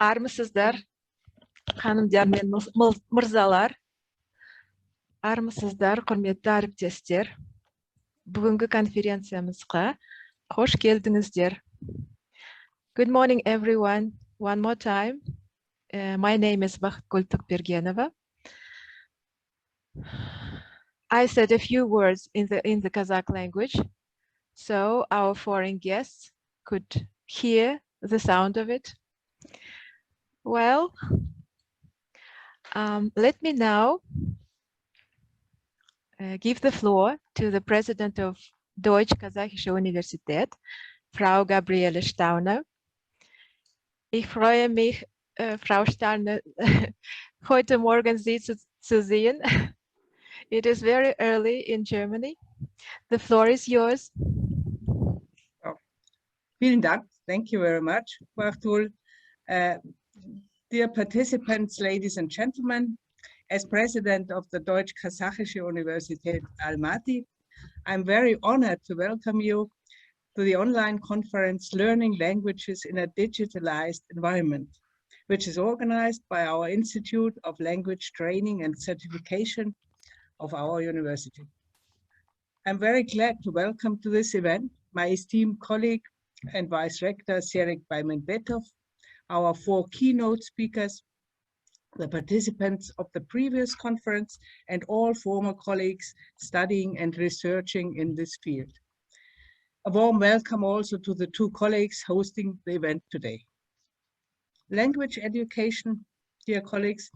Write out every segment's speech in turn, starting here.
Армысыздар, ханымдар мен мырзалар. Армысыздар, құрметті әріптестер. Бүгінгі конференциямызға қош келдіңіздер. Good morning, everyone. One more time. My name is Barkhuizen. I said a few words in the Kazakh language, so our foreign guests could hear the sound of it. Well, let me now give the floor to the president of Deutsch-Kasachische Universität, Frau Gabriele Stauner. Ich freue mich, Frau Stauner, heute Morgen Sie zu sehen. It is very early in Germany. The floor is yours. Oh, vielen Dank. Thank you very much, Bartul. Dear participants, ladies and gentlemen, as president of the Deutsch-Kasachische Universität Almaty, I'm very honored to welcome you to the online conference Learning Languages in a Digitalized Environment, which is organized by our Institute of Language Training and Certification of our university. I'm very glad to welcome to this event my esteemed colleague and Vice Rector Serek Baymenbetov, our 4 keynote speakers, the participants of the previous conference, and all former colleagues studying and researching in this field. A warm welcome also to the 2 colleagues hosting the event today. Language education, dear colleagues,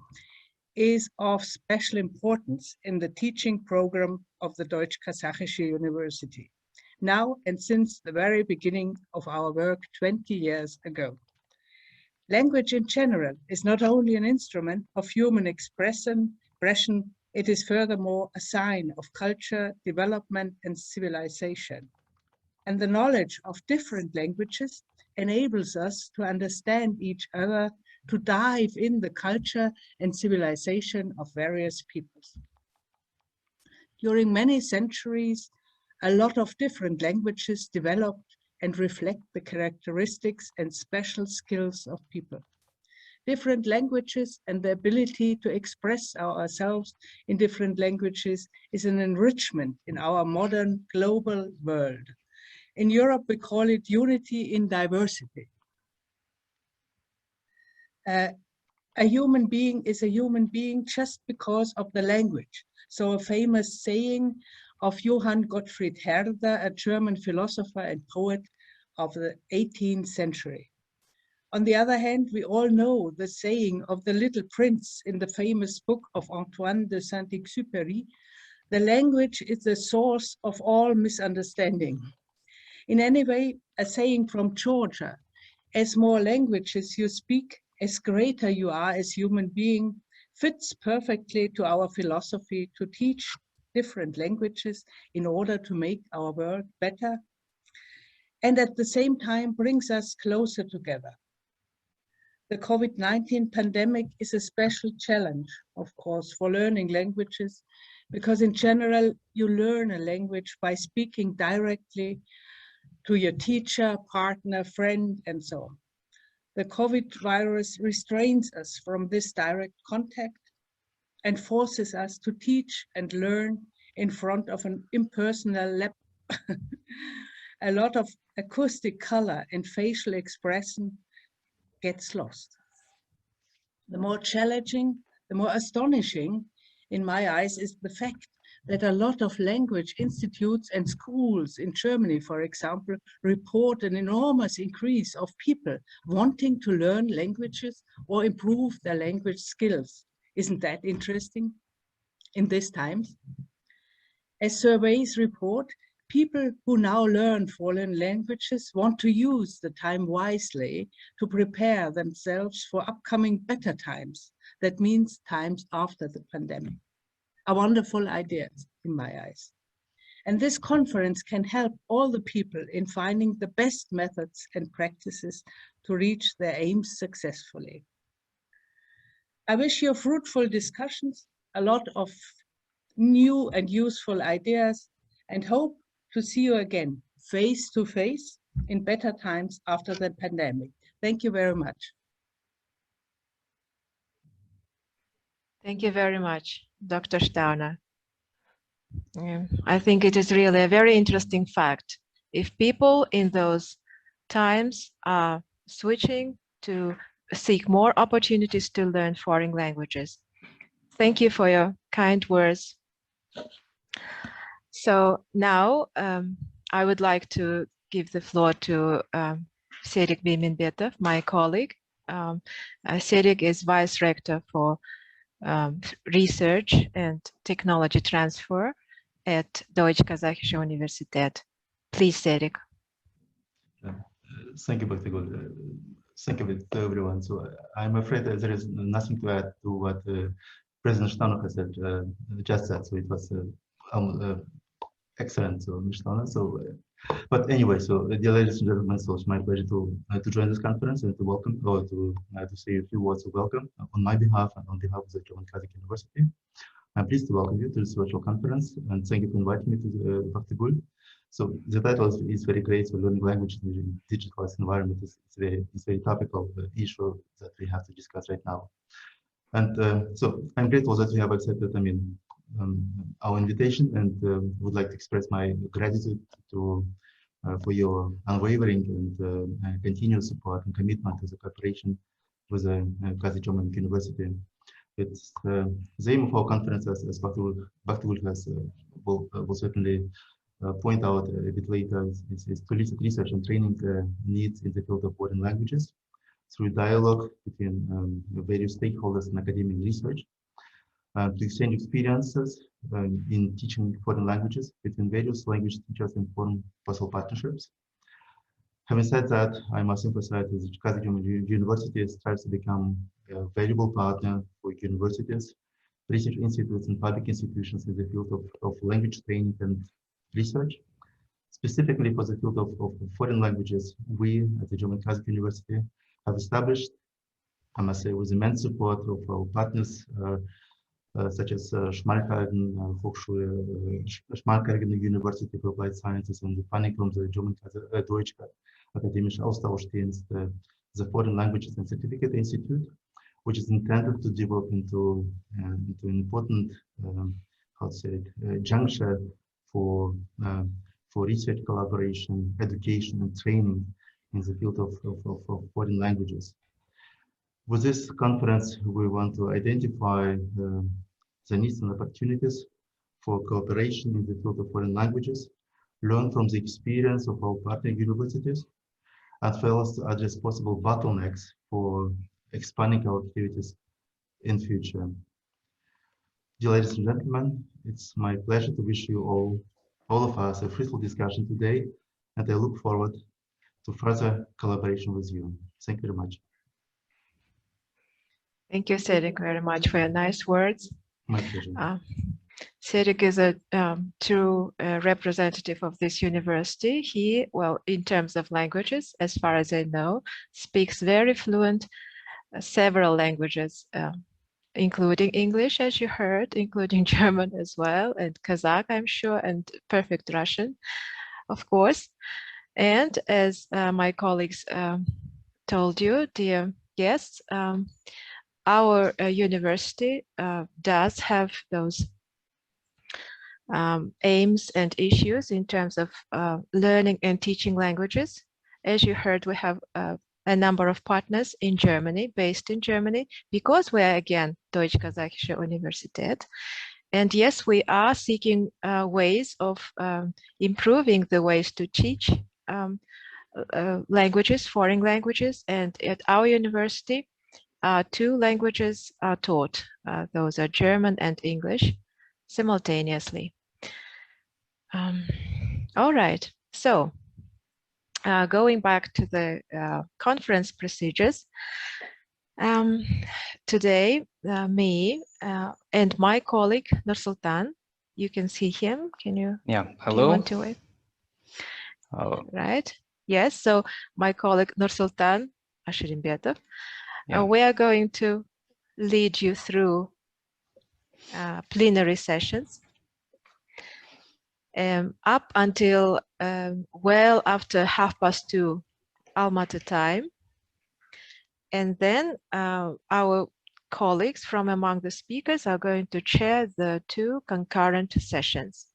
is of special importance in the teaching program of the Deutsch-Kasachische University, now and since the very beginning of our work 20 years ago. Language in general is not only an instrument of human expression, it is furthermore a sign of culture, development, and civilization. And the knowledge of different languages enables us to understand each other, to dive in the culture and civilization of various peoples. During many centuries, a lot of different languages developed and reflect the characteristics and special skills of people. Different languages and the ability to express ourselves in different languages is an enrichment in our modern global world. In Europe, we call it unity in diversity. A human being is a human being just because of the language. So a famous saying of Johann Gottfried Herder, a German philosopher and poet of the 18th century. On the other hand, we all know the saying of the Little Prince in the famous book of Antoine de Saint-Exupéry, the language is the source of all misunderstanding. In any way, a saying from Georgia, as more languages you speak, as greater you are as human being, fits perfectly to our philosophy to teach different languages in order to make our world better, and at the same time brings us closer together. The COVID-19 pandemic is a special challenge, of course, for learning languages, because in general, you learn a language by speaking directly to your teacher, partner, friend, and so on. The COVID virus restrains us from this direct contact and forces us to teach and learn in front of an impersonal lab. A lot of acoustic color and facial expression gets lost. The more challenging, the more astonishing, in my eyes, is the fact that a lot of language institutes and schools in Germany, for example, report an enormous increase of people wanting to learn languages or improve their language skills. Isn't that interesting in these times? As surveys report, people who now learn foreign languages want to use the time wisely to prepare themselves for upcoming better times. That means times after the pandemic. A wonderful idea in my eyes. And this conference can help all the people in finding the best methods and practices to reach their aims successfully. I wish you fruitful discussions, a lot of new and useful ideas, and hope to see you again face to face in better times after the pandemic. Thank you very much. Thank you very much, Dr. Stauner. I think it is really a very interesting fact. If people in those times are switching to seek more opportunities to learn foreign languages. Thank you for your kind words. So now I would like to give the floor to Serik Biminbetov, my colleague. Serik is Vice Rector for Research and Technology Transfer at Deutsch-Kasachische Universität. Please, Serik. Thank you, Barkhuizen. Thank you to everyone. So I'm afraid that there is nothing to add to what President Stauner has said, just said. So it was excellent, so Mr. Stauner. So, but anyway, so dear ladies and gentlemen, so it's my pleasure to join this conference and to welcome, or to say a few words of welcome on my behalf and on behalf of the German Catholic University. I'm pleased to welcome you to this virtual conference and thank you for inviting me to Barkhuizen. So the title is very great. So learning language in a digitalized environment is very topical issue that we have to discuss right now. And so I'm grateful that you have accepted, our invitation, and would like to express my gratitude for your unwavering and continuous support and commitment to the cooperation with the Kazakh University. It's the aim of our conference, as Barkhuizen has will certainly point out a bit later, is to elicit research and training needs in the field of foreign languages through dialogue between various stakeholders in academic research, to exchange experiences in teaching foreign languages between various language teachers and form possible partnerships. Having said that, I must emphasize that Kazakh University strives to become a valuable partner for universities, research institutes, and public institutions in the field of language training and research. Specifically for the field of foreign languages, we at the German Kazakh University have established, I must say, with immense support of our partners such as Schmalkalden University for Applied Sciences, and the funding from the German Deutsche Akademische Austauschdienst, the Foreign Languages and Certificate Institute, which is intended to develop into an important, how to say it, juncture for research collaboration, education, and training in the field of foreign languages. With this conference, we want to identify the needs and opportunities for cooperation in the field of foreign languages, learn from the experience of our partner universities, as well as to address possible bottlenecks for expanding our activities in future. Dear ladies and gentlemen, it's my pleasure to wish you all of us a fruitful discussion today, and I look forward to further collaboration with you. Thank you very much. Thank you, Serik, very much for your nice words. My pleasure. Serik is a true representative of this university. He, well, in terms of languages, as far as I know, speaks very fluent several languages, including English, as you heard, including German as well, and Kazakh, I'm sure, and perfect Russian, of course. And as my colleagues told you, dear guests, our university does have those aims and issues in terms of learning and teaching languages. As you heard, we have a number of partners in Germany, based in Germany, because we are, again, Deutsch-Kasachische Universität. And yes, we are seeking ways of improving the ways to teach languages, foreign languages. And at our university, two languages are taught. Those are German and English simultaneously. All right, so going back to the conference procedures, today me and my colleague Nursultan, you can see him. Can you? Yeah. Hello. Do you want to wave? Oh. Right. Yes. So my colleague Nursultan Ashirimbetov, Yeah. we are going to lead you through plenary sessions up until well after 2:30 Almaty time. And then our colleagues from among the speakers are going to chair the 2 concurrent sessions.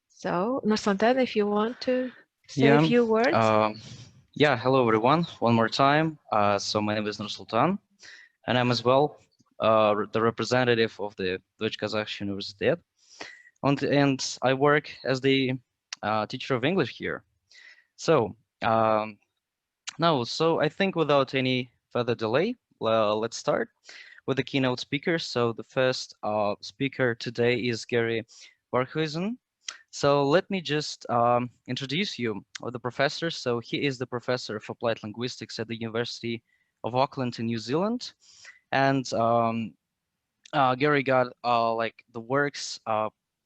So, Nursultan, if you want to say a few words. Yeah, hello everyone, one more time. So my name is Nursultan, and I'm as well the representative of the Deutsch-Kasachsche Universität. And I work as the teacher of English here. So, so I think without any further delay, let's start with the keynote speakers. So the first speaker today is Gary Barkhuizen. So let me just introduce you with the professor. So he is the professor of applied linguistics at the University of Auckland in New Zealand. And Gary got like the works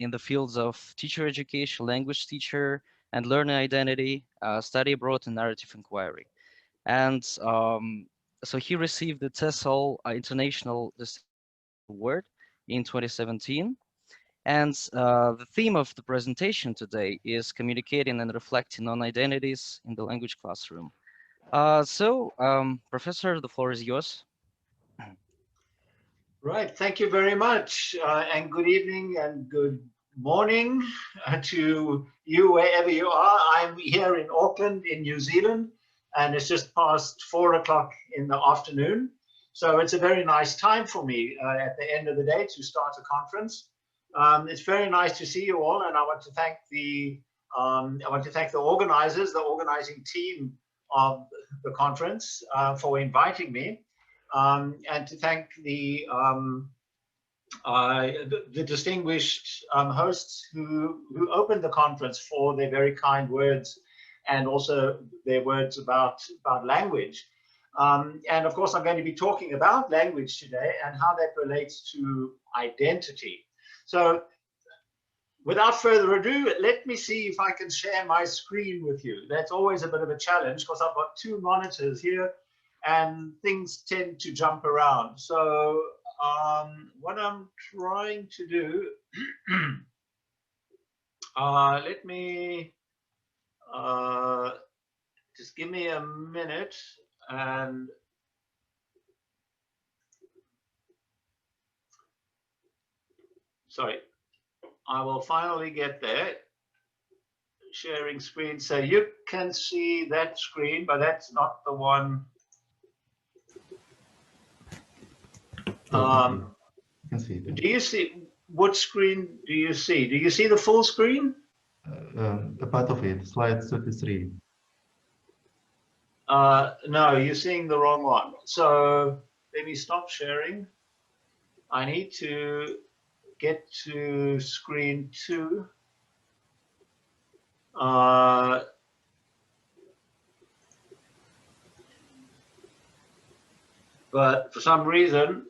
in the fields of teacher education, language teacher, and learner identity, study abroad, and narrative inquiry. And so he received the TESOL International Award in 2017. And the theme of the presentation today is communicating and reflecting on identities in the language classroom. Professor, the floor is yours. Right, thank you very much, and good evening and good morning to you wherever you are. I'm here in Auckland in New Zealand, and it's just past 4 o'clock in the afternoon. So it's a very nice time for me at the end of the day to start a conference. It's very nice to see you all, and I want to thank the organizers, the organizing team of the conference for inviting me, and to thank the distinguished hosts who opened the conference for their very kind words and also their words about language. And of course, I'm going to be talking about language today and how that relates to identity. So without further ado, let me see if I can share my screen with you. That's always a bit of a challenge because I've got 2 monitors here and things tend to jump around. So what I'm trying to do, let me, just give me a minute and sorry, I will finally get there. Sharing screen, so you can see that screen, but that's not the one. You can see it. Do you see, what screen do you see? Do you see the full screen? A part of it, slide 33. No, you're seeing the wrong one. So let me stop sharing. I need to get to screen 2. But for some reason,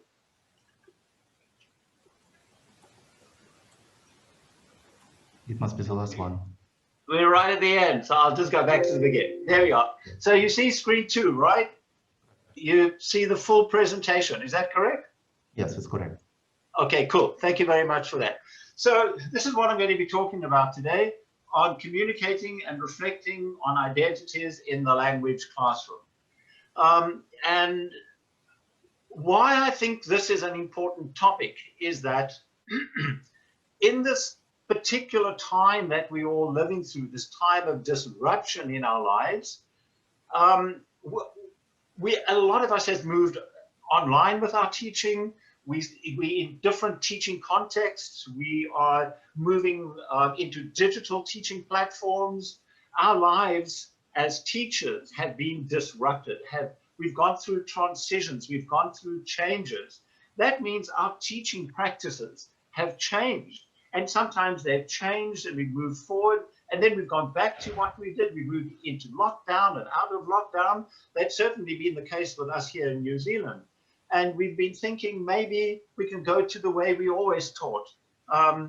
It must be the last one. we're right at the end, so I'll just go back to the beginning. There we are. So you see screen 2, right? You see the full presentation. Is that correct? Yes, it's correct. Okay, cool. Thank you very much for that. So this is what I'm going to be talking about today on communicating and reflecting on identities in the language classroom. And why I think this is an important topic is that in this particular time that we're all living through, this time of disruption in our lives, a lot of us has moved online with our teaching. We in different teaching contexts. We are moving into digital teaching platforms. Our lives as teachers have been disrupted. We've gone through transitions. We've gone through changes. That means our teaching practices have changed. And sometimes they've changed and we've moved forward. And then we've gone back to what we did. We moved into lockdown and out of lockdown. That's certainly been the case with us here in New Zealand. And we've been thinking maybe we can go to the way we always taught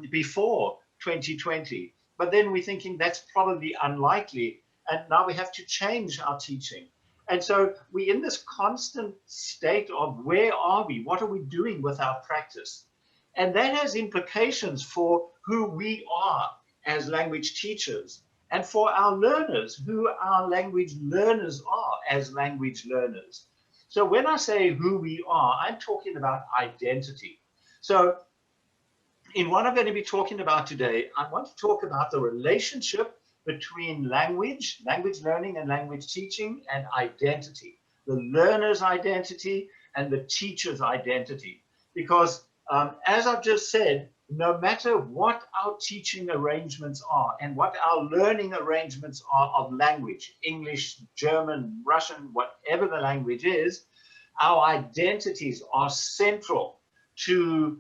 before 2020. But then we're thinking that's probably unlikely. And now we have to change our teaching. And so we're in this constant state of where are we? What are we doing with our practice? And that has implications for who we are as language teachers and for our learners, who our language learners are as language learners. So when I say who we are, I'm talking about identity. So in what I'm going to be talking about today, I want to talk about the relationship between language learning and language teaching, and identity, the learner's identity and the teacher's identity. Because as I've just said, no matter what our teaching arrangements are and what our learning arrangements are of language, English, German, Russian, whatever the language is, our identities are central to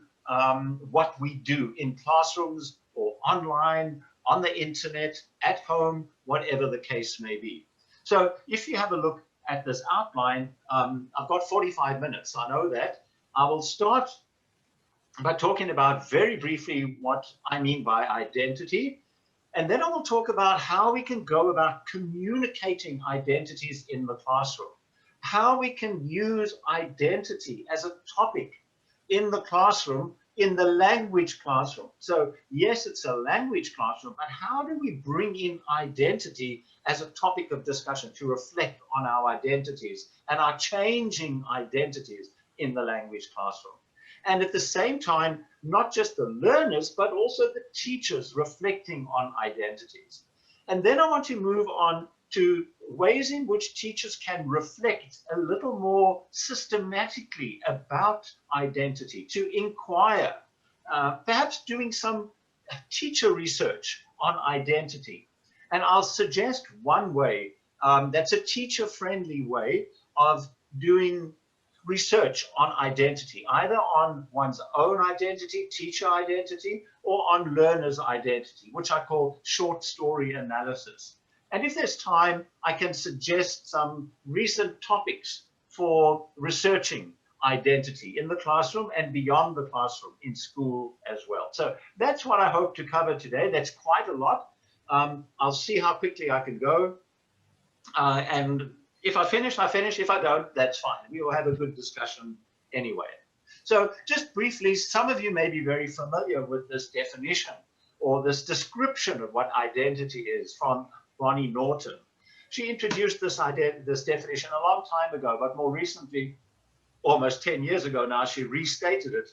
what we do in classrooms or online, on the internet, at home, whatever the case may be. So if you have a look at this outline, I've got 45 minutes, I know that. I will start by talking about very briefly what I mean by identity. And then I will talk about how we can go about communicating identities in the classroom, how we can use identity as a topic in the classroom, in the language classroom. So yes, it's a language classroom, but how do we bring in identity as a topic of discussion to reflect on our identities and our changing identities in the language classroom? And at the same time, not just the learners, but also the teachers reflecting on identities. And then I want to move on to ways in which teachers can reflect a little more systematically about identity, to inquire, perhaps doing some teacher research on identity. And I'll suggest one way that's a teacher-friendly way of doing research on identity, either on one's own identity, teacher identity, or on learner's identity, which I call short story analysis. And if there's time, I can suggest some recent topics for researching identity in the classroom and beyond the classroom in school as well. So that's what I hope to cover today. That's quite a lot. I'll see how quickly I can go. And if I finish, I finish. If I don't, that's fine. We will have a good discussion anyway. So just briefly, some of you may be very familiar with this definition or this description of what identity is from Bonnie Norton. She introduced this definition a long time ago, but more recently, almost 10 years ago now, she restated it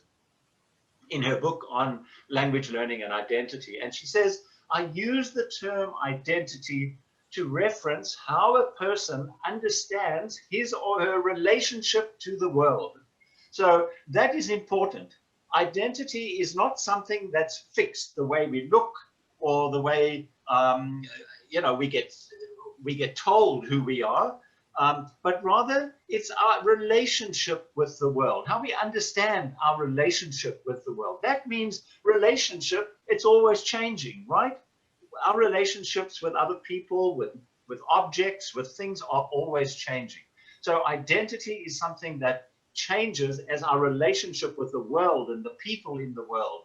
in her book on language learning and identity. And she says, I use the term identity to reference how a person understands his or her relationship to the world. So that is important. Identity is not something that's fixed, the way we look or the way we get told who we are, but rather it's our relationship with the world, how we understand our relationship with the world. That means relationship, it's always changing, right? Our relationships with other people, with objects, with things are always changing. So identity is something that changes as our relationship with the world and the people in the world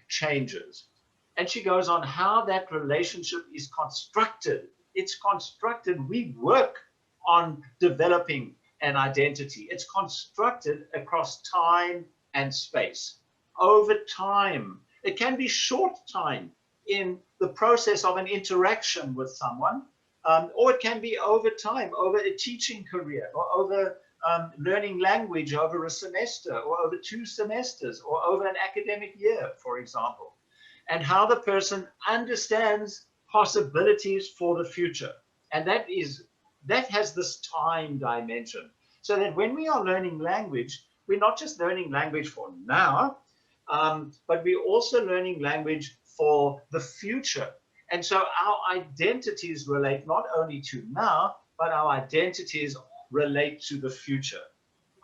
changes. And she goes on how that relationship is constructed. It's constructed, we work on developing an identity. It's constructed across time and space. Over time, it can be short time in the process of an interaction with someone, or it can be over time, over a teaching career, or over learning language over a semester, or over 2 semesters, or over an academic year, for example, and how the person understands possibilities for the future. And that has this time dimension. So that when we are learning language, we're not just learning language for now, but we're also learning language for the future. And so our identities relate not only to now, but our identities relate to the future.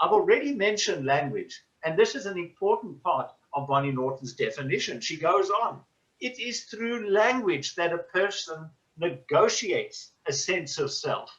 I've already mentioned language, and this is an important part of Bonnie Norton's definition. She goes on, it is through language that a person negotiates a sense of self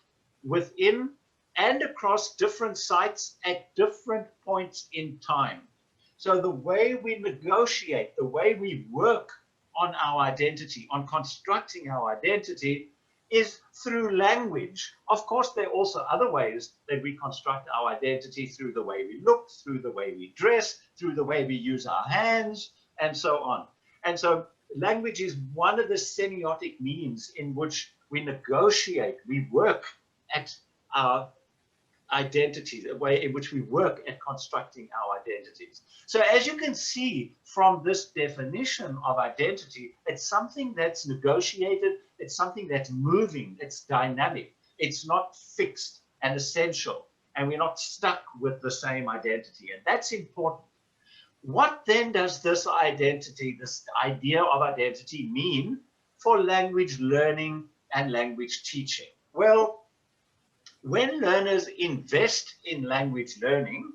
within and across different sites at different points in time. So the way we negotiate, the way we work on our identity, on constructing our identity, is through language. Of course, there are also other ways that we construct our identity, through the way we look, through the way we dress, through the way we use our hands, and so on. And so language is one of the semiotic means in which we negotiate, we work at our identity, the way in which we work at constructing our identities. So as you can see from this definition of identity, it's something that's negotiated, it's something that's moving, it's dynamic, it's not fixed and essential, and we're not stuck with the same identity, and that's important. What then does this identity, this idea of identity, mean for language learning and language teaching? Well, when learners invest in language learning,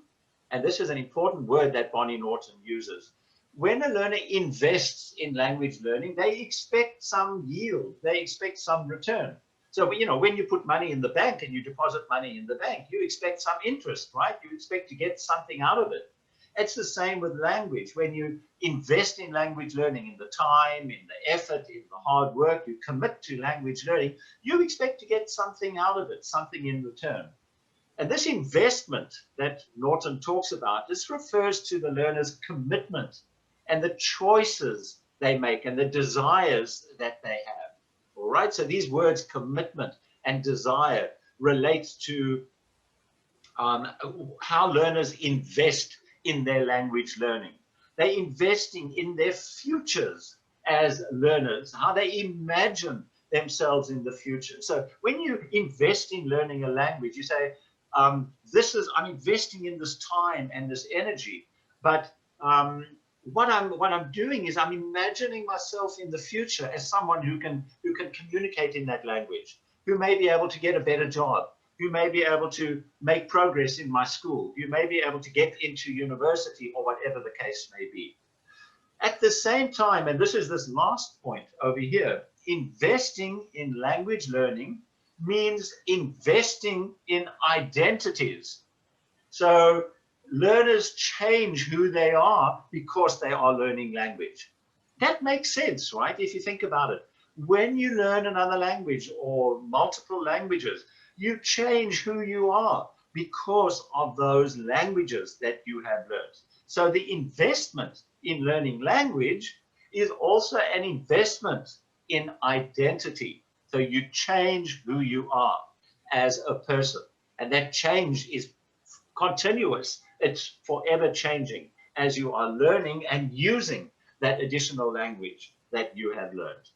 and this is an important word that Bonnie Norton uses, when a learner invests in language learning, they expect some yield, they expect some return. So, you know, when you put money in the bank and you deposit money in the bank, you expect some interest, right? You expect to get something out of it. It's the same with language. When you invest in language learning, in the time, in the effort, in the hard work, you commit to language learning, you expect to get something out of it, something in return. And this investment that Norton talks about, this refers to the learner's commitment and the choices they make and the desires that they have. All right, so these words, commitment and desire, relate to how learners invest in their language learning. They're investing in their futures as learners, how they imagine themselves in the future. So when you invest in learning a language, you say, I'm investing in this time and this energy, but what I'm doing is I'm imagining myself in the future as someone who can communicate in that language, who may be able to get a better job, who may be able to make progress in my school, who may be able to get into university or whatever the case may be. At the same time, and this is this last point over here, investing in language learning means investing in identities. So learners change who they are because they are learning language. That makes sense, right? If you think about it. When you learn another language or multiple languages, you change who you are because of those languages that you have learned. So the investment in learning language is also an investment in identity. So you change who you are as a person. And that change is continuous. It's forever changing as you are learning and using that additional language that you have learned.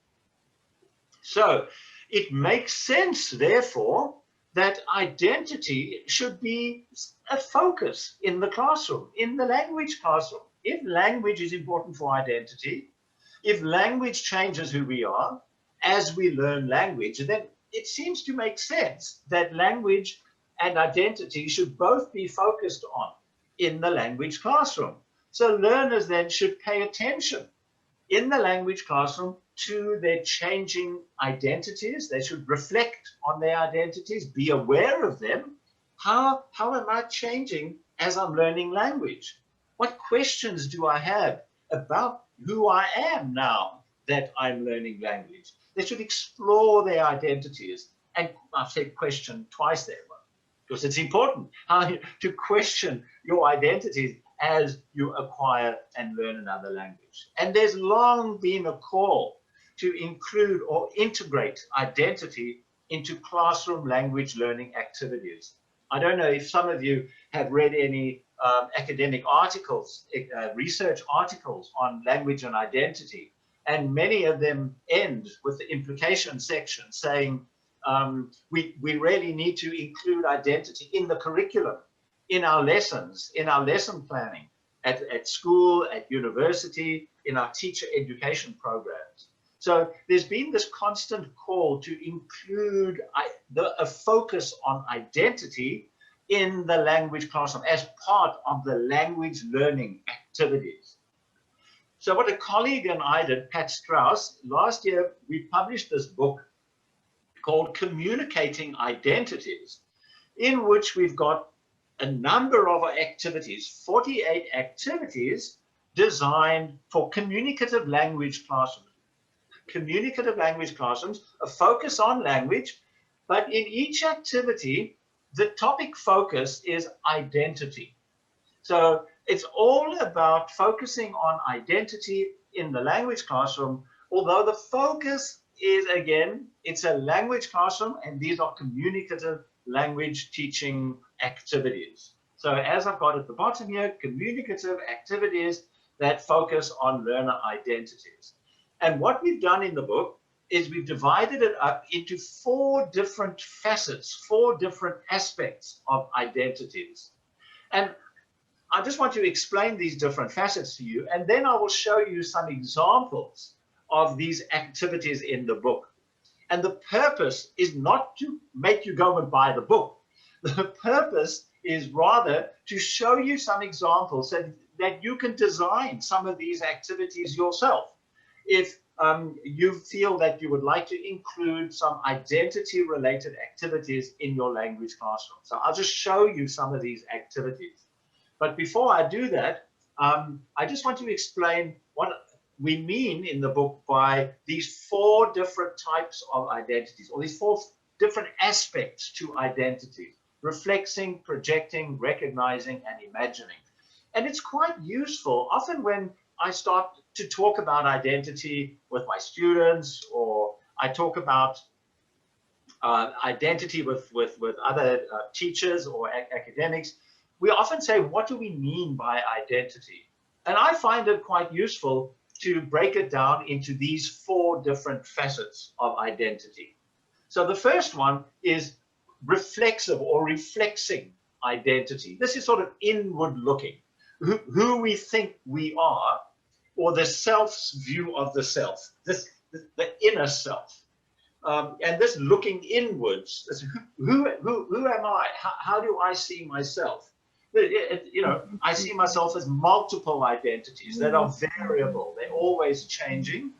So it makes sense, therefore, that identity should be a focus in the classroom, in the language classroom. If language is important for identity, if language changes who we are as we learn language, then it seems to make sense that language and identity should both be focused on in the language classroom. So learners then should pay attention in the language classroom to their changing identities. They should reflect on their identities, be aware of them. How am I changing as I'm learning language? What questions do I have about who I am now that I'm learning language? They should explore their identities. And I've said question twice there, because it's important to question your identities as you acquire and learn another language. And there's long been a call to include or integrate identity into classroom language learning activities. I don't know if some of you have read any academic articles, research articles on language and identity, and many of them end with the implication section saying, we really need to include identity in the curriculum, in our lessons, in our lesson planning, at school, at university, in our teacher education programs. So there's been this constant call to include a focus on identity in the language classroom as part of the language learning activities. So what a colleague and I did, Pat Strauss, last year we published this book called Communicating Identities, in which we've got a number of activities, 48 activities designed for communicative language classrooms. Communicative language classrooms, a focus on language, but in each activity, the topic focus is identity. So it's all about focusing on identity in the language classroom, although the focus is, again, it's a language classroom, and these are communicative language teaching activities. So as I've got at the bottom here, communicative activities that focus on learner identities. And what we've done in the book is we've divided it up into 4 different facets, 4 different aspects of identities. And I just want to explain these different facets to you, and then I will show you some examples of these activities in the book. And the purpose is not to make you go and buy the book. The purpose is rather to show you some examples that you can design some of these activities yourself. If you feel that you would like to include some identity-related activities in your language classroom. So I'll just show you some of these activities. But before I do that, I just want to explain what we mean in the book by these 4 different types of identities, or these 4 different aspects to identity: reflecting, projecting, recognizing, and imagining. And it's quite useful. Often when I start to talk about identity with my students, or I talk about identity with other teachers or academics, we often say, what do we mean by identity? And I find it quite useful to break it down into these 4 different facets of identity. So the first one is reflexive or reflexing identity. This is sort of inward looking, who we think we are, or the self's view of the self, the inner self. And this looking inwards, this, who am I? How do I see myself? You know, I see myself as multiple identities that are variable. They're always changing.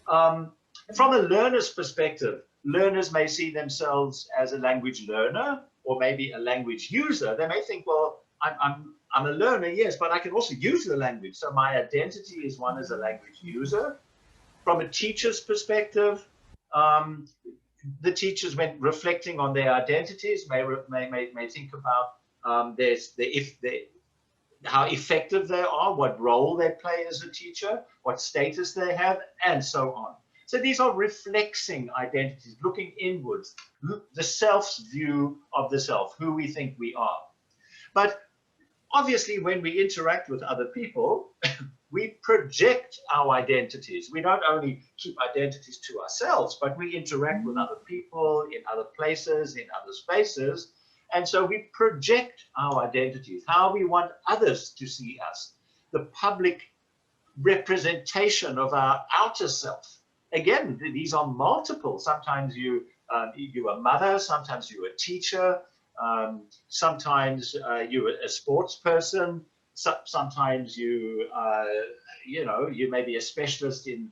From a learner's perspective, learners may see themselves as a language learner or maybe a language user. They may think, well, I'm a learner, yes, but I can also use the language. So my identity is one as a language user. From a teacher's perspective, the teachers, when reflecting on their identities, may think about how effective they are, what role they play as a teacher, what status they have, and so on. So these are reflexing identities, looking inwards, the self's view of the self, who we think we are. But obviously, when we interact with other people, we project our identities. We don't only keep identities to ourselves, but we interact with other people in other places, in other spaces. And so we project our identities, how we want others to see us, the public representation of our outer self. Again, these are multiple. Sometimes you're a mother, sometimes you're a teacher, sometimes you're a sports person, sometimes you may be a specialist in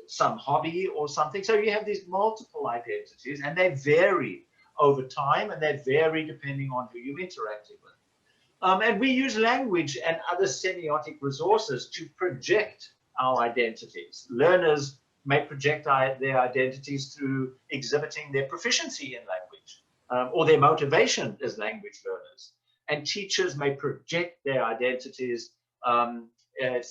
some hobby or something. So you have these multiple identities, and they vary over time, and they vary depending on who you're interacting with. And we use language and other semiotic resources to project our identities. Learners may project their identities through exhibiting their proficiency in language or their motivation as language learners. And teachers may project their identities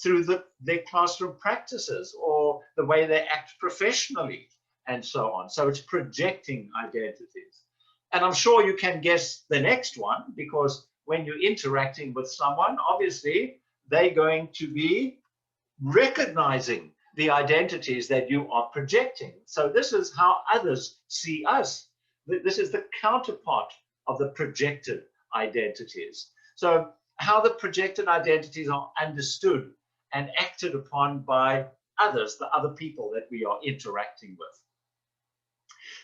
through their classroom practices or the way they act professionally and so on. So it's projecting identities. And I'm sure you can guess the next one, because when you're interacting with someone, obviously they're going to be recognizing the identities that you are projecting. So this is how others see us. This is the counterpart of the projected identities. So how the projected identities are understood and acted upon by others, the other people that we are interacting with.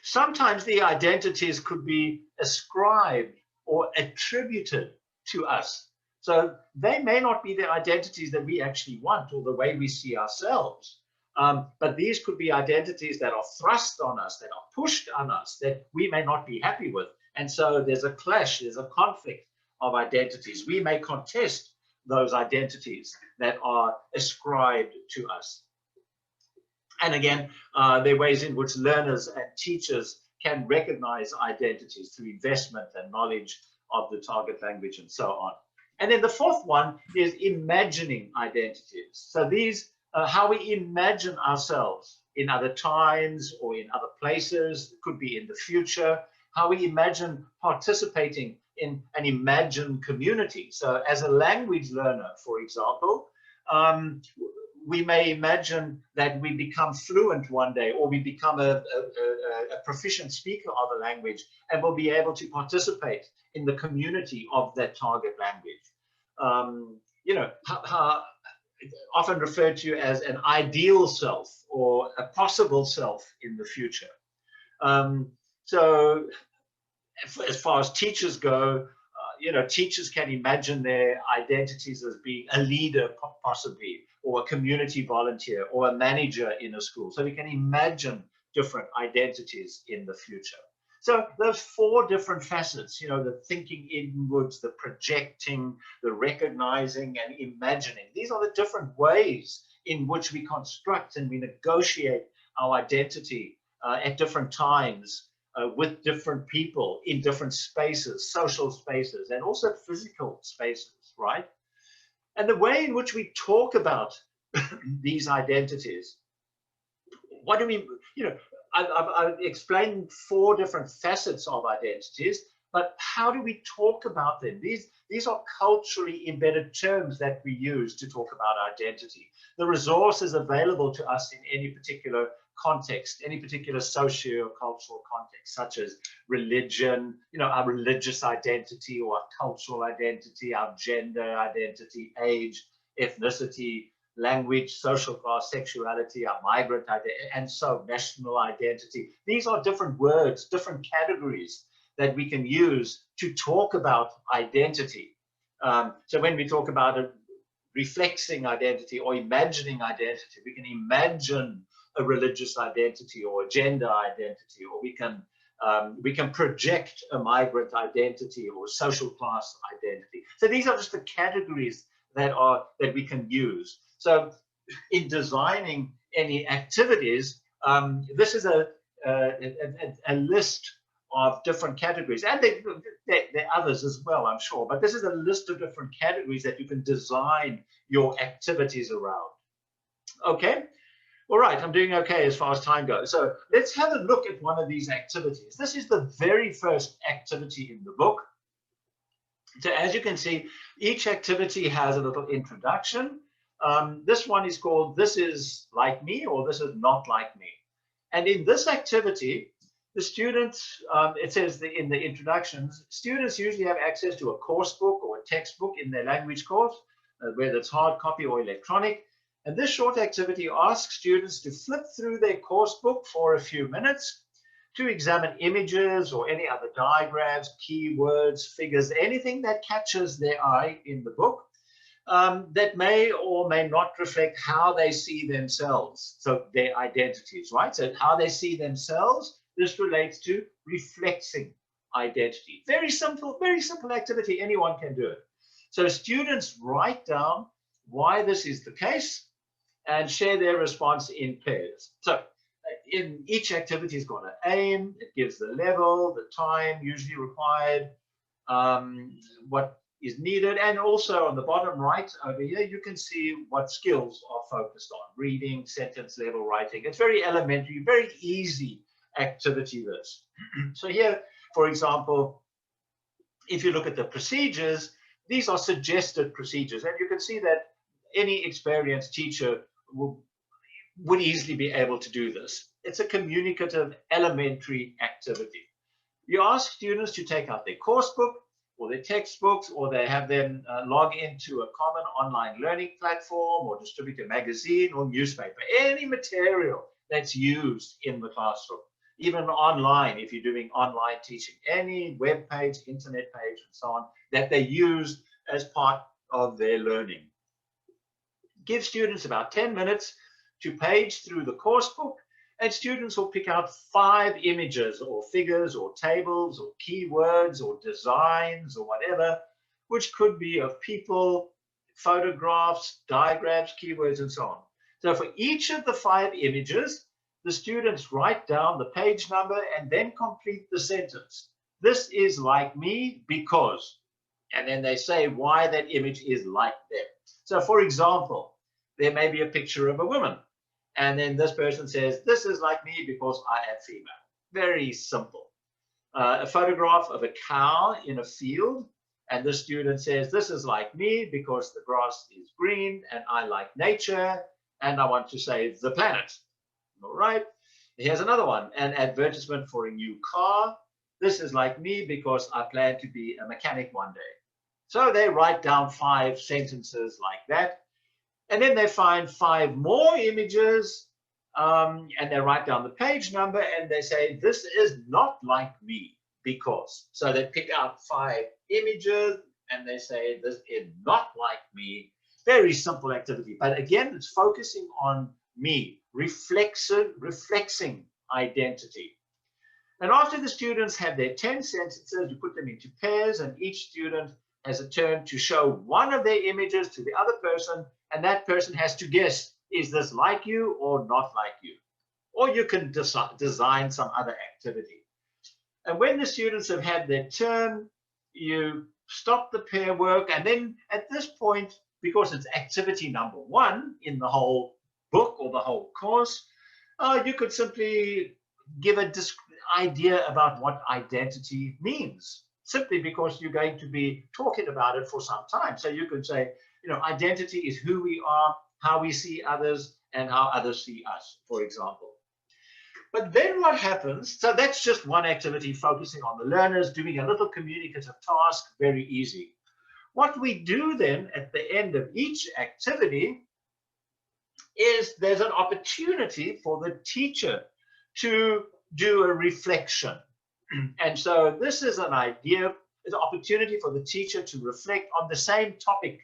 Sometimes the identities could be ascribed or attributed to us. So they may not be the identities that we actually want or the way we see ourselves. But these could be identities that are thrust on us, that are pushed on us, that we may not be happy with. And so there's a clash, there's a conflict of identities. We may contest those identities that are ascribed to us. And again, there are ways in which learners and teachers can recognize identities through investment and knowledge of the target language and so on. And then the fourth one is imagining identities. So these how we imagine ourselves in other times or in other places, it could be in the future, how we imagine participating in an imagined community. So as a language learner, for example, we may imagine that we become fluent one day, or we become a proficient speaker of a language, and will be able to participate in the community of that target language. You know, often referred to as an ideal self or a possible self in the future. So as far as teachers go, you know, teachers can imagine their identities as being a leader, possibly, or a community volunteer, or a manager in a school. So we can imagine different identities in the future. So those four different facets, you know, the thinking inwards, the projecting, the recognizing, and imagining. These are the different ways in which we construct and we negotiate our identity at different times, with different people in different spaces, social spaces, and also physical spaces, right? And the way in which we talk about these identities, what do we, you know, I've explained four different facets of identities, but how do we talk about them? These are culturally embedded terms that we use to talk about identity. The resources available to us in any particular context, any particular socio-cultural context, such as religion, you know, our religious identity or our cultural identity, our gender identity, age, ethnicity, language, social class, sexuality, our migrant identity, and so national identity. These are different words, different categories that we can use to talk about identity. So when we talk about a reflexing identity or imagining identity, we can imagine a religious identity or a gender identity, or we can project a migrant identity or social class identity. So these are just the categories that we can use. So in designing any activities, this is a list of different categories, and there are others as well, I'm sure, but this is a list of different categories that you can design your activities around. Okay, all right, I'm doing okay as far as time goes. So let's have a look at one of these activities. This is the very first activity in the book. So as you can see, each activity has a little introduction. This one is called "This is like me" or "This is not like me." And in this activity, the students, it says in the introductions, students usually have access to a course book or a textbook in their language course, whether it's hard copy or electronic. And this short activity asks students to flip through their course book for a few minutes to examine images or any other diagrams, keywords, figures, anything that catches their eye in the book that may or may not reflect how they see themselves. So their identities, right? So how they see themselves. This relates to reflexing identity. Very simple activity. Anyone can do it. So students write down why this is the case and share their response in pairs. So in each activity has got an aim. It gives the level, the time usually required, what is needed, and also on the bottom right over here, you can see what skills are focused on: reading, sentence level, writing. It's very elementary, very easy activity this. So here, for example, if you look at the procedures, these are suggested procedures, and you can see that any experienced teacher would easily be able to do this. It's a communicative, elementary activity. You ask students to take out their course book or their textbooks, or they have them log into a common online learning platform or distribute a magazine or newspaper, any material that's used in the classroom. Even online, if you're doing online teaching, any web page, internet page, and so on, that they use as part of their learning. Give students about 10 minutes to page through the course book, and students will pick out 5 images or figures or tables or keywords or designs or whatever, which could be of people, photographs, diagrams, keywords, and so on. So for each of the 5 images, the students write down the page number and then complete the sentence. This is like me because, and then they say why that image is like them. So for example, there may be a picture of a woman, and then this person says, this is like me because I am female. Very simple. a photograph of a cow in a field, and the student says, this is like me because the grass is green and I like nature and I want to save the planet. All right. Here's another one, an advertisement for a new car. This is like me because I plan to be a mechanic one day. So they write down 5 sentences like that. And then they find 5 more images, and they write down the page number and they say, this is not like me because. So they pick out 5 images and they say, this is not like me. Very simple activity. But again, it's focusing on me, reflexing identity. And after the students have their 10 sentences, you put them into pairs, and each student has a turn to show one of their images to the other person, and that person has to guess, is this like you or not like you? Or you can design some other activity. And when the students have had their turn, you stop the pair work, and then at this point, because it's activity number 1 in the whole book or the whole course, you could simply give an idea about what identity means, simply because you're going to be talking about it for some time. So you could say, you know, identity is who we are, how we see others, and how others see us, for example. But then what happens, so that's just one activity focusing on the learners, doing a little communicative task, very easy. What we do then at the end of each activity is there's an opportunity for the teacher to do a reflection. And so this is an idea, an opportunity for the teacher to reflect on the same topic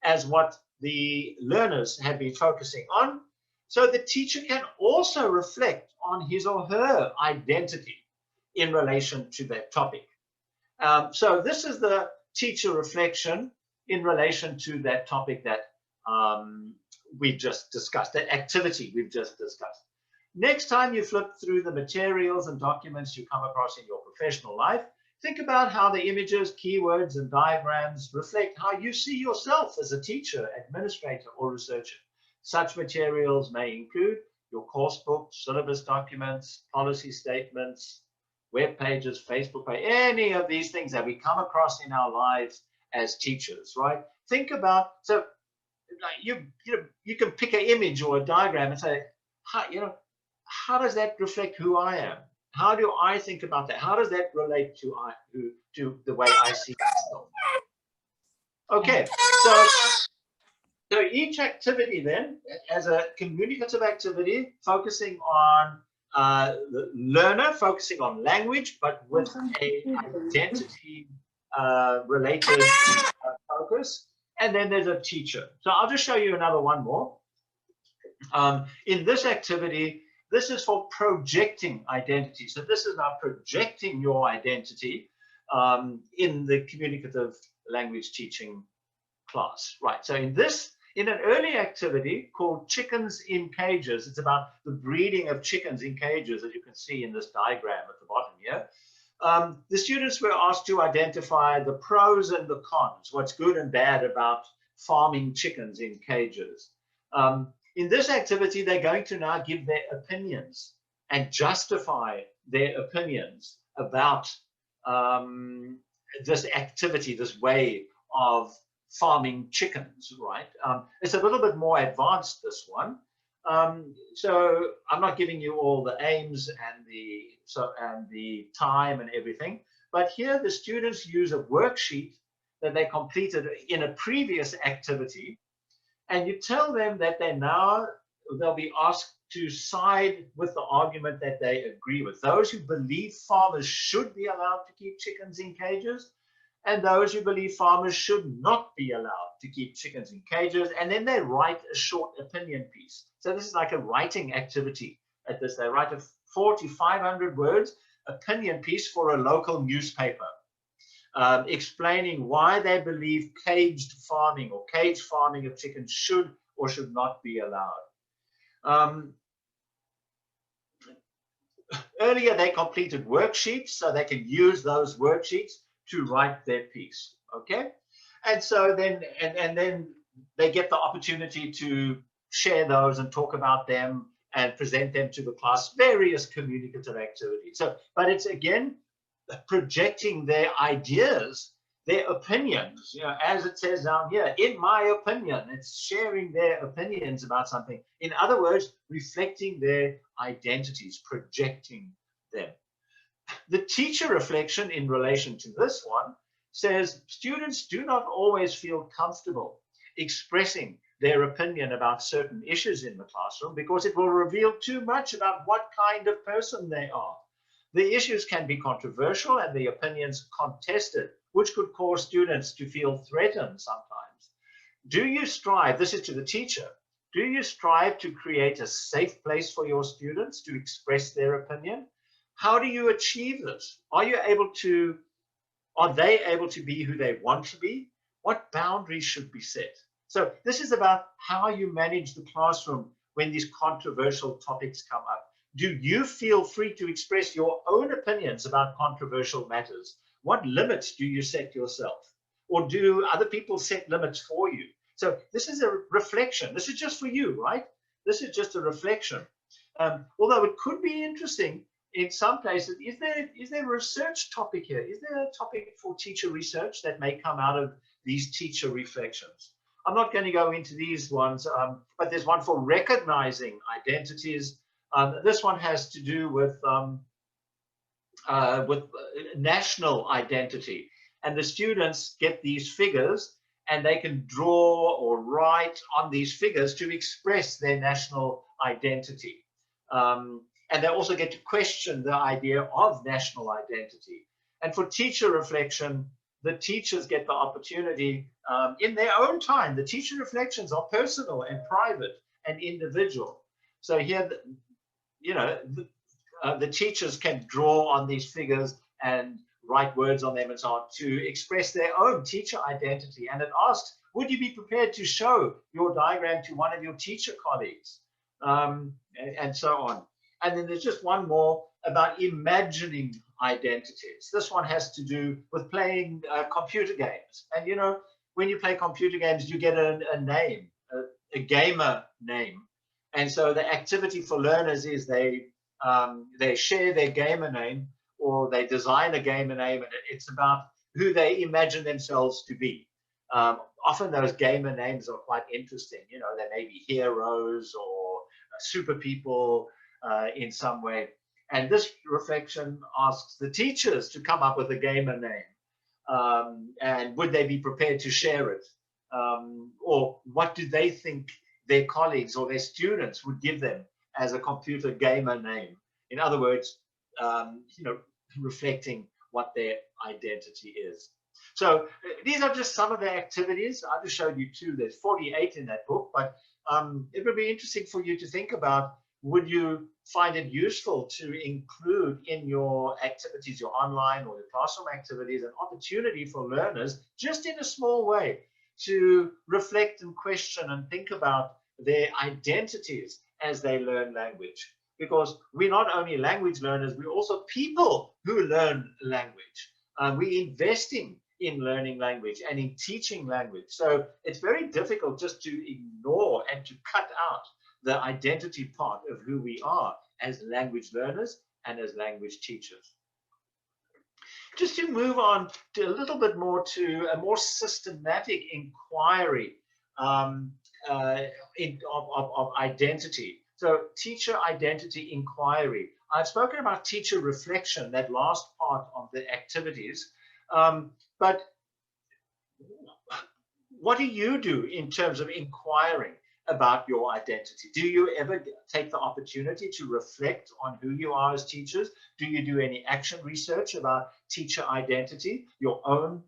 as what the learners have been focusing on. So the teacher can also reflect on his or her identity in relation to that topic. So this is the teacher reflection in relation to that topic that we just discussed, that activity we've just discussed. Next time you flip through the materials and documents you come across in your professional life, think about how the images, keywords, and diagrams reflect how you see yourself as a teacher, administrator, or researcher. Such materials may include your course book, syllabus documents, policy statements, web pages, Facebook page, any of these things that we come across in our lives as teachers, right? Think about, so you can pick an image or a diagram and say, how does that reflect who I am? How do I think about that? How does that relate to the way I see myself? Okay, so each activity then, as a communicative activity, focusing on the learner, focusing on language, but with a identity related focus. And then there's a teacher. So I'll just show you another one more. In this activity, this is for projecting identity. So this is now projecting your identity in the communicative language teaching class, right? So in an early activity called Chickens in Cages, it's about the breeding of chickens in cages, as you can see in this diagram at the bottom here. The students were asked to identify the pros and the cons, what's good and bad about farming chickens in cages. In this activity, they're going to now give their opinions and justify their opinions about this activity, this way of farming chickens, right? It's a little bit more advanced, this one. So I'm not giving you all the aims and the time and everything, but here the students use a worksheet that they completed in a previous activity, and you tell them that they'll be asked to side with the argument that they agree with. Those who believe farmers should be allowed to keep chickens in cages, and those who believe farmers should not be allowed to keep chickens in cages. And then they write a short opinion piece. So this is like a writing activity at this. They write a 400 to 500 words opinion piece for a local newspaper, explaining why they believe caged farming or cage farming of chickens should or should not be allowed. Earlier, they completed worksheets, so they can use those worksheets to write their piece, okay? And so then, and then they get the opportunity to share those and talk about them and present them to the class, various communicative activities. So, but it's again, projecting their ideas, their opinions, you know, as it says down here, in my opinion, it's sharing their opinions about something. In other words, reflecting their identities, projecting them. The teacher reflection in relation to this one says students do not always feel comfortable expressing their opinion about certain issues in the classroom because it will reveal too much about what kind of person they are. The issues can be controversial and the opinions contested, which could cause students to feel threatened sometimes. Do you strive, this is to the teacher, do you strive to create a safe place for your students to express their opinion? How do you achieve this? Are they able to be who they want to be? What boundaries should be set? So this is about how you manage the classroom when these controversial topics come up. Do you feel free to express your own opinions about controversial matters? What limits do you set yourself? Or do other people set limits for you? So this is a reflection. This is just for you, right? This is just a reflection. Although it could be interesting in some places, is there a research topic here? Is there a topic for teacher research that may come out of these teacher reflections? I'm not going to go into these ones, but there's one for recognizing identities. This one has to do with national identity. And the students get these figures and they can draw or write on these figures to express their national identity. And they also get to question the idea of national identity. And for teacher reflection, the teachers get the opportunity in their own time. The teacher reflections are personal and private and individual. So here, you know, the teachers can draw on these figures and write words on them and so on to express their own teacher identity. And it asks, would you be prepared to show your diagram to one of your teacher colleagues? And so on. And then there's just one more about imagining identities. This one has to do with playing computer games. And you know, when you play computer games, you get a name, a gamer name. And so the activity for learners is they share their gamer name, or they design a gamer name, and it's about who they imagine themselves to be. Often those gamer names are quite interesting. You know, they may be heroes or super people in some way. And this reflection asks the teachers to come up with a gamer name. And would they be prepared to share it? Or what do they think their colleagues or their students would give them as a computer gamer name? In other words, you know, reflecting what their identity is. So these are just some of the activities. I just showed you 2. There's 48 in that book, but it would be interesting for you to think about, would you find it useful to include in your activities, your online or your classroom activities, an opportunity for learners, just in a small way, to reflect and question and think about their identities as they learn language? Because we're not only language learners, we're also people who learn language. We're investing in learning language and in teaching language. So it's very difficult just to ignore and to cut out the identity part of who we are as language learners and as language teachers. Just to move on to a little bit more to a more systematic inquiry of identity. So teacher identity inquiry. I've spoken about teacher reflection, that last part of the activities. But what do you do in terms of inquiring about your identity? Do you ever take the opportunity to reflect on who you are as teachers? Do you do any action research about teacher identity, your own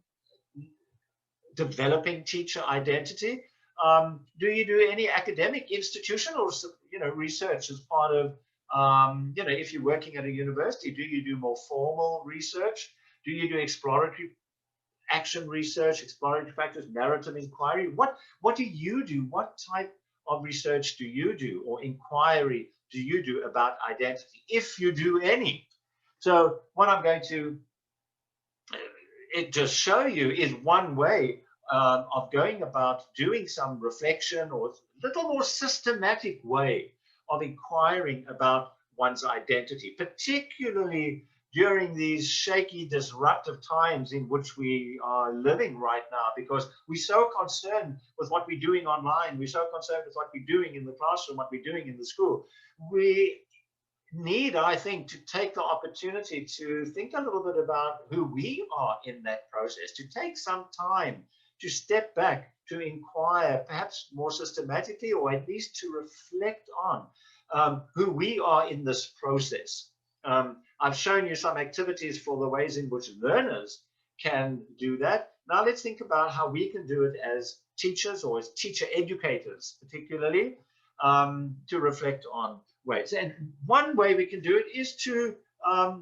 developing teacher identity? Do you do any academic institutional, research as part of, if you're working at a university? Do you do more formal research? Do you do exploratory action research, exploratory practice, narrative inquiry? What do you do? What type of research do you do, or inquiry do you do about identity, if you do any? So what I'm going to just show you is one way of going about doing some reflection, or a little more systematic way of inquiring about one's identity, particularly during these shaky, disruptive times in which we are living right now, because we're so concerned with what we're doing online, we're so concerned with what we're doing in the classroom, what we're doing in the school. We need, I think, to take the opportunity to think a little bit about who we are in that process, to take some time to step back, to inquire, perhaps more systematically, or at least to reflect on who we are in this process. I've shown you some activities for the ways in which learners can do that. Now let's think about how we can do it as teachers, or as teacher educators, particularly, to reflect on ways. And one way we can do it is to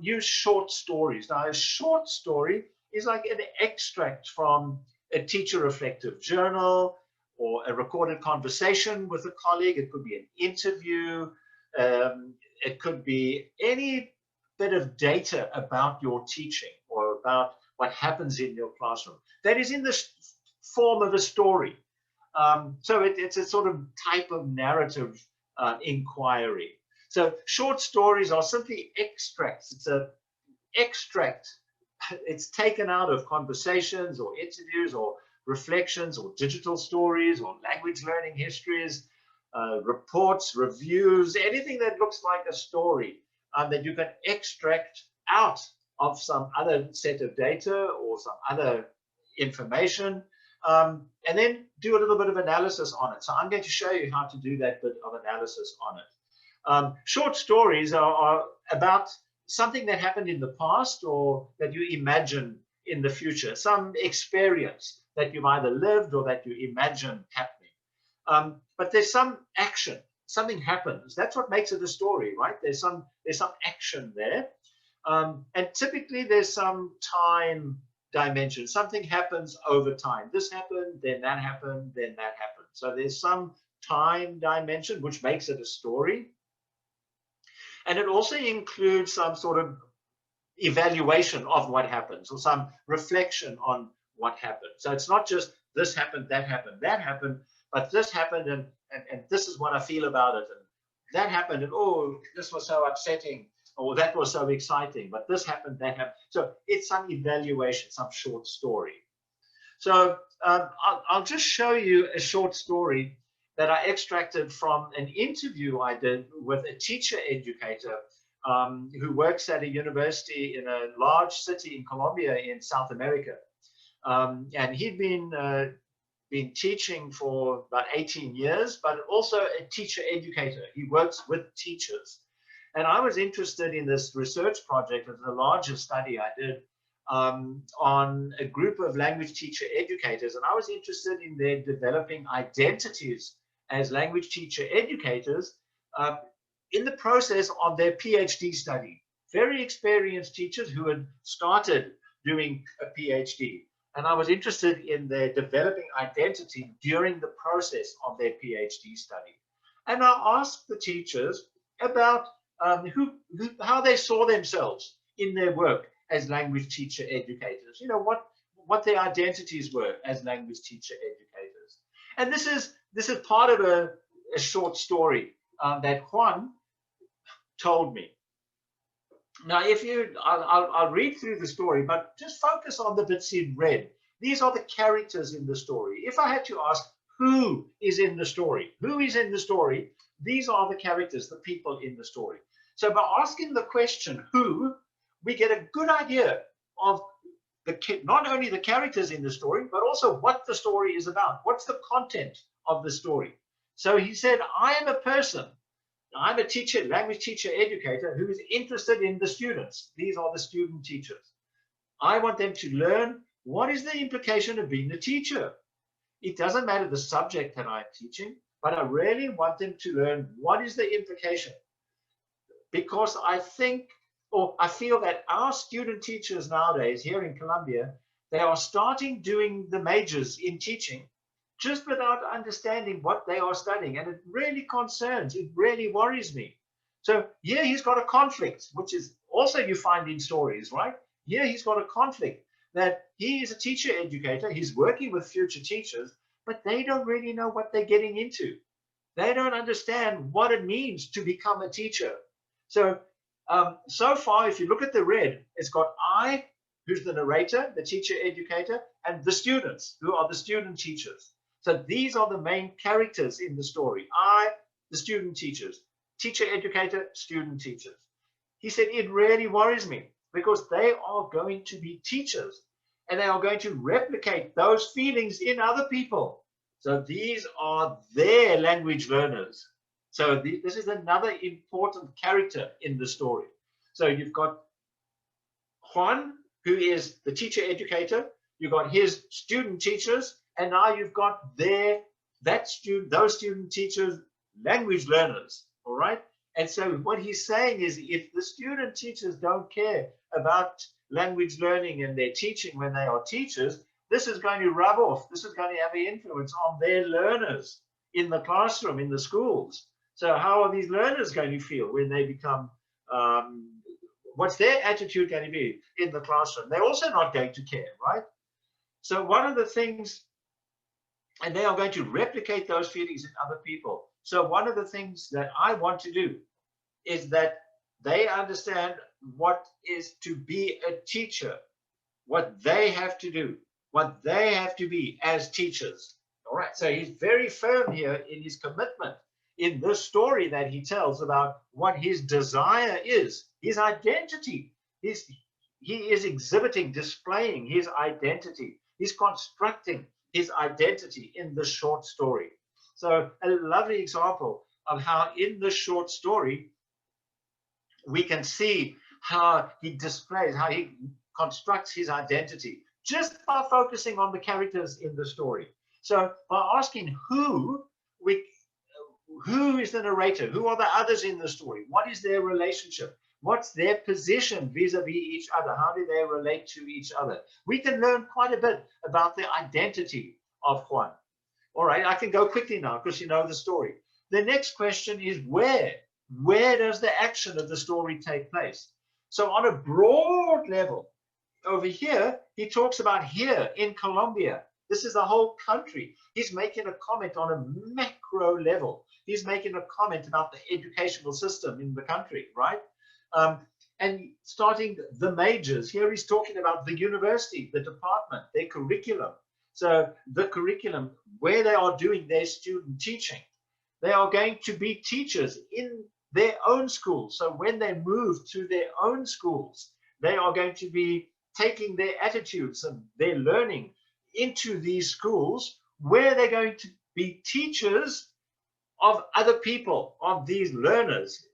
use short stories. Now, a short story is like an extract from a teacher reflective journal, or a recorded conversation with a colleague. It could be an interview. It could be any bit of data about your teaching, or about what happens in your classroom that is in the form of a story. So it's a sort of type of narrative inquiry. So short stories are simply extracts. It's an extract. It's taken out of conversations, or interviews, or reflections, or digital stories, or language learning histories, reports, reviews, anything that looks like a story that you can extract out of some other set of data or some other information, and then do a little bit of analysis on it. So I'm going to show you how to do that bit of analysis on it. Short stories are about something that happened in the past, or that you imagine in the future, some experience that you've either lived or that you imagine happening. But there's some action, something happens. That's what makes it a story, right? There's some action there. And typically there's some time dimension. Something happens over time. This happened, then that happened, then that happened. So there's some time dimension which makes it a story. And it also includes some sort of evaluation of what happens, or some reflection on what happened. So it's not just this happened, that happened, that happened, but this happened, and this is what I feel about it, and that happened, and oh, this was so upsetting, or that was so exciting, but this happened, that happened. So it's some evaluation, some short story. So I'll just show you a short story that I extracted from an interview I did with a teacher educator who works at a university in a large city in Colombia in South America. And he'd been teaching for about 18 years, but also a teacher educator. He works with teachers. And I was interested in this research project. It was the largest study I did on a group of language teacher educators. And I was interested in their developing identities as language teacher educators in the process of their PhD study. Very experienced teachers who had started doing a PhD. And I was interested in their developing identity during the process of their PhD study. And I asked the teachers about how they saw themselves in their work as language teacher educators. You know, what their identities were as language teacher educators. And this is part of a short story that Juan told me. Now, I'll read through the story, but just focus on the bits in red. These are the characters in the story. If I had to ask who is in the story, these are the characters, the people in the story. So by asking the question who, we get a good idea of not only the characters in the story, but also what the story is about. What's the content of the story? So he said, I am a person. I'm a teacher, language teacher educator who is interested in the students. These are the student teachers. I want them to learn what is the implication of being a teacher. It doesn't matter the subject that I'm teaching, but I really want them to learn what is the implication. Because I think, or I feel that our student teachers nowadays here in Colombia, they are starting doing the majors in teaching just without understanding what they are studying. And it really worries me. So here he's got a conflict, which is also you find in stories, right? Here he's got a conflict that he is a teacher educator. He's working with future teachers, but they don't really know what they're getting into. They don't understand what it means to become a teacher. So So far, if you look at the red, it's got I, who's the narrator, the teacher educator, and the students, who are the student teachers. So these are the main characters in the story. I, the student teachers, teacher educator, student teachers. He said, it really worries me because they are going to be teachers and they are going to replicate those feelings in other people. So these are their language learners. So this is another important character in the story. So you've got Juan, who is the teacher educator. You've got his student teachers, and now you've got those student teachers, language learners. All right. And so what he's saying is, if the student teachers don't care about language learning and their teaching when they are teachers, this is going to rub off. This is going to have an influence on their learners in the classroom, in the schools. So how are these learners going to feel when they become, what's their attitude going to be in the classroom? They're also not going to care, right? So one of the things, and they are going to replicate those feelings in other people. So one of the things that I want to do is that they understand what is to be a teacher, what they have to do, what they have to be as teachers. All right, so he's very firm here in his commitment in this story that he tells about what his desire is, his identity. He is exhibiting, displaying his identity. He's constructing his identity in this short story. So a lovely example of how in this short story, we can see how he displays, how he constructs his identity just by focusing on the characters in the story. So by asking who is the narrator? Who are the others in the story? What is their relationship? What's their position vis-a-vis each other? How do they relate to each other? We can learn quite a bit about the identity of Juan. All right, I can go quickly now because you know the story. The next question is where? Where does the action of the story take place? So on a broad level, over here, he talks about here in Colombia. This is the whole country. He's making a comment on a macro level. He's making a comment about the educational system in the country, right? And starting the majors, here he's talking about the university, the department, their curriculum. So the curriculum, where they are doing their student teaching, they are going to be teachers in their own schools. So when they move to their own schools, they are going to be taking their attitudes and their learning into these schools where they're going to be teachers of other people, of these learners,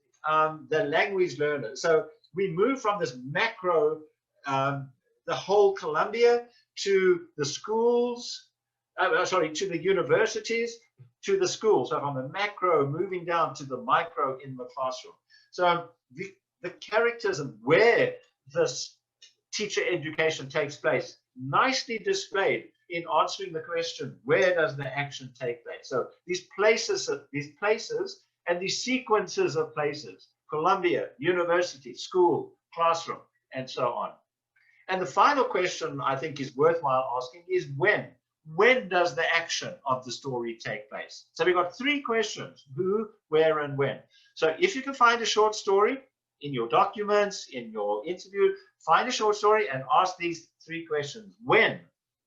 the language learners. So we move from this macro, the whole Colombia, to the schools, to the universities, to the schools. So from the macro moving down to the micro in the classroom. So the characters and where this teacher education takes place, nicely displayed in answering the question, where does the action take place? So these places and these sequences of places, Columbia, university, school, classroom, and so on. And the final question I think is worthwhile asking is when? When does the action of the story take place? So we've got three questions: who, where, and when. So if you can find a short story in your documents, in your interview, find a short story and ask these three questions. When?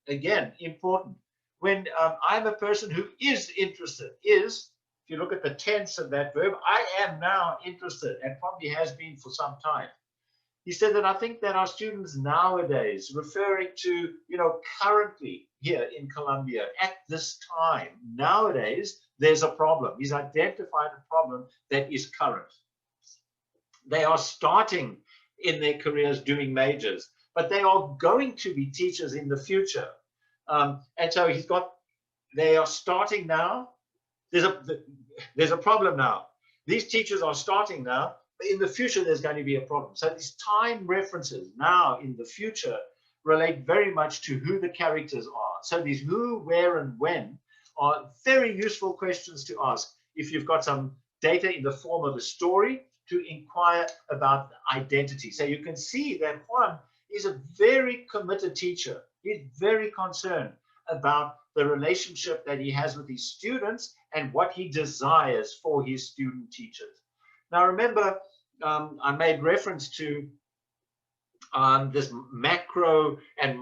Again, important. When I'm a person who is interested, if you look at the tense of that verb, I am now interested, and probably has been for some time. He said that I think that our students nowadays, referring to, currently here in Colombia at this time, nowadays, there's a problem. He's identified a problem that is current. They are starting in their careers doing majors, but they are going to be teachers in the future. And so they are starting now. There's a problem now. These teachers are starting now. In the future, there's going to be a problem. So these time references now in the future relate very much to who the characters are. So these who, where, and when are very useful questions to ask if you've got some data in the form of a story to inquire about the identity. So you can see that Juan is a very committed teacher. He's very concerned about the relationship that he has with his students and what he desires for his student teachers. Now remember, I made reference to this macro and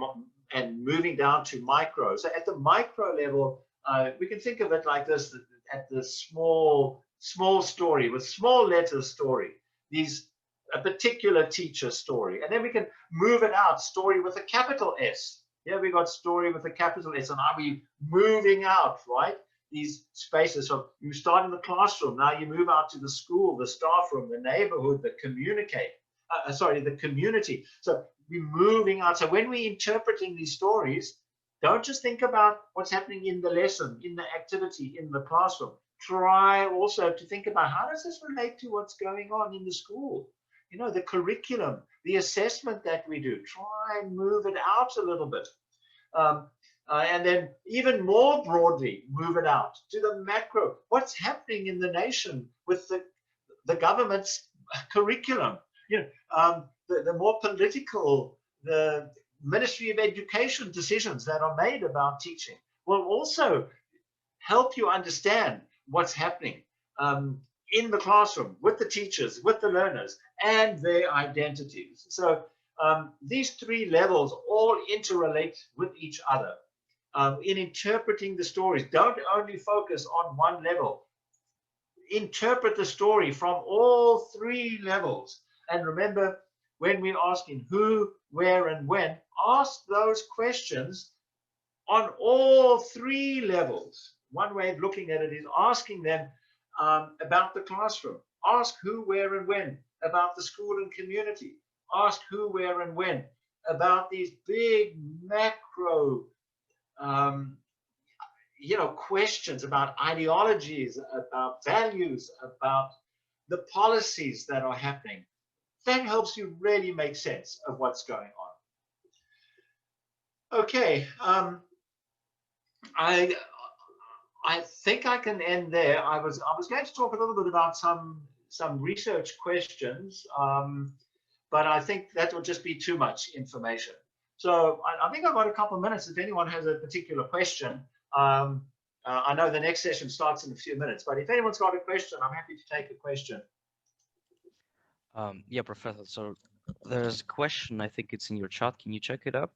moving down to micro. So at the micro level, we can think of it like this: at the small story with small letters story. A particular teacher story, and then we can move it out, story with a capital S. Yeah, we got story with a capital S, and are we moving out, right? These spaces. So you start in the classroom, now you move out to the school, the staff room, the neighborhood, the the community. So we're moving out. So when we're interpreting these stories, don't just think about what's happening in the lesson, in the activity, in the classroom. Try also to think about, how does this relate to what's going on in the school? You know, the curriculum, the assessment that we do. Try and move it out a little bit. And then even more broadly, move it out to the macro. What's happening in the nation with the government's curriculum? You know, the more political, the Ministry of Education decisions that are made about teaching will also help you understand what's happening in the classroom with the teachers, with the learners, and their identities. So these three levels all interrelate with each other. In interpreting the stories, don't only focus on one level. Interpret the story from all three levels. And remember, when we're asking who, where, and when, ask those questions on all three levels. One way of looking at it is asking them about the classroom. Ask who, where, and when about the school and community. Ask who, where, and when about these big macro questions about ideologies, about values, about the policies that are happening. That helps you really make sense of what's going on. Okay, I think I can end there. I was going to talk a little bit about some research questions, but I think that would just be too much information. So I think I've got a couple of minutes if anyone has a particular question. I know the next session starts in a few minutes, but if anyone's got a question, I'm happy to take a question. Yeah, Professor, so there's a question, I think it's in your chat. Can you check it up?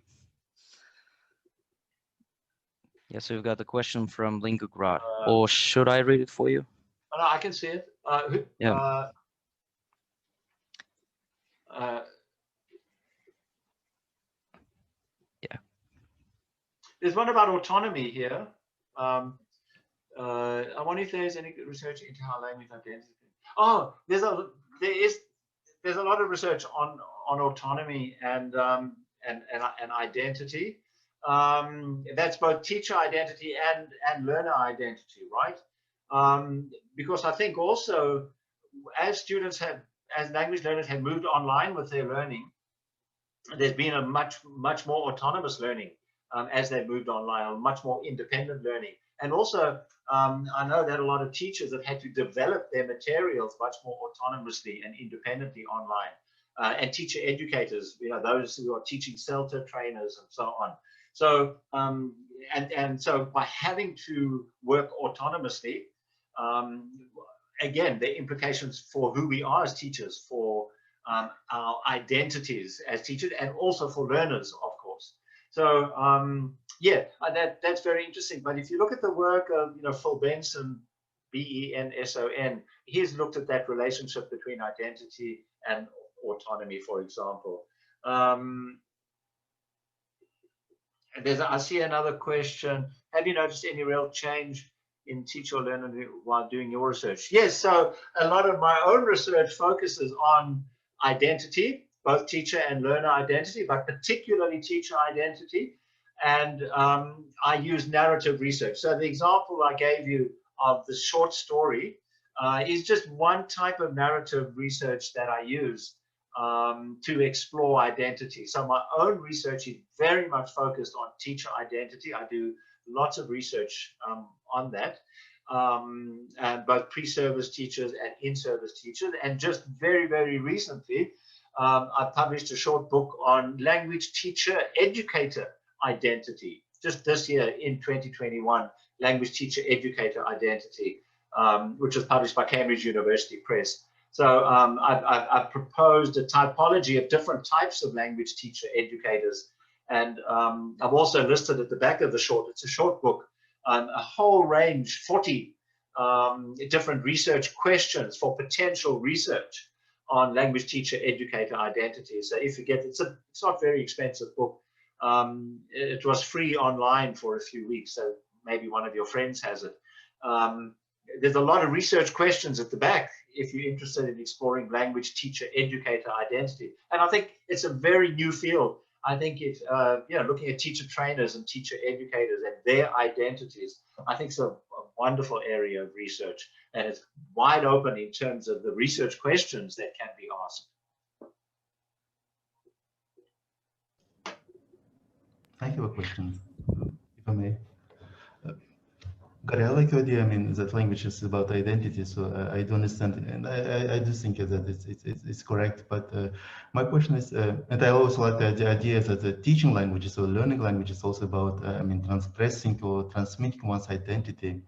Yeah, so we've got the question from Linguistics. Or should I read it for you? No, I can see it. Yeah. Yeah. There's one about autonomy here. I wonder if there's any research into how language identity. Oh, there's a lot of research on autonomy and identity. That's both teacher identity and learner identity, right? Because I think also as language learners have moved online with their learning, there's been a much more autonomous learning as they've moved online, or much more independent learning. And also, I know that a lot of teachers have had to develop their materials much more autonomously and independently online. And teacher educators, those who are teaching CELTA trainers and so on. So, and so by having to work autonomously, again, the implications for who we are as teachers, for our identities as teachers, and also for learners, of course. So yeah, that's very interesting. But if you look at the work of Phil Benson, B-E-N-S-O-N, he's looked at that relationship between identity and autonomy, for example. I see another question. Have you noticed any real change in teacher or learner while doing your research? Yes, so a lot of my own research focuses on identity, both teacher and learner identity, but particularly teacher identity. And I use narrative research. So the example I gave you of the short story is just one type of narrative research that I use to explore identity. So my own research is very much focused on teacher identity. I do lots of research on that, and both pre-service teachers and in-service teachers. And just very, very recently, I published a short book on language teacher educator identity. Just this year in 2021, language teacher educator identity, which was published by Cambridge University Press. So I've proposed a typology of different types of language teacher educators. And I've also listed at the back of the short, it's a short book, a whole range, 40 different research questions for potential research on language teacher educator identities. So if you get, it's not very expensive book. It was free online for a few weeks, so maybe one of your friends has it. There's a lot of research questions at the back if you're interested in exploring language teacher educator identity. And I think it's a very new field. I think if, looking at teacher trainers and teacher educators and their identities, I think it's a wonderful area of research, and it's wide open in terms of the research questions that can be asked. I have a question, if I may. Gary, I like your idea. I mean, that language is about identity, so I do understand, and I do think that it's correct. But my question is, and I also like the idea that the teaching languages or learning language is also about, transpressing or transmitting one's identity.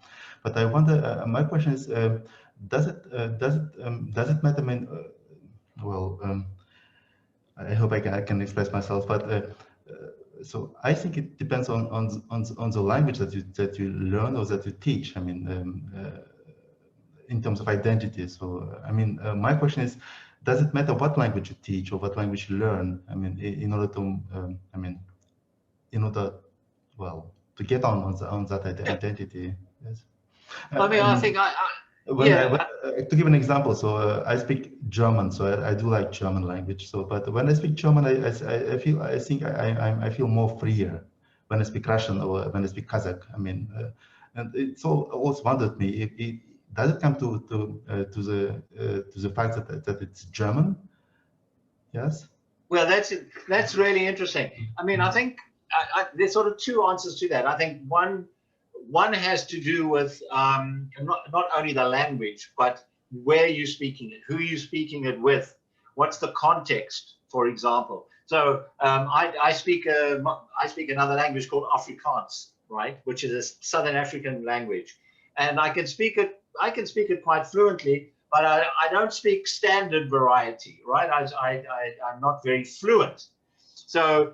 But I wonder, my question is, does it matter? I mean, I hope I can express myself, but. So I think it depends on the language that you learn or that you teach. I mean, in terms of identity. So I mean, my question is, does it matter what language you teach or what language you learn? I mean, in order to, to get on that identity. Yes. I think to give an example, so I speak German, so I do like German language. So, but when I speak German, I feel more freer when I speak Russian or when I speak Kazakh. I mean, and it's always wondered me does it come to the fact that it's German? Yes. Well, that's really interesting. I mean, I think there's sort of two answers to that. I think one has to do with not only the language, but where you're speaking it, who you're speaking it with, what's the context, for example. So I speak another language called Afrikaans, right, which is a Southern African language, and I can speak it quite fluently, but I don't speak standard variety, right? I'm not very fluent. So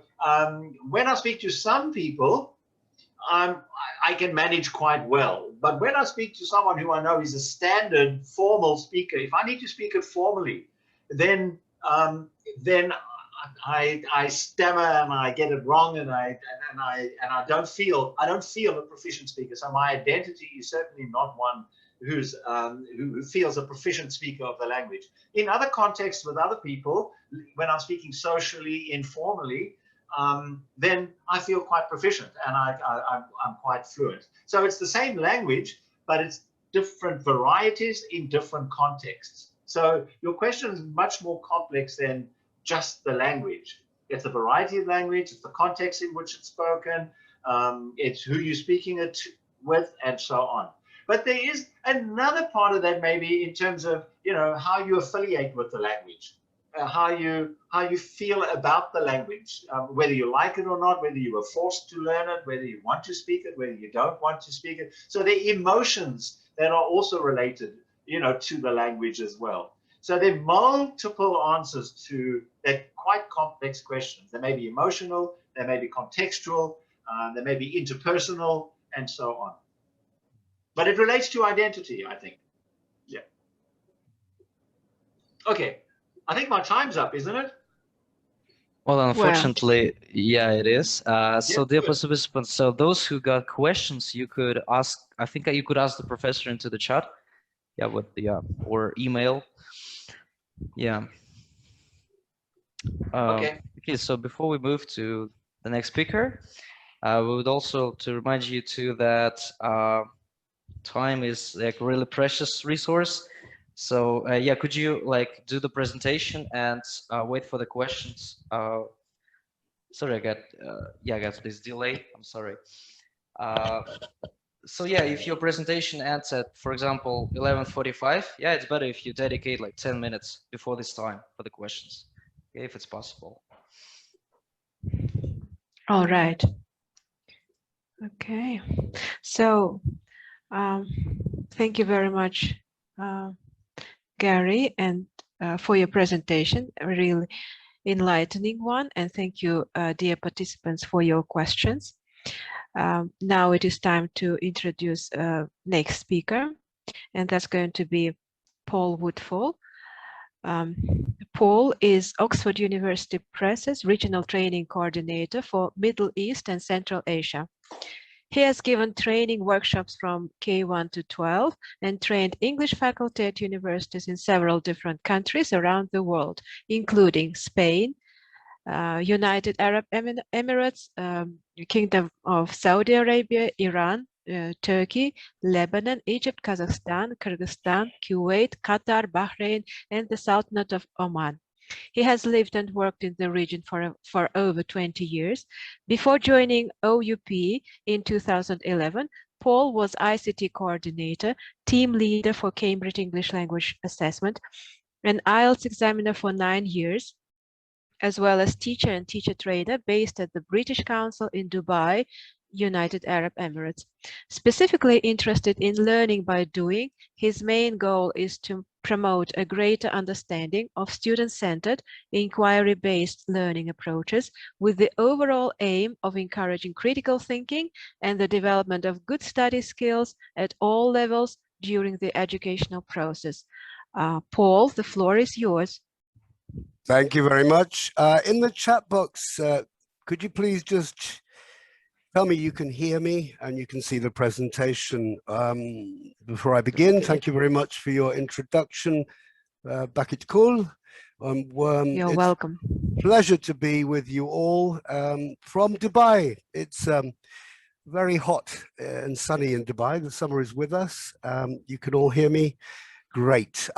when I speak to some people, I can manage quite well. But when I speak to someone who I know is a standard formal speaker, if I need to speak it formally, then I stammer and I get it wrong, and I don't feel a proficient speaker. So my identity is certainly not one who feels a proficient speaker of the language. In other contexts with other people, when I'm speaking socially, informally, then I feel quite proficient and I'm quite fluent. So it's the same language, but it's different varieties in different contexts. So your question is much more complex than just the language. It's the variety of language, it's the context in which it's spoken, it's who you're speaking it with, and so on. But there is another part of that, maybe in terms of how you affiliate with the language. How you feel about the language, whether you like it or not, whether you were forced to learn it, whether you want to speak it, whether you don't want to speak it. So there are emotions that are also related, to the language as well. So there are multiple answers to that quite complex questions. They may be emotional, they may be contextual, they may be interpersonal, and so on. But it relates to identity, I think. Yeah. Okay. I think my time's up, isn't it? Well, unfortunately, yeah, it is. So dear good. participants, so those who got questions, you could ask, I think you could ask the professor into the chat. Yeah, with the, or email. Yeah. Okay. Okay, so before we move to the next speaker, we would also to remind you too that time is like a really precious resource. So yeah, could you like do the presentation and wait for the questions? Sorry, I got this delay. I'm sorry. So yeah, if your presentation ends at, for example, 11:45, yeah, it's better if you dedicate like 10 minutes before this time for the questions, okay, if it's possible. All right. Okay. So thank you very much, Gary, and for your presentation, a really enlightening one. And thank you, dear participants, for your questions. Now it is time to introduce next speaker, and that's going to be Paul Woodfall. Paul is Oxford University Press's Regional Training Coordinator for Middle East and Central Asia. He has given training workshops from K1 to 12 and trained English faculty at universities in several different countries around the world, including Spain, United Arab Emirates, Kingdom of Saudi Arabia, Iran, Turkey, Lebanon, Egypt, Kazakhstan, Kyrgyzstan, Kuwait, Qatar, Bahrain, and the Sultanate of Oman. He has lived and worked in the region for over 20 years. Before joining OUP in 2011, Paul was ICT coordinator, team leader for Cambridge English Language Assessment, an IELTS examiner for 9 years, as well as teacher and teacher trainer based at the British Council in Dubai, United Arab Emirates. Specifically interested in learning by doing, his main goal is to promote a greater understanding of student-centered, inquiry-based learning approaches with the overall aim of encouraging critical thinking and the development of good study skills at all levels during the educational process. Paul, the floor is yours. Thank you very much. In the chat box, could you please just tell me you can hear me and you can see the presentation before I begin? Thank you very much for your introduction. Bakit Kul. You're welcome. Pleasure to be with you all from Dubai. It's very hot and sunny in Dubai. The summer is with us. You can all hear me. Great.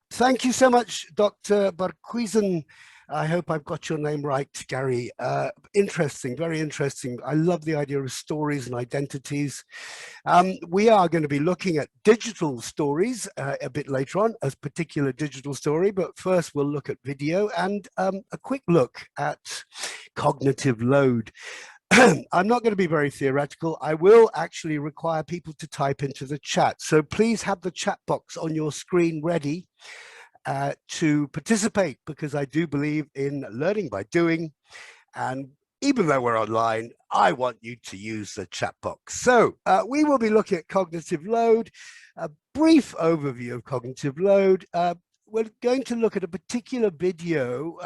Thank you so much, Dr. Barkhuizen. I hope I've got your name right, Gary. Interesting, very interesting. I love the idea of stories and identities. We are going to be looking at digital stories a bit later on, a particular digital story, but first we'll look at video and a quick look at cognitive load. I'm not going to be very theoretical. I will actually require people to type into the chat. So please have the chat box on your screen ready to participate, because I do believe in learning by doing. And even though we're online, I want you to use the chat box. So we will be looking at cognitive load, a brief overview of cognitive load. We're going to look at a particular video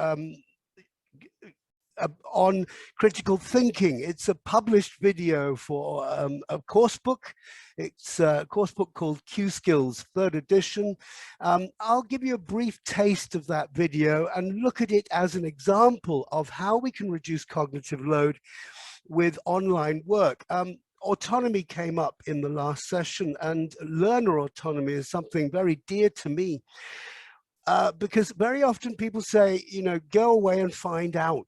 on critical thinking. It's a published video for a course book. It's a course book called Q Skills, 3rd edition. I'll give you a brief taste of that video and look at it as an example of how we can reduce cognitive load with online work. Autonomy came up in the last session, and learner autonomy is something very dear to me. Because very often people say, you know, go away and find out.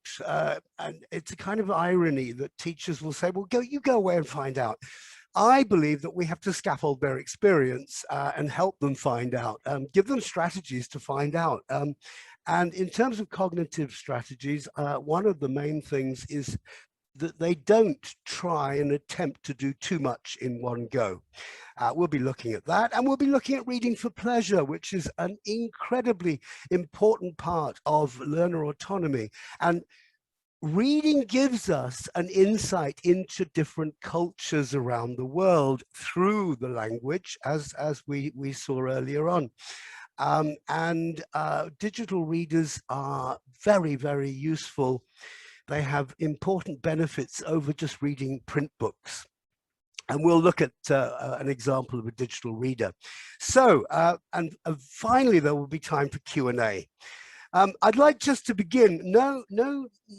And it's a kind of irony that teachers will say, well, you go away and find out. I believe that we have to scaffold their experience and help them find out, give them strategies to find out. And in terms of cognitive strategies, one of the main things is that they don't try and attempt to do too much in one go. We'll be looking at that, and we'll be looking at reading for pleasure, which is an incredibly important part of learner autonomy. And reading gives us an insight into different cultures around the world through the language, as we saw earlier on. Digital readers are very, very useful. They have important benefits over just reading print books. And we'll look at an example of a digital reader. So, and finally, there will be time for Q&A. I'd like just to begin, no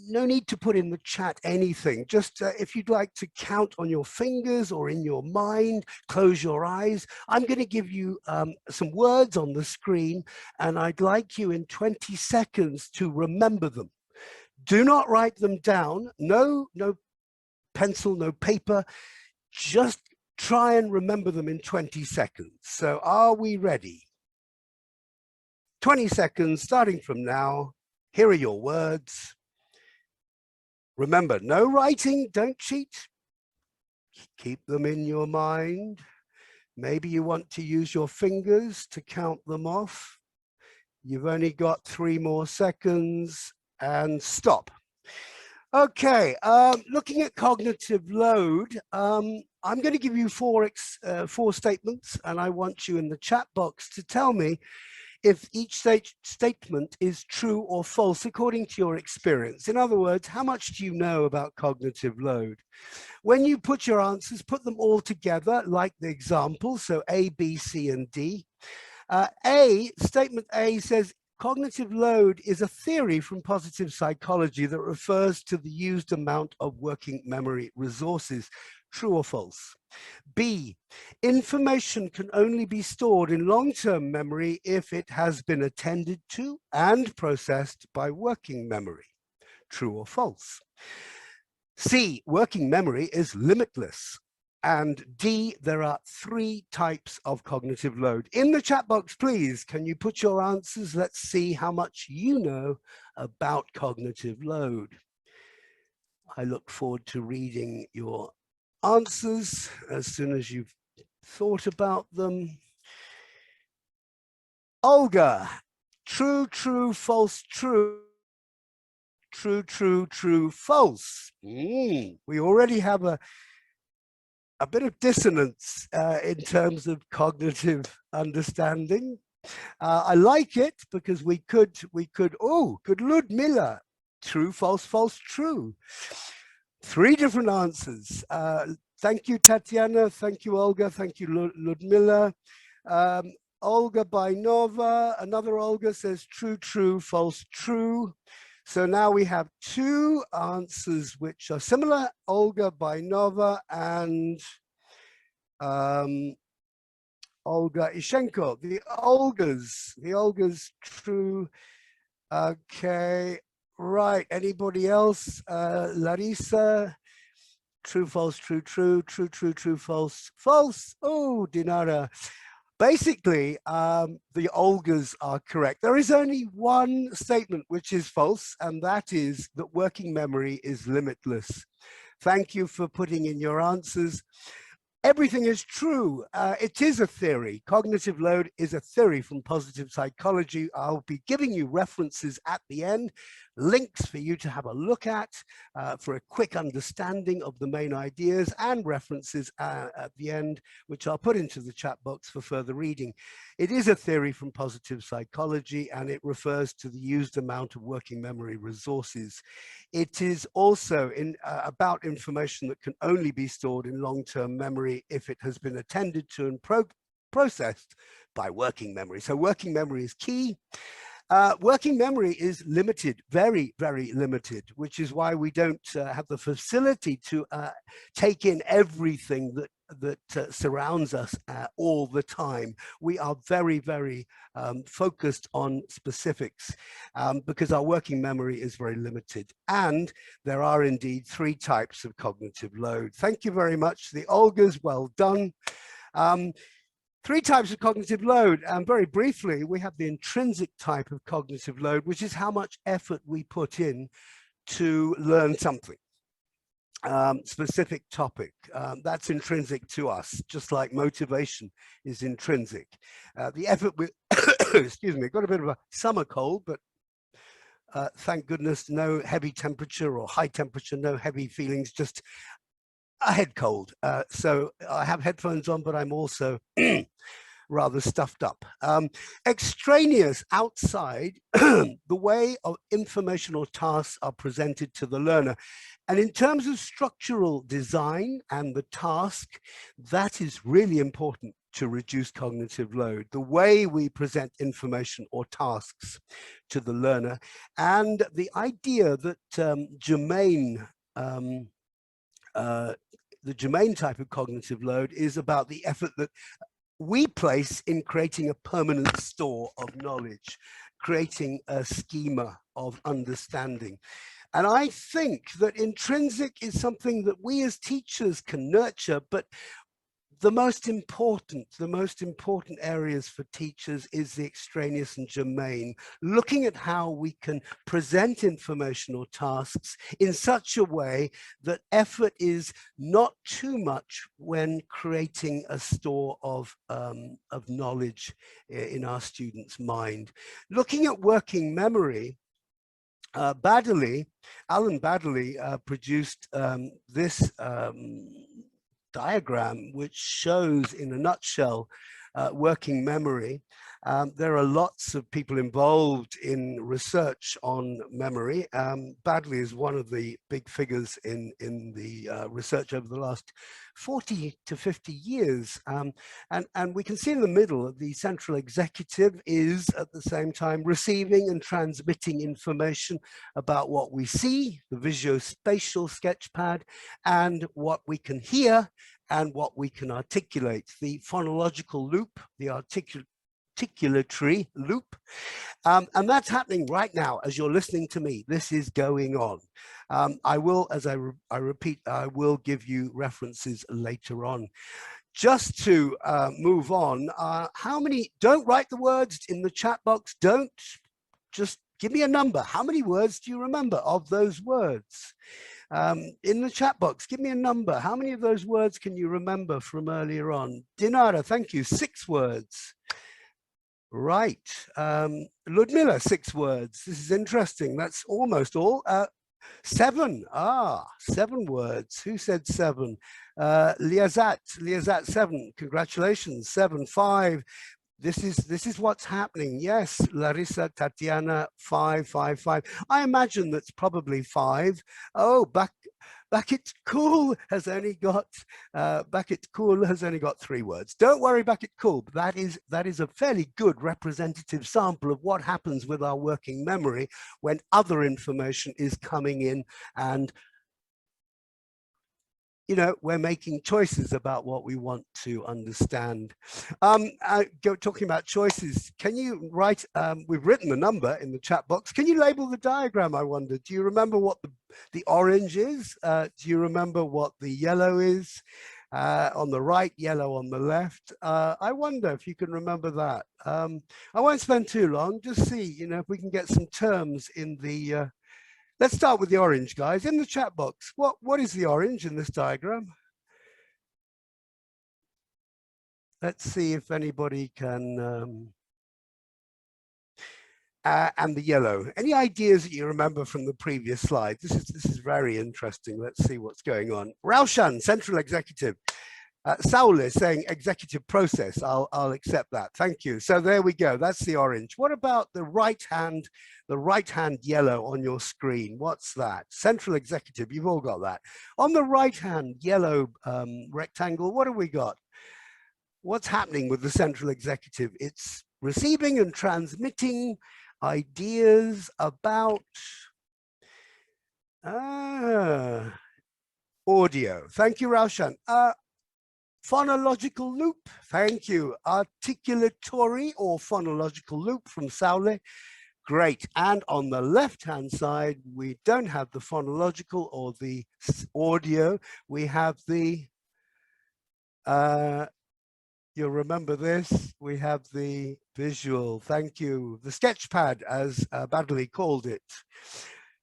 need to put in the chat anything. Just if you'd like to count on your fingers or in your mind, close your eyes. I'm going to give you some words on the screen, and I'd like you in 20 seconds to remember them. Do not write them down. No pencil, no paper. Just try and remember them in 20 seconds. So are we ready? 20 seconds starting from now. Here are your words. Remember, no writing, don't cheat. Keep them in your mind. Maybe you want to use your fingers to count them off. You've only got 3 more seconds and stop. Okay, looking at cognitive load, I'm going to give you 4 statements, and I want you in the chat box to tell me if each statement is true or false according to your experience. In other words, how much do you know about cognitive load? When you put your answers, put them all together like the example, so A, B, C, and D. Statement A says, cognitive load is a theory from positive psychology that refers to the used amount of working memory resources. True or false? B, information can only be stored in long-term memory if it has been attended to and processed by working memory. True or false? C, working memory is limitless. And D, there are 3 types of cognitive load. In the chat box, please, can you put your answers? Let's see how much you know about cognitive load. I look forward to reading your answers as soon as you've thought about them. Olga, true, true, false, true. True, true, true, false. We already have a bit of dissonance in terms of cognitive understanding. I like it because we could, oh, good Ludmilla, true, false, false, true. 3 different answers. Thank you, Tatiana. Thank you, Olga. Thank you, Ludmilla. Olga Bainova, another Olga says true, true, false, true. So now we have 2 answers which are similar, Olga Bainova and Olga Ishenko. The Olgas true. Okay, right. Anybody else? Larissa, true, false, true, true, true, true, true, false, false. Oh, Dinara. Basically, the Olgas are correct. There is only one statement which is false, and that is that working memory is limitless. Thank you for putting in your answers. Everything is true. It is a theory. Cognitive load is a theory from positive psychology. I'll be giving you references at the end, links for you to have a look at for a quick understanding of the main ideas, and references at the end, which I'll put into the chat box for further reading. It is a theory from positive psychology, and it refers to the used amount of working memory resources. It is also about information that can only be stored in long-term memory if it has been attended to and processed by working memory. So working memory is key. Working memory is limited, very, very limited, which is why we don't have the facility to take in everything that surrounds us all the time. We are very, very focused on specifics because our working memory is very limited. And there are indeed 3 types of cognitive load. Thank you very much. The Olgas, well done. 3 types of cognitive load, and very briefly, we have the intrinsic type of cognitive load, which is how much effort we put in to learn something, specific topic. That's intrinsic to us, just like motivation is intrinsic. The effort we, excuse me, got a bit of a summer cold, but thank goodness, no heavy temperature or high temperature, no heavy feelings, just a head cold. So I have headphones on, but I'm also rather stuffed up. Extraneous, outside, the way of informational tasks are presented to the learner. And in terms of structural design and the task, that is really important to reduce cognitive load, the way we present information or tasks to the learner. And the idea that the germane type of cognitive load is about the effort that we place in creating a permanent store of knowledge, creating a schema of understanding. And I think that intrinsic is something that we as teachers can nurture, but the most important areas for teachers is the extraneous and germane, looking at how we can present informational tasks in such a way that effort is not too much when creating a store of knowledge in our students' mind. Looking at working memory, Alan Baddeley produced this diagram, which shows in a nutshell working memory. There are lots of people involved in research on memory. Baddeley is one of the big figures in the research over the last 40 to 50 years. And we can see in the middle that the central executive is at the same time receiving and transmitting information about what we see, the visuospatial sketchpad, and what we can hear and what we can articulate, the phonological loop, the articulatory loop. And that's happening right now as you're listening to me. This is going on. I will, as I repeat, I will give you references later on. Just to move on, how many, don't write the words in the chat box, don't, just give me a number. How many words do you remember of those words? In the chat box, give me a number. How many of those words can you remember from earlier on? Dinara, thank you, 6 words. Right, Ludmila, 6 words. This is interesting. That's almost all. 7, 7 words. Who said 7? Liazat, 7. Congratulations. 7, 5. This is what's happening. Yes, Larissa, Tatiana, 5, 5, 5. I imagine that's probably 5. Oh, Bakit Cool has only got 3 words. Don't worry, Bakit Cool. But that is a fairly good representative sample of what happens with our working memory when other information is coming in, and you know, we're making choices about what we want to understand. Talking about choices, can you write, we've written the number in the chat box. Can you label the diagram, I wonder? Do you remember what the orange is? Do you remember what the yellow is? On the right, yellow on the left. I wonder if you can remember that. I won't spend too long, just see, you know, if we can get some terms in the, let's start with the orange, guys. In the chat box, what is the orange in this diagram? Let's see if anybody can, and the yellow. Any ideas that you remember from the previous slide? This is very interesting. Let's see what's going on. Raushan, central executive. Saul is saying executive process. I'll accept that. Thank you. So there we go. That's the orange. What about the right hand yellow on your screen? What's that? Central executive. You've all got that. On the right hand yellow rectangle, what have we got? What's happening with the central executive? It's receiving and transmitting ideas about audio. Thank you, Raushan. Phonological loop, thank you. Articulatory or phonological loop from Saule, great. And on the left-hand side, we don't have the phonological or the audio, we have the, you'll remember this, we have the visual, thank you. The sketchpad, as Baddeley called it.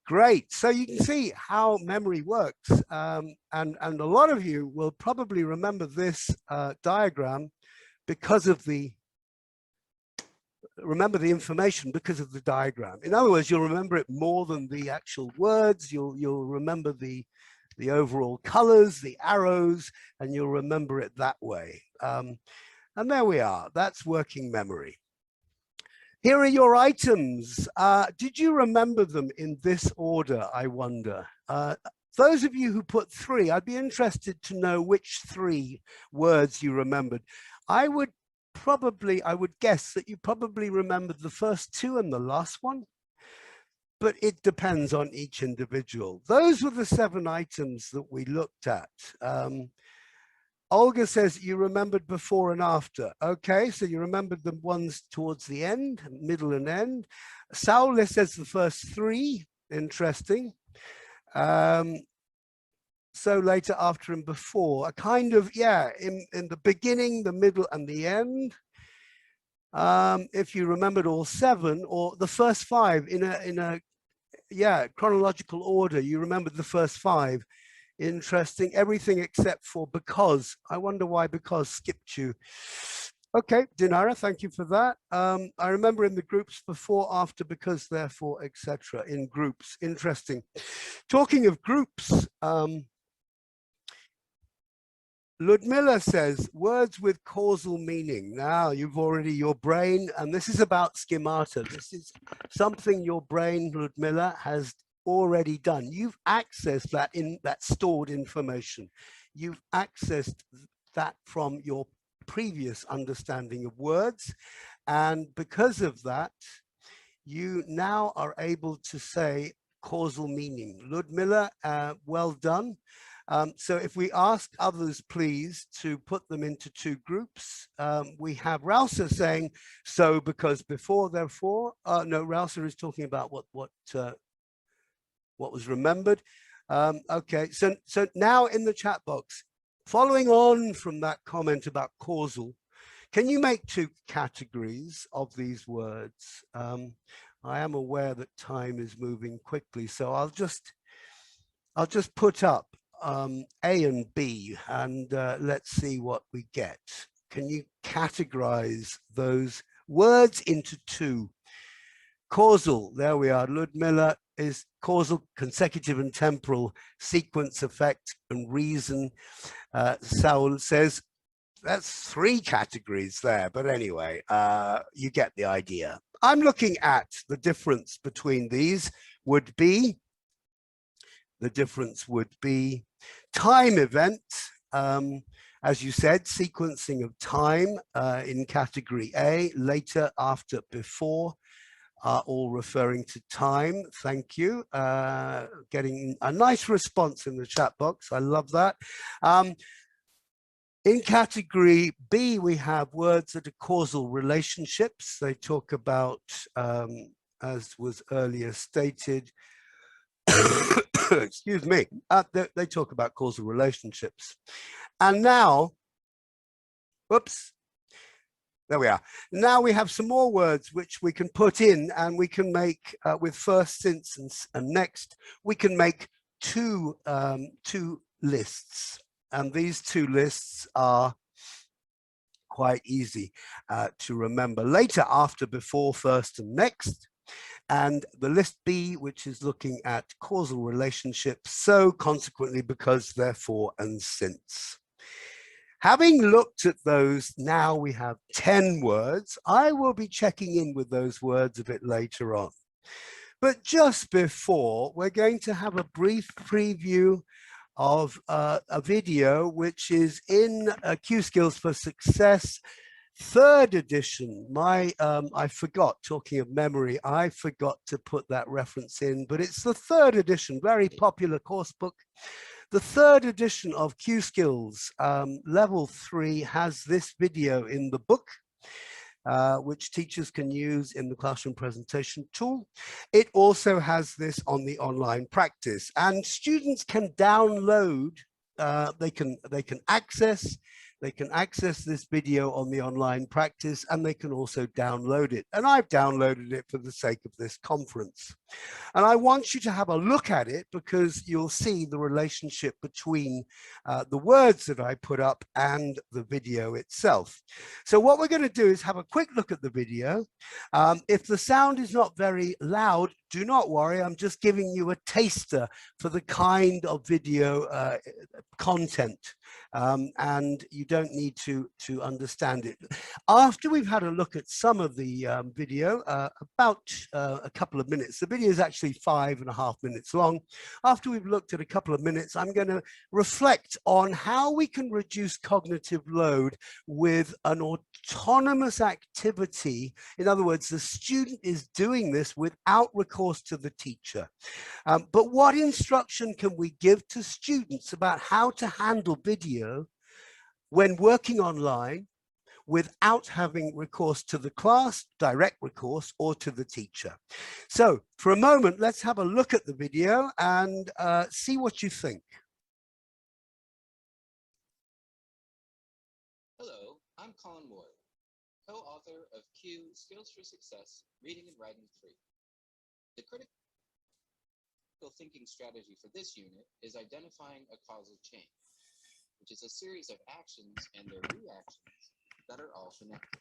Great, so you can see how memory works, and a lot of you will probably remember this diagram because of the, remember the information because of the diagram. In other words, you'll remember it more than the actual words, you'll remember the overall colors, the arrows, and you'll remember it that way. And there we are, that's working memory. Here are your items. Did you remember them in this order, I wonder? Those of you who put 3, I'd be interested to know which 3 words you remembered. I would guess that you probably remembered the first 2 and the last one, but it depends on each individual. Those were the 7 items that we looked at. Olga says you remembered before and after. Okay, so you remembered the ones towards the end, middle and end. Saul says the first 3, interesting. so later, after, and before, a kind of, yeah, in the beginning, the middle, and the end. If you remembered all 7 or the first 5 in a yeah, chronological order, you remembered the first 5. Interesting. Everything except for because. I wonder why because skipped you. Okay, Dinara, thank you for that. I remember in the groups before, after, because, therefore, etc. in groups. Interesting. Talking of groups, Ludmilla says, words with causal meaning. Now, you've already, your brain, and this is about schemata. This is something your brain, Ludmilla, has already done. You've accessed that in that stored information. You've accessed that from your previous understanding of words. And because of that, you now are able to say causal meaning. Ludmilla, well done. So if we ask others, please, to put them into 2 groups, we have Rausa saying, so, because, before, therefore. No, Rausa is talking about what was remembered. Okay, so now in the chat box, following on from that comment about causal, can you make 2 categories of these words? I am aware that time is moving quickly, so I'll just put up A and B, and let's see what we get. Can you categorize those words into 2? Causal, there we are. Ludmilla is causal, consecutive and temporal, sequence, effect, and reason. Saul says that's 3 categories there, but anyway, you get the idea. I'm looking at the difference between these would be, time event, as you said, sequencing of time in category A, later, after, before, are all referring to time. Thank you. Getting a nice response in the chat box. I love that. In category B, we have words that are causal relationships. They talk about, as was earlier stated, excuse me, they talk about causal relationships. And now, whoops, there we are. Now we have some more words which we can put in, and we can make, with first, since, and next, we can make 2 lists. And these 2 lists are quite easy to remember. Later, after, before, first, and next. And the list B, which is looking at causal relationships, so, consequently, because, therefore, and since. Having looked at those, now we have 10 words. I will be checking in with those words a bit later on. But just before, we're going to have a brief preview of a video which is in Q Skills for Success, 3rd edition. I forgot, talking of memory, I forgot to put that reference in, but it's the 3rd edition, very popular course book. The 3rd edition of Q Skills, level 3, has this video in the book, which teachers can use in the classroom presentation tool. It also has this on the online practice, and students can download, they can access this video on the online practice, and they can also download it. And I've downloaded it for the sake of this conference. And I want you to have a look at it, because you'll see the relationship between the words that I put up and the video itself. So what we're going to do is have a quick look at the video. If the sound is not very loud, do not worry. I'm just giving you a taster for the kind of video content, and you don't need to understand it. After we've had a look at some of the video, about a couple of minutes, the video is actually 5.5 minutes long. After we've looked at a couple of minutes, I'm going to reflect on how we can reduce cognitive load with an autonomous activity. In other words, the student is doing this without recourse to the teacher. But what instruction can we give to students about how to handle video when working online without having recourse to the class, direct recourse, or to the teacher? So for a moment, let's have a look at the video and see what you think. I'm Colin Ward, co-author of Q, Skills for Success, Reading and Writing 3. The critical thinking strategy for this unit is identifying a causal chain, which is a series of actions and their reactions that are all connected.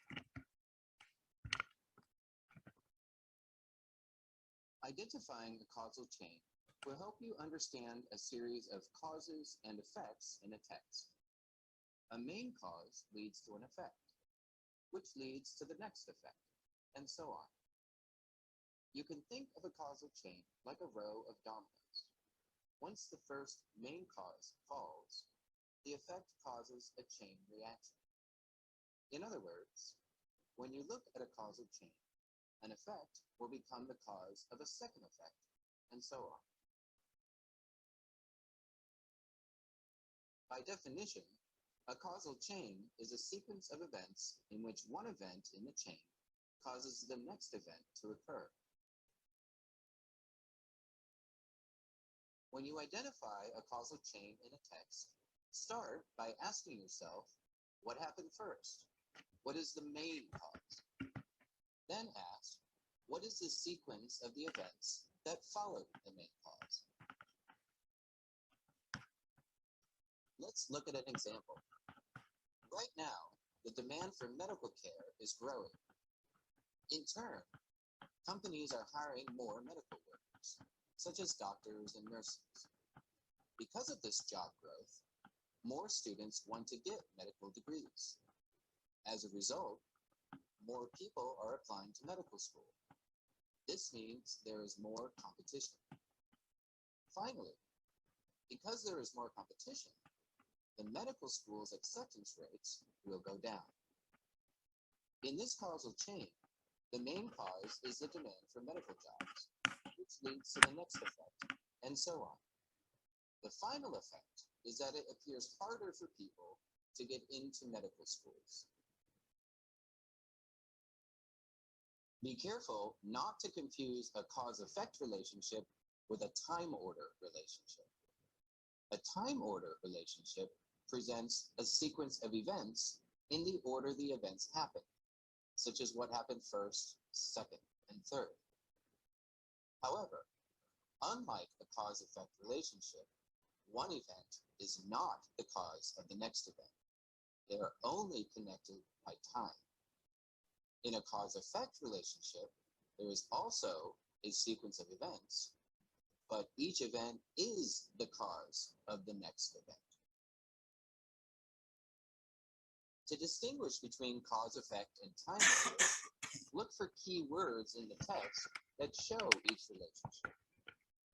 Identifying a causal chain will help you understand a series of causes and effects in a text. A main cause leads to an effect, which leads to the next effect, and so on. You can think of a causal chain like a row of dominoes. Once the first main cause falls, the effect causes a chain reaction. In other words, when you look at a causal chain, an effect will become the cause of a second effect, and so on. By definition, a causal chain is a sequence of events in which one event in the chain causes the next event to occur. When you identify a causal chain in a text, start by asking yourself, what happened first? What is the main cause? Then ask, what is the sequence of the events that followed the main cause? Let's look at an example. Right now, the demand for medical care is growing. In turn, companies are hiring more medical workers, such as doctors and nurses. Because of this job growth, more students want to get medical degrees. As a result, more people are applying to medical school. This means there is more competition. Finally, because there is more competition, the medical school's acceptance rates will go down. In this causal chain, the main cause is the demand for medical jobs, which leads to the next effect, and so on. The final effect is that it appears harder for people to get into medical schools. Be careful not to confuse a cause-effect relationship with a time order relationship. A time order relationship presents a sequence of events in the order the events happen, such as what happened first, second, and third. However, unlike a cause-effect relationship, one event is not the cause of the next event. They are only connected by time. In a cause-effect relationship, there is also a sequence of events, but each event is the cause of the next event. To distinguish between cause-effect and time order, look for key words in the text that show each relationship.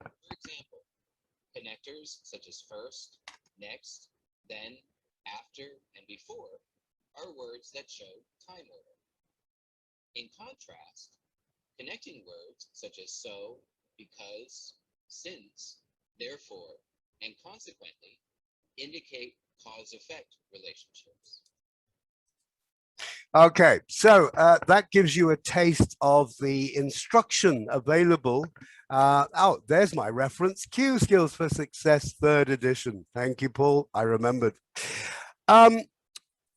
For example, connectors such as first, next, then, after, and before are words that show time order. In contrast, connecting words such as so, because, since, therefore, and consequently indicate cause-effect relationships. Okay, so that gives you a taste of the instruction available. Oh, there's my reference, Q Skills for Success, 3rd edition. Thank you, Paul. I remembered.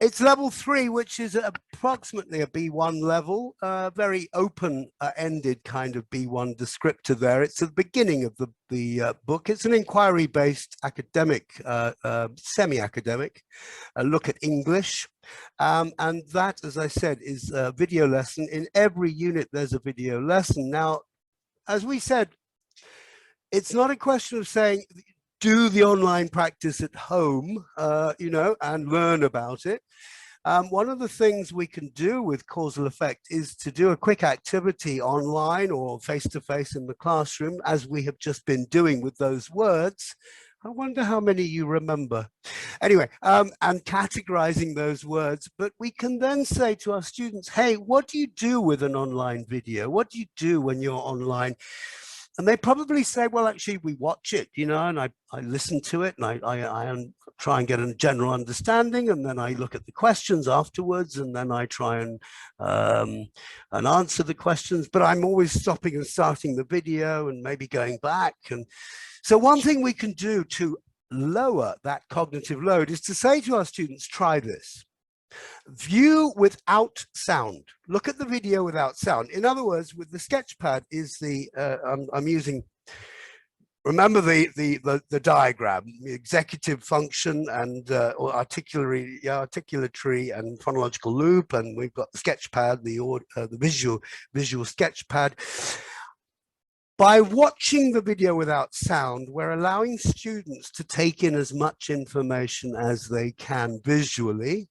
It's level 3, which is approximately a B1 level, very open-ended kind of B1 descriptor there. It's at the beginning of the book. It's an inquiry-based academic, semi-academic look at English. And that, as I said, is a video lesson. In every unit, there's a video lesson. Now, as we said, it's not a question of saying, do the online practice at home, you know, and learn about it. One of the things we can do with causal effect is to do a quick activity online or face-to-face in the classroom, as we have just been doing with those words. I wonder how many you remember. Anyway, and categorizing those words, but we can then say to our students, hey, what do you do with an online video? What do you do when you're online? And they probably say, well, actually, we watch it, you know, and I listen to it, and I try and get a general understanding, and then I look at the questions afterwards, and then I try and answer the questions, but I'm always stopping and starting the video and maybe going back. And so one thing we can do to lower that cognitive load is to say to our students, try this. View without sound. Look at the video without sound. In other words, with the sketchpad is the, I'm using, remember the diagram, the executive function and articulatory and phonological loop, and we've got the sketchpad, the visual sketchpad. By watching the video without sound, we're allowing students to take in as much information as they can visually.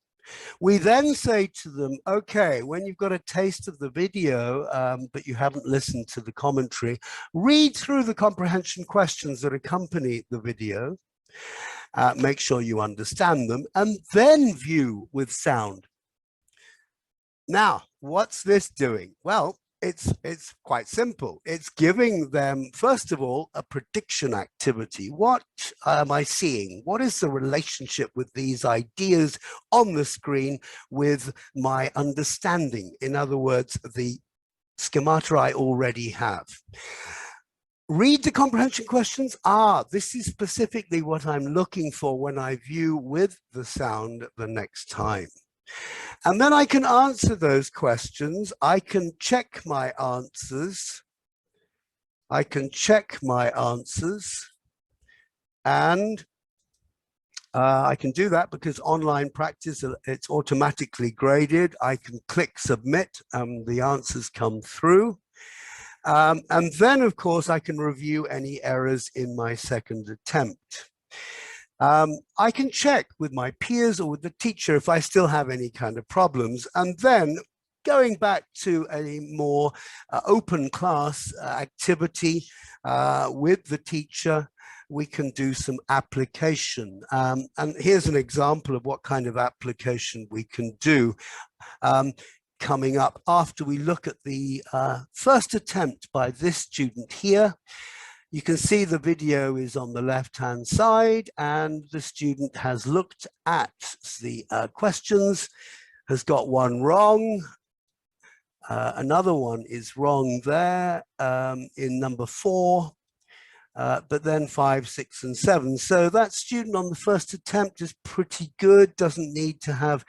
We then say to them, okay, when you've got a taste of the video, but you haven't listened to the commentary, read through the comprehension questions that accompany the video, make sure you understand them, and then view with sound. Now, what's this doing? Well, it's quite simple. It's giving them, first of all, a prediction activity. What am I seeing? What is the relationship with these ideas on the screen with my understanding? In other words, the schemata I already have. Read the comprehension questions. This is specifically what I'm looking for when I view with the sound the next time. And then I can answer those questions. I can check my answers. And I can do that because online practice, it's automatically graded. I can click submit, the answers come through. And then, of course, I can review any errors in my second attempt. I can check with my peers or with the teacher if I still have any kind of problems. And then going back to a more open class activity with the teacher, we can do some application. And here's an example of what kind of application we can do coming up after we look at the first attempt by this student here. You can see the video is on the left-hand side, and the student has looked at the questions, has got one wrong. Another one is wrong there in number 4, but then 5, 6, and 7. So that student on the first attempt is pretty good, doesn't need to have,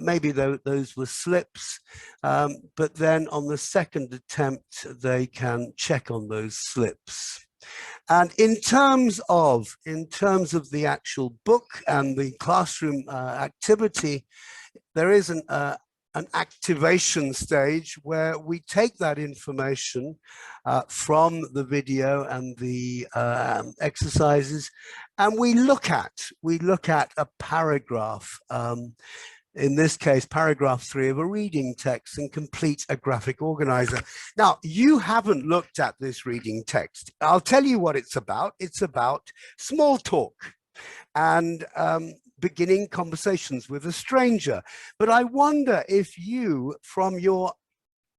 maybe those were slips, but then on the second attempt, they can check on those slips. And in terms of the actual book and the classroom activity, there is an activation stage where we take that information from the video and the exercises, and we look at a paragraph. In this case, paragraph 3 of a reading text, and complete a graphic organizer. Now, you haven't looked at this reading text. I'll tell you what it's about. It's about small talk and beginning conversations with a stranger. But I wonder if you, from your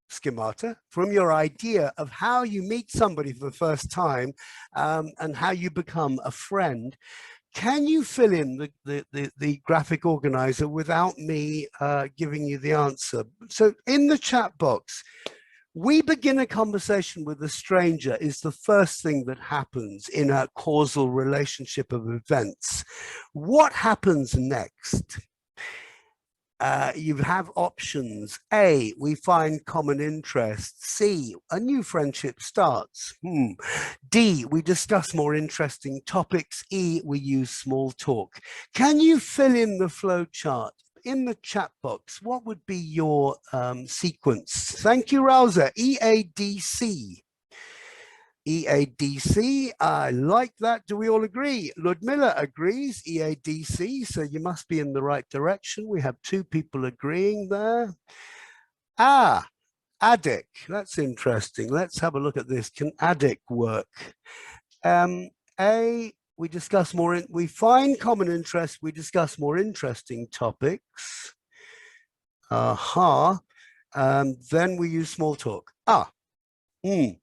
schemata, from your idea of how you meet somebody for the first time and how you become a friend, can you fill in the graphic organizer without me giving you the answer? So in the chat box, we begin a conversation with a stranger is the first thing that happens in a causal relationship of events. What happens next? You have options. A, we find common interests. C, a new friendship starts. D, we discuss more interesting topics. E, we use small talk. Can you fill in the flow chart in the chat box? What would be your sequence? Thank you, Rauza. EADC. EADC, I like that. Do we all agree? Ludmilla agrees, EADC, so you must be in the right direction. We have 2 people agreeing there. ADDIC, that's interesting. Let's have a look at this. Can ADDIC work? A, we discuss more, we find common interests, we discuss more interesting topics. Then we use small talk.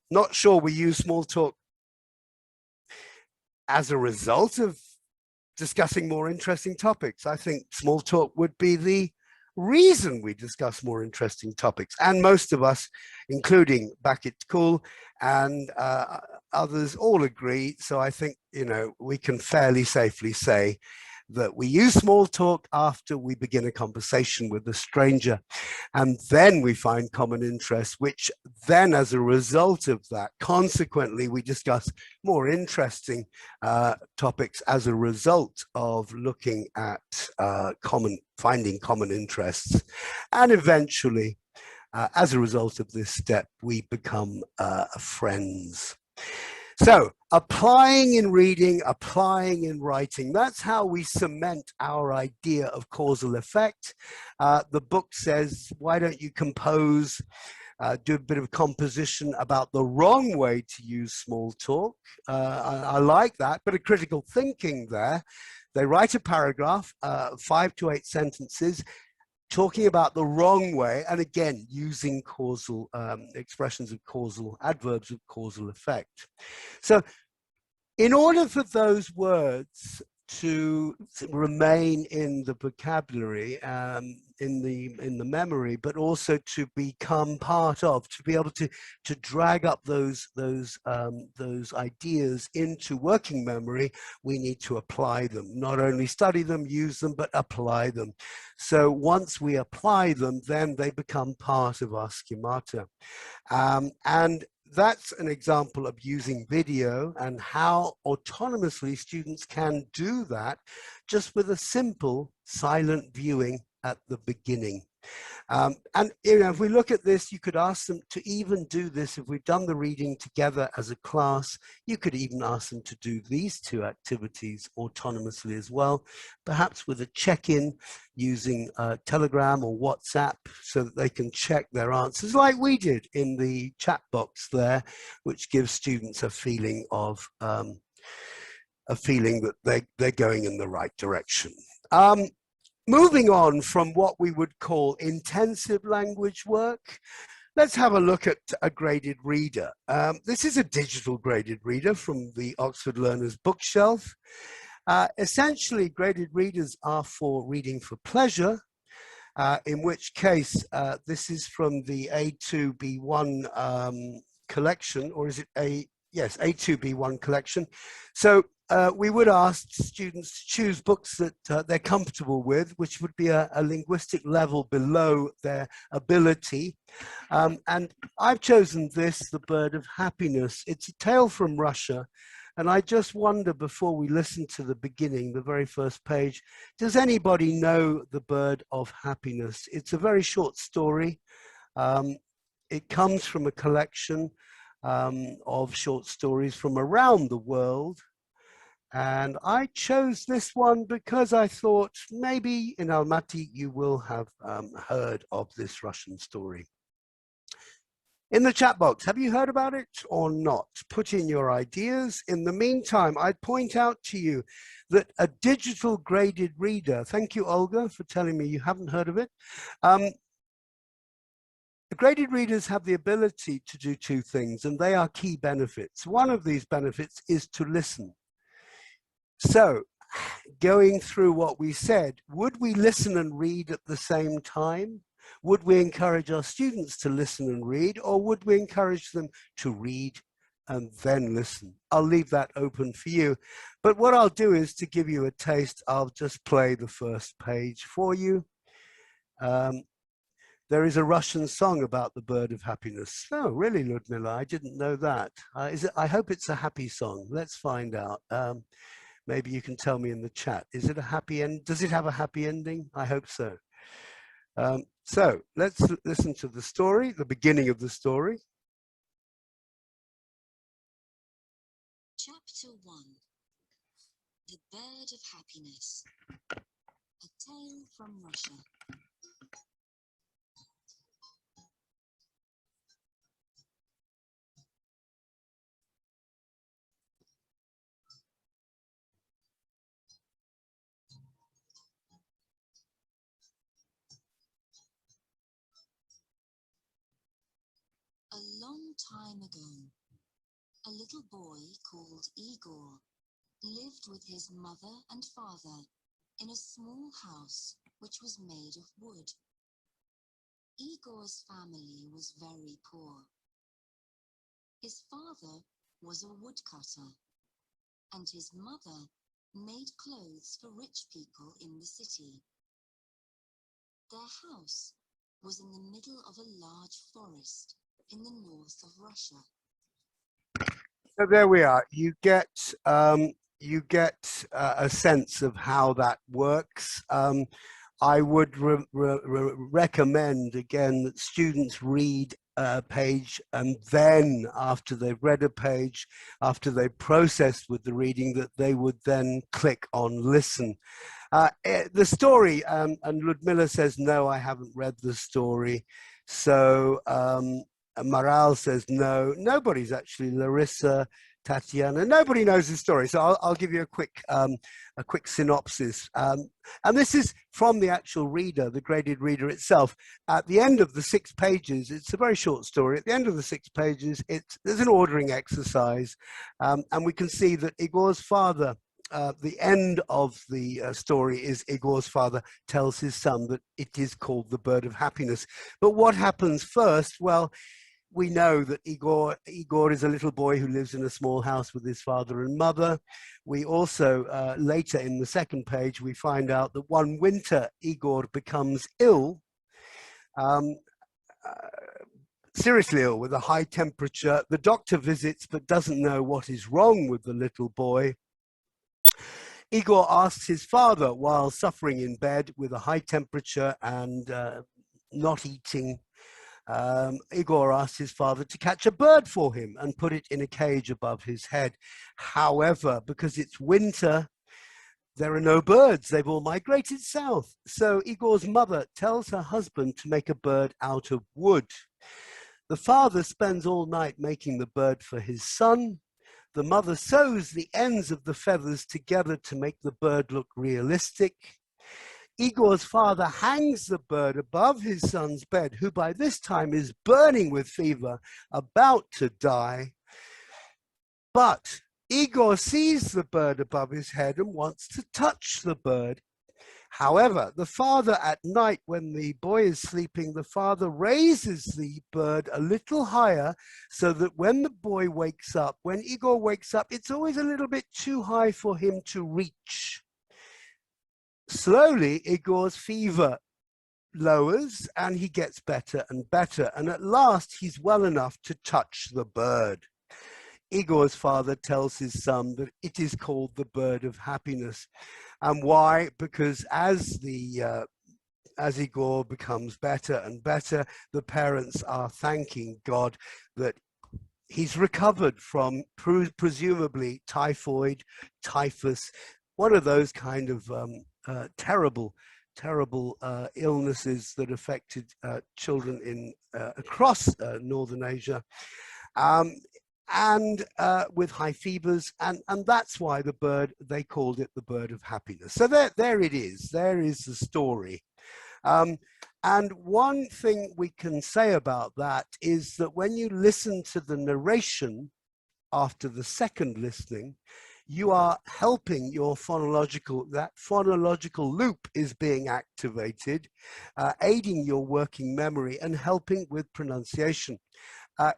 Not sure we use small talk as a result of discussing more interesting topics. I think small talk would be the reason we discuss more interesting topics. And most of us, including Bakit Kul and others, all agree. So I think, you know, we can fairly safely say that we use small talk after we begin a conversation with a stranger. And then we find common interests, which then as a result of that, consequently, we discuss more interesting topics as a result of looking at finding common interests. And eventually, as a result of this step, we become friends. So applying in reading, applying in writing, that's how we cement our idea of causal effect. The book says, why don't you compose, do a bit of composition about the wrong way to use small talk. I like that, but a critical thinking there. They write a paragraph, 5 to 8 sentences, talking about the wrong way, and again, using causal expressions of causal, adverbs of causal effect. So in order for those words to remain in the vocabulary, in the memory, but also to become part of, to be able to drag up those ideas into working memory, we need to apply them. Not only study them, use them, but apply them. So once we apply them, then they become part of our schemata. And that's an example of using video and how autonomously students can do that just with a simple silent viewing at the beginning. And if we look at this, you could ask them to even do this. If we've done the reading together as a class, you could even ask them to do these two activities autonomously as well, perhaps with a check-in using Telegram or WhatsApp so that they can check their answers like we did in the chat box there, which gives students a feeling of that they're going in the right direction. Moving on from what we would call intensive language work, let's have a look at a graded reader. This is a digital graded reader from the Oxford Learners bookshelf. Essentially, graded readers are for reading for pleasure, in which case this is from the A2B1 collection, or is it yes, A2B1 collection. So we would ask students to choose books that they're comfortable with, which would be a linguistic level below their ability. And I've chosen this, The Bird of Happiness. It's a tale from Russia. And I just wonder, before we listen to the beginning, the very first page, does anybody know The Bird of Happiness? It's a very short story. It comes from a collection of short stories from around the world. And I chose this one because I thought maybe in Almaty you will have heard of this Russian story. In the chat box, have you heard about it or not? Put in your ideas. In the meantime, I'd point out to you that a digital graded reader, thank you, Olga, for telling me you haven't heard of it. Graded readers have the ability to do two things, and they are key benefits. One of these benefits is to listen. So, going through what we said, would we listen and read at the same time? Would we encourage our students to listen and read, or would we encourage them to read and then listen? I'll leave that open for you. But what I'll do is, to give you a taste, I'll just play the first page for you. There is a Russian song about the bird of happiness. Oh, really, Ludmila? I didn't know that. I hope it's a happy song. Let's find out. Maybe you can tell me in the chat. Is it a happy end? Does it have a happy ending? I hope so. So let's listen to the story, the beginning of the story. Chapter 1. The Bird of Happiness. A Tale from Russia. A long time ago, a little boy called Igor lived with his mother and father in a small house which was made of wood. Igor's family was very poor. His father was a woodcutter, and his mother made clothes for rich people in the city. Their house was in the middle of a large forest in the north of Russia. So there we are. You get a sense of how that works. I would recommend again that students read a page, and then after they've read a page, after they've processed with the reading, that they would then click on listen. The story, and Ludmila says, no, I haven't read the story. So Maral says, no, nobody's actually, Larissa, Tatiana, nobody knows the story. So I'll give you a quick synopsis. And this is from the actual reader, the graded reader itself. At the end of the 6 pages, it's a very short story. At the end of the 6 pages, there's an ordering exercise. And we can see that Igor's father, the end of the story is Igor's father tells his son that it is called the bird of happiness. But what happens first? Well, we know that Igor is a little boy who lives in a small house with his father and mother. We also, later in the 2nd page, we find out that one winter Igor becomes ill, seriously ill, with a high temperature. The doctor visits but doesn't know what is wrong with the little boy. Igor asks his father, while suffering in bed with a high temperature and not eating, Igor asked his father to catch a bird for him and put it in a cage above his head. However, because it's winter, there are no birds. They've all migrated south. So Igor's mother tells her husband to make a bird out of wood. The father spends all night making the bird for his son. The mother sews the ends of the feathers together to make the bird look realistic. Igor's father hangs the bird above his son's bed, who by this time is burning with fever, about to die. But Igor sees the bird above his head and wants to touch the bird. However, the father at night, when the boy is sleeping, the father raises the bird a little higher so that when the boy wakes up, when Igor wakes up, it's always a little bit too high for him to reach. Slowly, Igor's fever lowers and he gets better and better. And at last, he's well enough to touch the bird. Igor's father tells his son that it is called the bird of happiness. And why? Because as Igor becomes better and better, the parents are thanking God that he's recovered from presumably typhoid, typhus, one of those kind of terrible illnesses that affected children in across Northern Asia. And with high fevers, and that's why the bird, they called it the bird of happiness. So there it is. There is the story. And one thing we can say about that is that when you listen to the narration after the second listening, you are helping your that phonological loop is being activated, aiding your working memory and helping with pronunciation.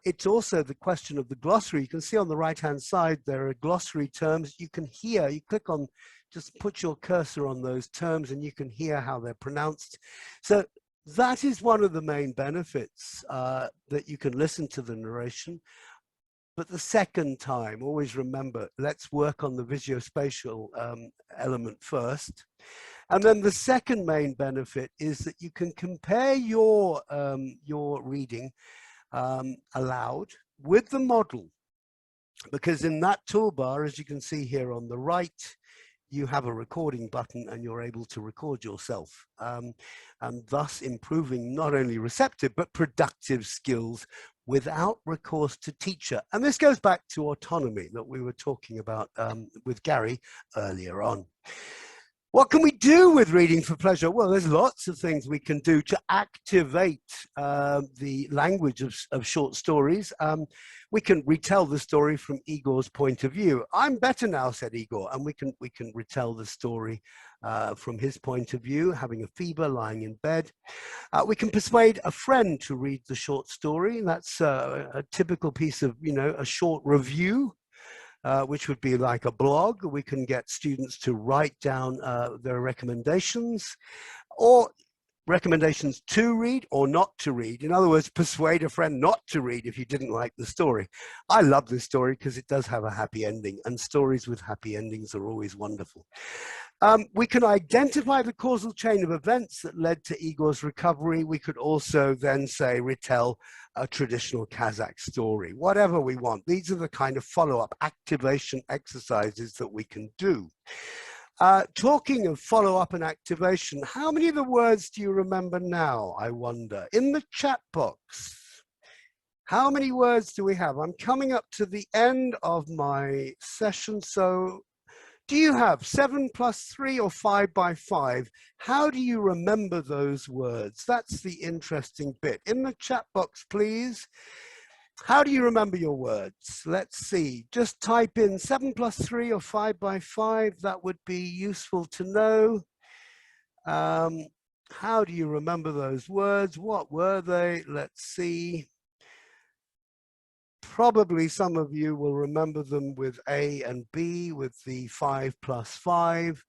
It's also the question of the glossary. You can see on the right-hand side, there are glossary terms. You can hear, you click on, just put your cursor on those terms and you can hear how they're pronounced. So that is one of the main benefits, that you can listen to the narration. But the second time, always remember, let's work on the visuospatial element first. And then the second main benefit is that you can compare your reading aloud with the model, because in that toolbar, as you can see here on the right, you have a recording button and you're able to record yourself, and thus improving not only receptive but productive skills without recourse to teacher. And this goes back to autonomy that we were talking about with Gary earlier on. What can we do with reading for pleasure? Well, there's lots of things we can do to activate the language of short stories. We can retell the story from Igor's point of view. I'm better now, said Igor, and we can retell the story from his point of view, having a fever, lying in bed. We can persuade a friend to read the short story. That's a typical piece of, a short review. which would be like a blog. We can get students to write down their recommendations, or recommendations to read or not to read. In other words, persuade a friend not to read if you didn't like the story. I love this story because it does have a happy ending, and stories with happy endings are always wonderful. We can identify the causal chain of events that led to Igor's recovery. We could also then say retell a traditional Kazakh story, whatever we want. These are the kind of follow-up activation exercises that we can do. Talking of follow-up and activation, how many of the words do you remember now, I wonder? In the chat box, how many words do we have? I'm coming up to the end of my session, so do you have 7 + 3 or 5 × 5? How do you remember those words? That's the interesting bit. In the chat box, please. How do you remember your words? Let's see. Just type in 7 + 3 or 5 × 5. That would be useful to know. How do you remember those words? What were they? Let's see. Probably some of you will remember them with A and B, with the 5 + 5.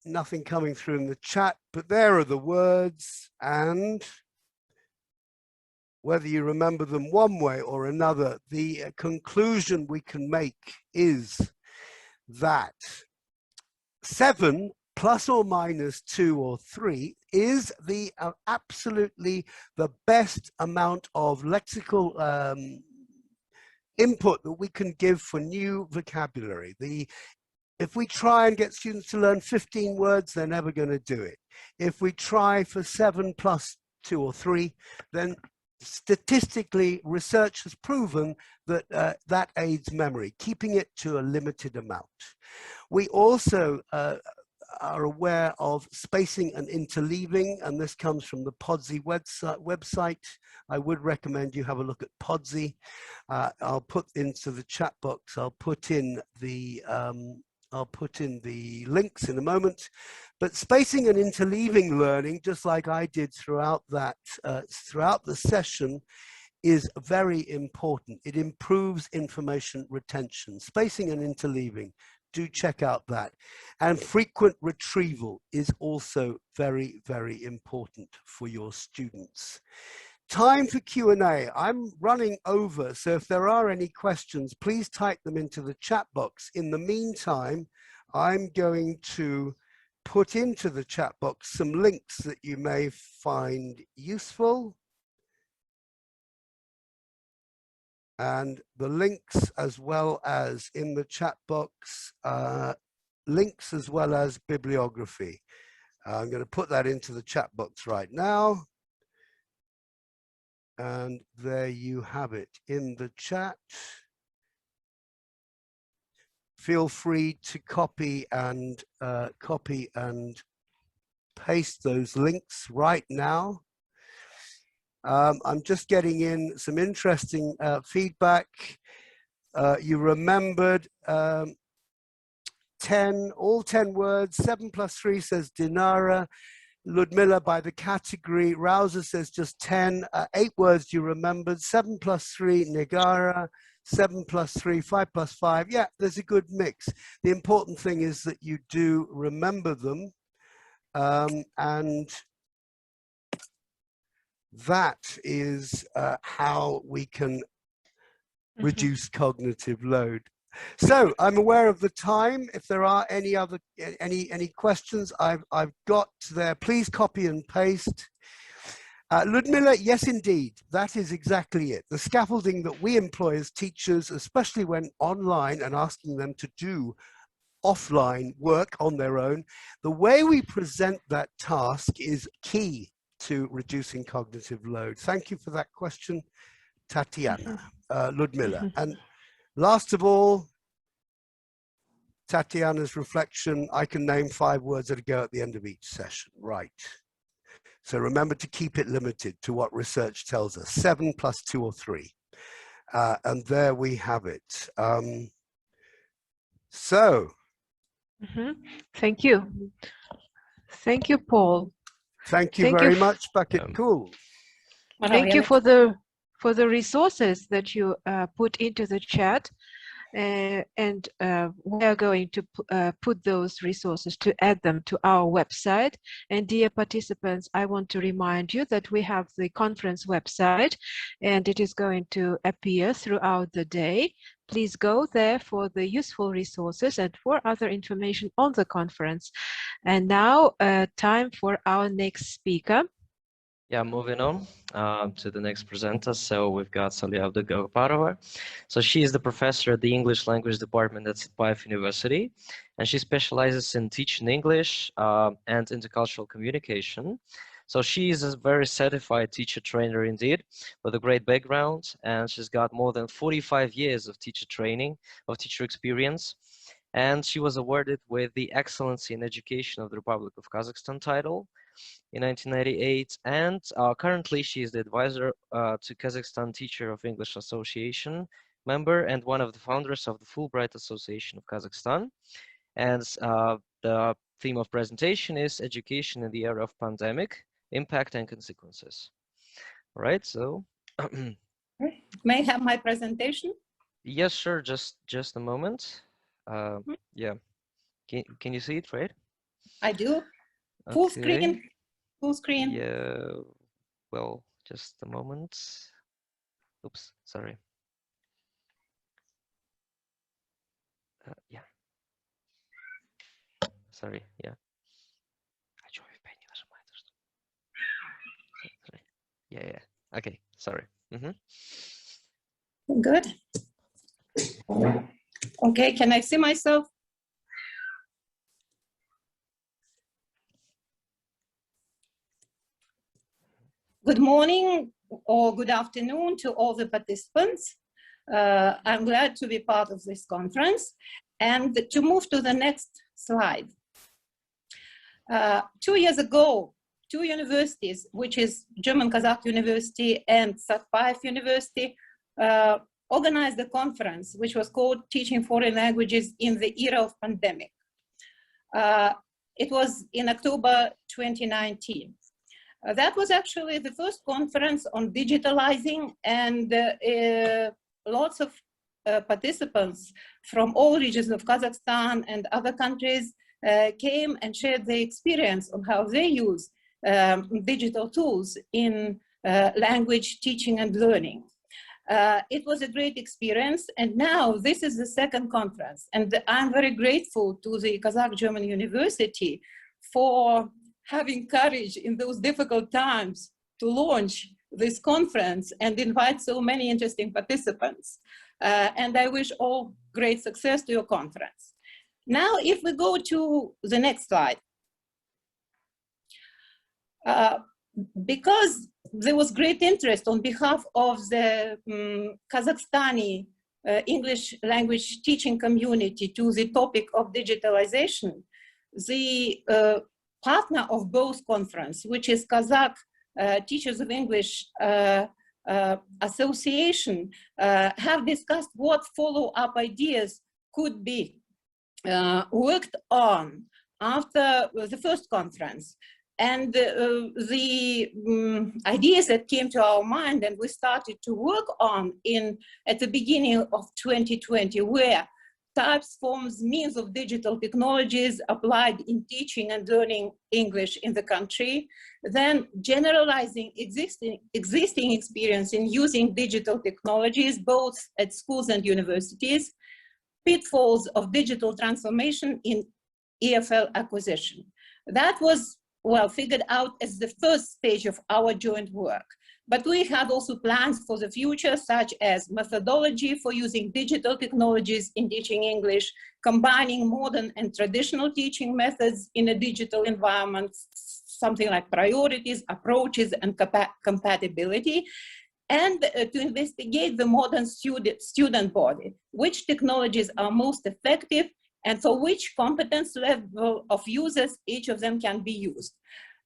Nothing coming through in the chat, but there are the words, and whether you remember them one way or another, the conclusion we can make is that 7 ± 2 or 3 is the absolutely the best amount of lexical input that we can give for new vocabulary. If we try and get students to learn 15 words, they're never going to do it. If we try for 7 + 2 or 3, then statistically, research has proven that that aids memory, keeping it to a limited amount. We also are aware of spacing and interleaving, and this comes from the Podsy website. I would recommend you have a look at Podsy. I'll put into the chat box, I'll put in the links in a moment. But spacing and interleaving learning, just like I did throughout the session, is very important. It improves information retention. Spacing and interleaving, do check out that. And frequent retrieval is also very, very important for your students. Time for Q&A. I'm running over, so if there are any questions, please type them into the chat box. In the meantime, I'm going to put into the chat box some links that you may find useful. And the links, as well as in the chat box, links as well as bibliography. I'm going to put that into the chat box right now. And there you have it in the chat. Feel free to copy and paste those links right now. I'm just getting in some interesting feedback. You remembered all 10 words. 7 + 3 says Dinara. Ludmilla by the category. Rouser says just 10. 8 words you remembered. 7 + 3, Negara. 7 + 3, 5 + 5. Yeah, there's a good mix. The important thing is that you do remember them. And that is how we can reduce cognitive load. So I'm aware of the time. If there are any other any questions, I've got there. Please copy and paste. Ludmilla, yes, indeed, that is exactly it. The scaffolding that we employ as teachers, especially when online and asking them to do offline work on their own, the way we present that task is key to reducing cognitive load. Thank you for that question, Tatiana, Ludmilla. And last of all, Tatiana's reflection, I can name 5 words that go at the end of each session, right? So remember to keep it limited to what research tells us, 7 + 2 or 3. And there we have it. Thank you. Thank you, Paul. Thank you very much, Bucket Cool. Thank you for the for the resources that you put into the chat. And we are going to put those resources to add them to our website. And dear participants, I want to remind you that we have the conference website and it is going to appear throughout the day. Please go there for the useful resources and for other information on the conference. And now time for our next speaker. Yeah, moving on to the next presenter. So we've got Salia Abdulgaparova. So she is the professor at the English Language Department at Satpayev University, and she specializes in teaching English and intercultural communication. So she is a very certified teacher trainer indeed, with a great background, and she's got more than 45 years of teacher training, of teacher experience. And she was awarded with the Excellency in Education of the Republic of Kazakhstan title in 1998, and currently she is the advisor to Kazakhstan Teacher of English Association member and one of the founders of the Fulbright Association of Kazakhstan. And the theme of presentation is education in the era of pandemic, impact and consequences. All right, so may I have my presentation? Yes, sure, just a moment. Yeah, can you see it, right? I do. Full Okay. screen. Full screen. Yeah, well, just a moment. Oops, sorry. Yeah. Sorry, yeah. Yeah. Okay, sorry. Good. Okay, can I see myself? Good morning or good afternoon to all the participants. I'm glad to be part of this conference and to move to the next slide. 2 years ago, two universities, which is German Kazakh University and Satpayev University, organized a conference which was called Teaching Foreign Languages in the Era of Pandemic. It was in October 2019. That was actually the first conference on digitalizing, and lots of participants from all regions of Kazakhstan and other countries came and shared their experience on how they use digital tools in language teaching and learning. It was a great experience, and now this is the second conference, and I'm very grateful to the Kazakh German University for having courage in those difficult times to launch this conference and invite so many interesting participants. And I wish all great success to your conference. Now, if we go to the next slide. Because there was great interest on behalf of the Kazakhstani English language teaching community to the topic of digitalization, the partner of both conference, which is Kazakh Teachers of English Association, have discussed what follow-up ideas could be worked on after the first conference. And the ideas that came to our mind and we started to work on at the beginning of 2020 were types, forms, means of digital technologies applied in teaching and learning English in the country, then generalizing existing experience in using digital technologies, both at schools and universities, pitfalls of digital transformation in EFL acquisition. That was, well, figured out as the first stage of our joint work. But we had also plans for the future, such as methodology for using digital technologies in teaching English, combining modern and traditional teaching methods in a digital environment, something like priorities, approaches, and compatibility, and to investigate the modern student body, which technologies are most effective, and for which competence level of users each of them can be used.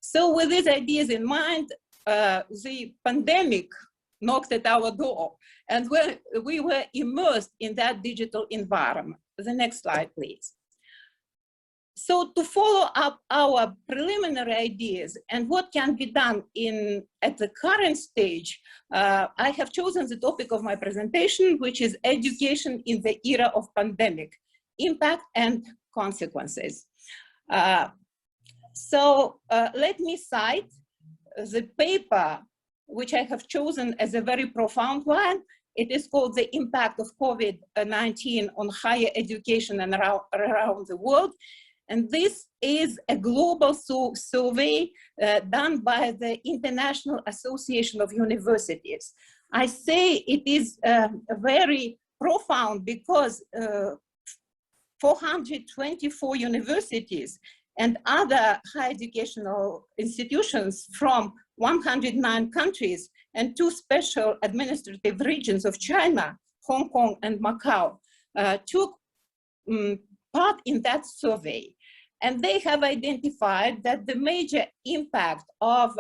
So with these ideas in mind, the pandemic knocked at our door, and we were immersed in that digital environment. The next slide, please. So to follow up our preliminary ideas and what can be done at the current stage, I have chosen the topic of my presentation, which is education in the era of pandemic, impact and consequences. So let me cite the paper, which I have chosen as a very profound one. It is called The Impact of COVID-19 on Higher Education and around the World. And this is a global survey done by the International Association of Universities. I say it is very profound because 424 universities and other higher educational institutions from 109 countries and 2 special administrative regions of China, Hong Kong and Macau, took part in that survey. And they have identified that the major impact of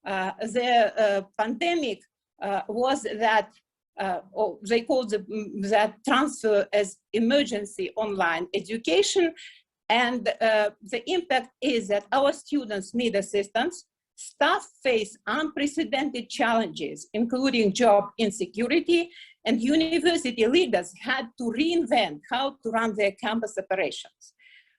the pandemic was that, or they called that transfer as emergency online education. And the impact is that our students need assistance, staff face unprecedented challenges, including job insecurity, and university leaders had to reinvent how to run their campus operations.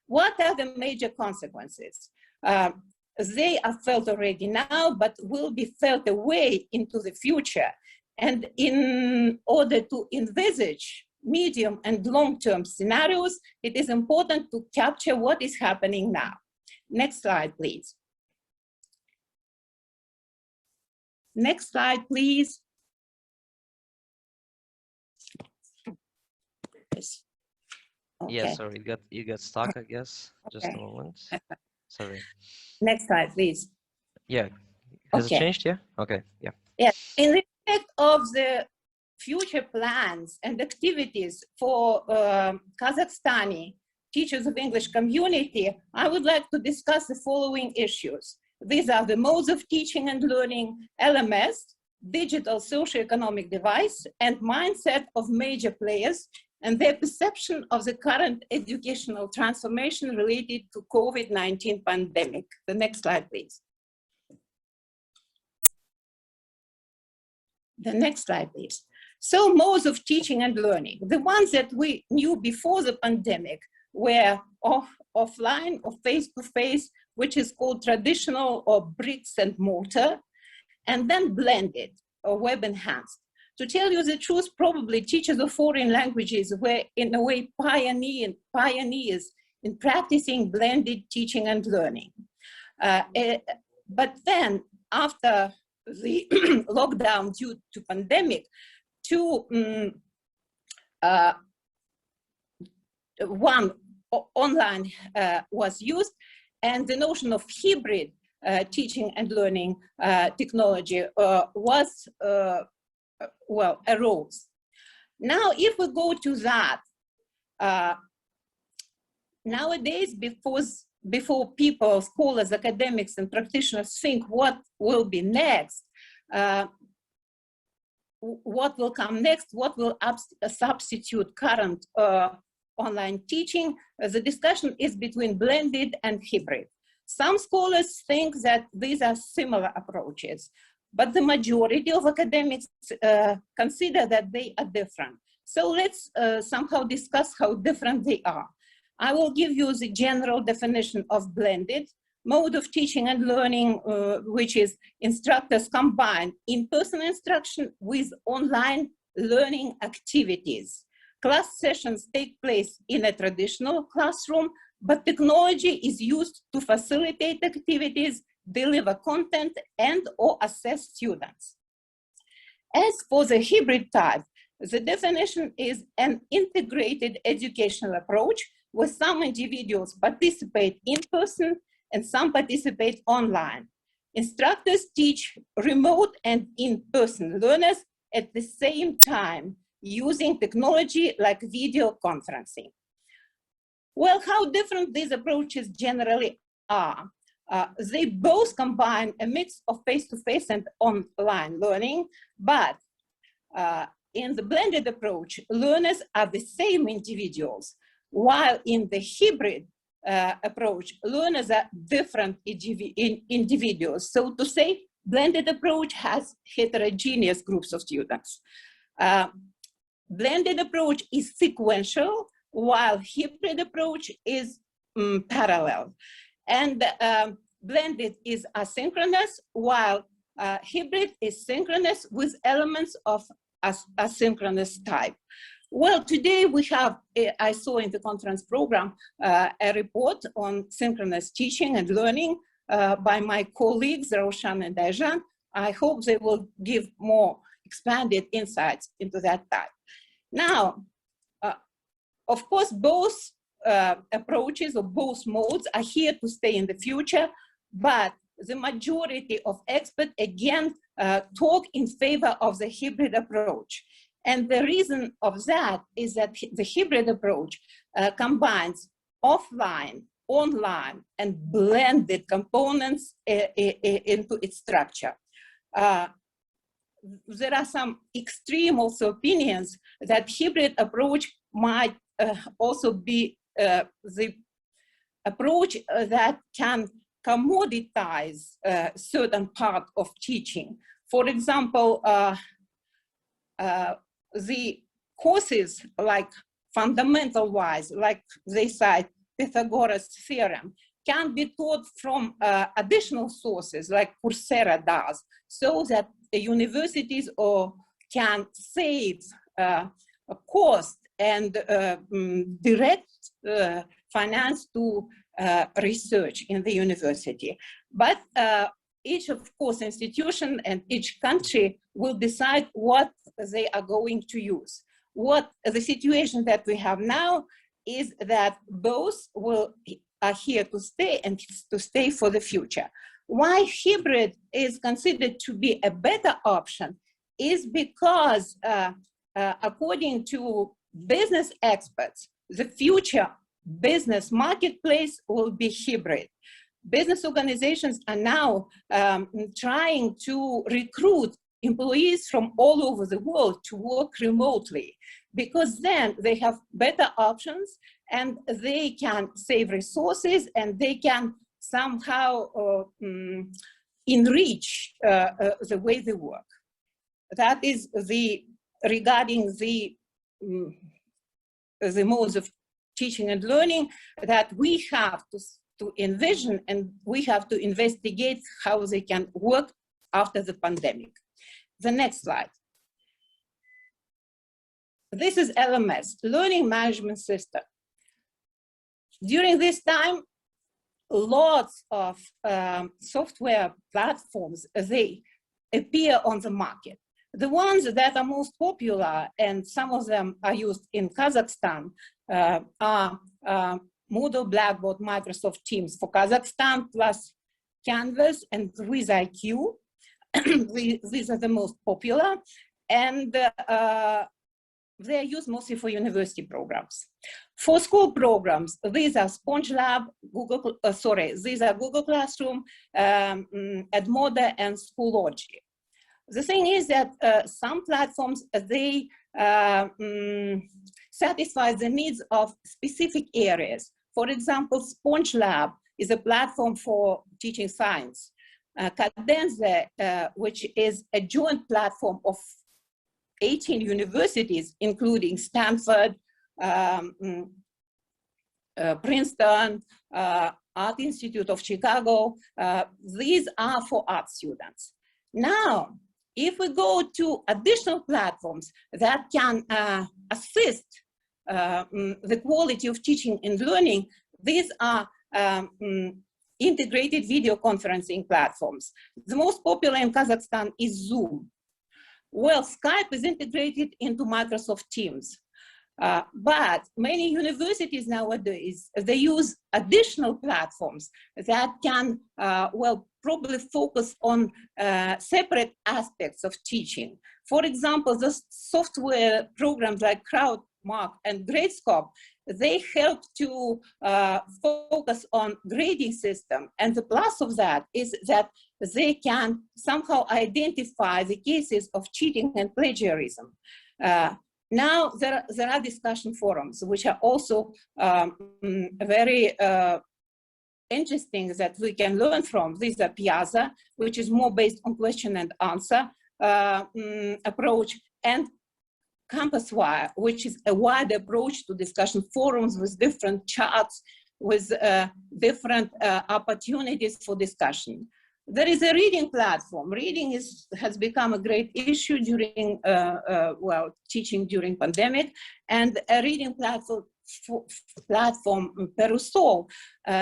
What are the major consequences? They are felt already now, but will be felt away into the future. And in order to envisage medium and long-term scenarios, it is important to capture what is happening now. Next slide, please. Next slide, please. Okay. Yeah, sorry, you got stuck, I guess. Just Okay. a moment. Sorry. Next slide, please. Yeah. Has Okay. it changed? Yeah. Okay. Yeah. Yes. In respect of the future plans and activities for Kazakhstani teachers of English community, I would like to discuss the following issues. These are the modes of teaching and learning, LMS, digital socioeconomic device, and mindset of major players, and their perception of the current educational transformation related to COVID-19 pandemic. The next slide, please. The next slide, please. So modes of teaching and learning, the ones that we knew before the pandemic were offline or face-to-face, which is called traditional or bricks and mortar, and then blended or web enhanced. To tell you the truth, probably teachers of foreign languages were in a way pioneers in practicing blended teaching and learning. But then after the lockdown due to pandemic, one online was used, and the notion of hybrid teaching and learning technology was arose. Now, if we go to that, nowadays, before people, scholars, academics, and practitioners think what will be next, what will come next, what will substitute current online teaching, the discussion is between blended and hybrid. Some scholars think that these are similar approaches, but the majority of academics consider that they are different. So let's somehow discuss how different they are. I will give you the general definition of blended mode of teaching and learning, which is instructors combine in-person instruction with online learning activities. Class sessions take place in a traditional classroom, but technology is used to facilitate activities, deliver content, and or assess students. As for the hybrid type, the definition is an integrated educational approach where some individuals participate in person and some participate online. Instructors teach remote and in-person learners at the same time using technology like video conferencing. Well, how different these approaches generally are. They both combine a mix of face-to-face and online learning, but in the blended approach, learners are the same individuals, while in the hybrid, approach, learners are different individuals. So to say, blended approach has heterogeneous groups of students. Blended approach is sequential, while hybrid approach is parallel. And blended is asynchronous, while hybrid is synchronous with elements of asynchronous type. Well, today we have, I saw in the conference program, a report on synchronous teaching and learning by my colleagues, Roshan and Dajan. I hope they will give more expanded insights into that type. Now, of course, both approaches or both modes are here to stay in the future, but the majority of experts, again, talk in favor of the hybrid approach. And the reason of that is that the hybrid approach combines offline, online, and blended components into its structure. There are some extreme also opinions that hybrid approach might also be the approach that can commoditize certain part of teaching. For example, the courses like fundamental-wise, like they cite Pythagoras theorem, can be taught from additional sources like Coursera does, so that the universities can save cost and direct finance to research in the university. But each, of course, institution and each country will decide what they are going to use. What the situation that we have now is that both are here to stay and to stay for the future. Why hybrid is considered to be a better option is because, according to business experts, the future business marketplace will be hybrid. Business organizations are now trying to recruit employees from all over the world to work remotely, because then they have better options and they can save resources and they can somehow enrich the way they work. That is regarding the modes of teaching and learning that we have to envision, and we have to investigate how they can work after the pandemic. The next slide. This is LMS, Learning Management System. During this time, lots of software platforms, they appear on the market. The ones that are most popular, and some of them are used in Kazakhstan, are Moodle, Blackboard, Microsoft Teams for Kazakhstan, plus Canvas and WizIQ. These are the most popular, and they are used mostly for university programs. For school programs, these are SpongeLab, these are Google Classroom, Edmodo, and Schoology. The thing is that some platforms, they satisfy the needs of specific areas. For example, SpongeLab is a platform for teaching science. Cadenza, which is a joint platform of 18 universities, including Stanford, Princeton, Art Institute of Chicago. These are for art students. Now, if we go to additional platforms that can assist the quality of teaching and learning, these are integrated video conferencing platforms. The most popular in Kazakhstan is Zoom. Well, Skype is integrated into Microsoft Teams. But many universities nowadays, they use additional platforms that can, well, probably focus on separate aspects of teaching. For example, the software programs like CrowdMark and Gradescope, they help to focus on grading system. And the plus of that is that they can somehow identify the cases of cheating and plagiarism. Now, there are discussion forums, which are also very interesting that we can learn from. These are Piazza, which is more based on question and answer approach, and CampusWire, which is a wide approach to discussion forums with different charts, with different opportunities for discussion. There is a reading platform. Reading has become a great issue during, well, teaching during pandemic, and a reading platform Perusol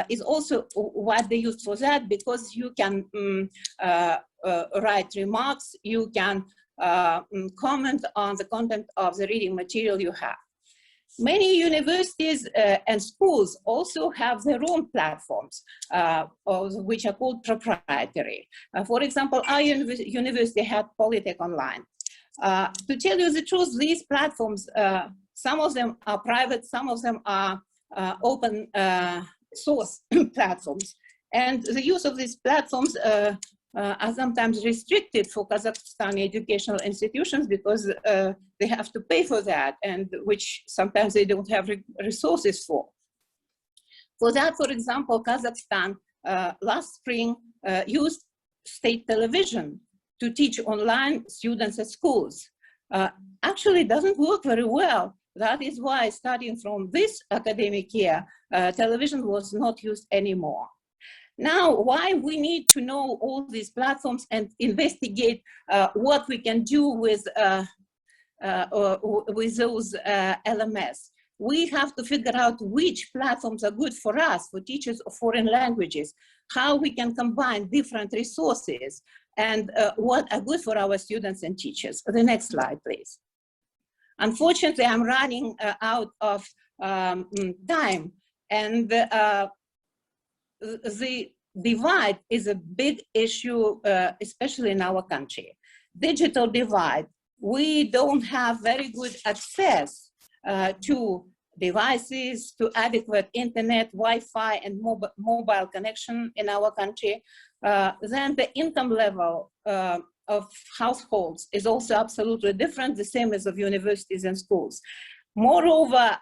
is also widely used for that, because you can write remarks, you can comment on the content of the reading material you have. Many universities and schools also have their own platforms, which are called proprietary. For example, our university had Polytech Online. To tell you the truth, these platforms, some of them are private, some of them are open source platforms. And the use of these platforms are sometimes restricted for Kazakhstani educational institutions, because they have to pay for that, and which sometimes they don't have resources for. For that, for example, Kazakhstan last spring used state television to teach online students at schools. Actually, it doesn't work very well. That is why, starting from this academic year, television was not used anymore. Now, why we need to know all these platforms and investigate what we can do with those LMS. We have to figure out which platforms are good for us, for teachers of foreign languages, how we can combine different resources, and what are good for our students and teachers. The next slide, please. Unfortunately, I'm running out of time, and the divide is a big issue, especially in our country. Digital divide. We don't have very good access to devices, to adequate internet, Wi-Fi, and mobile connection in our country. Then the income level of households is also absolutely different, the same as of universities and schools. Moreover,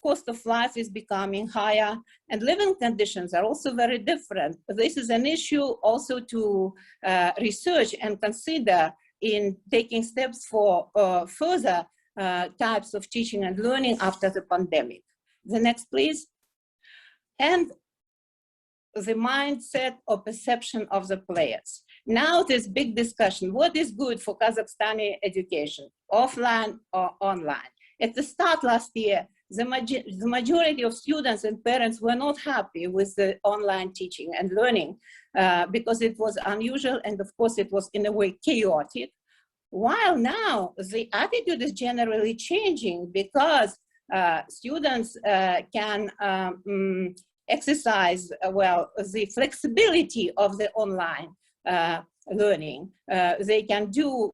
cost of life is becoming higher, and living conditions are also very different. This is an issue also to research and consider in taking steps for further types of teaching and learning after the pandemic. The next, please. And the mindset or perception of the players. Now this big discussion, what is good for Kazakhstani education, offline or online? At the start last year, the majority of students and parents were not happy with the online teaching and learning because it was unusual, and of course it was in a way chaotic. While now the attitude is generally changing, because students can exercise, well, the flexibility of the online learning. They can do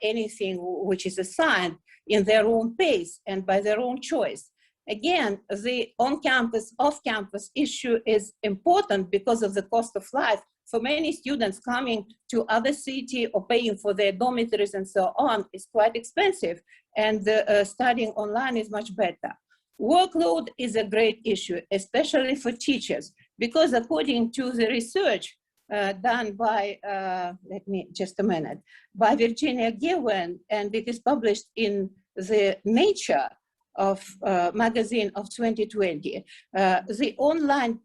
anything which is assigned in their own pace and by their own choice. Again, the on-campus, off-campus issue is important because of the cost of life. For many students, coming to other city or paying for their dormitories and so on is quite expensive, and studying online is much better. Workload is a great issue, especially for teachers, because according to the research done by, let me just a minute, by Virginia Gowen, and it is published in the Nature of magazine of 2020, the online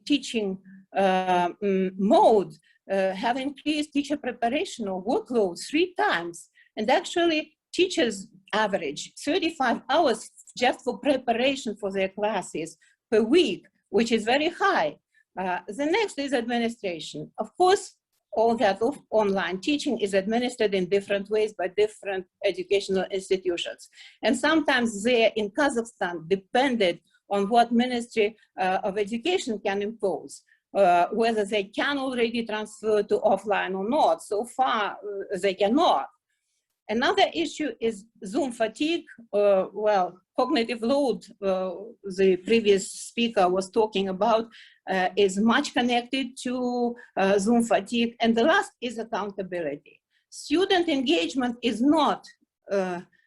teaching mode have increased teacher preparation or workload 3 times, and actually teachers average 35 hours just for preparation for their classes per week, which is very high. The next is administration. Of course, all that of online teaching is administered in different ways by different educational institutions. And sometimes they, in Kazakhstan, depended on what Ministry of Education can impose, whether they can already transfer to offline or not. So far, they cannot. Another issue is Zoom fatigue. Well, cognitive load, the previous speaker was talking about, is much connected to Zoom fatigue. And the last is accountability. Student engagement is not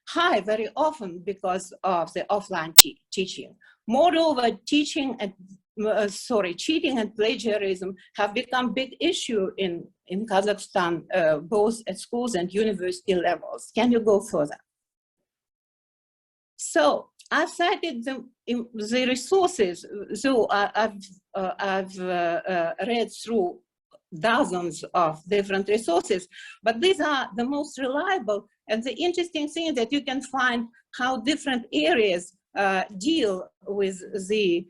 high very often because of the offline teaching. Moreover, cheating and plagiarism have become big issue in Kazakhstan, both at schools and university levels. Can you go further? So I've cited the resources. So I've read through dozens of different resources, but these are the most reliable. And the interesting thing is that you can find how different areas deal with the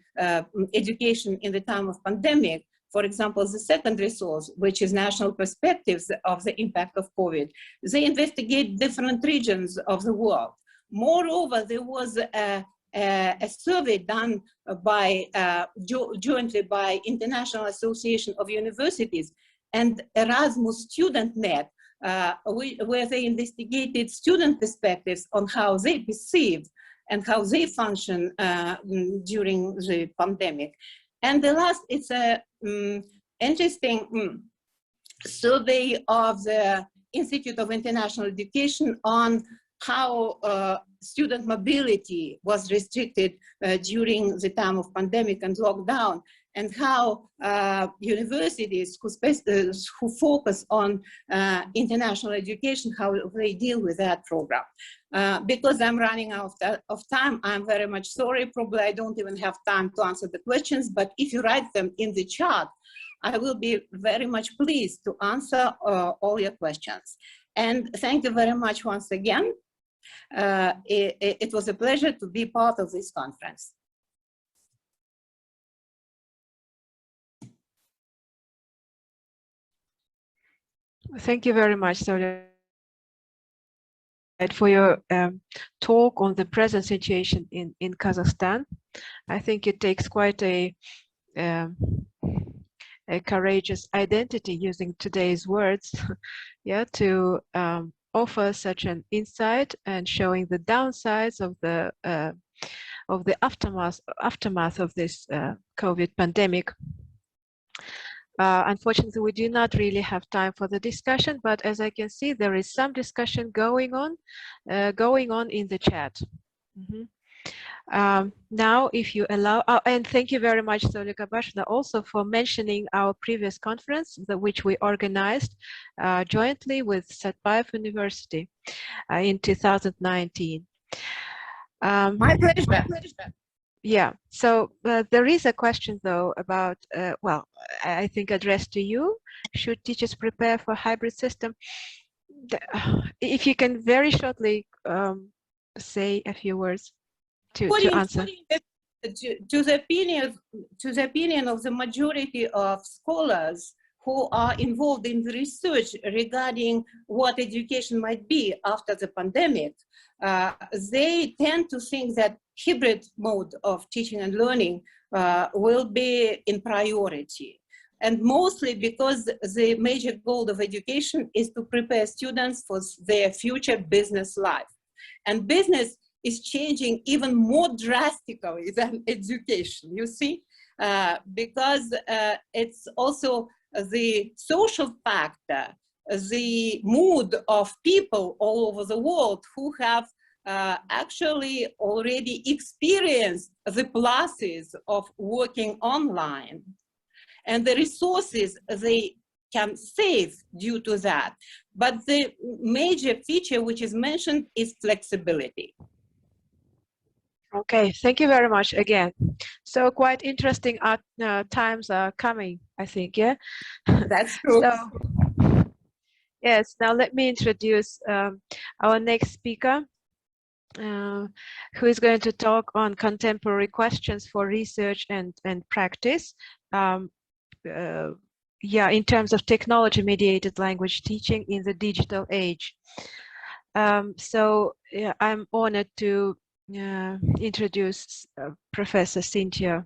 education in the time of pandemic. For example, the second resource, which is National Perspectives of the Impact of COVID, they investigate different regions of the world. Moreover, there was a survey done by jointly by International Association of Universities and Erasmus StudentNet, where they investigated student perspectives on how they perceived and how they function during the pandemic. And the last, it's a interesting survey of the Institute of International Education on how student mobility was restricted during the time of pandemic and lockdown, and how universities who focus on international education, how they deal with that program. Because I'm running out of time, I'm very much sorry. Probably I don't even have time to answer the questions, but if you write them in the chat, I will be very much pleased to answer all your questions. And thank you very much once again. It was a pleasure to be part of this conference. Thank you very much, Sonia, for your talk on the present situation in Kazakhstan. I think it takes quite a courageous identity, using today's words, yeah, to offer such an insight and showing the downsides of the aftermath of this COVID pandemic. Unfortunately, we do not really have time for the discussion, but as I can see, there is some discussion going on in the chat. Now, if you allow, and thank you very much, Sonia Kabashna, also for mentioning our previous conference, which we organized jointly with Satpayev University in 2019. My pleasure. Yeah, so there is a question though about, well, I think addressed to you. Should teachers prepare for hybrid system? If you can very shortly say a few words to answer. To the opinion of the majority of scholars who are involved in the research regarding what education might be after the pandemic, they tend to think that hybrid mode of teaching and learning will be in priority. And mostly because the major goal of education is to prepare students for their future business life. And business is changing even more drastically than education, you see, because it's also the social factor, the mood of people all over the world who have actually already experienced the pluses of working online and the resources they can save due to that. But the major feature which is mentioned is flexibility. Okay, thank you very much again. So quite interesting times are coming, I think, yeah? That's true. So, yes, now let me introduce our next speaker, who is going to talk on contemporary questions for research and practice. Yeah, in terms of technology-mediated language teaching in the digital age. So yeah, I'm honored to introduce Professor Cynthia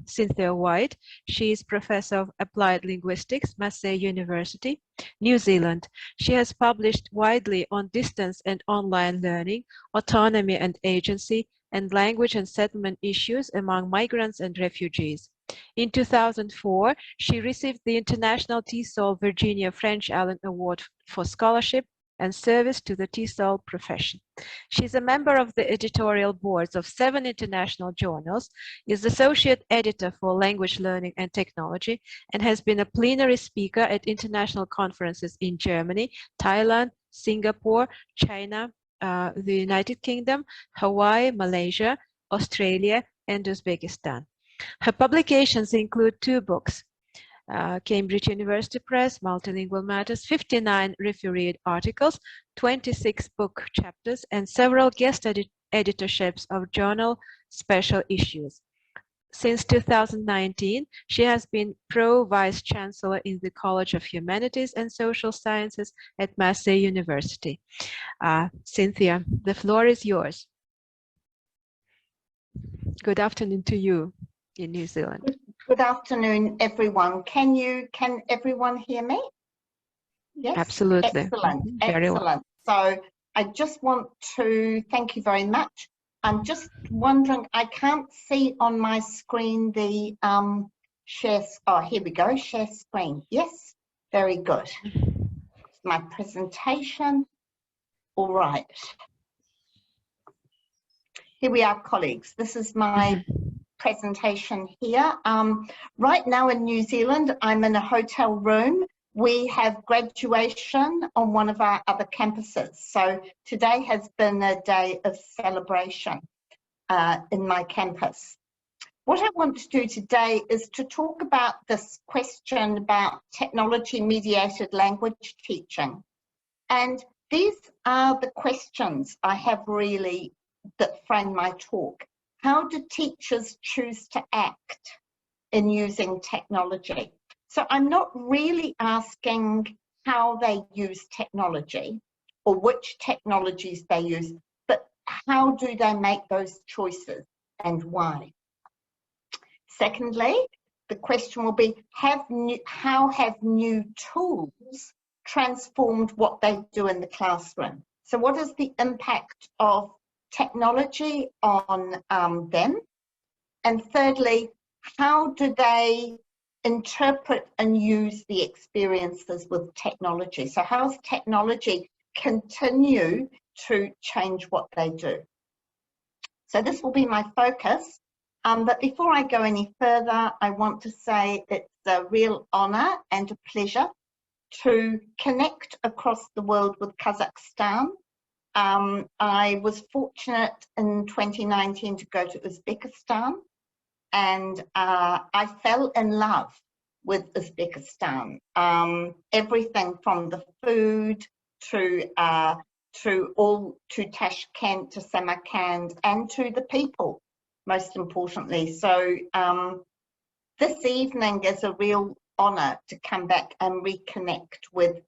White. She is Professor of Applied Linguistics, Massey University, New Zealand. She has published widely on distance and online learning, autonomy and agency, and language and settlement issues among migrants and refugees. In 2004, she received the International TESOL Virginia French Allen Award for Scholarship and service to the TESOL profession. She's a member of the editorial boards of 7 international journals, is associate editor for language learning and technology, and has been a plenary speaker at international conferences in Germany, Thailand, Singapore, China, the United Kingdom, Hawaii, Malaysia, Australia, and Uzbekistan. Her publications include 2 books, Cambridge University Press, Multilingual Matters, 59 refereed articles, 26 book chapters, and several guest editorships of journal special issues. Since 2019, she has been Pro-Vice Chancellor in the College of Humanities and Social Sciences at Massey University. Cynthia, the floor is yours. Good afternoon to you in New Zealand. Good afternoon, everyone. Can everyone hear me? Yes. Absolutely. Excellent. Very Excellent. Well. So I just want to thank you very much. I'm just wondering, I can't see on my screen the share. Oh, here we go. Share screen. Yes. Very good. My presentation. All right. Here we are, colleagues. This is my presentation here. Right now in New Zealand, I'm in a hotel room. We have graduation on one of our other campuses. So today has been a day of celebration in my campus. What I want to do today is to talk about this question about technology-mediated language teaching. And these are the questions I have really that frame my talk. How do teachers choose to act in using technology? So I'm not really asking how they use technology or which technologies they use, but how do they make those choices and why? Secondly, the question will be, how have new tools transformed what they do in the classroom? So what is the impact of technology on them? And thirdly, how do they interpret and use the experiences with technology? So how does technology continue to change what they do? So this will be my focus. But before I go any further, I want to say it's a real honor and a pleasure to connect across the world with Kazakhstan. I was fortunate in 2019 to go to Uzbekistan, and I fell in love with Uzbekistan. Everything from the food to Tashkent, to Samarkand, and to the people, most importantly. So this evening is a real honor to come back and reconnect with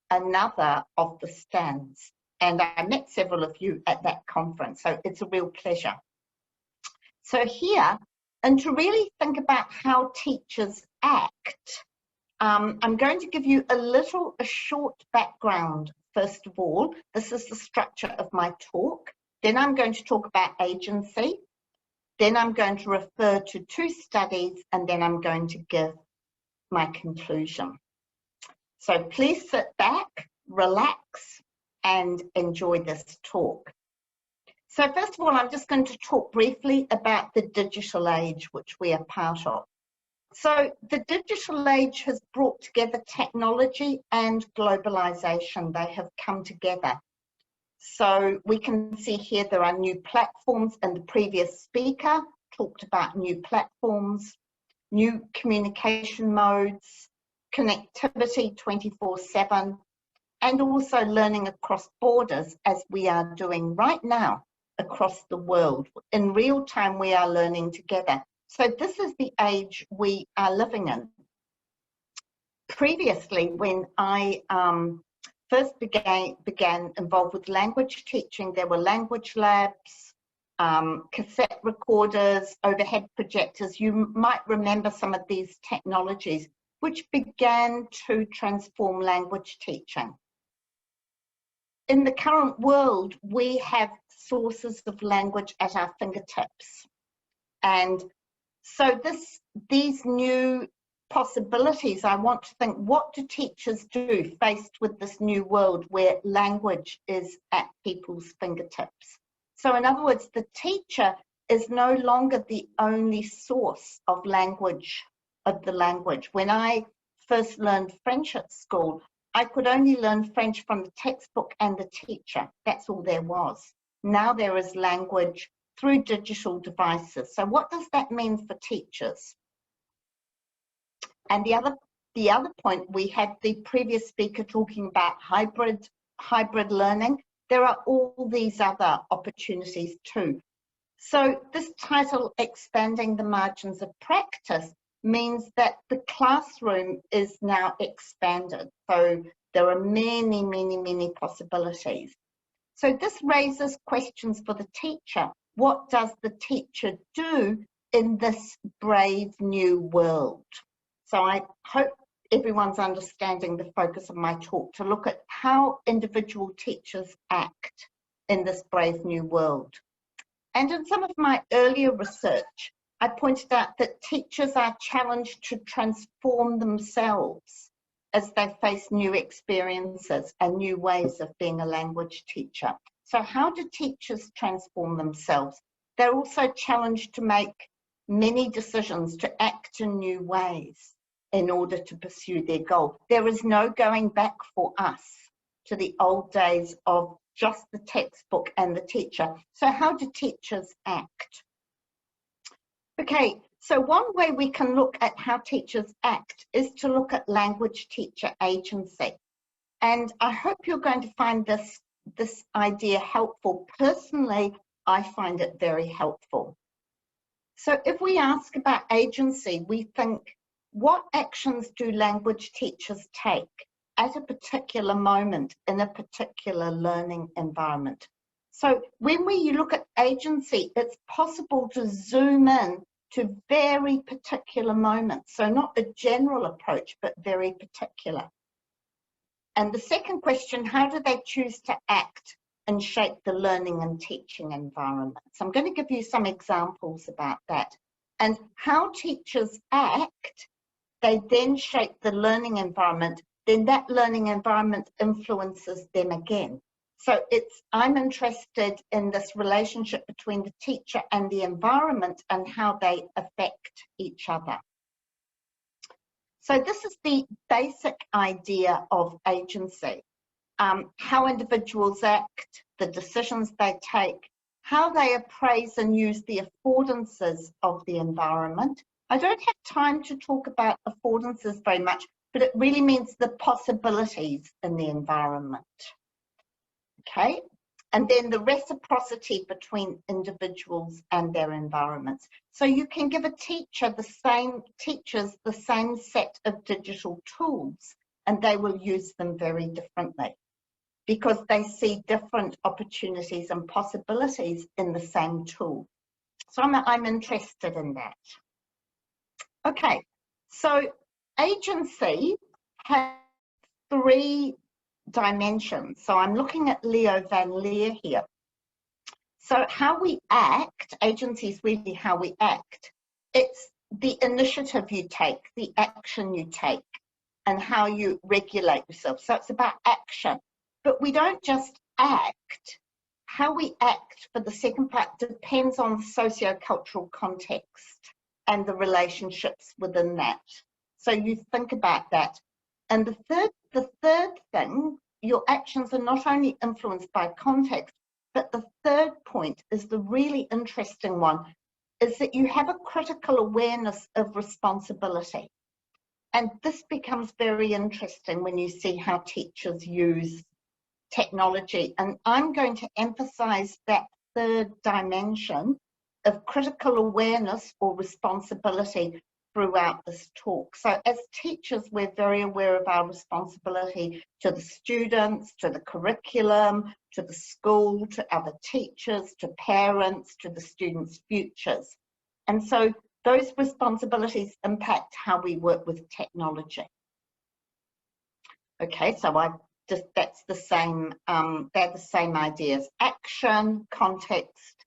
another of the stands. And I met several of you at that conference, so it's a real pleasure. So here, and to really think about how teachers act, I'm going to give you a short background. First of all, this is the structure of my talk. Then I'm going to talk about agency. Then I'm going to refer to 2 studies, and then I'm going to give my conclusion. So please sit back, relax, and enjoy this talk. So first of all, I'm just going to talk briefly about the digital age, which we are part of. So the digital age has brought together technology and globalization. They have come together. So we can see here there are new platforms, and the previous speaker talked about new platforms, new communication modes, connectivity 24/7, and also learning across borders, as we are doing right now across the world. In real time, we are learning together. So this is the age we are living in. Previously, when I first began involved with language teaching, there were language labs, cassette recorders, overhead projectors. You might remember some of these technologies, which began to transform language teaching. In the current world, we have sources of language at our fingertips. And so these new possibilities, I want to think, what do teachers do faced with this new world where language is at people's fingertips? So in other words, the teacher is no longer the only source of language, of the language. When I first learned French at school, I could only learn French from the textbook and the teacher. That's all there was. Now there is language through digital devices. So what does that mean for teachers? And the other point, we had the previous speaker talking about hybrid learning. There are all these other opportunities too. So this title, Expanding the Margins of Practice, means that the classroom is now expanded. So there are many, many, many possibilities. So this raises questions for the teacher. What does the teacher do in this brave new world? So I hope everyone's understanding the focus of my talk, to look at how individual teachers act in this brave new world. And in some of my earlier research, I pointed out that teachers are challenged to transform themselves as they face new experiences and new ways of being a language teacher. So how do teachers transform themselves? They're also challenged to make many decisions, to act in new ways in order to pursue their goal. There is no going back for us to the old days of just the textbook and the teacher. So how do teachers act? Okay, so one way we can look at how teachers act is to look at language teacher agency. And I hope you're going to find this idea helpful. Personally, I find it very helpful. So if we ask about agency, we think, what actions do language teachers take at a particular moment in a particular learning environment? So when we look at agency, it's possible to zoom in to very particular moments. So not a general approach, but very particular. And the second question, how do they choose to act and shape the learning and teaching environment? So I'm going to give you some examples about that. And how teachers act, they then shape the learning environment, then that learning environment influences them again. So I'm interested in this relationship between the teacher and the environment and how they affect each other. So this is the basic idea of agency, how individuals act, the decisions they take, how they appraise and use the affordances of the environment. I don't have time to talk about affordances very much, but it really means the possibilities in the environment. Okay, and then the reciprocity between individuals and their environments. So you can give a teacher teachers the same set of digital tools, and they will use them very differently because they see different opportunities and possibilities in the same tool. So I'm interested in that. Okay, so agency has 3 dimensions. So I'm looking at Leo Van Leer here. So how we act, agency is really how we act. It's the initiative you take, the action you take, and how you regulate yourself. So it's about action. But we don't just act. How we act for the second part depends on the socio-cultural context and the relationships within that. So you think about that. And the third thing, your actions are not only influenced by context, but the third point is the really interesting one, is that you have a critical awareness of responsibility. And this becomes very interesting when you see how teachers use technology. And I'm going to emphasize that third dimension of critical awareness or responsibility throughout this talk. So as teachers, we're very aware of our responsibility to the students, to the curriculum, to the school, to other teachers, to parents, to the students' futures. And so those responsibilities impact how we work with technology. Okay, so that's the same, they're the same ideas: action, context,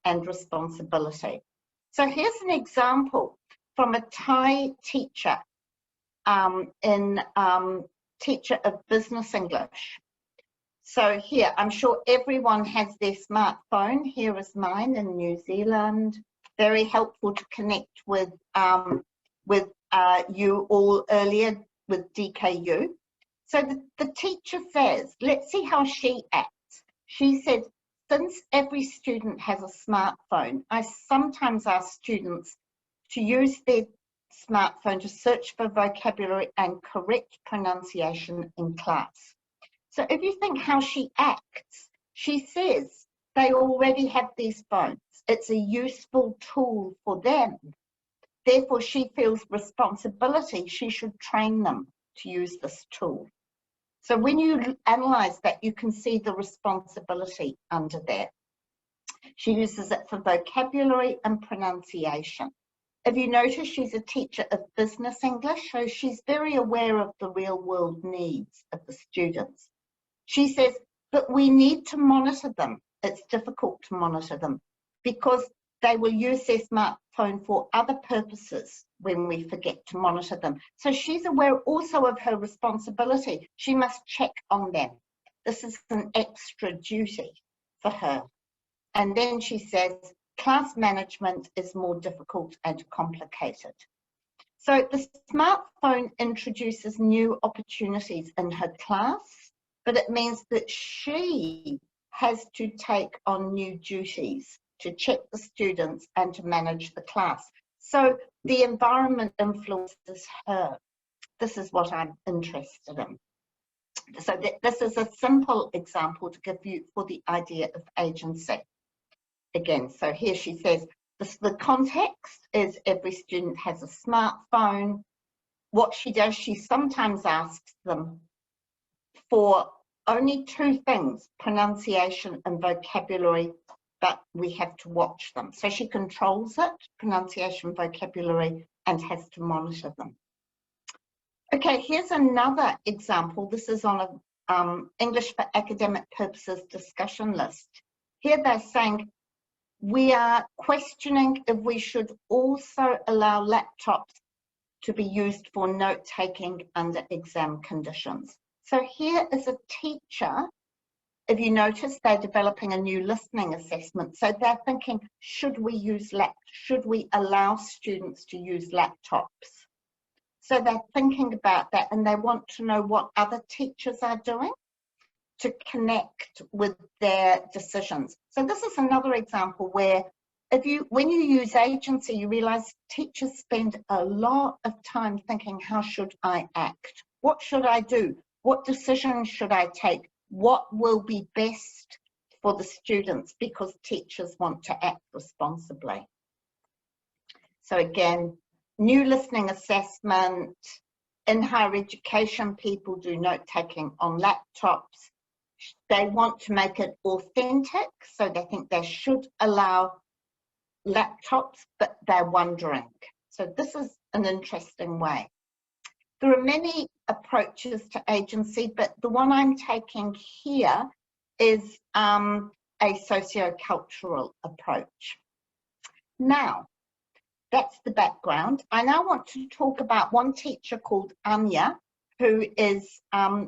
and responsibility. So here's an example from a Thai teacher in teacher of business English. So here, I'm sure everyone has their smartphone. Here is mine in New Zealand. Very helpful to connect with you all earlier with DKU. So the teacher says, let's see how she acts. She said, since every student has a smartphone, I sometimes ask students to use their smartphone to search for vocabulary and correct pronunciation in class. So if you think how she acts, she says they already have these phones. It's a useful tool for them. Therefore, she feels responsibility. She should train them to use this tool. So when you analyze that, you can see the responsibility under there. She uses it for vocabulary and pronunciation. If you notice, she's a teacher of business English, so she's very aware of the real world needs of the students. She says, but we need to monitor them. It's difficult to monitor them because they will use their smartphone for other purposes when we forget to monitor them. So she's aware also of her responsibility. She must check on them. This is an extra duty for her. And then she says, class management is more difficult and complicated. So the smartphone introduces new opportunities in her class, but it means that she has to take on new duties to check the students and to manage the class. So the environment influences her. This is what I'm interested in. So this is a simple example to give you for the idea of agency. Again, so here she says, the context is every student has a smartphone. What she does, she sometimes asks them for only two things, pronunciation and vocabulary, but we have to watch them. So she controls it, pronunciation, vocabulary, and has to monitor them. Okay, here's another example. This is on a English for academic purposes discussion list. Here they're saying, we are questioning if we should also allow laptops to be used for note-taking under exam conditions. So here is a teacher. If you notice, they're developing a new listening assessment. So they're thinking, should we allow students to use laptops? So they're thinking about that, and they want to know what other teachers are doing to connect with their decisions. So this is another example where when you use agency, you realize teachers spend a lot of time thinking, how should I act? What should I do? What decisions should I take? What will be best for the students? Because teachers want to act responsibly. So again, new listening assessment. In higher education, people do note-taking on laptops. They want to make it authentic, so they think they should allow laptops, but they're wondering. So this is an interesting way. There are many approaches to agency, but the one I'm taking here is a socio-cultural approach. Now, that's the background. I now want to talk about one teacher called Anya, who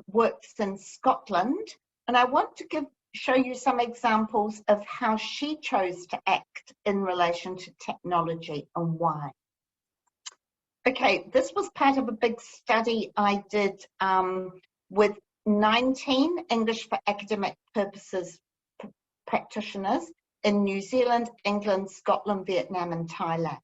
works in Scotland, and I want to show you some examples of how she chose to act in relation to technology and why. Okay, this was part of a big study I did with 19 English for academic purposes practitioners in New Zealand, England, Scotland, Vietnam, and Thailand.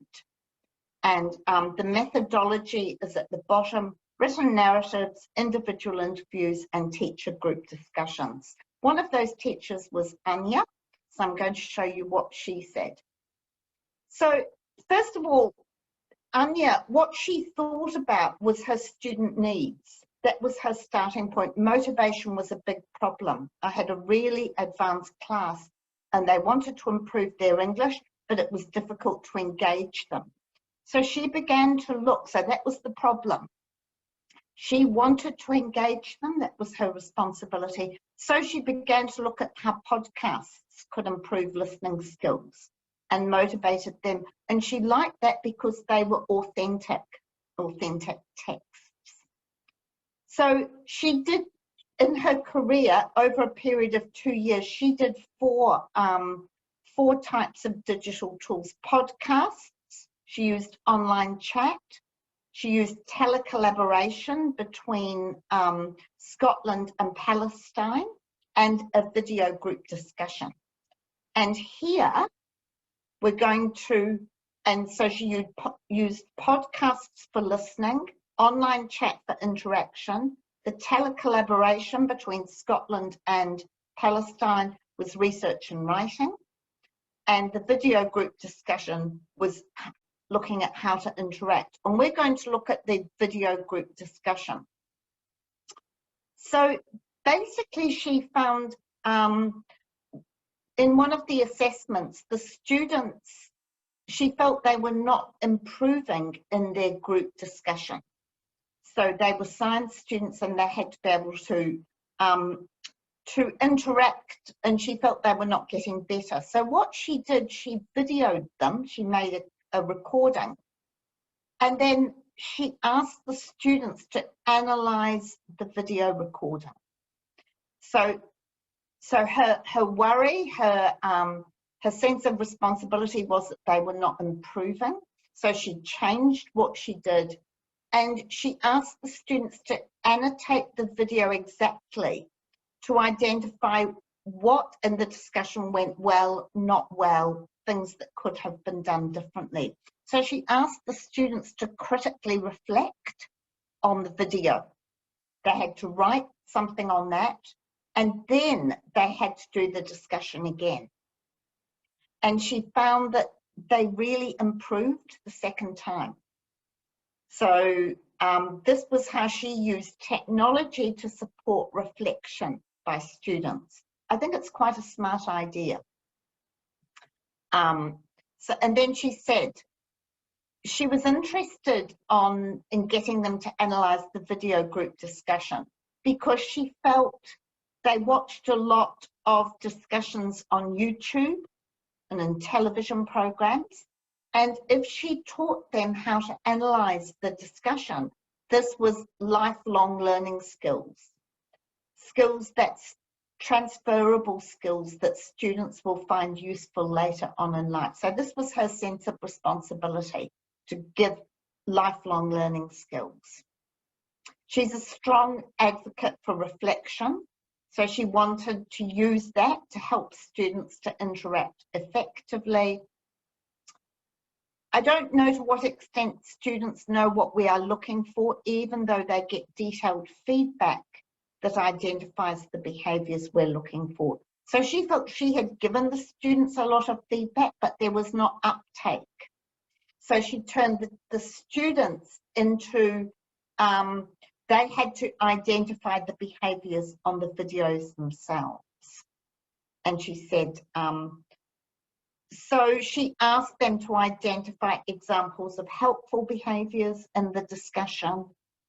And the methodology is at the bottom: written narratives, individual interviews, and teacher group discussions. One of those teachers was Anya, so I'm going to show you what she said. So first of all, Anya, what she thought about was her student needs. That was her starting point. Motivation was a big problem. I had a really advanced class and they wanted to improve their English, but it was difficult to engage them. So she began to look, so that was the problem. She wanted to engage them, that was her responsibility. So she began to look at how podcasts could improve listening skills and motivated them. And she liked that because they were authentic texts. So she did, in her career, over a period of 2 years, she did four types of digital tools. Podcasts, she used online chat, she used telecollaboration between Scotland and Palestine, and a video group discussion. And here we're going to, and so she used podcasts for listening, online chat for interaction, the telecollaboration between Scotland and Palestine was research and writing, and the video group discussion was looking at how to interact. And we're going to look at the video group discussion. So basically she found in one of the assessments, the students, she felt they were not improving in their group discussion. So they were science students and they had to be able to interact, and she felt they were not getting better. So what she did, she videoed them, she made a recording, and then she asked the students to analyze the video recording. So her worry, her sense of responsibility was that they were not improving. So she changed what she did, and she asked the students to annotate the video exactly to identify what in the discussion went well, not well, things that could have been done differently. So she asked the students to critically reflect on the video. They had to write something on that, and then they had to do the discussion again. And she found that they really improved the second time. So this was how she used technology to support reflection by students. I think it's quite a smart idea. And then she said she was interested in getting them to analyze the video group discussion because she felt they watched a lot of discussions on YouTube and in television programs. And if she taught them how to analyze the discussion, this was lifelong learning skills. Skills that's transferable skills that students will find useful later on in life. So this was her sense of responsibility to give lifelong learning skills. She's a strong advocate for reflection. So she wanted to use that to help students to interact effectively. I don't know to what extent students know what we are looking for, even though they get detailed feedback that identifies the behaviours we're looking for. So she felt she had given the students a lot of feedback, but there was not uptake. So she turned the students into, they had to identify the behaviours on the videos themselves. And she said, so she asked them to identify examples of helpful behaviours in the discussion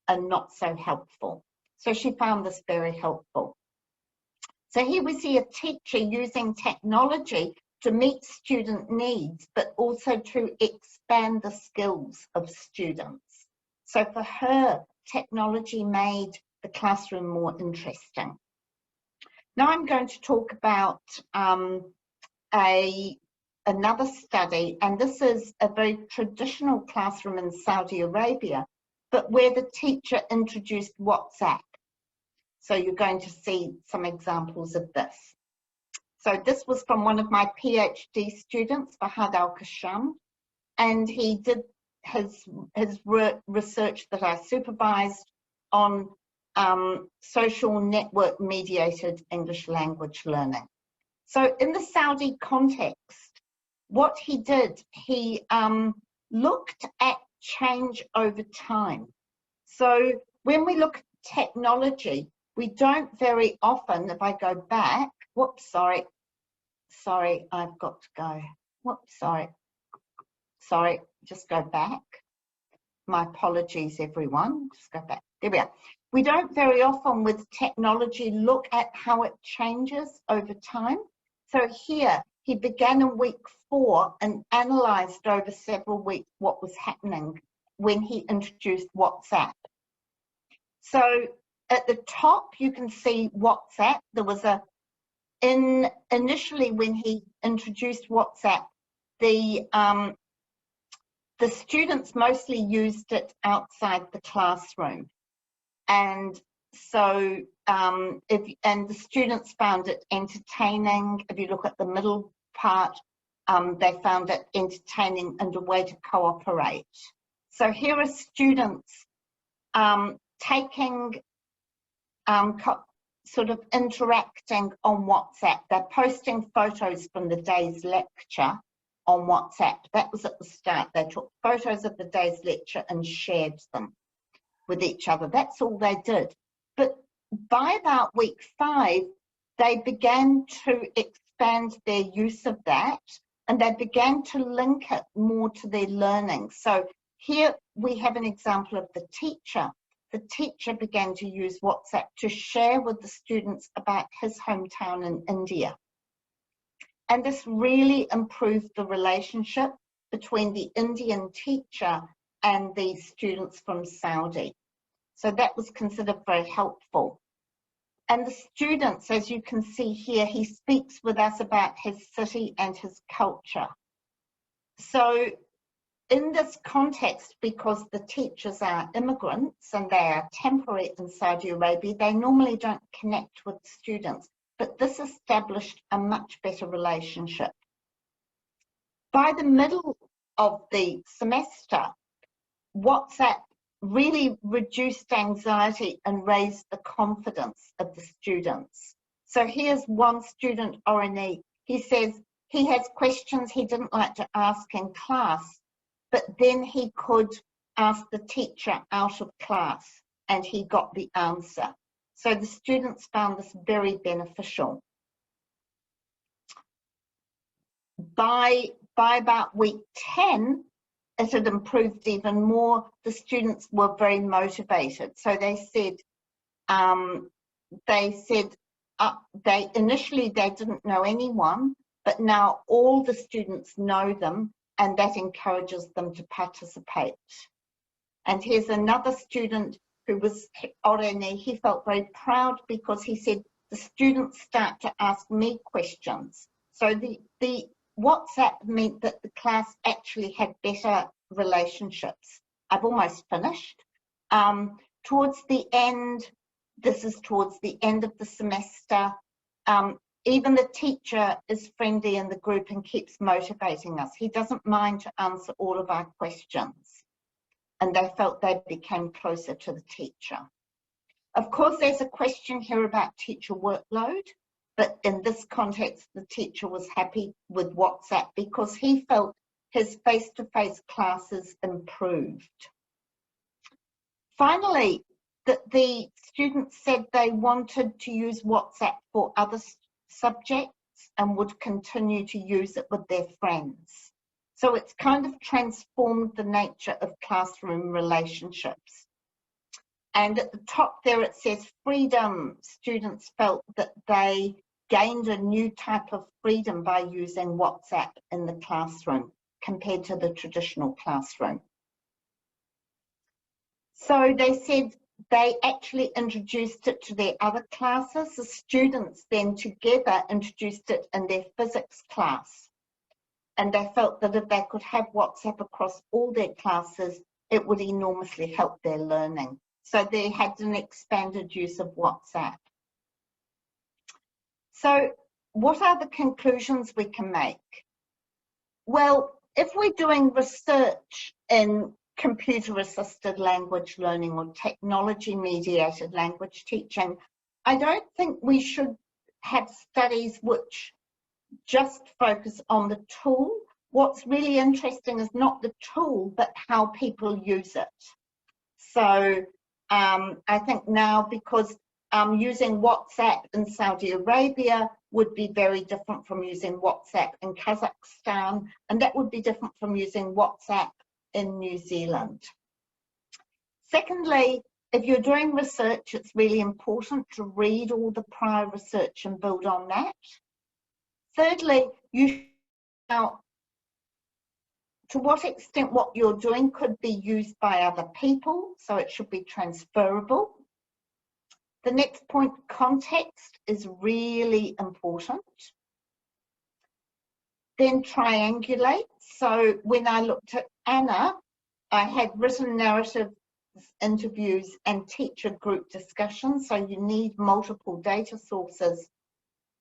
and not so helpful. So she found this very helpful. So here we see a teacher using technology to meet student needs, but also to expand the skills of students. So for her, technology made the classroom more interesting. Now I'm going to talk about another study, and this is a very traditional classroom in Saudi Arabia, but where the teacher introduced WhatsApp. So you're going to see some examples of this. So this was from one of my PhD students, Fahad Al-Kasham, and he did his research that I supervised on social network mediated English language learning. So in the Saudi context, what he did, he looked at change over time. So when we look at technology, we don't very often, if I go back, whoops, sorry, I've got to go. Whoops, sorry, just go back. My apologies, everyone. Just go back. There we are. We don't very often with technology look at how it changes over time. So here, he began in week 4 and analysed over several weeks what was happening when he introduced WhatsApp. So at the top, you can see WhatsApp. There was initially when he introduced WhatsApp, the students mostly used it outside the classroom. And so, and the students found it entertaining. If you look at the middle part, they found it entertaining and a way to cooperate. So here are students taking, sort of interacting on WhatsApp. They're posting photos from the day's lecture on WhatsApp. That was at the start. They took photos of the day's lecture and shared them with each other. That's all they did. But by about week 5, they began to expand their use of that, and they began to link it more to their learning. So here we have an example of the teacher. The teacher began to use WhatsApp to share with the students about his hometown in India. And this really improved the relationship between the Indian teacher and the students from Saudi. So that was considered very helpful. And the students, as you can see here, he speaks with us about his city and his culture. So in this context, because the teachers are immigrants and they are temporary in Saudi Arabia, they normally don't connect with students, but this established a much better relationship. By the middle of the semester, WhatsApp really reduced anxiety and raised the confidence of the students. So here's one student, Orani, he says he has questions he didn't like to ask in class, but then he could ask the teacher out of class and he got the answer. So the students found this very beneficial. By about week 10, it had improved even more. The students were very motivated. So they said, initially they didn't know anyone, but now all the students know them, and that encourages them to participate. And here's another student who was Orene. He felt very proud because he said, the students start to ask me questions. So the WhatsApp meant that the class actually had better relationships. I've almost finished. Towards the end, this is towards the end of the semester, even the teacher is friendly in the group and keeps motivating us. He doesn't mind to answer all of our questions. And they felt they became closer to the teacher. Of course, there's a question here about teacher workload, but in this context, the teacher was happy with WhatsApp because he felt his face-to-face classes improved. Finally, the students said they wanted to use WhatsApp for other subjects and would continue to use it with their friends. So it's kind of transformed the nature of classroom relationships. And at the top there it says freedom. Students felt that they gained a new type of freedom by using WhatsApp in the classroom compared to the traditional classroom. So they said they actually introduced it to their other classes. The students then together introduced it in their physics class. And they felt that if they could have WhatsApp across all their classes, it would enormously help their learning. So they had an expanded use of WhatsApp. So what are the conclusions we can make? Well, if we're doing research in computer-assisted language learning or technology-mediated language teaching, I don't think we should have studies which just focus on the tool. What's really interesting is not the tool, but how people use it. So I think now, because using WhatsApp in Saudi Arabia would be very different from using WhatsApp in Kazakhstan, and that would be different from using WhatsApp in New Zealand. Secondly, if you're doing research, it's really important to read all the prior research and build on that. Thirdly, you should know to what extent what you're doing could be used by other people, so it should be transferable. The next point, context, is really important. Then triangulate. So when I looked at Anna, I had written narrative interviews and teacher group discussions. So you need multiple data sources.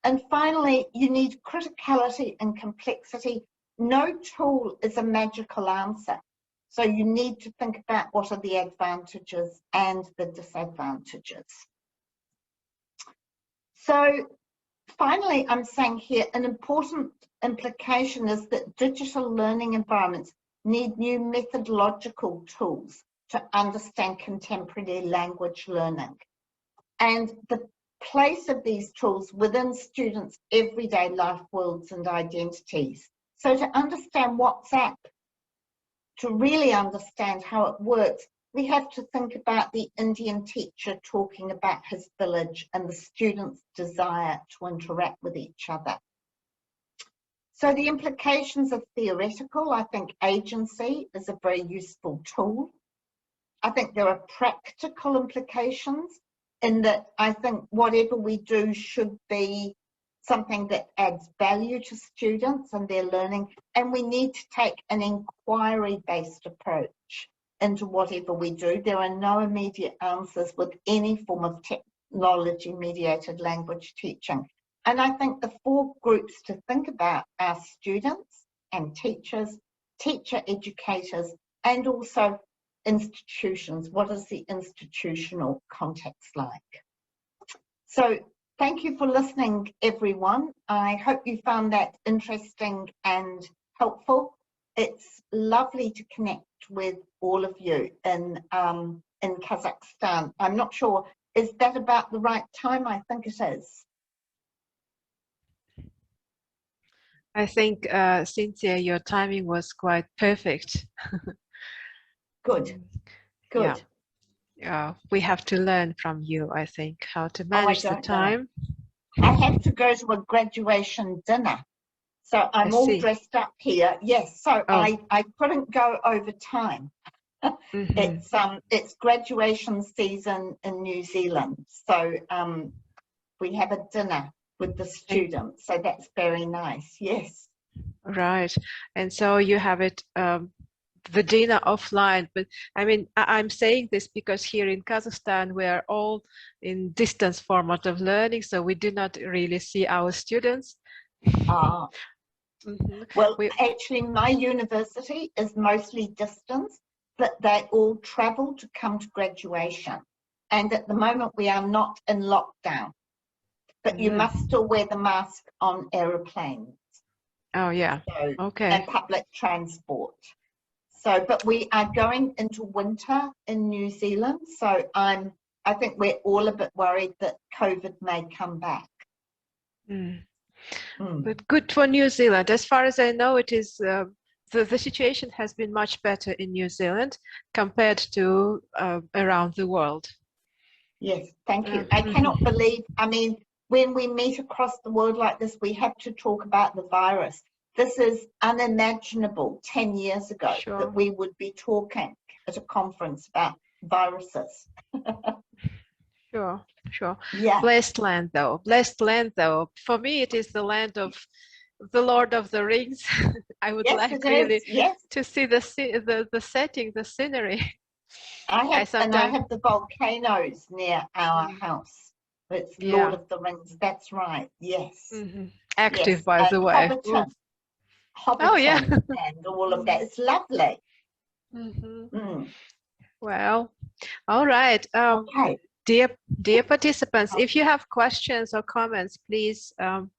And finally, you need criticality and complexity. No tool is a magical answer. So you need to think about what are the advantages and the disadvantages. So finally, I'm saying here, an important implication is that digital learning environments need new methodological tools to understand contemporary language learning. And the place of these tools within students' everyday life worlds and identities. So to understand WhatsApp, to really understand how it works, we have to think about the Indian teacher talking about his village and the students' desire to interact with each other. So the implications are theoretical. I think agency is a very useful tool. I think there are practical implications in that I think whatever we do should be something that adds value to students and their learning. And we need to take an inquiry-based approach into whatever we do. There are no immediate answers with any form of technology-mediated language teaching. And I think the four groups to think about are students and teachers, teacher educators, and also institutions. What is the institutional context like? So thank you for listening, everyone. I hope you found that interesting and helpful. It's lovely to connect with all of you in Kazakhstan. I'm not sure, is that about the right time? I think it is. I think, Cynthia, your timing was quite perfect. Good, good. Yeah, we have to learn from you, I think, how to manage the time. I have to go to a graduation dinner. So I'm all dressed up here. Yes, so I couldn't go over time. It's graduation season in New Zealand. So we have a dinner with the students. So that's very nice. Yes. Right. And so you have it the dinner offline, but I mean, I'm saying this because here in Kazakhstan, we are all in distance format of learning, so we do not really see our students. Well, actually, my university is mostly distance, but they all travel to come to graduation. And at the moment, we are not in lockdown, but you must still wear the mask on aeroplanes. Oh, yeah. So, okay. And public transport. So, but we are going into winter in New Zealand. So I think we're all a bit worried that COVID may come back. But good for New Zealand. As far as I know, it is the situation has been much better in New Zealand compared to around the world. Yes, thank you. I cannot believe, I mean, when we meet across the world like this, we have to talk about the virus. This is unimaginable 10 years ago that we would be talking at a conference about viruses. Sure. Yeah. Blessed land, though. Blessed land, though. For me, it is the land of the Lord of the Rings. I would like really to see the setting, the scenery. I have the volcanoes near our house. It's Lord of the Rings. That's right. Yes. Active, by the way. Hobbiton and all of that. It's lovely. Well, all right. Okay. Dear participants, if you have questions or comments, please go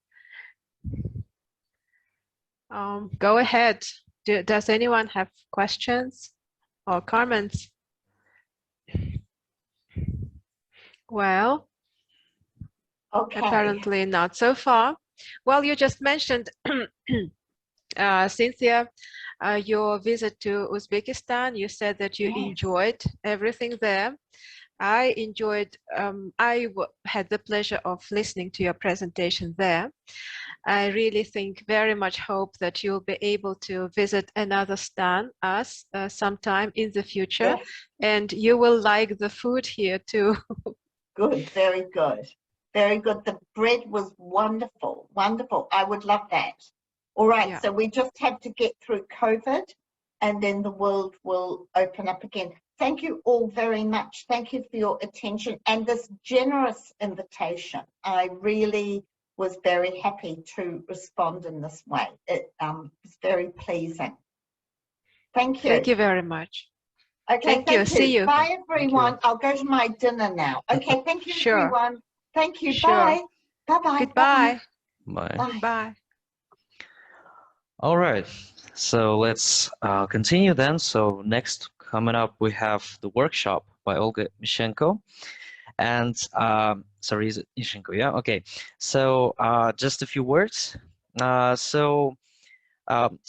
ahead. Does anyone have questions or comments? Well, apparently not so far. Well, you just mentioned, Cynthia, your visit to Uzbekistan. You said that you enjoyed everything there. I enjoyed, I had the pleasure of listening to your presentation there. I really think, very much hope that you'll be able to visit another stan, sometime in the future, and you will like the food here too. Good, very good. Very good. The bread was wonderful, wonderful. I would love that. All right, Yeah. so we just have to get through COVID and then the world will open up again. Thank you all very much. Thank you for your attention and this generous invitation. I really was very happy to respond in this way. It was very pleasing. Thank you. Thank you very much. Okay, Thank you. See you. Bye, everyone. I'll go to my dinner now. Okay, thank you, Sure. everyone. Thank you. Sure. Bye. Bye-bye. Goodbye. Bye. Bye. Bye. All right, so let's continue then. So next coming up, we have the workshop by Olga Mishenko. And sorry, is it Mishenko? Yeah, okay. So just a few words. So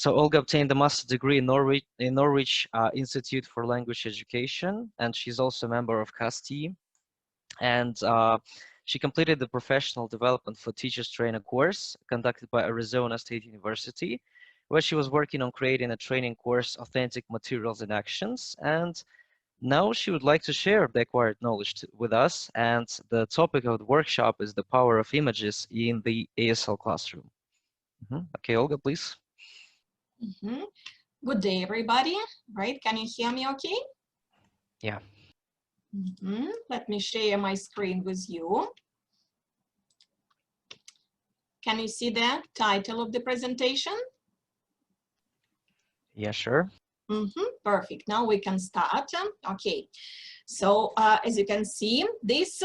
Olga obtained a master's degree in Norwich Institute for Language Education, and she's also a member of CAST. And she completed the Professional Development for Teachers Trainer course conducted by Arizona State University, where she was working on creating a training course, Authentic Materials and Actions. And now she would like to share the acquired knowledge with us. And the topic of the workshop is the power of images in the ASL classroom. Okay, Olga, please. Good day, everybody. Right, can you hear me okay? Yeah. Let me share my screen with you. Can you see the title of the presentation? Yeah, sure. Perfect. Now we can start. Okay. So as you can see, this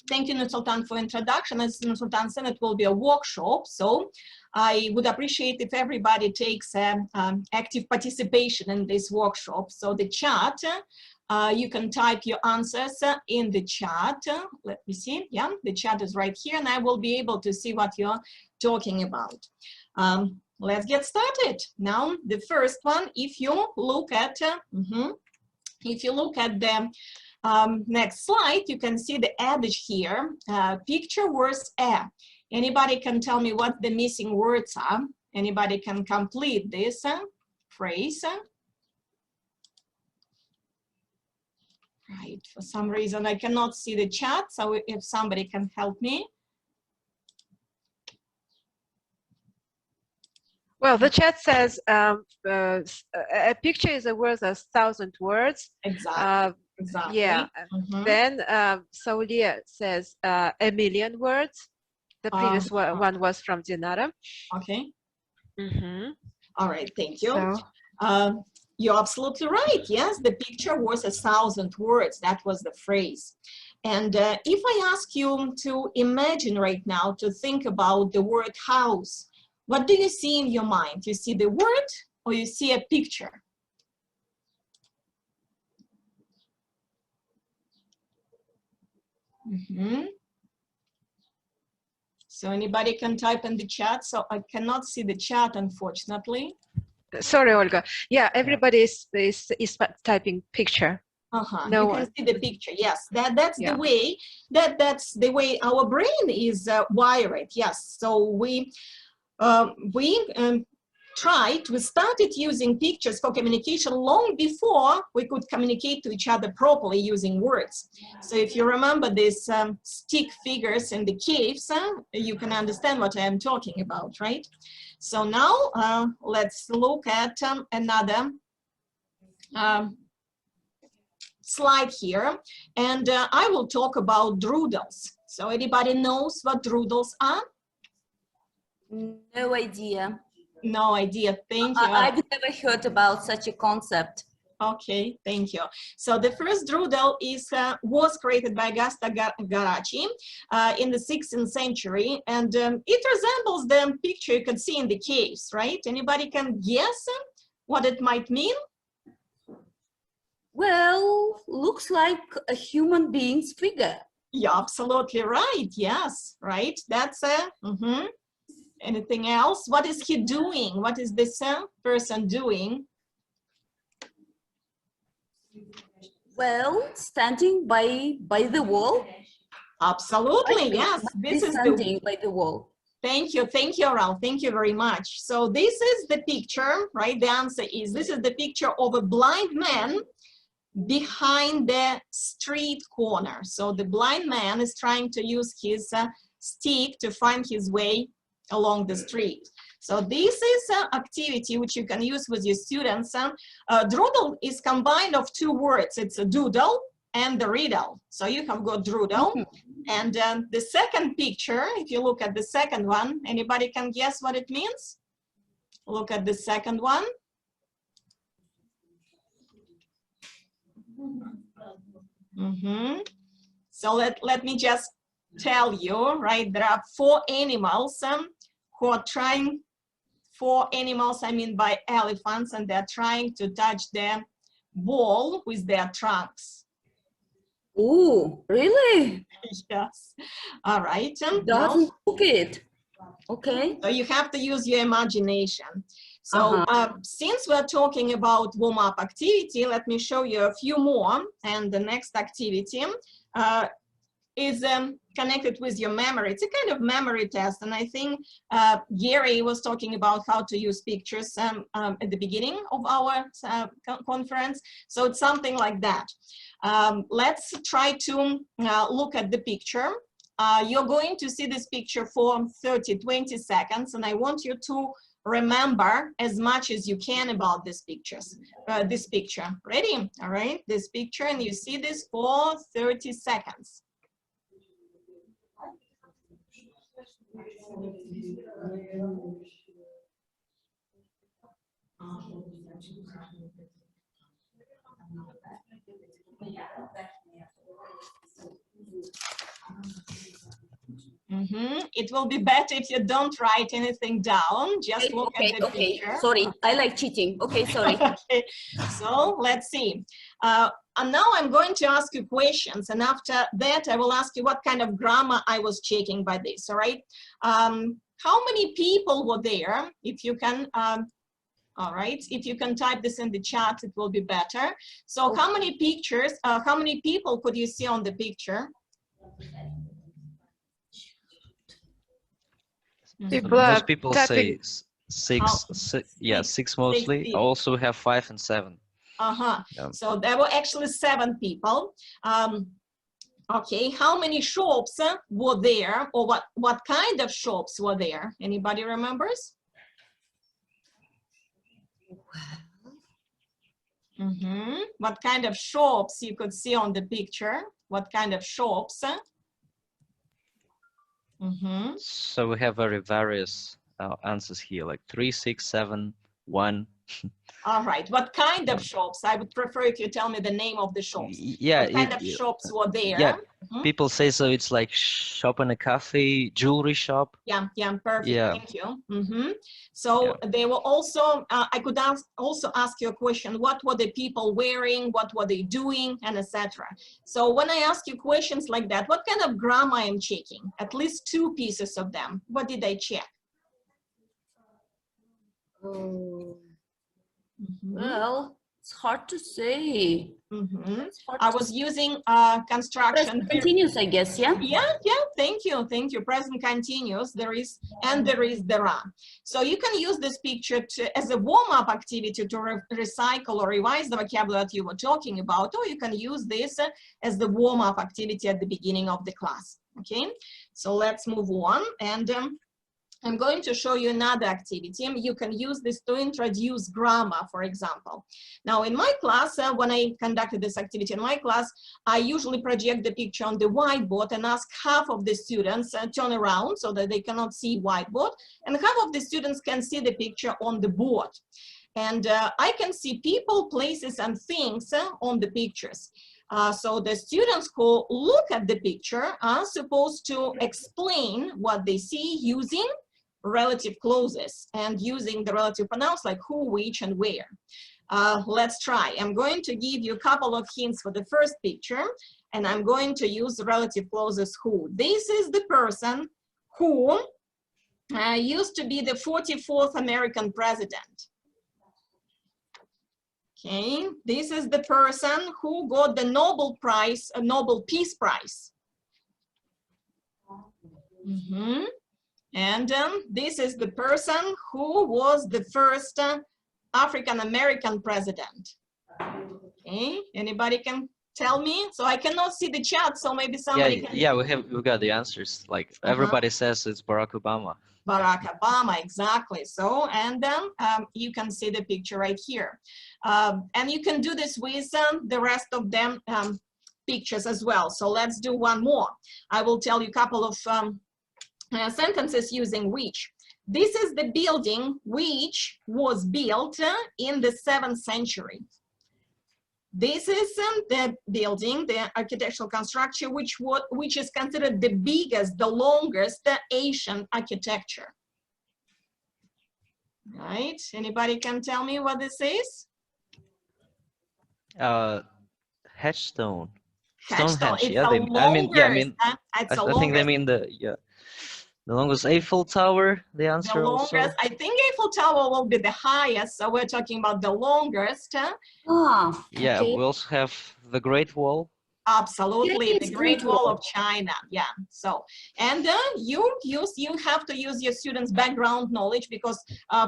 thank you, Nursultan, for introduction. As Nursultan said, it will be a workshop. So I would appreciate if everybody takes active participation in this workshop. So the chat, you can type your answers in the chat. Let me see. Yeah, the chat is right here, and I will be able to see what you're talking about. Let's get started. Now, the first one, if you look at the next slide, you can see the adage here, picture words a. Anybody can tell me what the missing words are? Anybody can complete this phrase? Right, for some reason I cannot see the chat, so if somebody can help me. Well, the chat says a picture is worth 1,000 words. Exactly. Exactly. Yeah. Then Saulia says 1,000,000 words. The previous one was from Dinara. Okay. All right. Thank you. So, you're absolutely right. Yes, the picture was 1,000 words. That was the phrase. And if I ask you to imagine right now, to think about the word house, what do you see in your mind? You see the word or you see a picture? So anybody can type in the chat. So I cannot see the chat, unfortunately. sorry, Olga. Yeah, everybody is typing picture. No You one. can see the picture. Yes, that's the way that's the way our brain is wired. Yes, so we started using pictures for communication long before we could communicate to each other properly using words. So if you remember these stick figures in the caves, you can understand what I am talking about, right? So now let's look at another slide here, and I will talk about doodles. So anybody knows what doodles are? No idea. No idea. Thank you. I've never heard about such a concept. Okay, thank you. So the first doodle was created by Agasta Garaci in the 16th century, and it resembles the picture you can see in the caves, right? Anybody can guess what it might mean? Well, looks like a human being's figure. You're absolutely right. Yes, right. That's Anything else? What is he doing? What is this person doing? Well, standing by the wall. Absolutely, yes. This is standing by the wall. Thank you, Aral. Thank you very much. So this is the picture, right? The answer is this is the picture of a blind man behind the street corner. So the blind man is trying to use his stick to find his way along the street. So this is an activity which you can use with your students. Doodle is combined of two words. It's a doodle and the riddle. So you have got doodle. And the second picture, if you look at the second one, anybody can guess what it means? Look at the second one. So let me just tell you, right? There are 4 animals who are trying, 4 animals, I mean by elephants, and they're trying to touch the ball with their trunks. Oh, really? Yes. All right. Doesn't look it. Okay. So you have to use your imagination. So since we're talking about warm-up activity, let me show you a few more. And the next activity is connected with your memory. It's a kind of memory test. And I think Gary was talking about how to use pictures at the beginning of our conference. So it's something like that. Let's try to look at the picture. You're going to see this picture for 30-20 seconds, and I want you to remember as much as you can about this picture. Ready? All right, this picture, and you see this for 30 seconds. It will be better if you don't write anything down. Just look at the picture. Sorry, I like cheating. Okay, sorry. Okay. So let's see. And now I'm going to ask you questions, and after that I will ask you what kind of grammar I was checking by this. All right. How many people were there? If you can. All right, if you can type this in the chat, it will be better. So how many pictures, how many people could you see on the picture? Most people say 6, yeah, 6 mostly. 6. Also have 5 and 7. Yeah. So there were actually 7 people. Okay, how many shops were there, or what kind of shops were there? Anybody remembers? What kind of shops you could see on the picture? What kind of shops? So we have very various answers here, like 3, 6, 7, 1. All right. What kind of shops? I would prefer if you tell me the name of the shops. Yeah. What kind of shops were there? Yeah. People say so. It's like shop and a cafe, jewelry shop. Yeah. Perfect. Yeah. Thank you. So they were also. I could also ask you a question. What were the people wearing? What were they doing? And etc. So when I ask you questions like that, what kind of grammar I'm checking? At least 2 pieces of them. What did I check? Well, it's hard to say. I was using construction. Present continuous, I guess, yeah? Yeah, thank you. Present continuous, there is there are. So you can use this picture as a warm-up activity to recycle or revise the vocabulary that you were talking about, or you can use this as the warm-up activity at the beginning of the class, okay? So let's move on, and I'm going to show you another activity. You can use this to introduce grammar, for example. Now, in my class, when I conducted this activity in my class, I usually project the picture on the whiteboard and ask half of the students turn around so that they cannot see whiteboard, and half of the students can see the picture on the board. And I can see people, places, and things on the pictures. So the students who look at the picture are supposed to explain what they see using relative clauses and using the relative pronouns like who, which, and where. Let's try. I'm going to give you a couple of hints for the first picture, and I'm going to use relative clauses who. This is the person who used to be the 44th American president. Okay, this is the person who got the Nobel Prize, a Nobel Peace Prize. And this is the person who was the first African-American president. Okay, anybody can tell me? So I cannot see the chat, so maybe somebody can. Yeah, we got the answers. Like everybody says it's Barack Obama. Barack Obama, exactly. So, and then you can see the picture right here. And you can do this with the rest of them pictures as well. So let's do one more. I will tell you a couple of sentences using which. This is the building which was built in the 7th century. This is the building, the architectural construction, which is considered the biggest, the longest Asian architecture. Right? Anybody can tell me what this is? Hedgestone. Hedgestone. Stonehenge. Yeah, I think they mean the longest Eiffel Tower. The answer the longest, also. I think Eiffel Tower will be the highest, so we're talking about the longest. Yeah, okay. we also have the Great Wall. Absolutely, the Great Wall of China. Yeah. So, and you have to use your students' background knowledge, because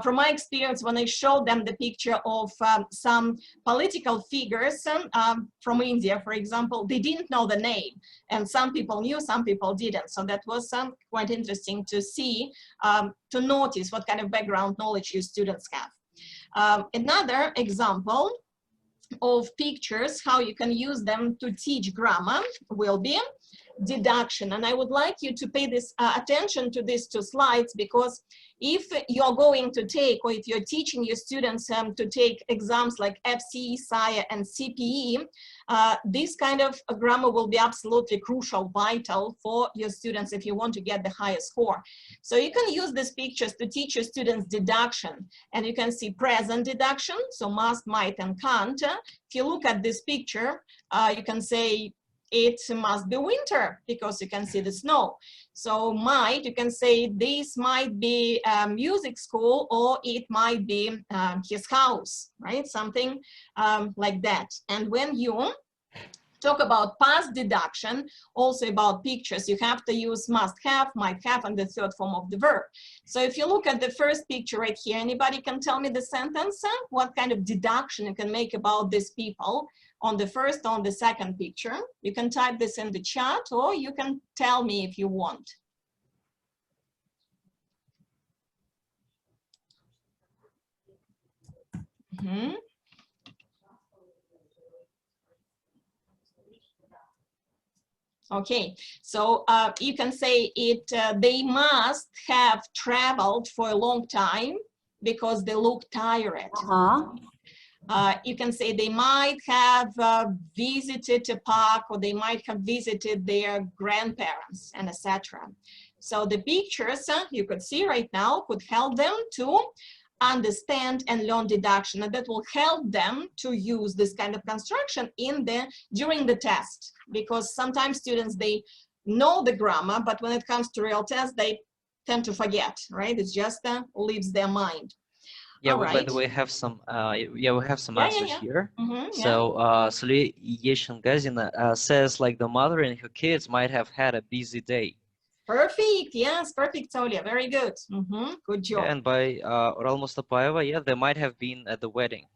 from my experience, when I showed them the picture of some political figures from India, for example, they didn't know the name, and some people knew, some people didn't. So that was quite interesting to see, to notice what kind of background knowledge your students have. Another example of pictures, how you can use them to teach grammar, will be deduction. And I would like you to pay this attention to these 2 slides, because if you're going to take, or if you're teaching your students to take exams like FCE, SIA, and CPE, this kind of grammar will be absolutely crucial, vital for your students if you want to get the highest score. So you can use these pictures to teach your students deduction, and you can see present deduction, so must, might, and can't. If you look at this picture, you can say it must be winter, because you can see the snow. So might, you can say this might be a music school, or it might be his house, right? Something like that. And when you talk about past deduction, also about pictures, you have to use must have, might have, and the 3rd form of the verb. So if you look at the first picture right here, anybody can tell me the sentence? What kind of deduction you can make about these people on the first, on the second picture? You can type this in the chat, or you can tell me if you want. Okay, so you can say it, they must have traveled for a long time because they look tired. You can say they might have visited a park, or they might have visited their grandparents, and etc. So the pictures you could see right now could help them to understand and learn deduction, and that will help them to use this kind of construction during the test, because sometimes students, they know the grammar, but when it comes to real tests, they tend to forget, right? It just leaves their mind. Yeah, by the way, have some we have some answers here. So Suli Yeshangazina says, like, the mother and her kids might have had a busy day. Perfect. Yes, perfect, Solia. Very good. Good job. Yeah, and by Oral Mustapayeva, yeah, they might have been at the wedding.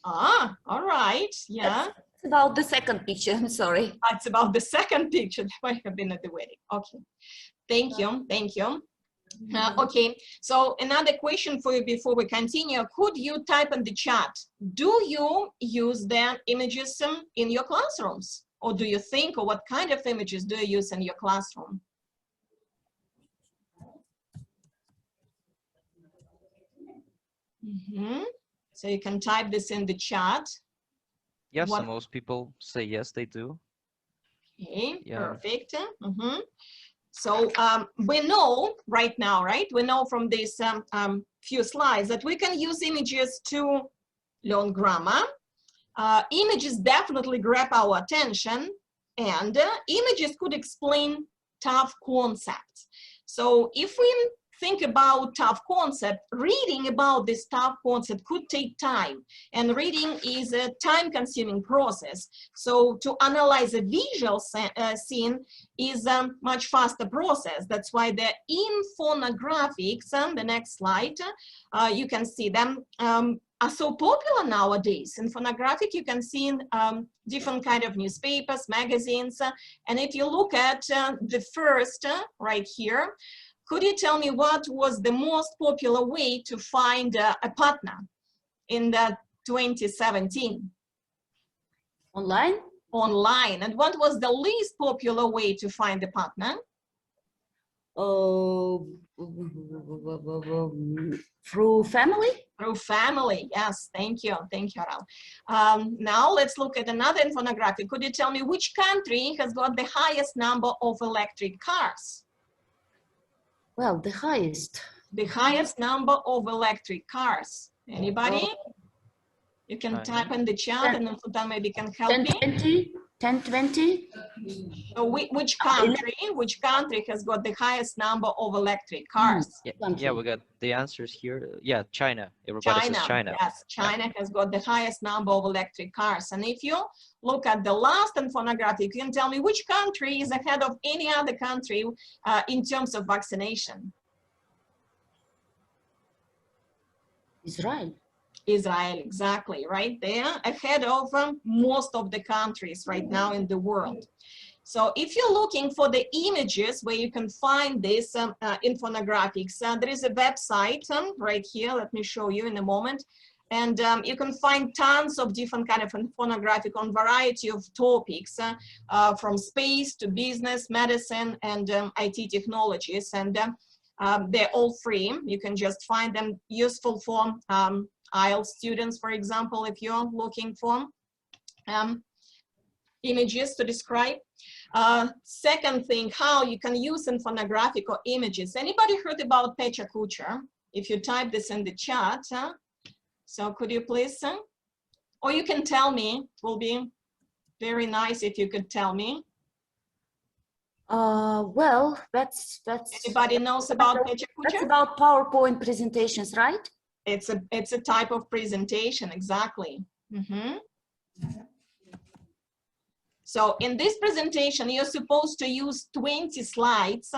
Ah, all right. Yeah. It's about the second picture. I'm sorry. It's about the second picture. They might have been at the wedding. Okay. Thank you. Thank you. Okay. So another question for you before we continue. Could you type in the chat? Do you use the images in your classrooms? Or do you think, or what kind of images do you use in your classroom? So you can type this in the chat. Yes, so most people say yes, they do. Okay, perfect. So we know right now, right? We know from these few slides that we can use images to learn grammar. Images definitely grab our attention, and images could explain tough concepts. So if we think about tough concept, reading about this tough concept could take time, and reading is a time-consuming process. So to analyze a visual scene is a much faster process. That's why the infographics, the next slide, you can see them, are so popular nowadays. In phonographic, you can see different kind of newspapers, magazines. And if you look at the first right here, could you tell me what was the most popular way to find a partner in the 2017? Online? Online. And what was the least popular way to find a partner? Through family? Through family, yes, thank you, Aral. Now let's look at another infographic. Could you tell me which country has got the highest number of electric cars? Well, the highest. The highest number of electric cars. Anybody? You can type in the chat and Sultan maybe can help me. 1020? So which country has got the highest number of electric cars? Yeah, we got the answers here. Yeah, China. Everybody says China. Yes, China has got the highest number of electric cars. And if you look at the last infographic, you can tell me which country is ahead of any other country in terms of vaccination. Israel. Israel, exactly, right there, ahead of most of the countries right now in the world. So if you're looking for the images where you can find these infographics, there is a website right here. Let me show you in a moment. And you can find tons of different kind of infographic on variety of topics, from space to business, medicine, and IT technologies. And they're all free. You can just find them useful for IELTS students, for example, if you're looking for images to describe. Second thing, how you can use infographic or images. Anybody heard about Pecha Kucher? If you type this in the chat, so could you please, or you can tell me, it will be very nice if you could tell me. Well, that's anybody knows about Pecha Kucher? That's about PowerPoint presentations, right? It's a type of presentation, exactly. So in this presentation, you're supposed to use 20 slides,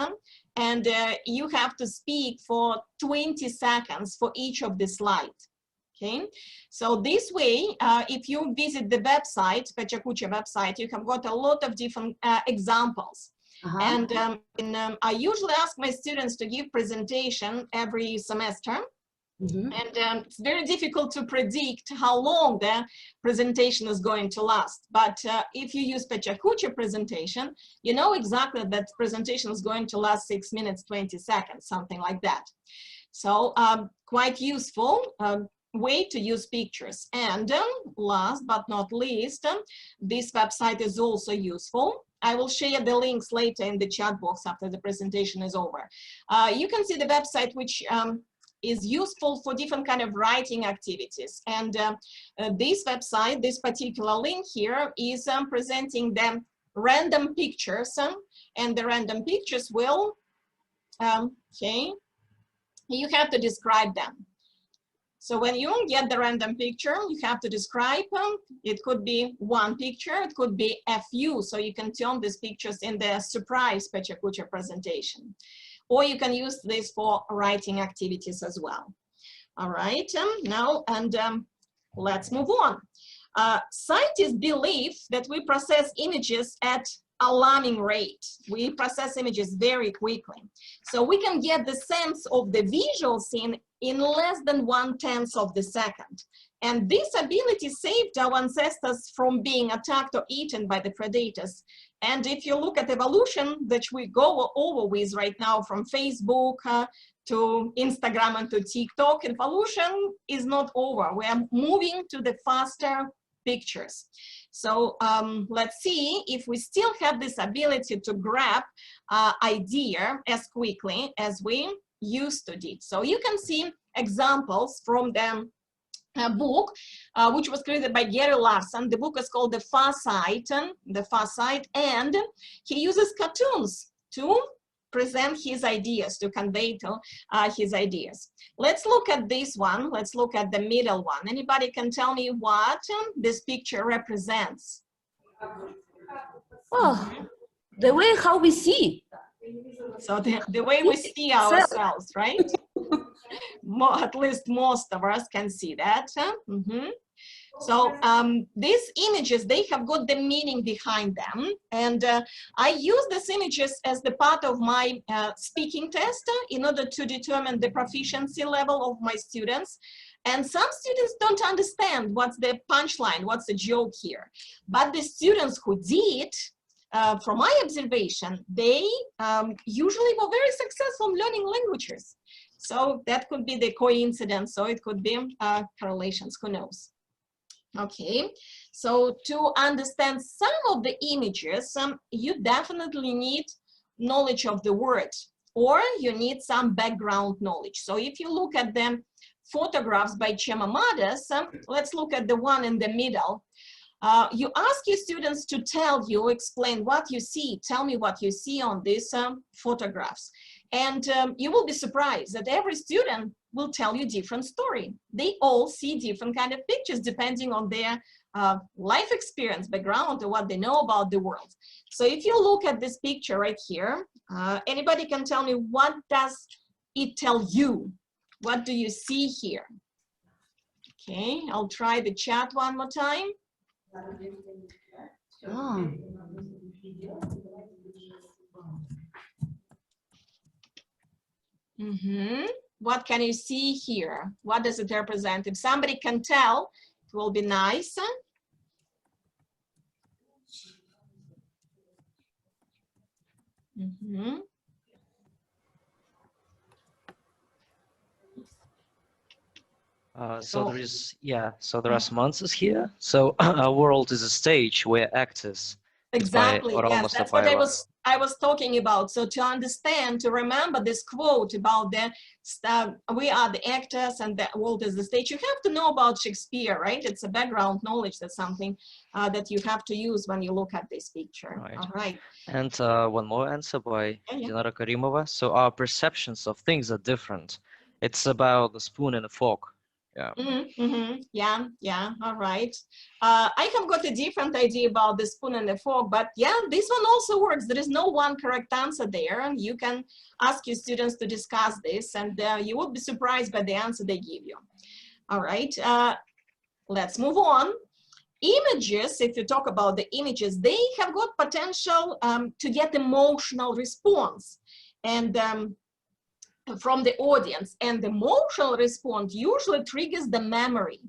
and you have to speak for 20 seconds for each of the slides. Okay, so this way, if you visit the website, Pecha Kucher website, you have got a lot of different examples. And I usually ask my students to give presentation every semester. And it's very difficult to predict how long the presentation is going to last. But if you use Pecha Kucher presentation, you know exactly that presentation is going to last 6 minutes, 20 seconds, something like that. So quite useful way to use pictures. And last but not least, this website is also useful. I will share the links later in the chat box after the presentation is over. You can see the website which is useful for different kind of writing activities. And this website, this particular link here is presenting the random pictures, and the random pictures will, okay, you have to describe them. So when you get the random picture, you have to describe them. It could be one picture, it could be a few, so you can turn these pictures in the surprise Pecha Kucher presentation. Or you can use this for writing activities as well. All right, now, and let's move on. Scientists believe that we process images at alarming rate. We process images very quickly. So we can get the sense of the visual scene in less than 1/10 of the second. And this ability saved our ancestors from being attacked or eaten by the predators. And if you look at evolution, that we go over with right now from Facebook to Instagram and to TikTok, evolution is not over. We are moving to the faster pictures. So let's see if we still have this ability to grab idea as quickly as we used to did. So you can see examples from the book, which was created by Gary Larson. The book is called The Far Side, and he uses cartoons to present his ideas, to convey to his ideas. Let's look at this one. Let's look at the middle one. Anybody can tell me what this picture represents? Oh, the way how we see. So the way we see ourselves, right? at least most of us can see that. So these images, they have got the meaning behind them. And I use these images as the part of my speaking test in order to determine the proficiency level of my students. And some students don't understand what's the punchline, what's the joke here. But the students who did, from my observation, they usually were very successful in learning languages. So that could be the coincidence, so it could be correlations, who knows. Okay, so to understand some of the images, you definitely need knowledge of the word, or you need some background knowledge. So if you look at the photographs by Chemamadas, let's look at the one in the middle. You ask your students to tell you, explain what you see, tell me what you see on these photographs. And you will be surprised that every student will tell you different story. They all see different kind of pictures depending on their life experience, background, or what they know about the world. So if you look at this picture right here, anybody can tell me, what does it tell you? What do you see here? Okay, I'll try the chat one more time. Oh. What can you see here? What does it represent? If somebody can tell, it will be nice. So there is, so there are some answers here. So our world is a stage where actors. Exactly, yes, that's what I was talking about. So to understand, to remember this quote about the we are the actors and the world is the stage, you have to know about Shakespeare, right? It's a background knowledge. That's something that you have to use when you look at this picture. Right. All right. And one more answer by Dinara Karimova. So our perceptions of things are different. It's about the spoon and the fork. Yeah, all right. I have got a different idea about the spoon and the fork, but yeah, this one also works. There is no one correct answer there. You can ask your students to discuss this, and you will be surprised by the answer they give you. All right, let's move on. Images, if you talk about the images, they have got potential to get emotional response. And from the audience, and the emotional response usually triggers the memory.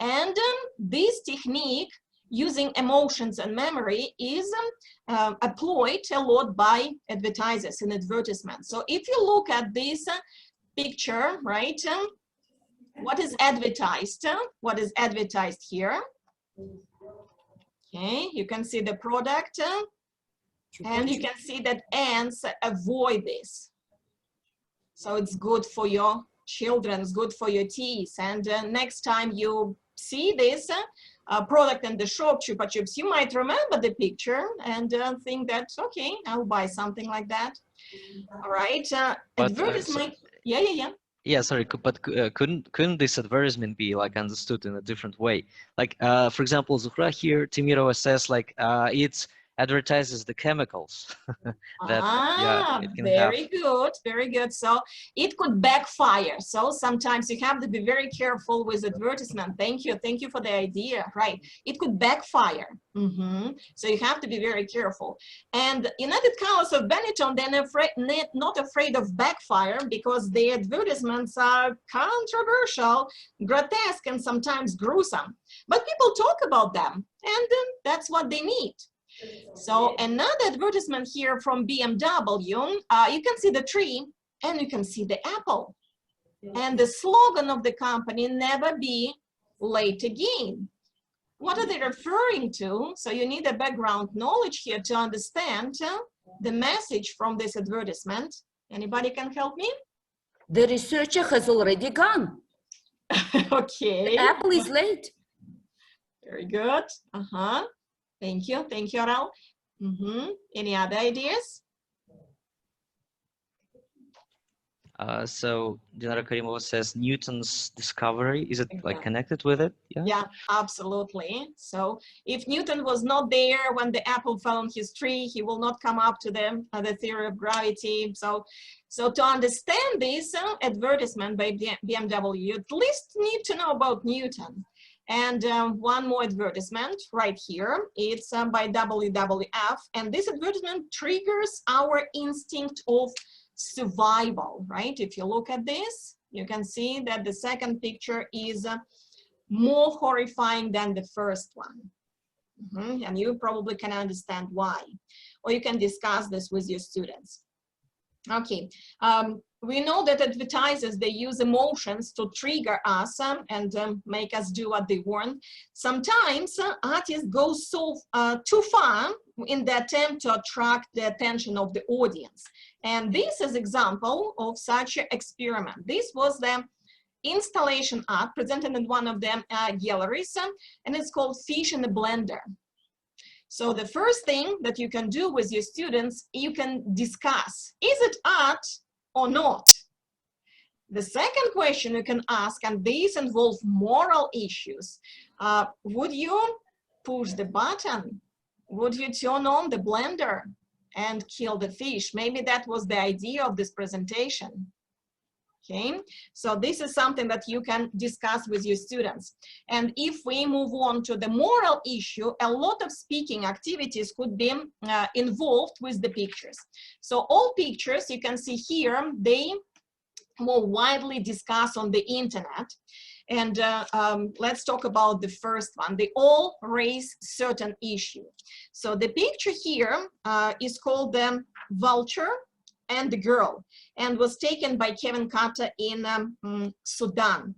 And this technique using emotions and memory is employed a lot by advertisers in advertisements. So if you look at this picture, right, what is advertised? What is advertised here? Okay, you can see the product, and you can see that ants avoid this. So it's good for your children, it's good for your teeth. And next time you see this product in the shop, Chupa Chups, you might remember the picture and think that, okay, I'll buy something like that. All right, advertisement, Yeah, sorry, but couldn't this advertisement be like understood in a different way? Like, for example, Zuhra here, Timirova says like it's advertises the chemicals that it can very good. So it could backfire. So sometimes you have to be very careful with advertisement. Thank you for the idea. Right, it could backfire. So you have to be very careful. And United Colors of Benetton, they're not afraid of backfire because the advertisements are controversial, grotesque, and sometimes gruesome. But people talk about them, and that's what they need. So another advertisement here from BMW, you can see the tree and you can see the apple. And the slogan of the company, never be late again. What are they referring to? So you need a background knowledge here to understand the message from this advertisement. Anybody can help me? The researcher has already gone. Okay. The apple is late. Very good. Thank you, Aral. Any other ideas? So Dinara Karimova says Newton's discovery, is it like Exactly. connected with it? Yeah, absolutely. So if Newton was not there when the apple fell on his tree, he will not come up to the theory of gravity. So to understand this advertisement by BMW, you at least need to know about Newton. And one more advertisement right here. It's by WWF. And this advertisement triggers our instinct of survival, right? If you look at this, you can see that the second picture is more horrifying than the first one. And you probably can understand why. Or you can discuss this with your students. Okay, we know that advertisers, they use emotions to trigger us and make us do what they want. Sometimes artists go so too far in the attempt to attract the attention of the audience. And this is example of such an experiment. This was the installation art presented in one of the galleries, and it's called Fish in a Blender. So the first thing that you can do with your students, you can discuss, is it art or not? The second question you can ask, and these involve moral issues, would you push the button? Would you turn on the blender and kill the fish? Maybe that was the idea of this presentation. Okay, so this is something that you can discuss with your students. And if we move on to the moral issue, a lot of speaking activities could be involved with the pictures. So all pictures you can see here, they more widely discussed on the internet. And let's talk about the first one. They all raise certain issue. So the picture here is called the vulture and the girl, and was taken by Kevin Carter in Sudan.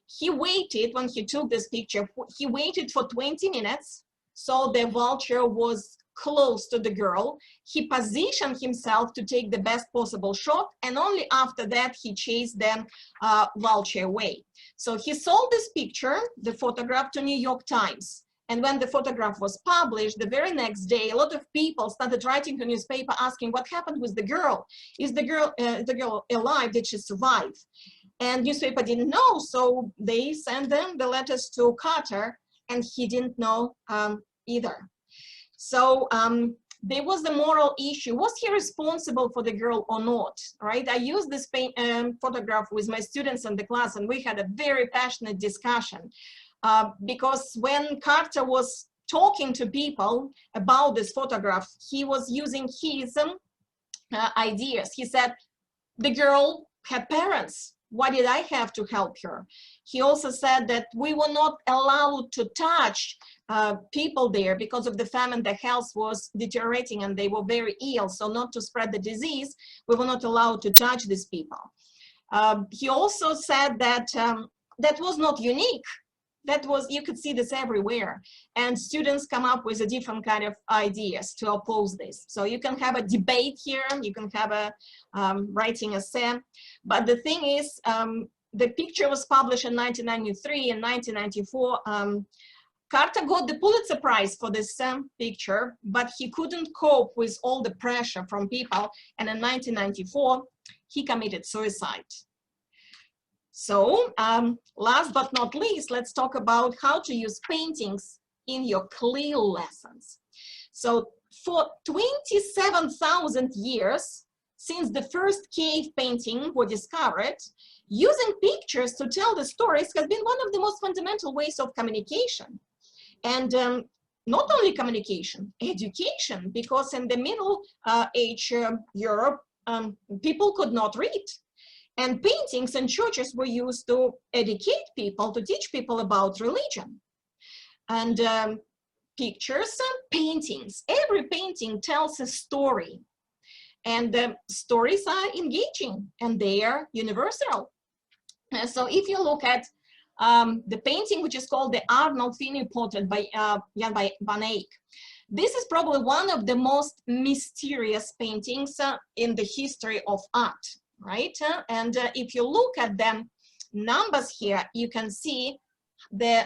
He waited, when he took this picture, he waited for 20 minutes, so the vulture was close to the girl. He positioned himself to take the best possible shot, and only after that he chased the vulture away. So he sold this picture, the photograph, to New York Times. And when the photograph was published, the very next day, a lot of people started writing to newspaper asking what happened with the girl. Is the girl alive? Did she survive? And newspaper didn't know, so they sent them the letters to Carter, and he didn't know either. So there was the moral issue. Was he responsible for the girl or not, right? I used this photograph with my students in the class, and we had a very passionate discussion. Because when Carter was talking to people about this photograph, he was using his ideas. He said, the girl had parents. Why did I have to help her? He also said that we were not allowed to touch people there because of the famine. The health was deteriorating and they were very ill. So not to spread the disease, we were not allowed to touch these people. He also said that that was not unique. That was, you could see this everywhere. And students come up with a different kind of ideas to oppose this. So you can have a debate here, you can have a writing essay. But the thing is, the picture was published in 1993 and 1994. Carter got the Pulitzer Prize for this picture, but he couldn't cope with all the pressure from people. And in 1994, he committed suicide. So last but not least, let's talk about how to use paintings in your CLIL lessons. So for 27,000 years, since the first cave painting were discovered, using pictures to tell the stories has been one of the most fundamental ways of communication. And not only communication, education, because in the Middle Age Europe, people could not read. And paintings and churches were used to educate people, to teach people about religion. And pictures and paintings, every painting tells a story. And the stories are engaging and they are universal. And so if you look at the painting, which is called the Arnolfini portrait by Jan van Eyck, this is probably one of the most mysterious paintings in the history of art. Right? And if you look at the numbers here, you can see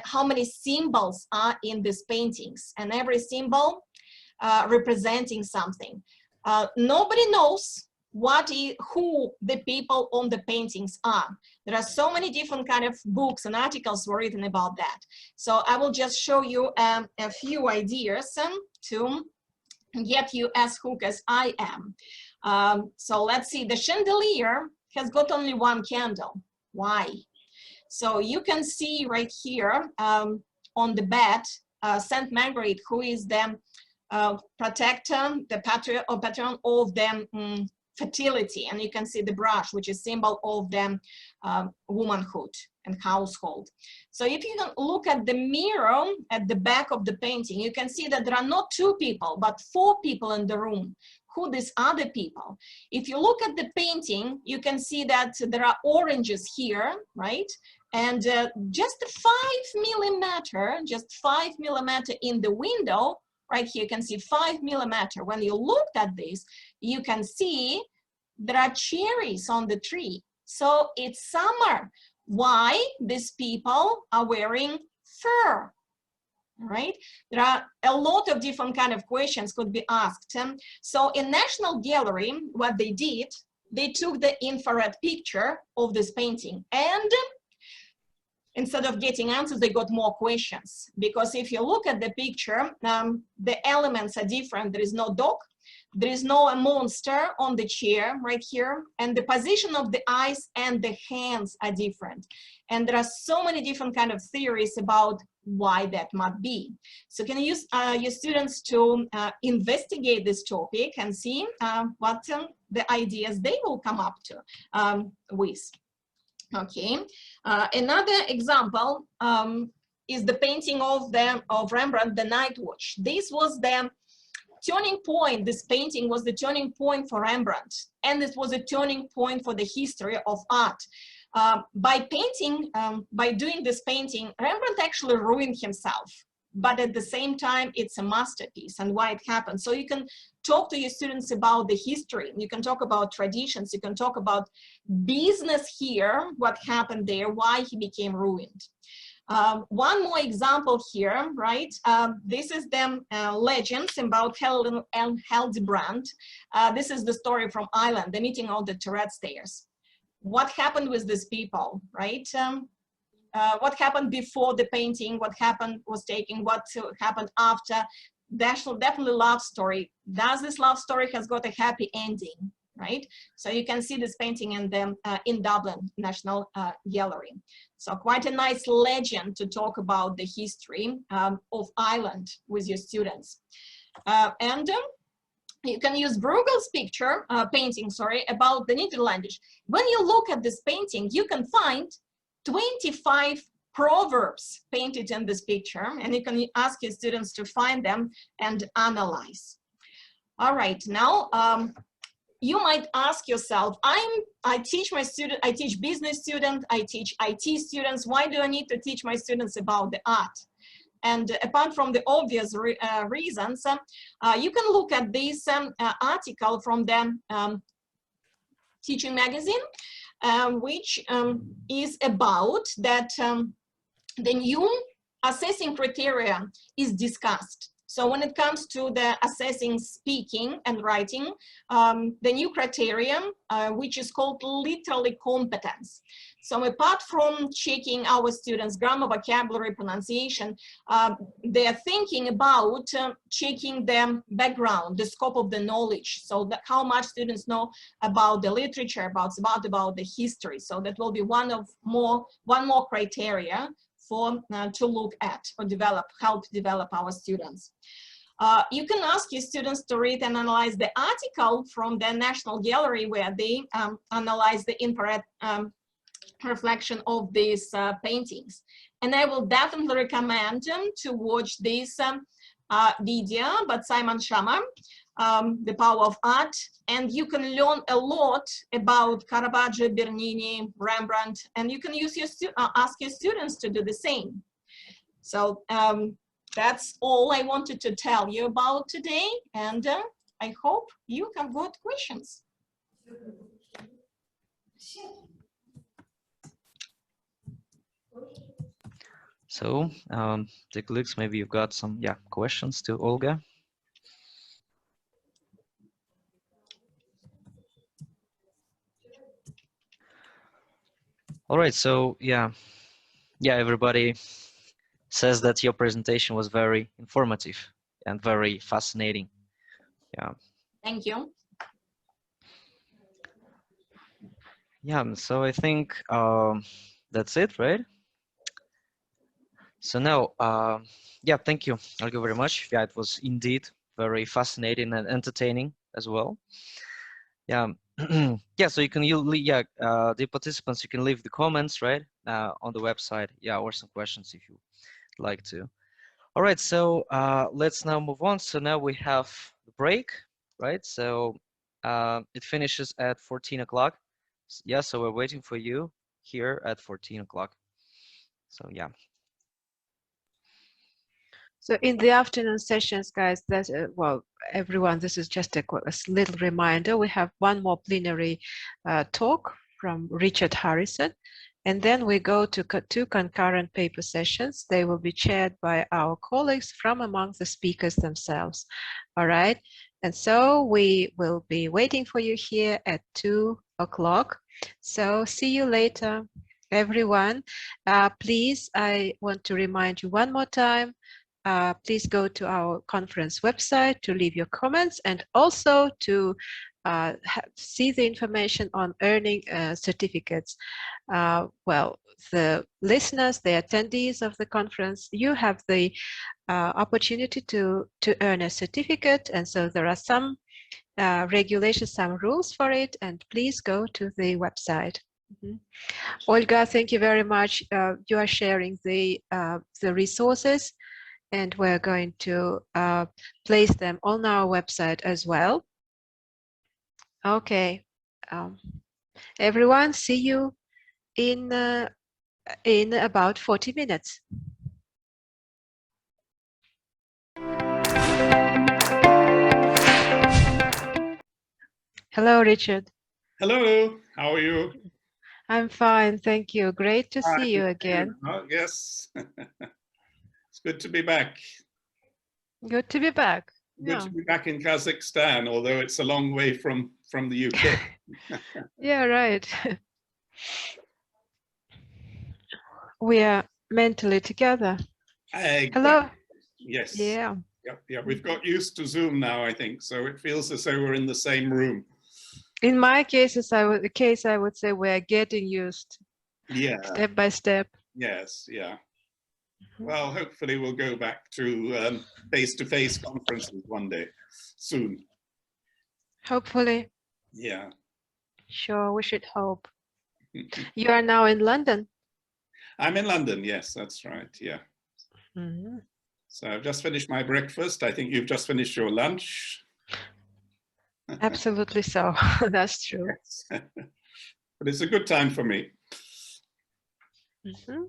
how many symbols are in these paintings, and every symbol representing something. Nobody knows who the people on the paintings are. There are so many different kind of books and articles were written about that. So I will just show you a few ideas to get you as hooked as I am. So let's see, the chandelier has got only one candle. Why? So you can see right here on the bed, Saint Margaret, who is the protector, the patron of the fertility, and you can see the brush, which is symbol of the womanhood and household. So if you look at the mirror at the back of the painting, you can see that there are not 2 people, but 4 people in the room. Who these other people? If you look at the painting, you can see that there are oranges here, right? And just 5 millimeter in the window, right here, you can see 5 millimeter. When you looked at this, you can see there are cherries on the tree. So it's summer. Why these people are wearing fur, right? There are a lot of different kind of questions could be asked. So in National Gallery, what they did, they took the infrared picture of this painting, and instead of getting answers, they got more questions. Because if you look at the picture, the elements are different. There is no dog, there is no a monster on the chair right here, and the position of the eyes and the hands are different. And there are so many different kind of theories about why that might be. So can you use your students to investigate this topic and see what the ideas they will come up to with. Okay, another example is the painting of Rembrandt, The Night Watch. This was the turning point. This painting was the turning point for Rembrandt, and it was a turning point for the history of art. By doing this painting, Rembrandt actually ruined himself, but at the same time, it's a masterpiece and why it happened. So you can talk to your students about the history, you can talk about traditions, you can talk about business here, what happened there, why he became ruined. One more example here, right? This is the legends about Helen and Hildebrand. This is the story from Ireland, the meeting on the turret stairs. What happened with these people, right? What happened before the painting, what happened was taken, what happened after. Definitely love story. Does this love story has got a happy ending, right? So you can see this painting in Dublin National Gallery. So quite a nice legend to talk about the history of Ireland with your students. You can use Bruegel's painting, about the Netherlands. When you look at this painting, you can find 25 proverbs painted in this picture, and you can ask your students to find them and analyze. All right, now you might ask yourself, I teach business students, I teach IT students, why do I need to teach my students about the art? And apart from the obvious reasons, you can look at this article from the Teaching Magazine, which is about that the new assessing criteria is discussed. So when it comes to the assessing speaking and writing, the new criterion, which is called literally competence. So apart from checking our students' grammar, vocabulary, pronunciation, they're thinking about checking the background, the scope of the knowledge. So that how much students know about the literature, about the history. So that will be one more criteria for to look at or help develop our students. You can ask your students to read and analyze the article from the National Gallery where they analyze the infrared reflection of these paintings. And I will definitely recommend them to watch this video by Simon Schama, The Power of Art, and you can learn a lot about Caravaggio, Bernini, Rembrandt, and you can use ask your students to do the same. So that's all I wanted to tell you about today, and I hope you have good questions. So, the colleagues, maybe you've got some questions to Olga. All right, so yeah, everybody says that your presentation was very informative and very fascinating. Yeah. Thank you. Yeah, so I think that's it, right? So now, yeah, thank you. Thank you very much. Yeah, it was indeed very fascinating and entertaining as well. Yeah, yeah. So you can, the participants, you can leave the comments, right, on the website. Yeah, or some questions if you like to. All right, so let's now move on. So now we have the break, right? So it finishes at 14 o'clock. Yeah, so we're waiting for you here at 14 o'clock. So yeah. So in the afternoon sessions, guys, that's well, everyone, this is just a little reminder. We have one more plenary talk from Richard Harrison, and then we go to two concurrent paper sessions. They will be chaired by our colleagues from among the speakers themselves. All right, and so we will be waiting for you here at 2 o'clock. So see you later, everyone. Please, I want to remind you one more time. Please go to our conference website to leave your comments and also to see the information on earning certificates. Well, the listeners, the attendees of the conference, you have the opportunity to earn a certificate, and so there are some regulations, some rules for it, and please go to the website. Olga, thank you very much. You are sharing the resources, and we're going to place them on our website as well. Okay, everyone, see you in about 40 minutes. Hello, Richard. Hello, how are you? I'm fine, thank you. Great to see you again. Yes, it's good to be back. Good to be back. Good to be back in Kazakhstan, although it's a long way from the UK. Yeah, right. We are mentally together. Exactly. Hello. Yes. Yeah. Yeah, we've got used to Zoom now, I think, so it feels as though we're in the same room. In my cases, I would say we're getting used. Yeah. Step by step. Yes, yeah. Well, hopefully we'll go back to face-to-face conferences one day soon. Hopefully. Yeah. Sure, we should hope. You are now in London? I'm in London, yes, that's right, yeah. Mm-hmm. So I've just finished my breakfast. I think you've just finished your lunch. Absolutely so. That's true. Yes. But it's a good time for me. Mm-hmm.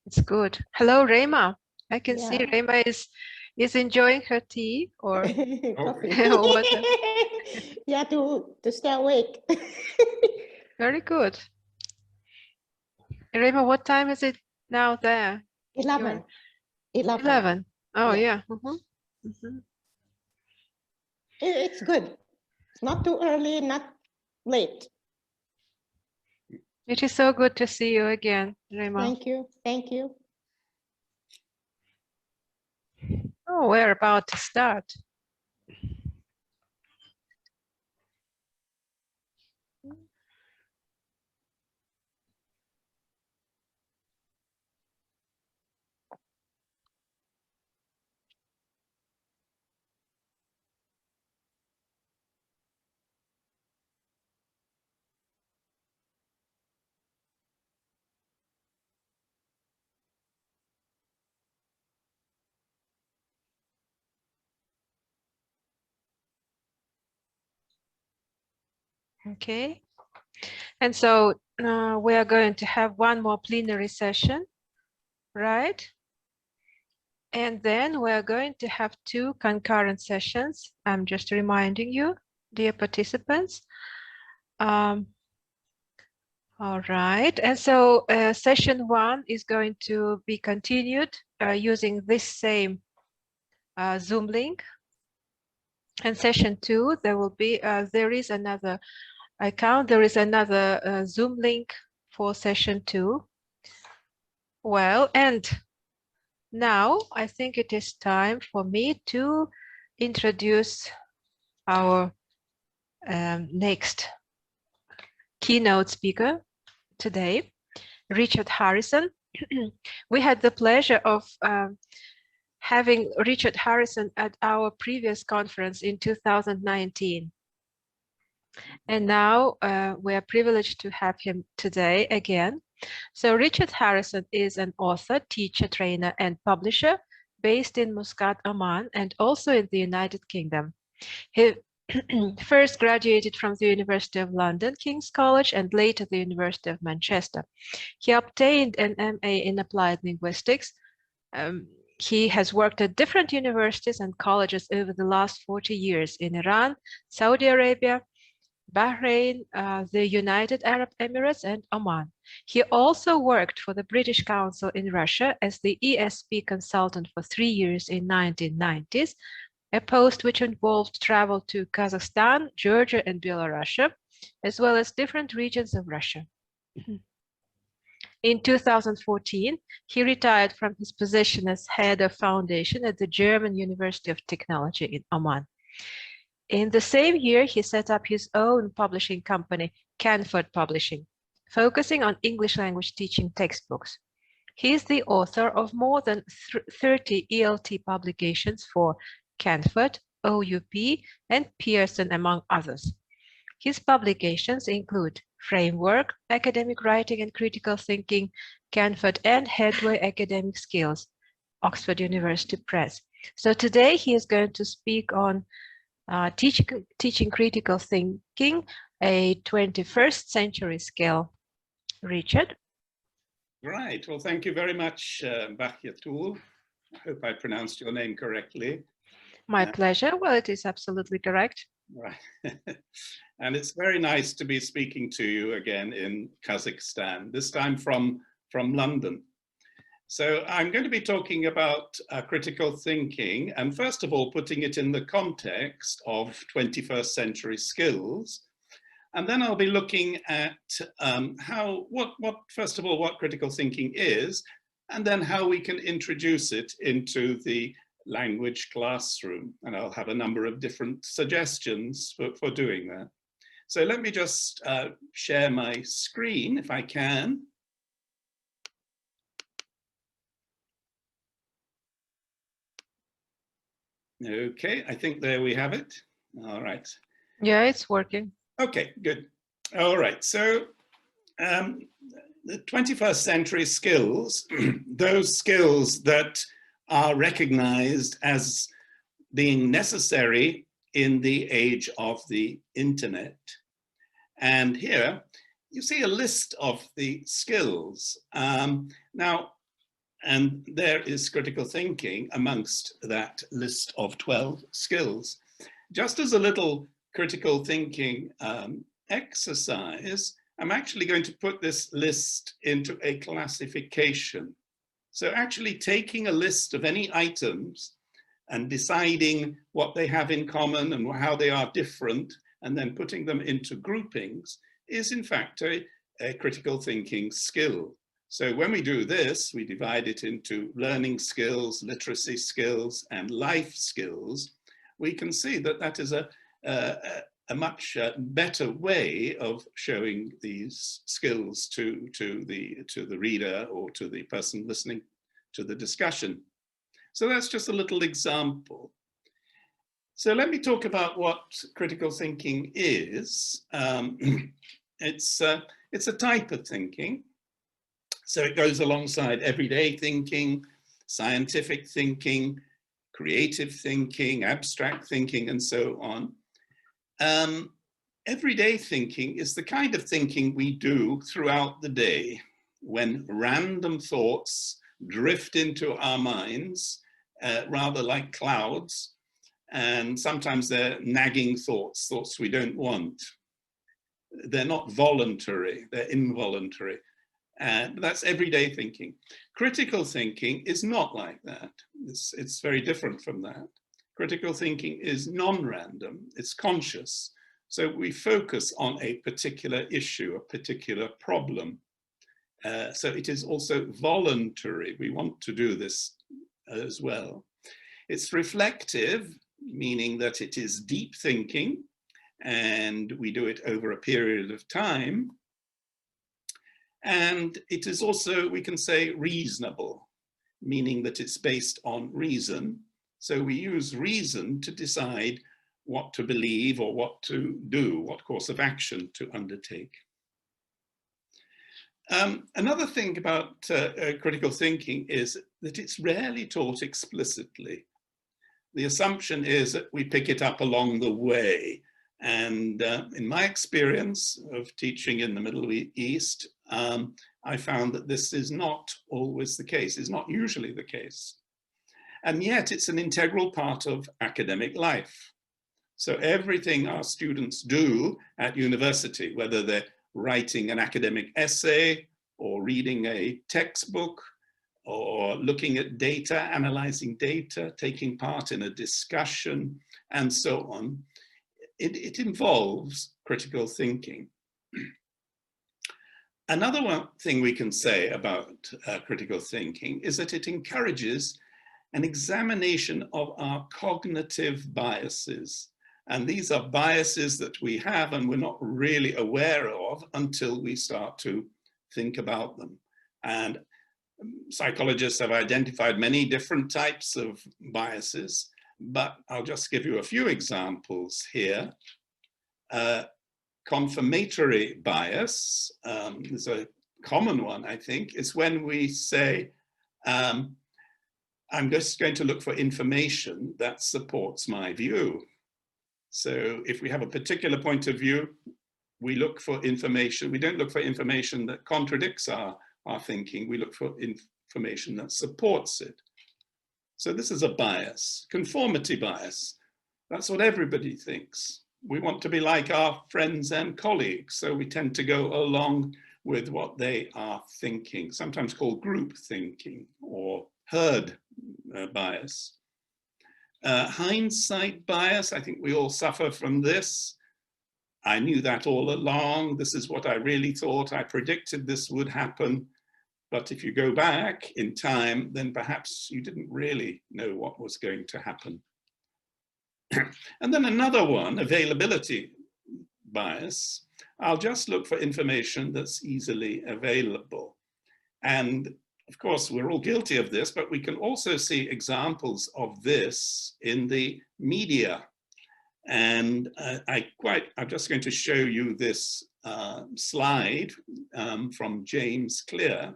It's good. Hello, Rema. I can see Rema is enjoying her tea or coffee. water. Yeah, to stay awake. Very good. Rema, what time is it now there? 11. 11. Oh, yeah. Mm-hmm. Mm-hmm. It's good. It's not too early, not late. It is so good to see you again, Rema. Thank you. Thank you. Oh, we're about to start. Okay. And so we are going to have one more plenary session, right? And then we're going to have two concurrent sessions. I'm just reminding you, dear participants. All right, and so session 1 is going to be continued using this same Zoom link. And session 2, there will be, there is another account, there is another Zoom link for session 2. Well, and now I think it is time for me to introduce our next keynote speaker today, Richard Harrison. We had the pleasure of having Richard Harrison at our previous conference in 2019. And now we are privileged to have him today again. So Richard Harrison is an author, teacher, trainer, and publisher based in Muscat, Oman, and also in the United Kingdom. He first graduated from the University of London, King's College, and later the University of Manchester. He obtained an MA in Applied Linguistics. He has worked at different universities and colleges over the last 40 years in Iran, Saudi Arabia, Bahrain, the United Arab Emirates, and Oman. He also worked for the British Council in Russia as the ESP consultant for 3 years in 1990s, a post which involved travel to Kazakhstan, Georgia, and Belarus, as well as different regions of Russia. In 2014, he retired from his position as head of foundation at the German University of Technology in Oman. In the same year, he set up his own publishing company, Canford Publishing, focusing on English language teaching textbooks. He is the author of more than 30 ELT publications for Canford, OUP, and Pearson, among others. His publications include Framework, Academic Writing and Critical Thinking, Canford, and Headway Academic Skills, Oxford University Press. So today he is going to speak on teaching critical thinking, a 21st century skill. Richard? Right, well, thank you very much, Barkhuizen. I hope I pronounced your name correctly. My pleasure. Well, it is absolutely correct. Right. And it's very nice to be speaking to you again in Kazakhstan, this time from London. So I'm going to be talking about critical thinking, and first of all, putting it in the context of 21st century skills. And then I'll be looking at first of all, what critical thinking is, and then how we can introduce it into the language classroom. And I'll have a number of different suggestions for doing that. So let me just share my screen if I can. Okay, I think there we have it. All right. Yeah, it's working. Okay, good. All right, so the 21st century skills, those skills that are recognized as being necessary in the age of the internet. And here you see a list of the skills. Now, and there is critical thinking amongst that list of 12 skills. Just as a little critical thinking exercise, I'm actually going to put this list into a classification. So actually taking a list of any items and deciding what they have in common and how they are different, and then putting them into groupings is in fact a critical thinking skill. So when we do this, we divide it into learning skills, literacy skills, and life skills. We can see that that is a much better way of showing these skills to the reader or to the person listening to the discussion. So that's just a little example. So let me talk about what critical thinking is. It's a type of thinking. So it goes alongside everyday thinking, scientific thinking, creative thinking, abstract thinking, and so on. Everyday thinking is the kind of thinking we do throughout the day when random thoughts drift into our minds, rather like clouds, and sometimes they're nagging thoughts, thoughts we don't want. They're not voluntary, they're involuntary. And that's everyday thinking. Critical thinking is not like that. It's very different from that. Critical thinking is non-random, it's conscious. So we focus on a particular issue, a particular problem. So it is also voluntary. We want to do this as well. It's reflective, meaning that it is deep thinking, and we do it over a period of time. And it is also, we can say, reasonable, meaning that it's based on reason. So we use reason to decide what to believe or what to do, what course of action to undertake. Another thing about critical thinking is that it's rarely taught explicitly. The assumption is that we pick it up along the way. And in my experience of teaching in the Middle East, I found that this is not always the case, is not usually the case. And yet it's an integral part of academic life. So everything our students do at university, whether they're writing an academic essay or reading a textbook or looking at data, analyzing data, taking part in a discussion, and so on, it involves critical thinking. Another thing we can say about critical thinking is that it encourages an examination of our cognitive biases. And these are biases that we have and we're not really aware of until we start to think about them. And psychologists have identified many different types of biases, but I'll just give you a few examples here. Confirmatory bias is a common one, I think. It's when we say, I'm just going to look for information that supports my view. So if we have a particular point of view, we look for information. We don't look for information that contradicts our thinking. We look for information that supports it. So this is a bias, conformity bias. That's what everybody thinks. We want to be like our friends and colleagues. So we tend to go along with what they are thinking, sometimes called group thinking or herd bias. Hindsight bias, I think we all suffer from this. I knew that all along. This is what I really thought. I predicted this would happen. But if you go back in time, then perhaps you didn't really know what was going to happen. And then another one, availability bias. I'll just look for information that's easily available. And of course, we're all guilty of this, but we can also see examples of this in the media. And I'm just going to show you this slide from James Clear.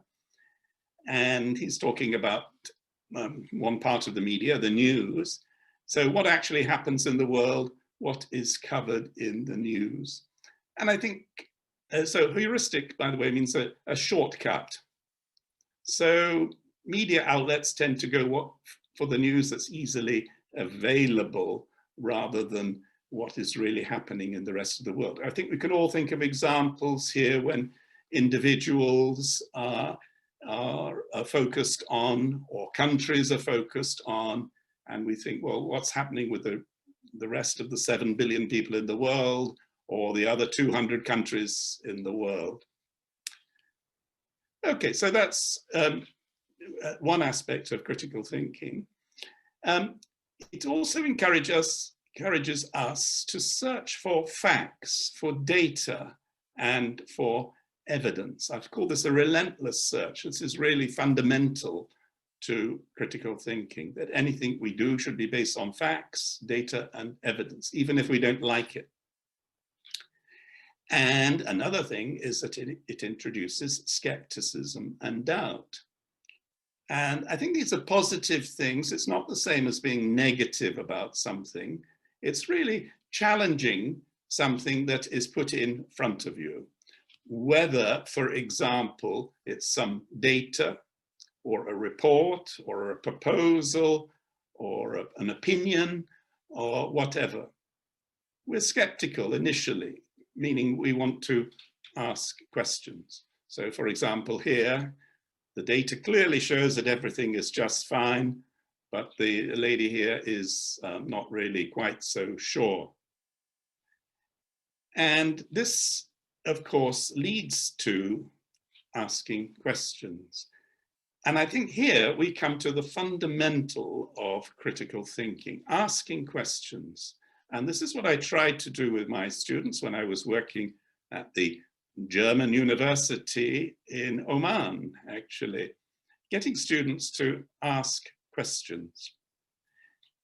And he's talking about one part of the media, the news. So what actually happens in the world, what is covered in the news. And I think, so heuristic, by the way, means a shortcut. So media outlets tend to go for the news that's easily available rather than what is really happening in the rest of the world. I think we can all think of examples here when individuals are focused on, or countries are focused on, and we think, well, what's happening with the rest of the 7 billion people in the world, or the other 200 countries in the world? Okay, so that's one aspect of critical thinking. It also encourages us to search for facts, for data, and for evidence. I've called this a relentless search. This is really fundamental to critical thinking, that anything we do should be based on facts, data, and evidence, even if we don't like it. And another thing is that it introduces skepticism and doubt. And I think these are positive things. It's not the same as being negative about something. It's really challenging something that is put in front of you. Whether, for example, it's some data or a report or a proposal or an opinion or whatever. We're skeptical initially, meaning we want to ask questions. So for example, here, the data clearly shows that everything is just fine, but the lady here is not really quite so sure. And this, of course, leads to asking questions. And I think here we come to the fundamental of critical thinking, asking questions. And this is what I tried to do with my students when I was working at the German university in Oman, actually, getting students to ask questions.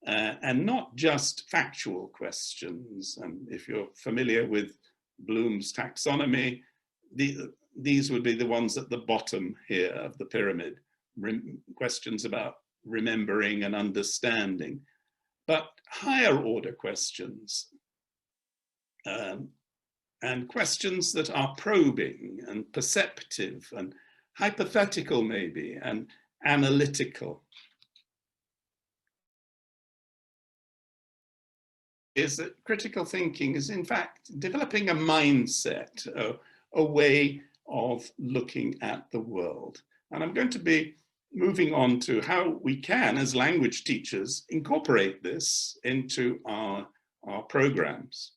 And not just factual questions. And if you're familiar with Bloom's taxonomy, these would be the ones at the bottom here of the pyramid. Questions about remembering and understanding, but higher order questions and questions that are probing and perceptive and hypothetical maybe and analytical. Is that critical thinking is in fact developing a mindset, a way of looking at the world. And I'm going to be moving on to how we can, as language teachers, incorporate this into our programs.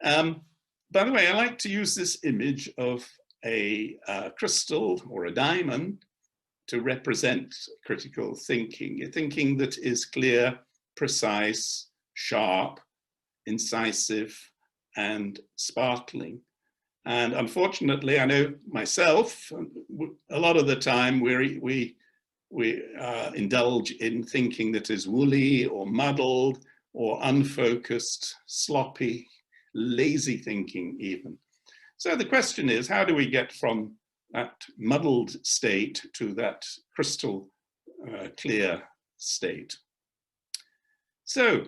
By the way, I like to use this image of a crystal or a diamond to represent critical thinking, a thinking that is clear, precise, sharp, incisive, and sparkling. And unfortunately, I know myself, a lot of the time we indulge in thinking that is woolly or muddled or unfocused, sloppy, lazy thinking even. So the question is, how do we get from that muddled state to that crystal clear state? So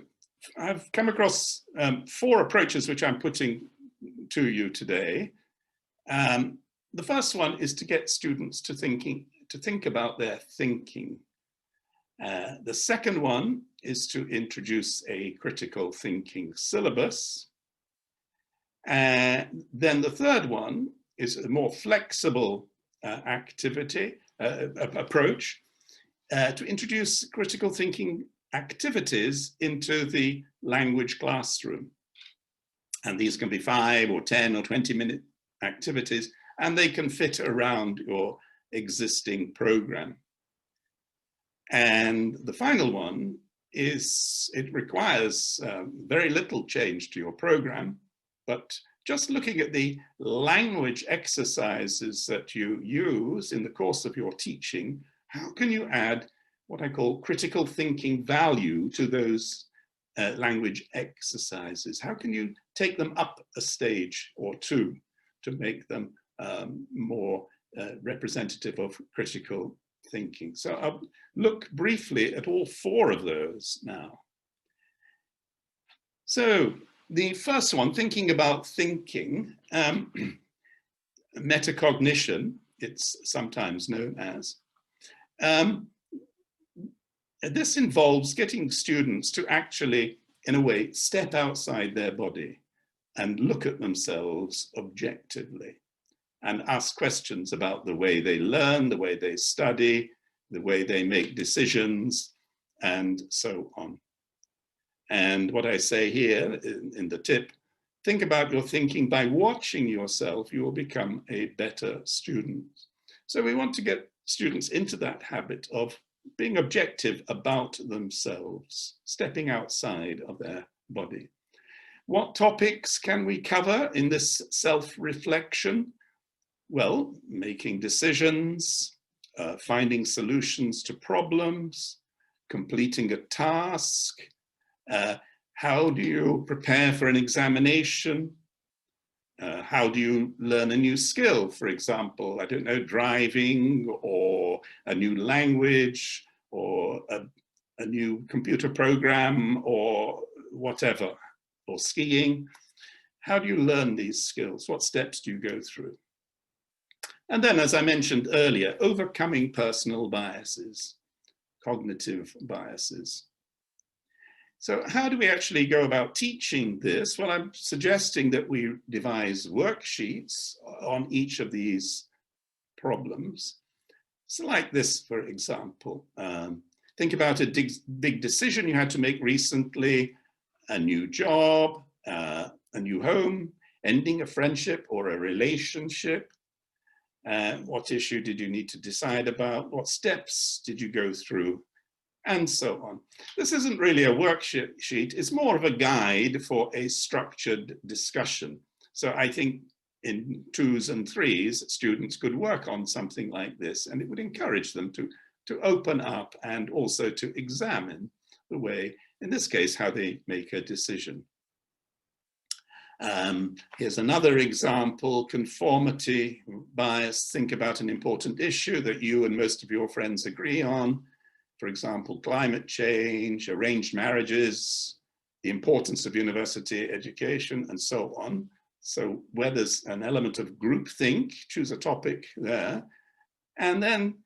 I've come across 4 approaches which I'm putting to you today. The first one is to get students to think about their thinking. The second one is to introduce a critical thinking syllabus. Then the third one is a more flexible approach to introduce critical thinking activities into the language classroom. And these can be 5 or 10 or 20-minute activities, and they can fit around your existing program. And the final one is, it requires very little change to your program, but just looking at the language exercises that you use in the course of your teaching, how can you add what I call critical thinking value to those language exercises? How can you take them up a stage or two to make them more representative of critical thinking? So I'll look briefly at all 4 of those now. So the first one, thinking about thinking, metacognition, it's sometimes known as. This involves getting students to actually, in a way, step outside their body and look at themselves objectively and ask questions about the way they learn, the way they study, the way they make decisions, and so on. And what I say here in the tip, think about your thinking by watching yourself, you will become a better student. So we want to get students into that habit of being objective about themselves, stepping outside of their body. What topics can we cover in this self-reflection? Well, making decisions, finding solutions to problems, completing a task. How do you prepare for an examination? How do you learn a new skill? For example, I don't know, driving or a new language or a new computer program or whatever, or skiing. How do you learn these skills? What steps do you go through? And then, as I mentioned earlier, overcoming personal biases, cognitive biases. So how do we actually go about teaching this? Well, I'm suggesting that we devise worksheets on each of these problems. So like this, for example, think about a big decision you had to make recently, a new job, a new home, ending a friendship or a relationship. What issue did you need to decide about? What steps did you go through? And so on. This isn't really a worksheet, it's more of a guide for a structured discussion. So I think in 2s and 3s, students could work on something like this, and it would encourage them to open up and also to examine the way, in this case, how they make a decision. Here's another example: conformity bias. Think about an important issue that you and most of your friends agree on. For example, climate change, arranged marriages, the importance of university education, and so on. So where there's an element of groupthink, choose a topic there, and then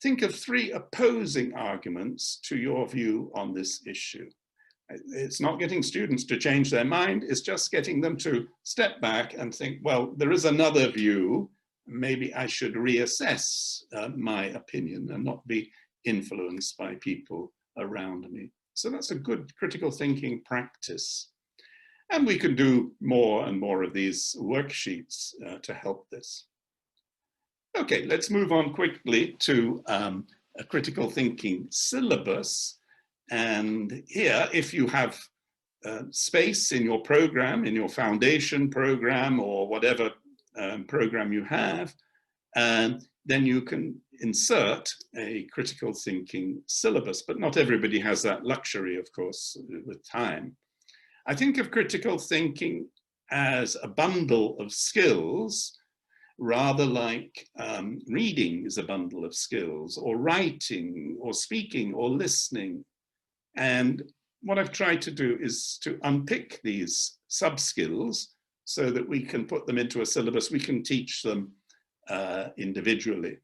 think of 3 opposing arguments to your view on this issue. It's not getting students to change their mind, it's just getting them to step back and think, well, there is another view, maybe I should reassess my opinion and not be influenced by people around me. So that's a good critical thinking practice. And we can do more and more of these worksheets to help this. Okay, let's move on quickly to a critical thinking syllabus. And here, if you have space in your program, in your foundation program, or whatever program you have, then you can insert a critical thinking syllabus, but not everybody has that luxury, of course, with time. I think of critical thinking as a bundle of skills, rather like reading is a bundle of skills, or writing, or speaking, or listening. And what I've tried to do is to unpick these sub-skills so that we can put them into a syllabus, we can teach them individually.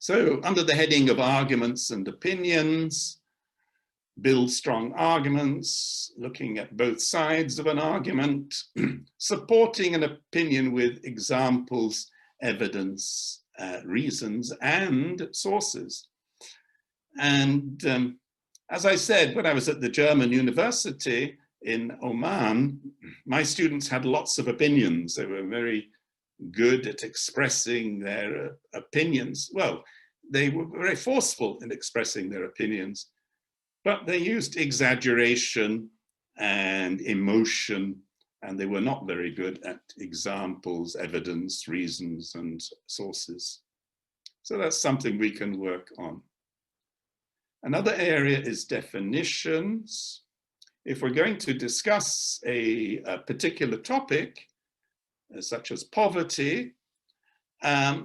So under the heading of arguments and opinions, build strong arguments, looking at both sides of an argument, supporting an opinion with examples, evidence, reasons, and sources. And as I said, when I was at the German university in Oman, my students had lots of opinions. They were very good at expressing their opinions. Well, they were very forceful in expressing their opinions, but they used exaggeration and emotion, and they were not very good at examples, evidence, reasons, and sources. So that's something we can work on. Another area is definitions. If we're going to discuss a particular topic, such as poverty,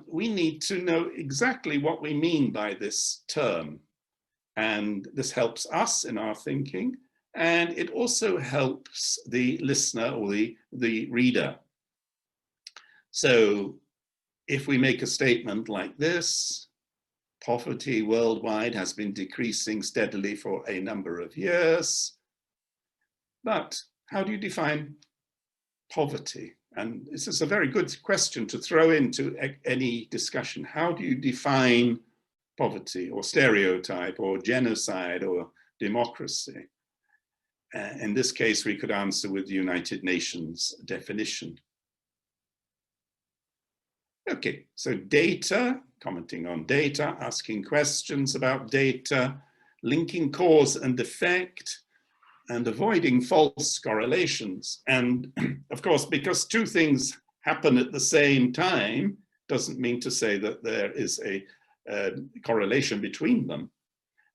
we need to know exactly what we mean by this term. And this helps us in our thinking, and it also helps the listener or the reader. So if we make a statement like this, poverty worldwide has been decreasing steadily for a number of years, but how do you define poverty? And this is a very good question to throw into any discussion. How do you define poverty, or stereotype, or genocide, or democracy? In this case, we could answer with the United Nations definition. Okay, so data, commenting on data, asking questions about data, linking cause and effect, and avoiding false correlations. And of course, because 2 things happen at the same time, doesn't mean to say that there is a correlation between them.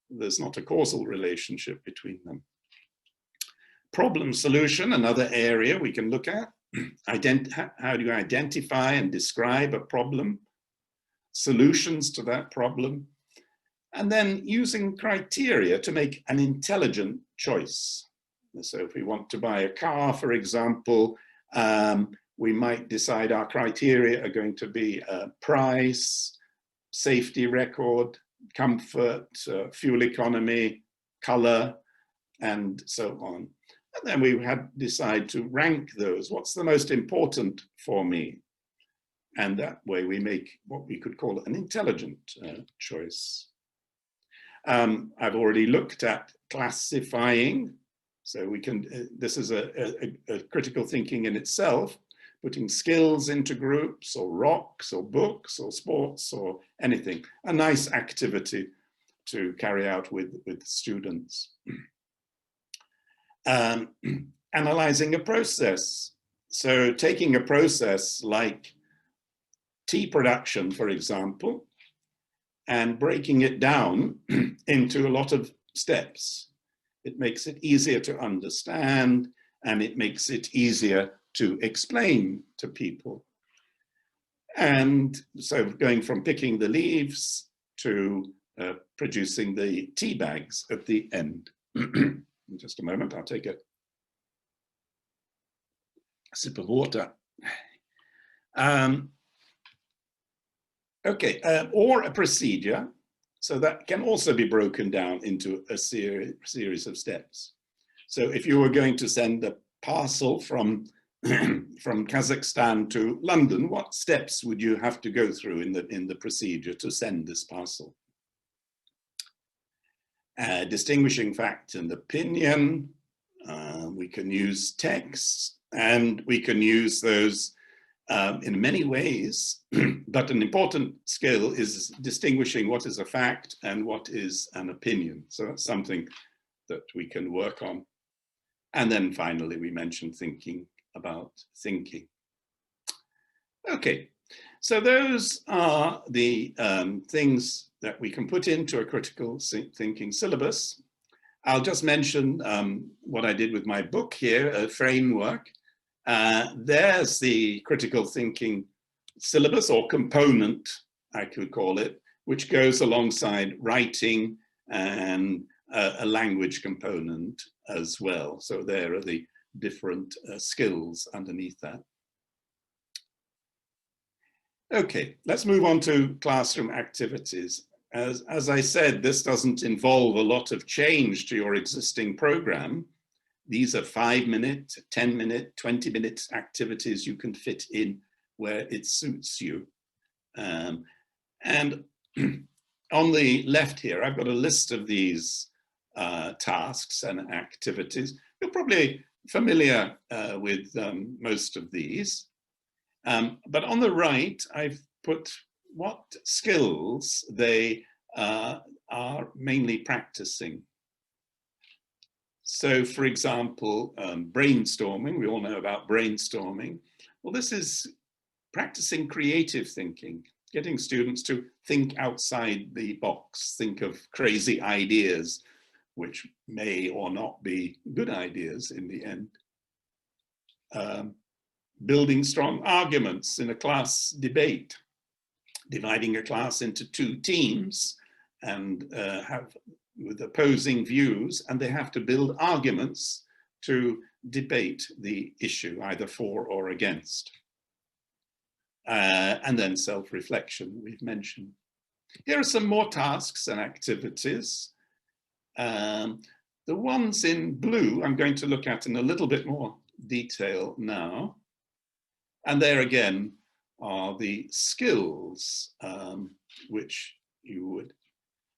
There's not a causal relationship between them. Problem solution, another area we can look at. How do you identify and describe a problem? Solutions to that problem. And then using criteria to make an intelligent choice. So if we want to buy a car, for example, we might decide our criteria are going to be price, safety record, comfort, fuel economy, color, and so on. And then we had decide to rank those. What's the most important for me? And that way we make what we could call an intelligent choice. I've already looked at classifying. So we can, this is a critical thinking in itself, putting skills into groups or rocks or books or sports or anything. A nice activity to carry out with students. Analyzing a process. So taking a process like tea production, for example, and breaking it down into a lot of steps. It makes it easier to understand, and it makes it easier to explain to people. And so going from picking the leaves to producing the tea bags at the end. In just a moment, I'll take a sip of water. Or a procedure. So that can also be broken down into a series of steps. So if you were going to send a parcel from Kazakhstan to London, what steps would you have to go through in the procedure to send this parcel? Distinguishing fact and opinion. We can use texts, and we can use those in many ways, but an important skill is distinguishing what is a fact and what is an opinion. So that's something that we can work on. And then finally, we mentioned thinking about thinking. Okay, so those are the things that we can put into a critical thinking syllabus. I'll just mention what I did with my book here, a framework. There's the critical thinking syllabus, or component, I could call it, which goes alongside writing and a language component as well. So there are the different skills underneath that. Okay, let's move on to classroom activities. As I said, this doesn't involve a lot of change to your existing program. These are 5-minute, 10-minute, 20-minute activities you can fit in where it suits you. And on the left here, I've got a list of these tasks and activities. You're probably familiar with most of these. But on the right, I've put what skills they are mainly practicing. So, for example, brainstorming, we all know about brainstorming. Well, this is practicing creative thinking, getting students to think outside the box, think of crazy ideas, which may or not be good ideas in the end. Building strong arguments in a class debate, dividing a class into 2 teams and with opposing views, and they have to build arguments to debate the issue, either for or against. And then self-reflection, we've mentioned. Here are some more tasks and activities. The ones in blue, I'm going to look at in a little bit more detail now. And there again are the skills which you would.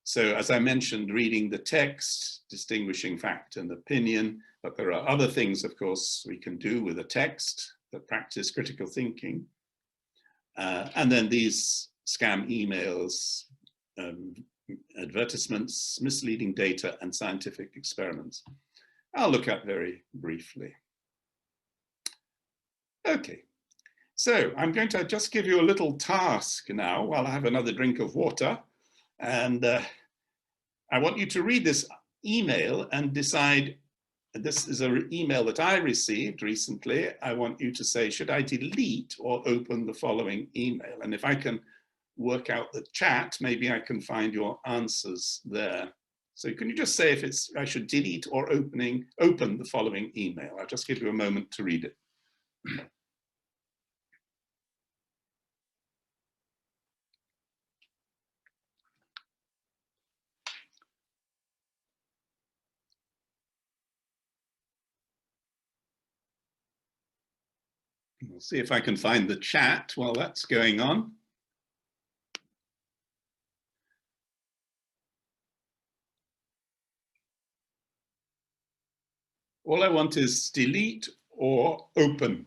So as I mentioned, reading the text, distinguishing fact and opinion, but there are other things, of course, we can do with a text that practice critical thinking. And then these scam emails, advertisements, misleading data, and scientific experiments. I'll look at very briefly. Okay, so I'm going to just give you a little task now while I have another drink of water. And I want you to read this email and decide, this is an email that I received recently. I want you to say, should I delete or open the following email? And if I can work out the chat, maybe I can find your answers there. So can you just say if it's, I should delete or open the following email? I'll just give you a moment to read it. We'll see if I can find the chat while that's going on. All I want is delete or open.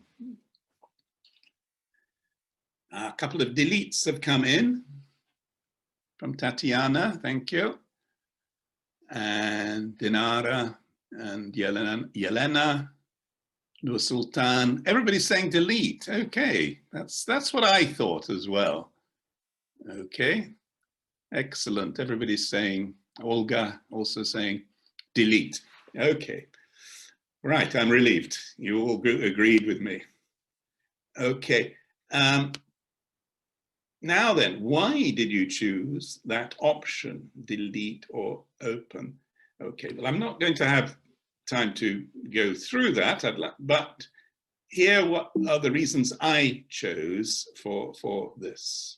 A couple of deletes have come in from Tatiana, thank you. And Dinara and Yelena, Nur Sultan. Everybody's saying delete. Okay, that's what I thought as well. Okay, excellent. Everybody's saying, Olga also saying delete. Okay, right, I'm relieved. You all agreed with me. Okay, now then, why did you choose that option, delete or open? Okay, well, I'm not going to have time to go through that, but here what are the reasons I chose for this.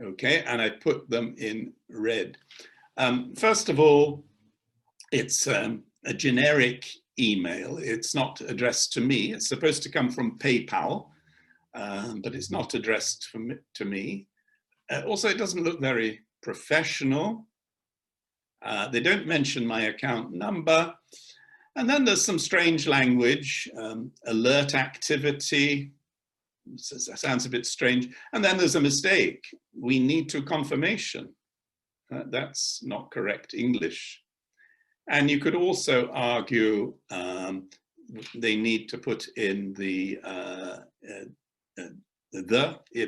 Okay, and I put them in red. First of all, it's a generic email. It's not addressed to me. It's supposed to come from PayPal, but it's not addressed to me. Also, it doesn't look very professional. They don't mention my account number. And then there's some strange language, alert activity. That sounds a bit strange. And then there's a mistake. We need to confirmation. That's not correct English. And you could also argue they need to put in the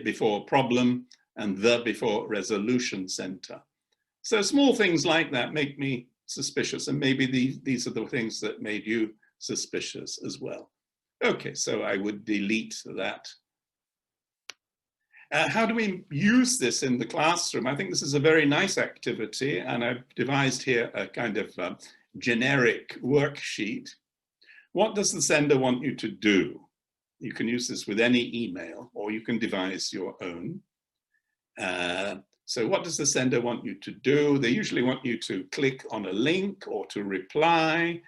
before problem and the before resolution center. So small things like that make me suspicious, and maybe these are the things that made you suspicious as well. Okay, so I would delete that. How do we use this in the classroom? I think this is a very nice activity, and I've devised here a kind of generic worksheet. What does the sender want you to do? You can use this with any email, or you can devise your own. So what does the sender want you to do? They usually want you to click on a link or to reply,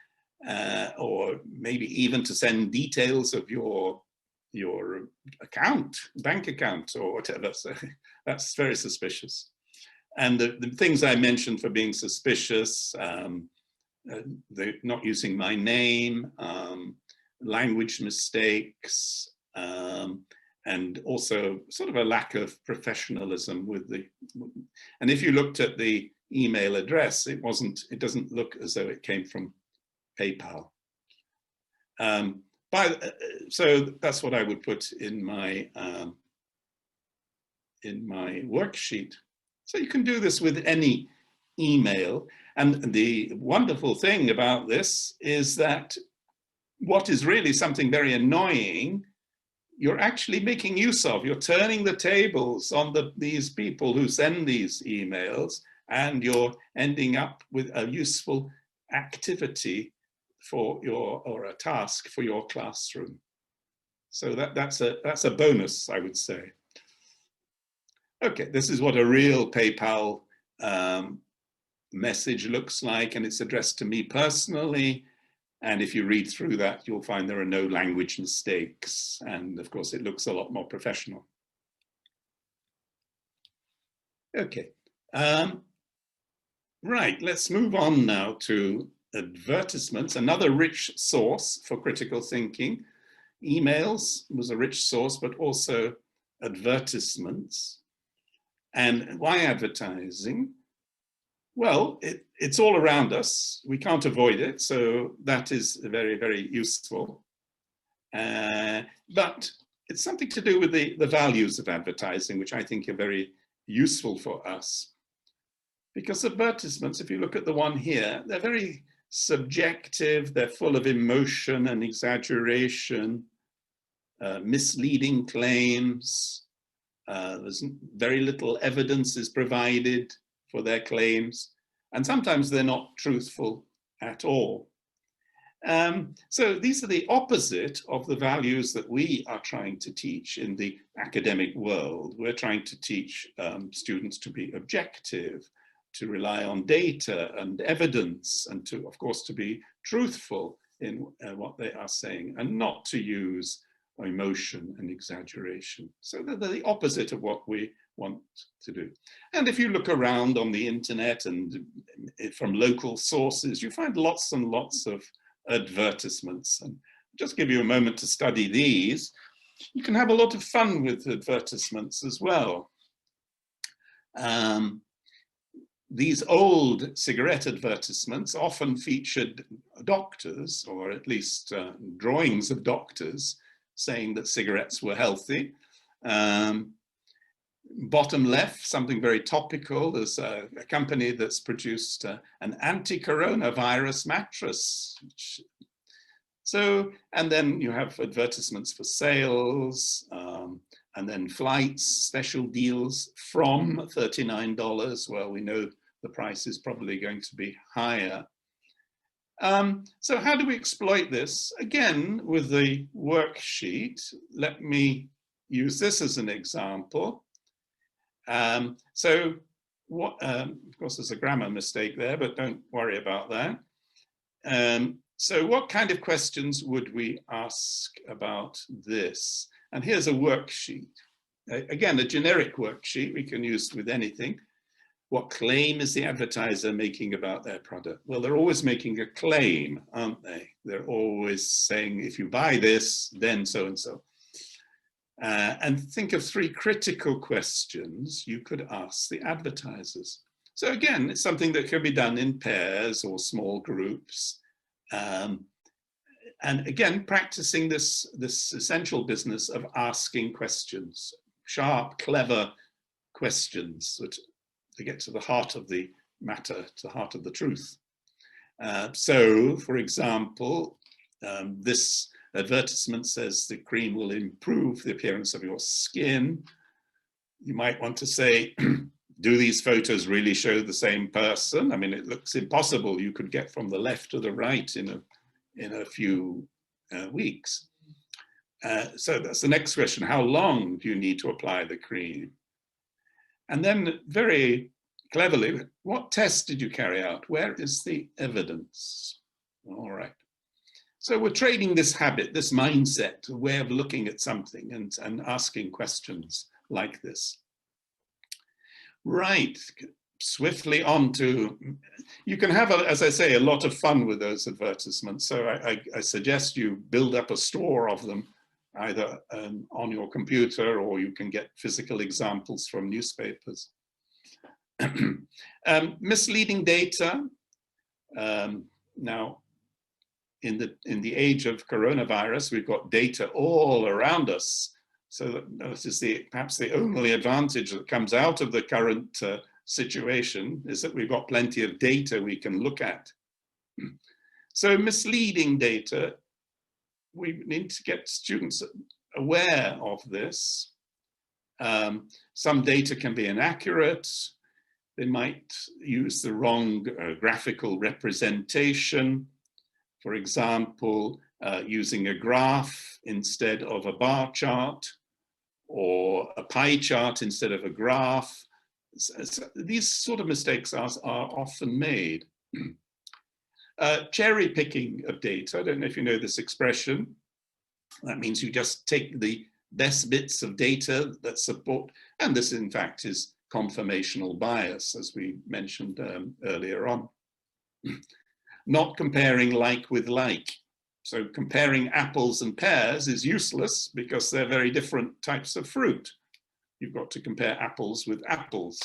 or maybe even to send details of your account, bank account or whatever. So that's very suspicious. And the things I mentioned for being suspicious, they're not using my name, language mistakes, and also sort of a lack of professionalism with the, and if you looked at the email address, it doesn't look as though it came from PayPal. So that's what I would put in my worksheet. So you can do this with any email. And the wonderful thing about this is that what is really something very annoying, you're actually making use of. You're turning the tables on these people who send these emails, and you're ending up with a useful activity for or a task for your classroom. So that's a bonus, I would say. Okay, this is what a real PayPal message looks like, and it's addressed to me personally. And if you read through that, you'll find there are no language mistakes. And of course, it looks a lot more professional. Okay, right, let's move on now to advertisements, another rich source for critical thinking. Emails was a rich source, but also advertisements. And why advertising? Well, it's all around us. We can't avoid it. So that is very, very useful. But it's something to do with the values of advertising, which I think are very useful for us. Because advertisements, if you look at the one here, they're very subjective. They're full of emotion and exaggeration, misleading claims. There's very little evidence is provided for their claims, and sometimes they're not truthful at all. So these are the opposite of the values that we are trying to teach in the academic world. We're trying to teach students to be objective, to rely on data and evidence, and to, of course, to be truthful in what they are saying, and not to use emotion and exaggeration. So they're the opposite of what we want to do. And if you look around on the internet and from local sources, you find lots and lots of advertisements. And just give you a moment to study these. You can have a lot of fun with advertisements as well. These old cigarette advertisements often featured doctors, or at least drawings of doctors, saying that cigarettes were healthy. Bottom left, something very topical. There's a company that's produced an anti-coronavirus mattress. So, and then you have advertisements for sales, and then flights, special deals from $39. Well, we know the price is probably going to be higher. So how do we exploit this? Again, with the worksheet, let me use this as an example. So what, of course, there's a grammar mistake there, but don't worry about that. So what kind of questions would we ask about this? And here's a worksheet. Again, a generic worksheet we can use with anything. What claim is the advertiser making about their product? Well, they're always making a claim, aren't they? They're always saying, if you buy this, then so-and-so. And think of 3 critical questions you could ask the advertisers. So again, it's something that can be done in pairs or small groups. And again, practicing this essential business of asking questions, sharp, clever questions to get to the heart of the matter, to the heart of the truth. So, for example, this advertisement says the cream will improve the appearance of your skin. You might want to say, do these photos really show the same person? I mean, it looks impossible. You could get from the left to the right in a few weeks. So that's the next question. How long do you need to apply the cream? And then very cleverly, what test did you carry out? Where is the evidence? All right. So we're trading this habit, this mindset, a way of looking at something and asking questions like this. Right, swiftly on to, you can have, as I say, a lot of fun with those advertisements. So I suggest you build up a store of them, either on your computer, or you can get physical examples from newspapers. Misleading data. Now, in the age of coronavirus, we've got data all around us. So this is perhaps the only advantage that comes out of the current situation, is that we've got plenty of data we can look at. So misleading data, we need to get students aware of this. Some data can be inaccurate. They might use the wrong graphical representation. For example, using a graph instead of a bar chart, or a pie chart instead of a graph. So these sort of mistakes are often made. Cherry picking of data, I don't know if you know this expression. That means you just take the best bits of data that support, and this in fact is confirmational bias, as we mentioned earlier on. Not comparing like with like. So comparing apples and pears is useless because they're very different types of fruit. You've got to compare apples with apples.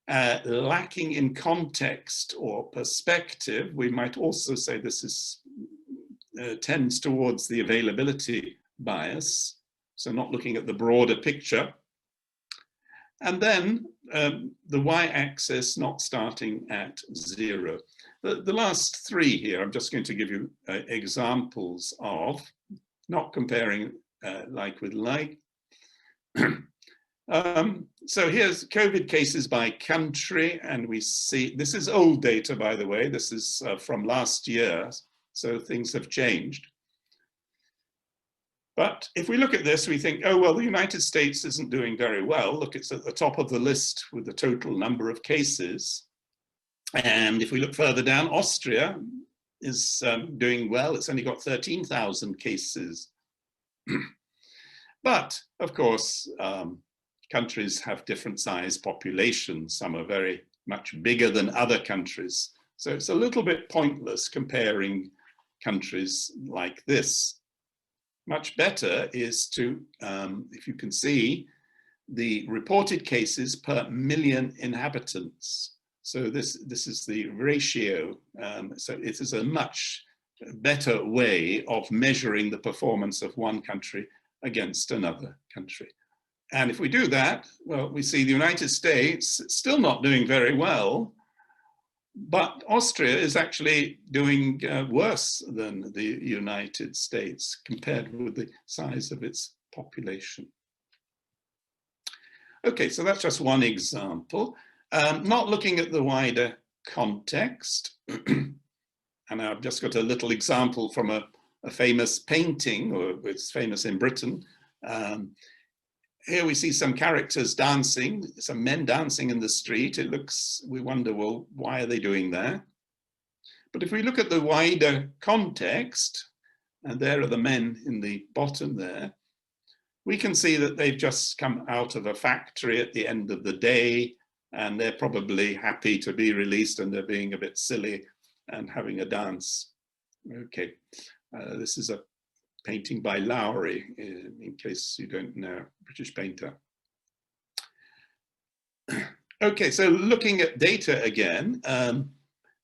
Lacking in context or perspective, we might also say this is tends towards the availability bias. So not looking at the broader picture. And then the y-axis not starting at 0. The last 3 here, I'm just going to give you examples of not comparing like with like. So here's COVID cases by country, and we see, this is old data, by the way, this is from last year, so things have changed. But if we look at this, we think, oh, well, the United States isn't doing very well. Look, it's at the top of the list with the total number of cases. And if we look further down, Austria is doing well. It's only got 13,000 cases. But, of course, countries have different size populations. Some are very much bigger than other countries. So it's a little bit pointless comparing countries like this. much better is to, if you can see, the reported cases per million inhabitants. So this is the ratio. So it is a much better way of measuring the performance of one country against another country. And if we do that, well, we see the United States still not doing very well, but Austria is actually doing worse than the United States compared with the size of its population. Okay, so that's just one example. Not looking at the wider context. And I've just got a little example from a famous painting, or it's famous in Britain. Here we see some characters dancing, some men dancing in the street. It looks, we wonder, well, why are they doing that? But if we look at the wider context, and there are the men in the bottom there, we can see that they've just come out of a factory at the end of the day, and they're probably happy to be released, and they're being a bit silly and having a dance. Okay, this is a painting by Lowry, in case you don't know, British painter. Okay, so looking at data again,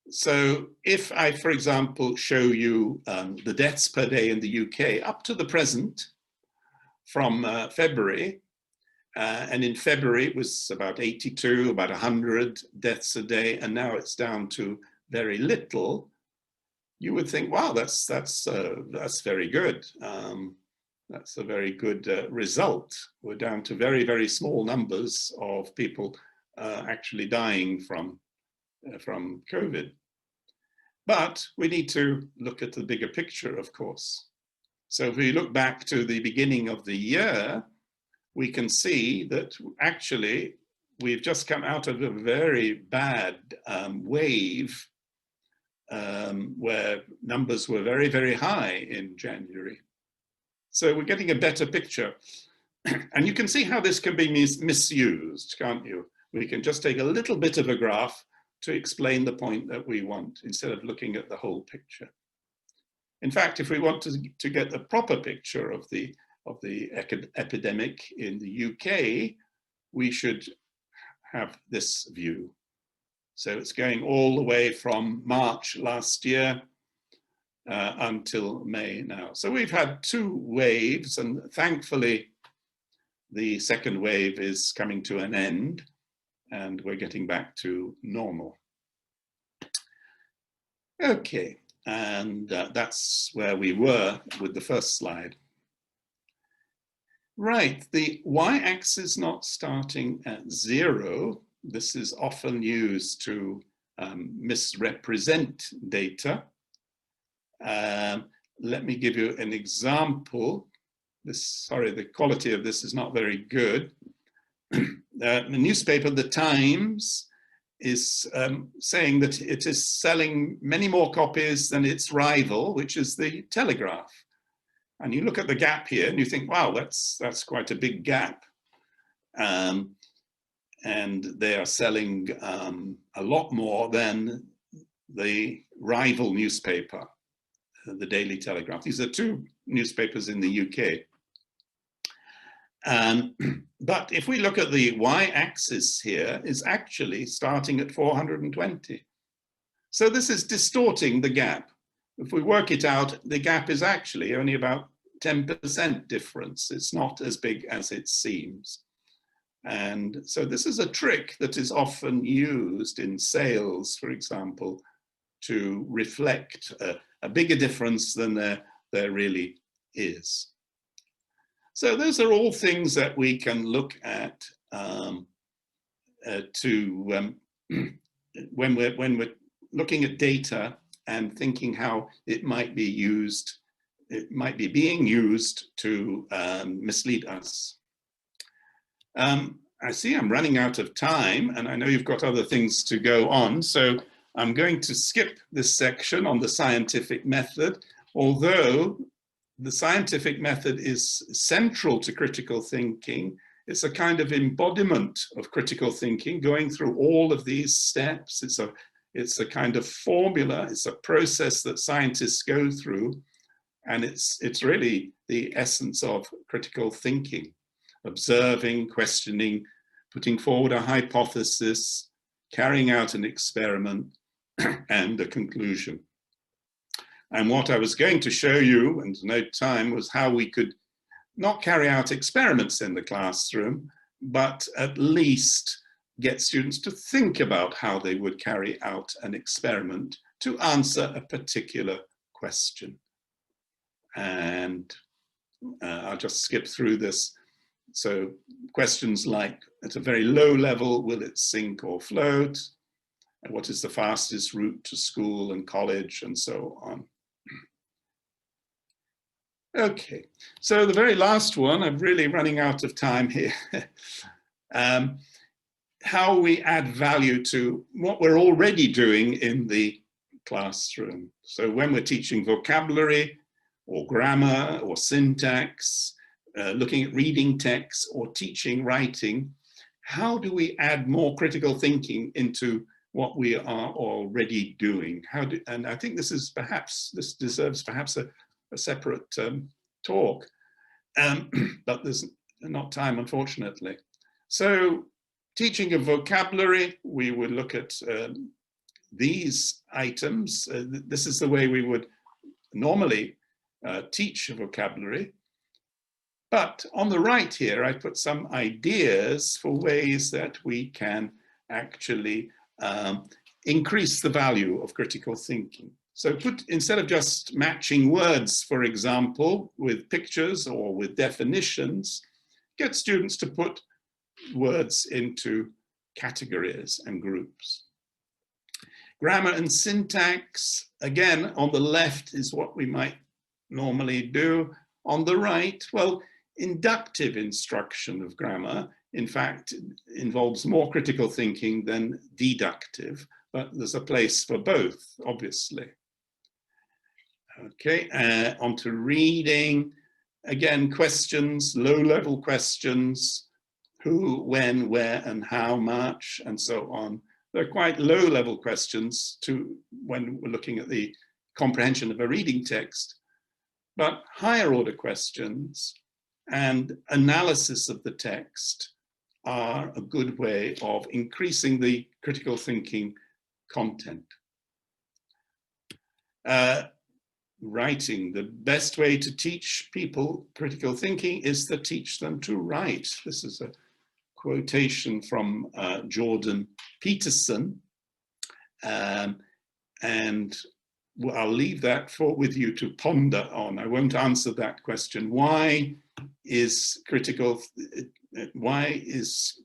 so if I, for example, show you the deaths per day in the UK up to the present from February, and in February it was about 82, about 100 deaths a day, and now it's down to very little, you would think, wow, that's very good. That's a very good result. We're down to very, very small numbers of people actually dying from COVID. But we need to look at the bigger picture, of course. So if we look back to the beginning of the year, we can see that actually we've just come out of a very bad wave where numbers were very, very high in January. So we're getting a better picture. And you can see how this can be misused, can't you? We can just take a little bit of a graph to explain the point that we want, instead of looking at the whole picture. In fact, if we want to get the proper picture of the epidemic in the UK, we should have this view. So it's going all the way from March last year until May now. So we've had 2 waves, and thankfully the second wave is coming to an end and we're getting back to normal. Okay, and that's where we were with the first slide. Right, the y-axis not starting at 0. This is often used to misrepresent data. Let me give you an example. Sorry, the quality of this is not very good. The newspaper, The Times, is saying that it is selling many more copies than its rival, which is the Telegraph. And you look at the gap here and you think, wow, that's quite a big gap. And they are selling a lot more than the rival newspaper, the Daily Telegraph. These are 2 newspapers in the UK. But if we look at the y-axis here, is actually starting at 420. So this is distorting the gap. If we work it out, the gap is actually only about 10% difference. It's not as big as it seems. And so this is a trick that is often used in sales, for example, to reflect a bigger difference than there really is. So those are all things that we can look at when we're looking at data and thinking how it might be used, it might be being used to mislead us. I see I'm running out of time, and I know you've got other things to go on, so I'm going to skip this section on the scientific method, although the scientific method is central to critical thinking. It's a kind of embodiment of critical thinking, going through all of these steps. It's a kind of formula, it's a process that scientists go through, And it's really the essence of critical thinking, observing, questioning, putting forward a hypothesis, carrying out an experiment, and a conclusion. And what I was going to show you, and no time, was how we could not carry out experiments in the classroom, but at least get students to think about how they would carry out an experiment to answer a particular question. And I'll just skip through this. So questions like, at a very low level, will it sink or float? And what is the fastest route to school and college, and so on. Okay, so the very last one, I'm really running out of time here. How we add value to what we're already doing in the classroom. So when we're teaching vocabulary or grammar or syntax, looking at reading texts or teaching writing, how do we add more critical thinking into what we are already doing? And I think this deserves perhaps a separate talk, but there's not time, unfortunately. So teaching of vocabulary, we would look at these items. This is the way we would normally teach vocabulary. But on the right here, I put some ideas for ways that we can actually increase the value of critical thinking. So instead of just matching words, for example, with pictures or with definitions, get students to put words into categories and groups. Grammar and syntax, again, on the left is what we might normally do. On the right, well, inductive instruction of grammar, in fact, involves more critical thinking than deductive, but there's a place for both, obviously. Okay, on to reading. Again, questions, low-level questions, who, when, where, and how much, and so on. They're quite low-level questions when we're looking at the comprehension of a reading text, but higher-order questions and analysis of the text are a good way of increasing the critical thinking content. Writing, the best way to teach people critical thinking is to teach them to write. This is a quotation from Jordan Peterson, and I'll leave that with you to ponder on. I won't answer that question. Why is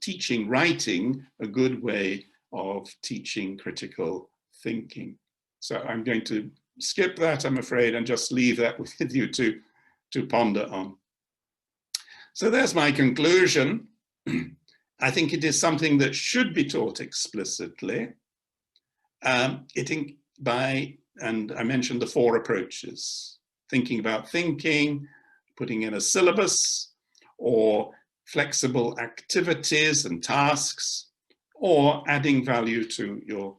teaching writing a good way of teaching critical thinking? So I'm going to skip that, I'm afraid, and just leave that with you to ponder on. So there's my conclusion. I think it is something that should be taught explicitly. And I mentioned the 4 approaches: thinking about thinking, putting in a syllabus, or flexible activities and tasks, or adding value to your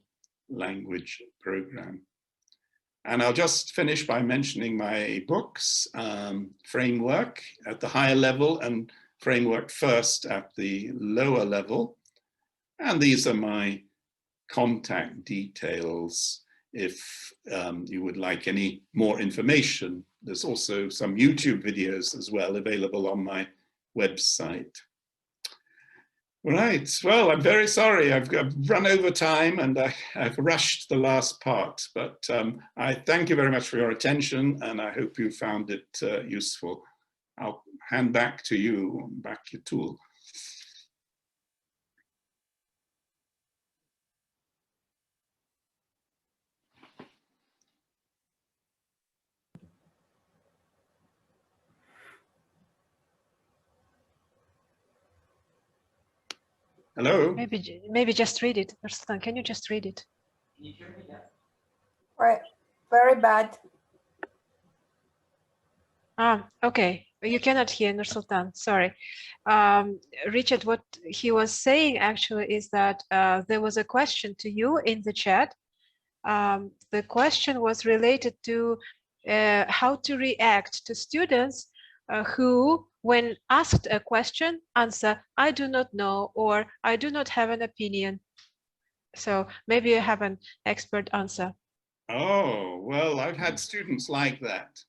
language program. And I'll just finish by mentioning my books, Framework at the higher level and Framework First at the lower level. And these are my contact details if you would like any more information. There's also some YouTube videos as well available on my website. Right, well, I'm very sorry. I've run over time and I've rushed the last part, but I thank you very much for your attention and I hope you found it useful. I'll hand back to you, back your tool. Hello? Maybe just read it. Nursultan, can you just read it? Right. Very bad. Okay. You cannot hear Nursultan, sorry. Richard, what he was saying actually is that there was a question to you in the chat. The question was related to how to react to students who, when asked a question, answer, I do not know, or I do not have an opinion. So maybe you have an expert answer. Oh, well, I've had students like that.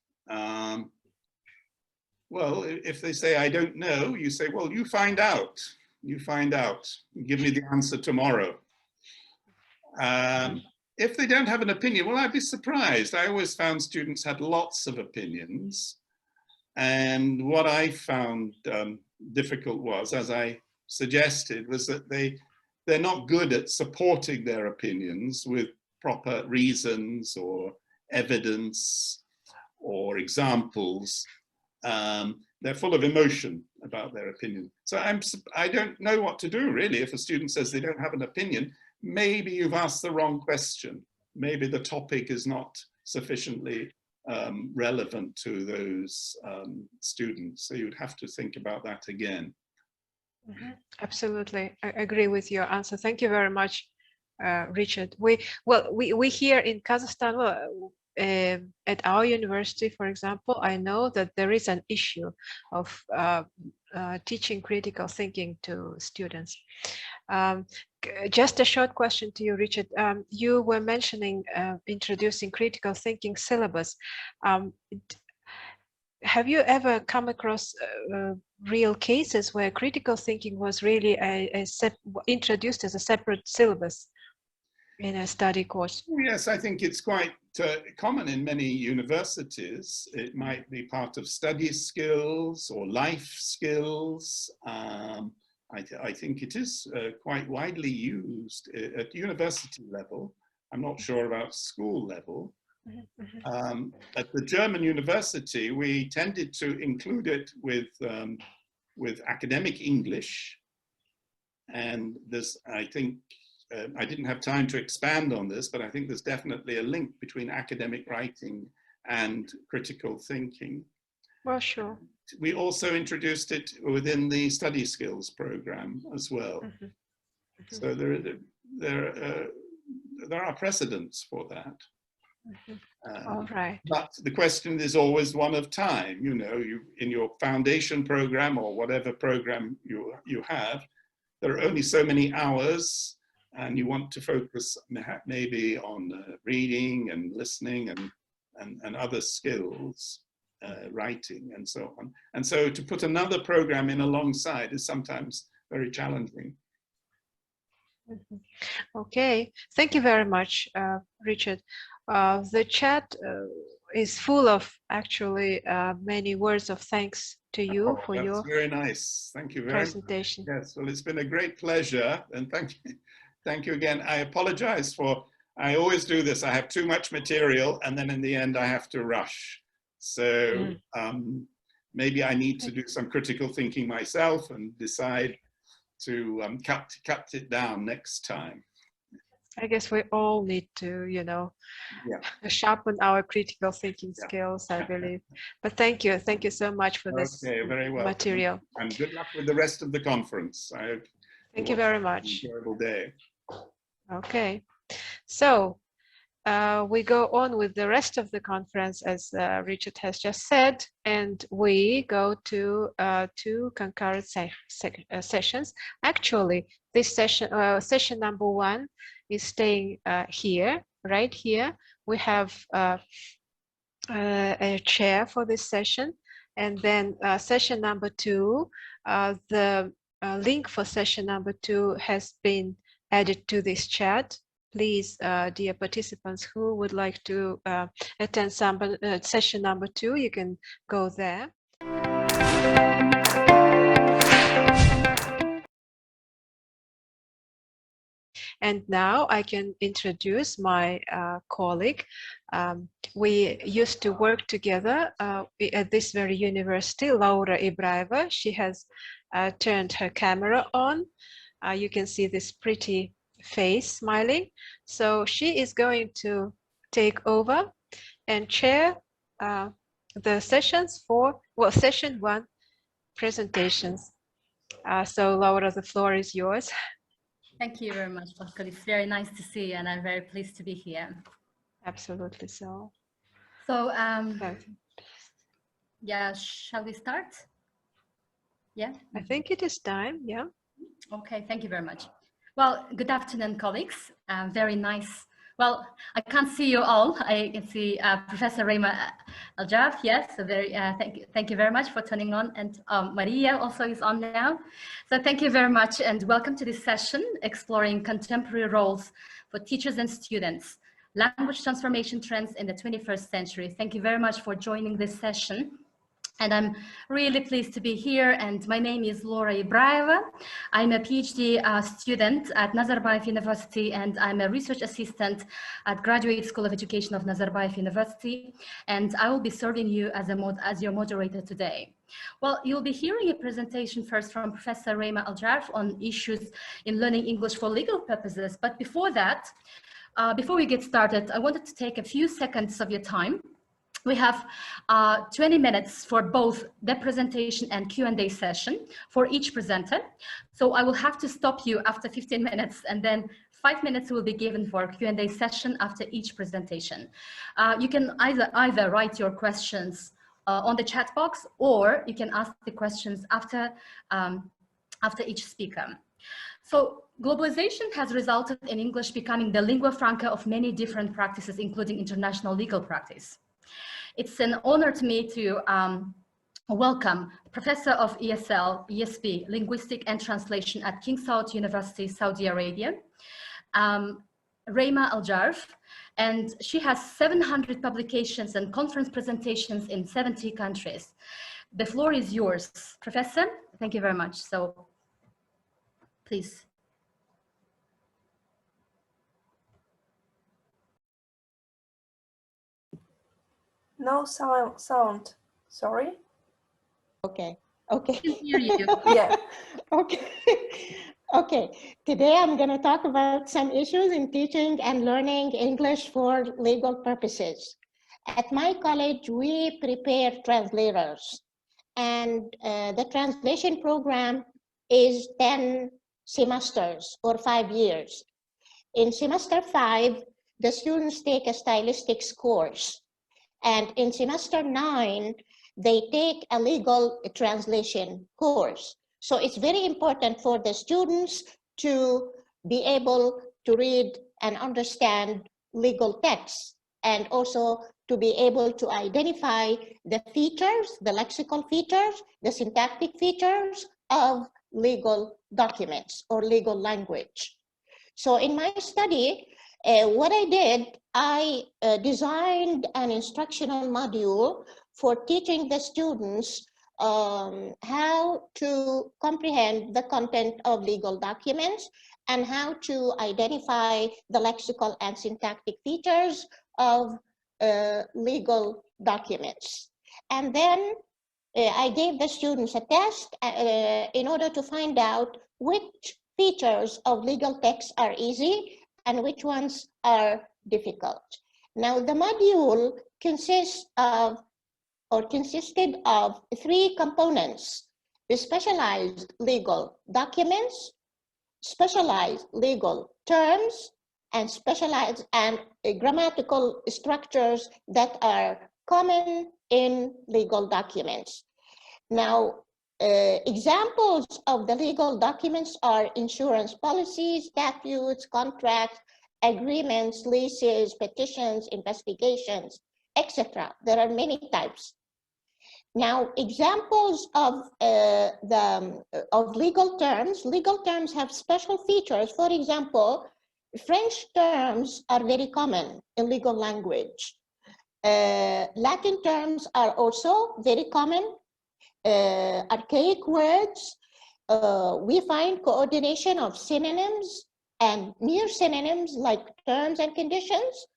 Well, if they say, I don't know, you say, well, you find out. You find out. Give me the answer tomorrow. If they don't have an opinion, well, I'd be surprised. I always found students had lots of opinions. And what I found difficult was, as I suggested, was that they're not good at supporting their opinions with proper reasons or evidence or examples. They're full of emotion about their opinion. So I don't know what to do, really, if a student says they don't have an opinion. Maybe you've asked the wrong question. Maybe the topic is not sufficiently relevant to those students. So you'd have to think about that again. Mm-hmm. Absolutely, I agree with your answer. Thank you very much, Richard. We here in Kazakhstan, at our university, for example, I know that there is an issue of teaching critical thinking to students. Just a short question to you, Richard. You were mentioning introducing critical thinking syllabus. Have you ever come across real cases where critical thinking was really introduced as a separate syllabus in a study course? Yes, I think it's quite common in many universities. It might be part of study skills or life skills. I think it is quite widely used at university level. I'm not sure about school level. At the German university, we tended to include it with academic English. And this, I think, I didn't have time to expand on this, but I think there's definitely a link between academic writing and critical thinking. Well, sure. We also introduced it within the study skills program as well. So there are precedents for that. All right. But the question is always one of time. You know, in your foundation program or whatever program you have, there are only so many hours, and you want to focus maybe on reading and listening and other skills, writing and so on. And so to put another program in alongside is sometimes very challenging. Okay, thank you very much, Richard. The chat is full of actually many words of thanks to you for your very nice. Thank you very presentation. much. Yes, well, it's been a great pleasure, and thank you again. I apologize for, I always do this. I have too much material, and then in the end, I have to rush. So maybe I need to do some critical thinking myself and decide to cut it down next time. I guess we all need to, you know, sharpen our critical thinking skills, I believe. But thank you so much for this very well. material. And good luck with the rest of the conference. I hope Thank you very much. Enjoyable day. Okay, so we go on with the rest of the conference, as Richard has just said, and we go to two concurrent sessions. Actually, this session, session number 1, is staying here, right here. We have a chair for this session, and then session number 2, the link for session number 2 has been added to this chat. Please, dear participants who would like to attend session number 2, you can go there. And now I can introduce my colleague. We used to work together at this very university, Laura Ibraeva. She has turned her camera on. You can see this pretty face smiling. So she is going to take over and chair the sessions for, well, session 1 presentations. So Laura, the floor is yours. Thank you very much, Pascal. It's very nice to see you, and I'm very pleased to be here. Absolutely so. So, yeah, shall we start? Yeah. I think it is time. Yeah. Okay, thank you very much. Well, good afternoon, colleagues. Very nice. Well, I can't see you all. I can see Professor Reima Al-Jarf. Yes, so thank you very much for turning on. And Maria also is on now. So thank you very much and welcome to this session, exploring contemporary roles for teachers and students, language transformation trends in the 21st century. Thank you very much for joining this session. And I'm really pleased to be here. And my name is Laura Ibraeva. I'm a PhD student at Nazarbayev University, and I'm a research assistant at Graduate School of Education of Nazarbayev University. And I will be serving you as your moderator today. Well, you'll be hearing a presentation first from Professor Reima Al-Jarf on issues in learning English for legal purposes. But before that, before we get started, I wanted to take a few seconds of your time. We have 20 minutes for both the presentation and Q&A session for each presenter. So I will have to stop you after 15 minutes, and then 5 minutes will be given for Q&A session after each presentation. You can either write your questions on the chat box, or you can ask the questions after each speaker. So globalization has resulted in English becoming the lingua franca of many different practices, including international legal practice. It's an honor to me to welcome Professor of ESL, ESP, Linguistics and Translation at King Saud University, Saudi Arabia, Reima Al-Jarf, and she has 700 publications and conference presentations in 70 countries. The floor is yours, Professor. Thank you very much. So, please. No sound. Sorry. Okay. Okay. I can hear you. Yeah. Okay. Okay. Today I'm going to talk about some issues in teaching and learning English for legal purposes. At my college, we prepare translators, and the translation program is 10 semesters or 5 years. In semester 5, the students take a stylistics course. And in semester 9, they take a legal translation course. So it's very important for the students to be able to read and understand legal texts, and also to be able to identify the features, the lexical features, the syntactic features of legal documents or legal language. So in my study, what I did, I designed an instructional module for teaching the students how to comprehend the content of legal documents and how to identify the lexical and syntactic features of legal documents. And then I gave the students a test in order to find out which features of legal text are easy and which ones are difficult. Now, the module consisted of 3 components: the specialized legal documents, specialized legal terms, and specialized and grammatical structures that are common in legal documents. Now, examples of the legal documents are insurance policies, statutes, contracts, agreements, leases, petitions, investigations, etc. There are many types. Now, examples of legal terms. Legal terms have special features. For example, French terms are very common in legal language. Latin terms are also very common. Archaic words, we find coordination of synonyms and near synonyms like terms and conditions.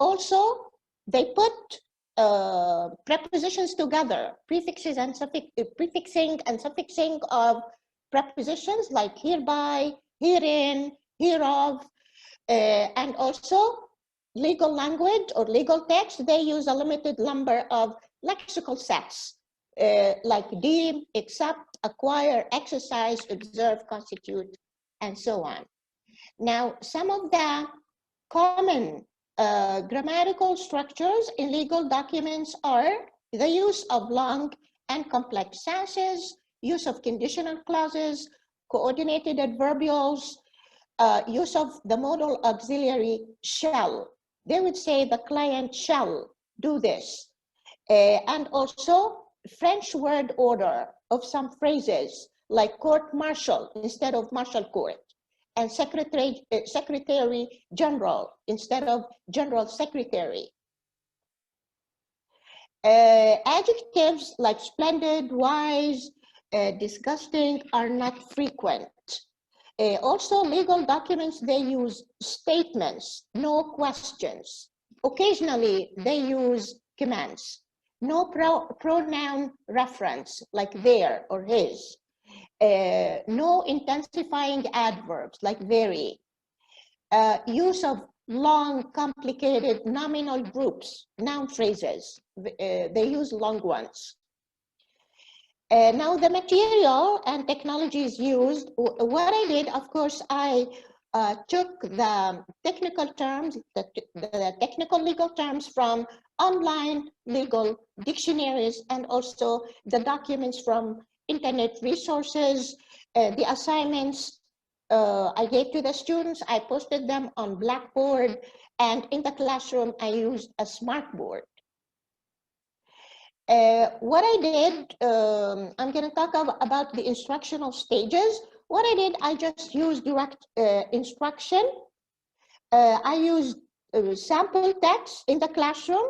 Also, they put prepositions together, prefixes and prefixing and suffixing of prepositions like hereby, herein, hereof, and also legal language or legal text, they use a limited number of lexical sets. Like deem, accept, acquire, exercise, observe, constitute, and so on. Now, some of the common Grammatical structures in legal documents are the use of long and complex senses, use of conditional clauses, coordinated adverbials, use of the modal auxiliary shall. They would say the client shall do this. And also French word order of some phrases like court-martial instead of martial court, and secretary general instead of general secretary. Adjectives like splendid, wise, disgusting are not frequent. Also, legal documents, they use statements, no questions. Occasionally, they use commands. No pronoun reference like their or his. No intensifying adverbs like very. Use of long, complicated nominal groups, noun phrases. They use long ones. Now the material and technologies used, what I did, of course, I took the technical terms, the technical legal terms from online legal dictionaries and also the documents from internet resources, the assignments I gave to the students, I posted them on Blackboard, and in the classroom, I used a smartboard. What I did, I'm going to talk about the instructional stages. What I did, I just used direct instruction. I used sample text in the classroom.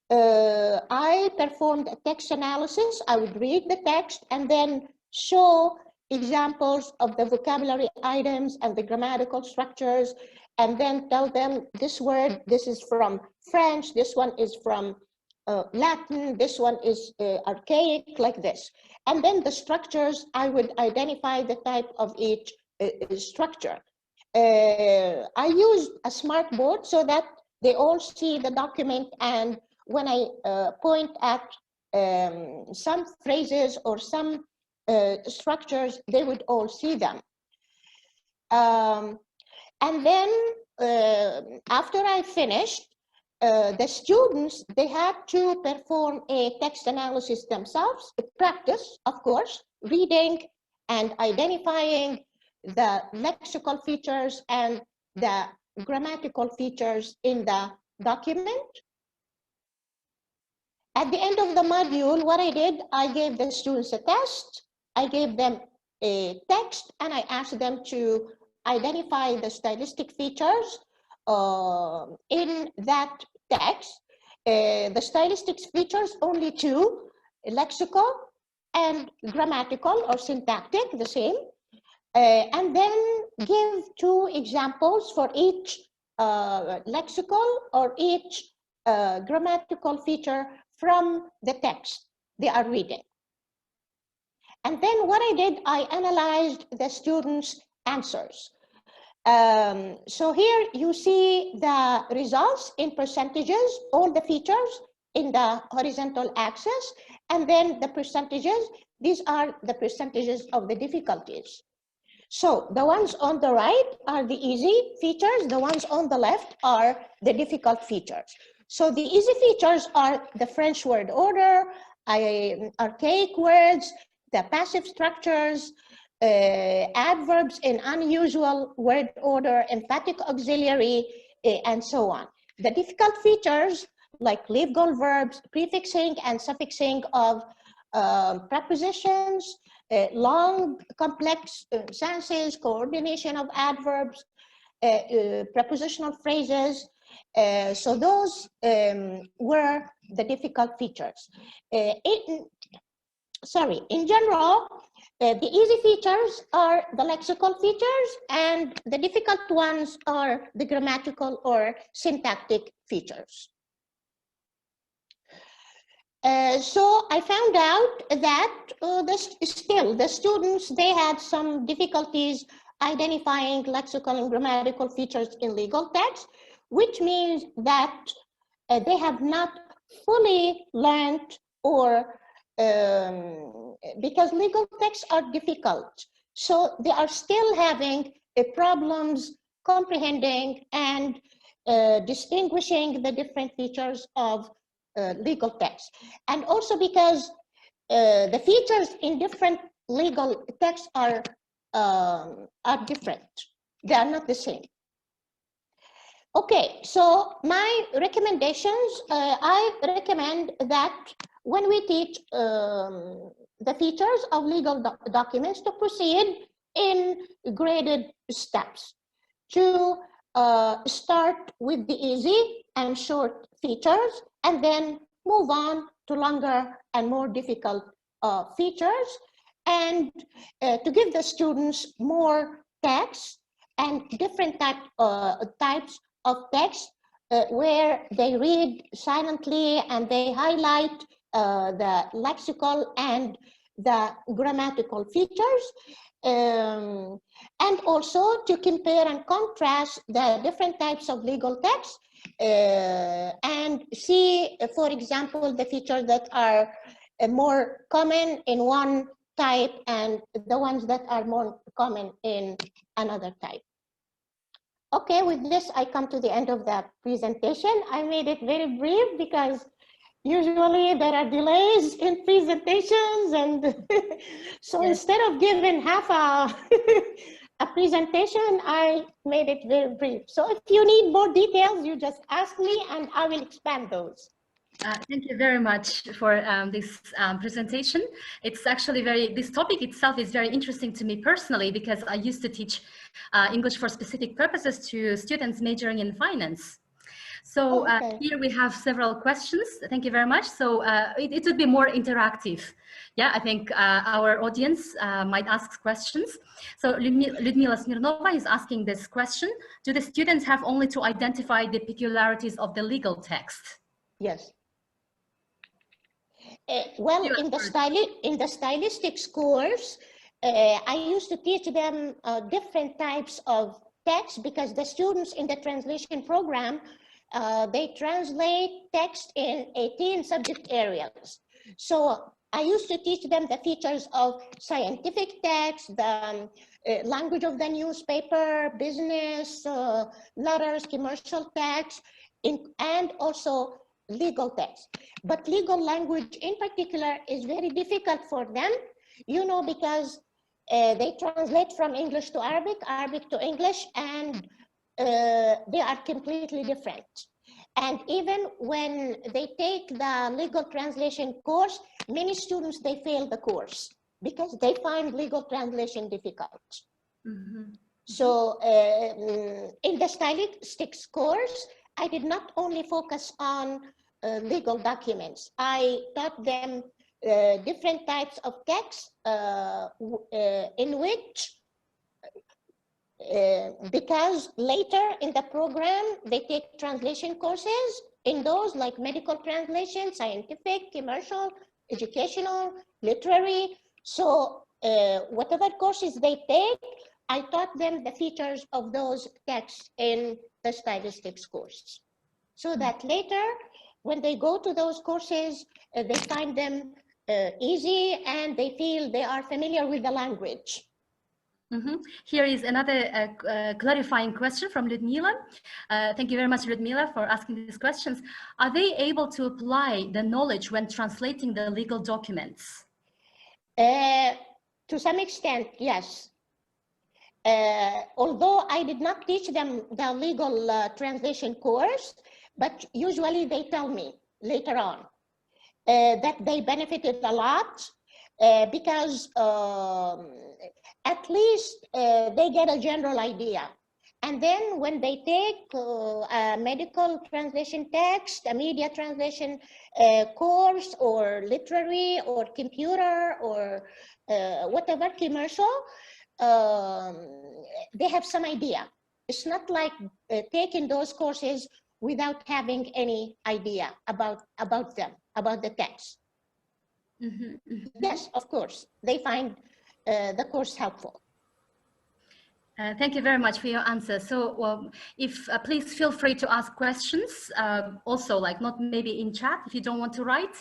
I performed a text analysis. I would read the text and then show examples of the vocabulary items and the grammatical structures, and then tell them this word, this is from French, this one is from Latin, this one is archaic, like this. And then the structures, I would identify the type of each structure. I used a smartboard so that they all see the document, and when I point at some phrases or some structures, they would all see them. And then after I finished, the students, they had to perform a text analysis themselves, practice, of course, reading and identifying the lexical features and the grammatical features in the document. At the end of the module, what I did, I gave the students a test, I gave them a text, and I asked them to identify the stylistic features in that text. The stylistic features, only two, lexical and grammatical or syntactic, the same. And then give two examples for each lexical or each grammatical feature from the text they are reading. And then what I did, I analyzed the students' answers. So here you see the results in percentages, all the features in the horizontal axis, and then the percentages, these are the percentages of the difficulties. So the ones on the right are the easy features, the ones on the left are the difficult features. So the easy features are the French word order, archaic words, the passive structures, adverbs in unusual word order, emphatic auxiliary, and so on. The difficult features like legal verbs, prefixing and suffixing of prepositions, long complex senses, coordination of adverbs, prepositional phrases. So those were the difficult features. In general, the easy features are the lexical features, and the difficult ones are the grammatical or syntactic features. So I found out that still the students, they had some difficulties identifying lexical and grammatical features in legal text, which means that they have not fully learned, or because legal texts are difficult. So they are still having problems comprehending and distinguishing the different features of legal text. And also because the features in different legal texts are different. They are not the same. Okay, so my recommendations, I recommend that when we teach the features of legal documents, to proceed in graded steps, to start with the easy and short features, and then move on to longer and more difficult features, and to give the students more text and different types of text where they read silently and they highlight the lexical and the grammatical features, and also to compare and contrast the different types of legal text and see, for example, the features that are more common in one type and the ones that are more common in another type. Okay, with this, I come to the end of the presentation. I made it very brief because usually there are delays in presentations, and so yes, instead of giving half a presentation, I made it very brief. So if you need more details, you just ask me and I will expand those. Thank you very much for this presentation. It's actually this topic itself is very interesting to me personally, because I used to teach English for specific purposes to students majoring in finance. So here we have several questions. Thank you very much. So it would be more interactive. Yeah, I think our audience might ask questions. So Ludmila Smirnova is asking this question: do the students have only to identify the peculiarities of the legal text? Yes. Well, in the stylistics course, I used to teach them different types of text, because the students in the translation program, they translate text in 18 subject areas. So I used to teach them the features of scientific text, the language of the newspaper, business, letters, commercial text, and also legal text. But legal language in particular is very difficult for them, you know, because they translate from English to Arabic, Arabic to English, and they are completely different. And even when they take the legal translation course, many students, they fail the course because they find legal translation difficult. Mm-hmm. So in the stylistics course, I did not only focus on legal documents. I taught them different types of text in which, because later in the program, they take translation courses in those like medical translation, scientific, commercial, educational, literary. So whatever courses they take, I taught them the features of those texts in the stylistics course, so that later, when they go to those courses, they find them easy and they feel they are familiar with the language. Mm-hmm. Here is another clarifying question from Ludmila. Thank you very much, Ludmila, for asking these questions. Are they able to apply the knowledge when translating the legal documents? To some extent, yes. Although I did not teach them the legal translation course, but usually they tell me later on that they benefited a lot because at least they get a general idea. And then when they take a medical translation text, a media translation course, or literary, or computer, or whatever commercial, they have some idea. It's not like taking those courses without having any idea about them, about the text. Mm-hmm, mm-hmm. Yes, of course, they find the course helpful. Thank you very much for your answer. So if please feel free to ask questions, also like not maybe in chat. If you don't want to write,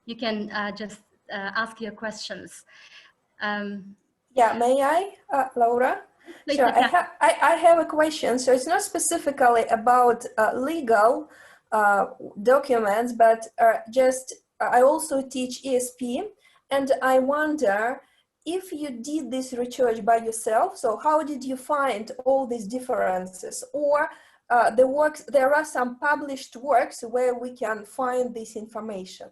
you can just ask your questions. Yeah, may I, Laura? Sure, I have a question. So it's not specifically about legal documents, but just I also teach ESP, and I wonder if you did this research by yourself. So how did you find all these differences, or the works? There are some published works where we can find this information.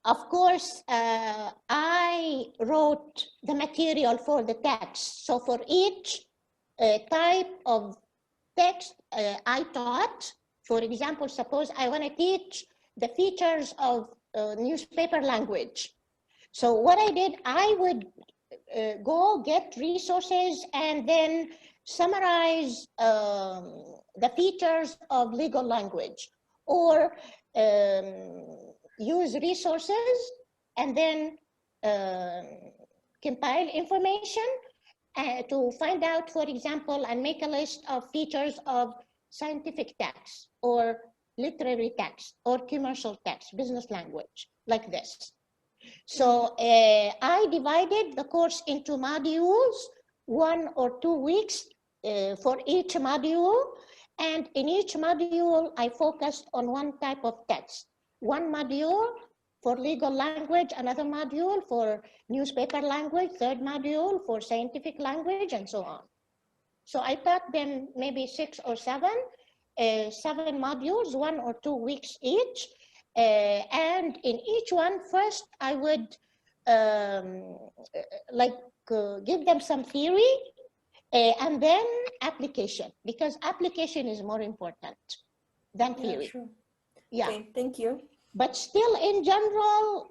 Of course, I wrote the material for the text. So for each type of text I taught, for example, suppose I want to teach the features of newspaper language. So what I did, I would go get resources and then summarize the features of legal language, or use resources and then compile information to find out, for example, and make a list of features of scientific text or literary text or commercial text, business language, like this. So I divided the course into modules, 1 or 2 weeks for each module. And in each module, I focused on one type of text. One module for legal language, another module for newspaper language, third module for scientific language, and so on. So I taught them maybe 6 or 7 modules, 1 or 2 weeks each. And in each one, first I would give them some theory and then application, because application is more important than theory. Yeah, sure. Yeah. Okay, thank you. But still, in general,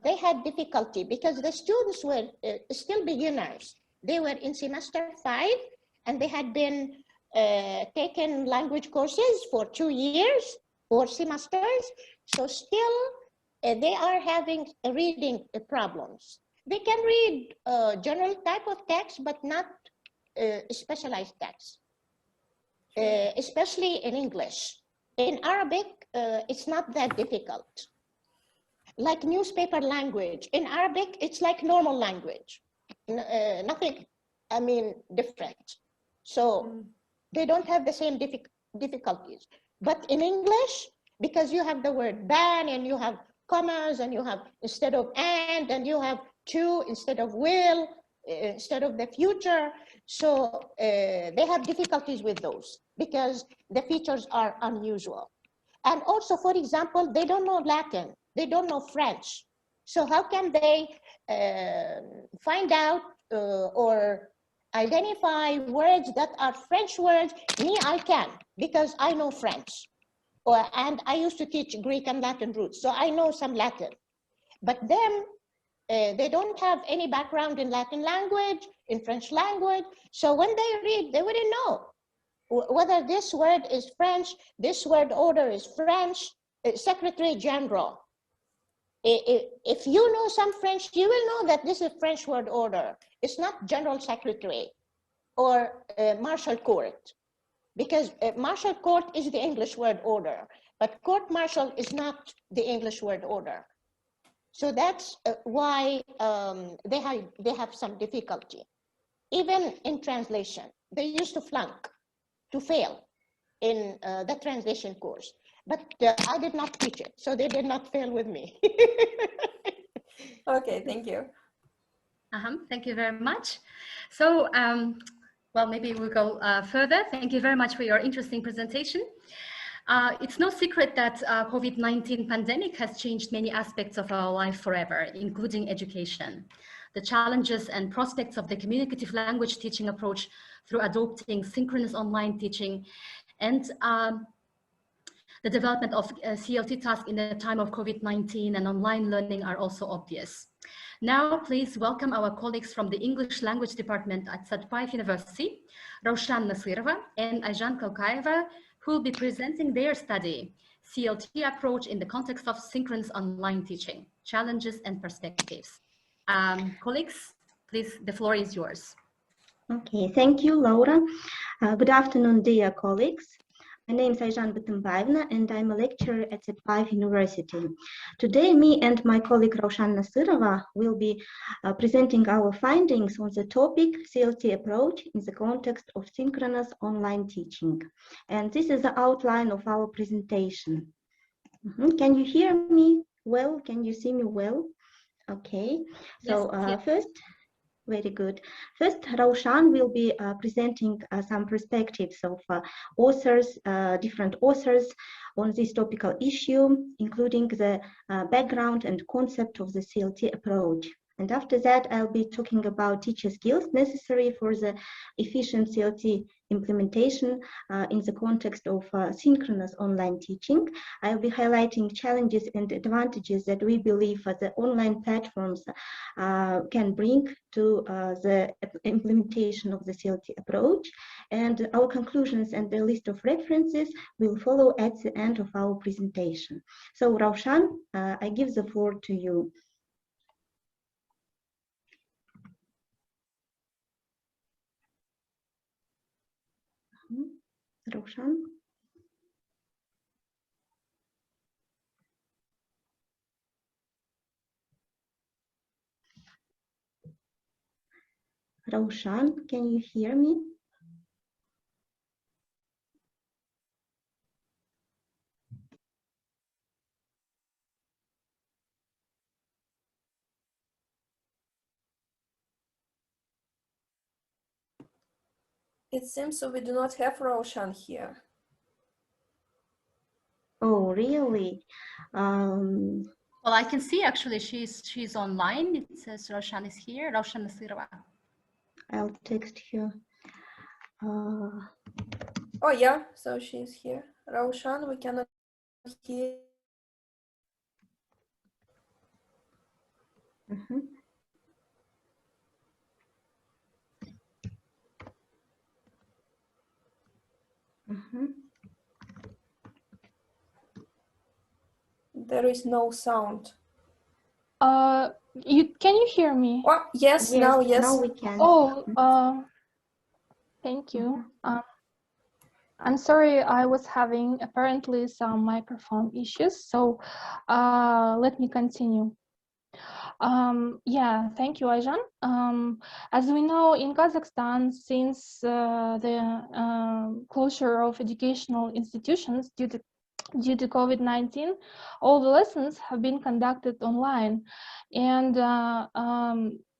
they had difficulty because the students were still beginners. They were in semester 5, and they had been taken language courses for 2 years, 4 semesters. So still, they are having reading problems. They can read general type of text, but not specialized text, especially in English. In Arabic, it's not that difficult. Like newspaper language, in Arabic, it's like normal language. Nothing, I mean, different. So they don't have the same difficulties. But in English, because you have the word ban, and you have commas, and you have instead of and you have to instead of will, instead of the future. So they have difficulties with those because the features are unusual. And also, for example, they don't know Latin, they don't know French. So how can they find out or identify words that are French words? Me, I can, because I know French. And I used to teach Greek and Latin roots, so I know some Latin. But them, they don't have any background in Latin language, in French language. So when they read, they wouldn't know whether this word is French, this word order is French, Secretary General. If you know some French, you will know that this is French word order. It's not General Secretary or Marshal Court, because Marshal Court is the English word order, but Court Martial is not the English word order. So that's why they have some difficulty. Even in translation, they used to flunk, to fail in the translation course. But I did not teach it, so they did not fail with me. Okay, thank you. Thank you very much. So, well, maybe we'll go further. Thank you very much for your interesting presentation. It's no secret that COVID-19 pandemic has changed many aspects of our life forever, including education. The challenges and prospects of the communicative language teaching approach through adopting synchronous online teaching and the development of CLT tasks in the time of COVID-19 and online learning are also obvious. Now, please welcome our colleagues from the English Language Department at Satpayev University, Raushan Nasirova and Ayjan Kalkaeva, who will be presenting their study, CLT approach in the context of synchronous online teaching, challenges and perspectives. Colleagues, please, the floor is yours. Okay, thank you, Laura. Good afternoon, dear colleagues. My name is Ayjan Batumbaevna, and I'm a lecturer at Z5 University. Today, me and my colleague Raushan Nasirova will be presenting our findings on the topic CLT approach in the context of synchronous online teaching. And this is the outline of our presentation. Can you hear me well? Can you see me well? Okay. So first, very good. First, Raushan will be presenting some perspectives of authors, different authors on this topical issue, including the background and concept of the CLT approach. And after that, I'll be talking about teacher skills necessary for the efficient CLT implementation in the context of synchronous online teaching. I'll be highlighting challenges and advantages that we believe the online platforms can bring to the implementation of the CLT approach. And our conclusions and the list of references will follow at the end of our presentation. So Raushan, I give the floor to you. Raushan. Raushan, can you hear me? It seems so we do not have Raushan here. Oh, really? Well, I can see actually she's online. It says Raushan is here. Raushan Nasirova. I'll text you. Oh yeah, so she's here. Raushan, we cannot hear. There is no sound. Can you hear me? Oh, yes, now we can. Oh, thank you. I'm sorry, I was having apparently some microphone issues, so let me continue. Yeah, thank you, Ayjan. As we know, in Kazakhstan, since the closure of educational institutions due to COVID-19, all the lessons have been conducted online, and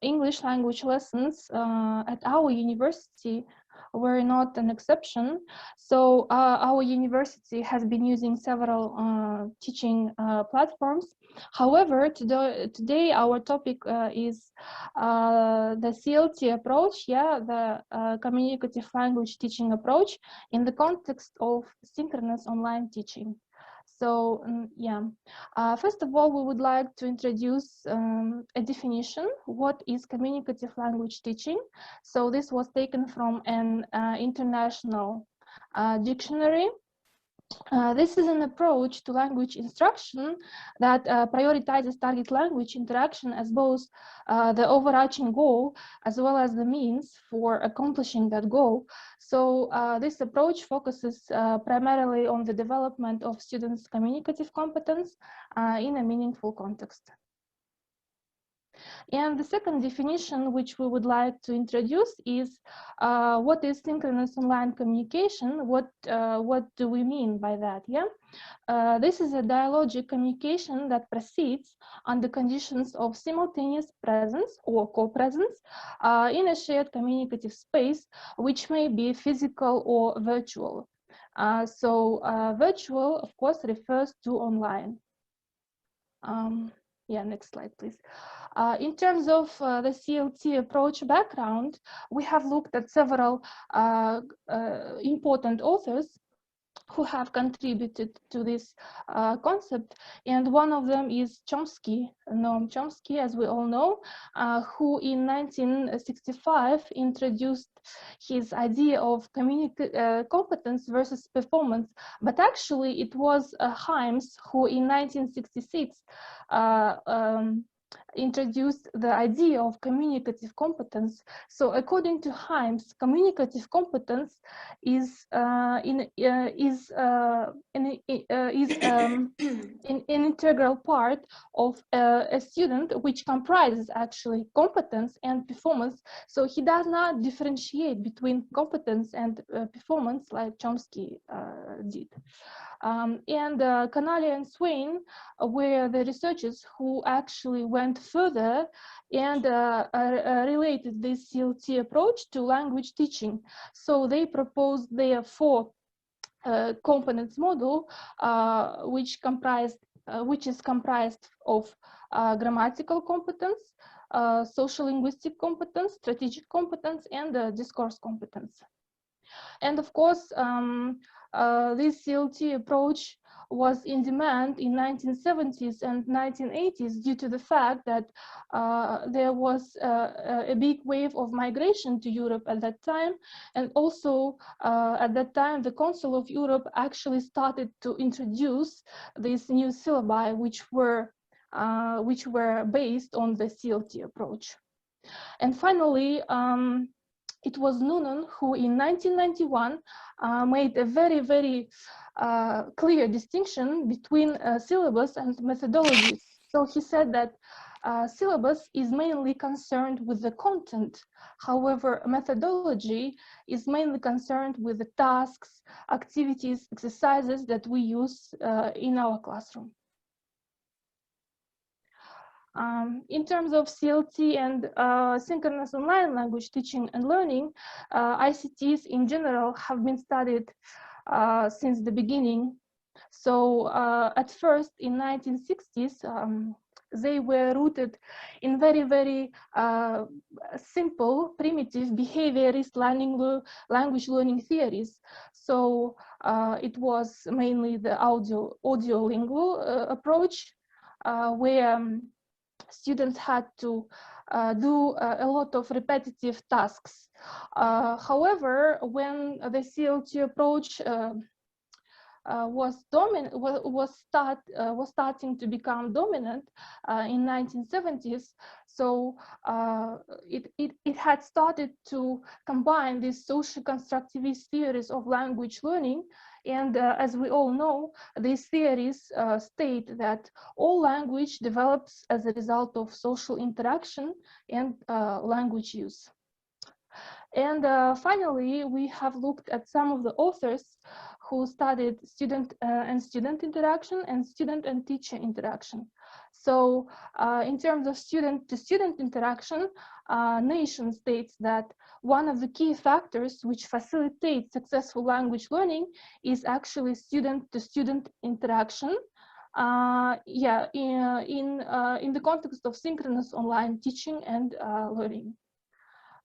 English language lessons at our university were not an exception. So our university has been using several teaching platforms. However, today our topic is the CLT approach, the communicative language teaching approach in the context of synchronous online teaching. So first of all, we would like to introduce a definition. What is communicative language teaching? So this was taken from an international dictionary. This is an approach to language instruction that prioritizes target language interaction as both the overarching goal as well as the means for accomplishing that goal. So this approach focuses primarily on the development of students' communicative competence in a meaningful context. And the second definition which we would like to introduce is what is synchronous online communication? What do we mean by that? This is a dialogic communication that proceeds under conditions of simultaneous presence or co-presence in a shared communicative space, which may be physical or virtual. Virtual, of course, refers to online. Next slide, please. In terms of the CLT approach background, we have looked at several important authors who have contributed to this concept, and one of them is Chomsky, Noam Chomsky, as we all know, who in 1965 introduced his idea of competence versus performance, but actually it was Himes who in 1966 introduced the idea of communicative competence. So according to Himes, communicative competence is an integral part of a student, which comprises actually competence and performance. So he does not differentiate between competence and performance like Chomsky did. And Canale and Swain were the researchers who actually went further and related this CLT approach to language teaching. So they proposed their 4 components model, which is comprised of grammatical competence, social linguistic competence, strategic competence, and discourse competence. And of course, this CLT approach was in demand in 1970s and 1980s due to the fact that there was a big wave of migration to Europe at that time. And also at that time, the Council of Europe actually started to introduce these new syllabi, which were based on the CLT approach. And finally, it was Noonan who in 1991 made a very, very clear distinction between syllabus and methodology. So he said that syllabus is mainly concerned with the content. However, methodology is mainly concerned with the tasks, activities, exercises that we use in our classroom. In terms of CLT and synchronous online language teaching and learning, ICTs in general have been studied since the beginning. So at first in 1960s, they were rooted in very, very simple, primitive behaviorist language learning theories. So it was mainly the audiolingual approach, where students had to do a lot of repetitive tasks. However, when the CLT approach was starting to become dominant in 1970s, so it had started to combine these social constructivist theories of language learning. And as we all know, these theories state that all language develops as a result of social interaction and language use. And finally, we have looked at some of the authors who studied student and student interaction and student and teacher interaction. So in terms of student-to-student interaction, Nation states that one of the key factors which facilitates successful language learning is actually student-to-student interaction. In the context of synchronous online teaching and learning.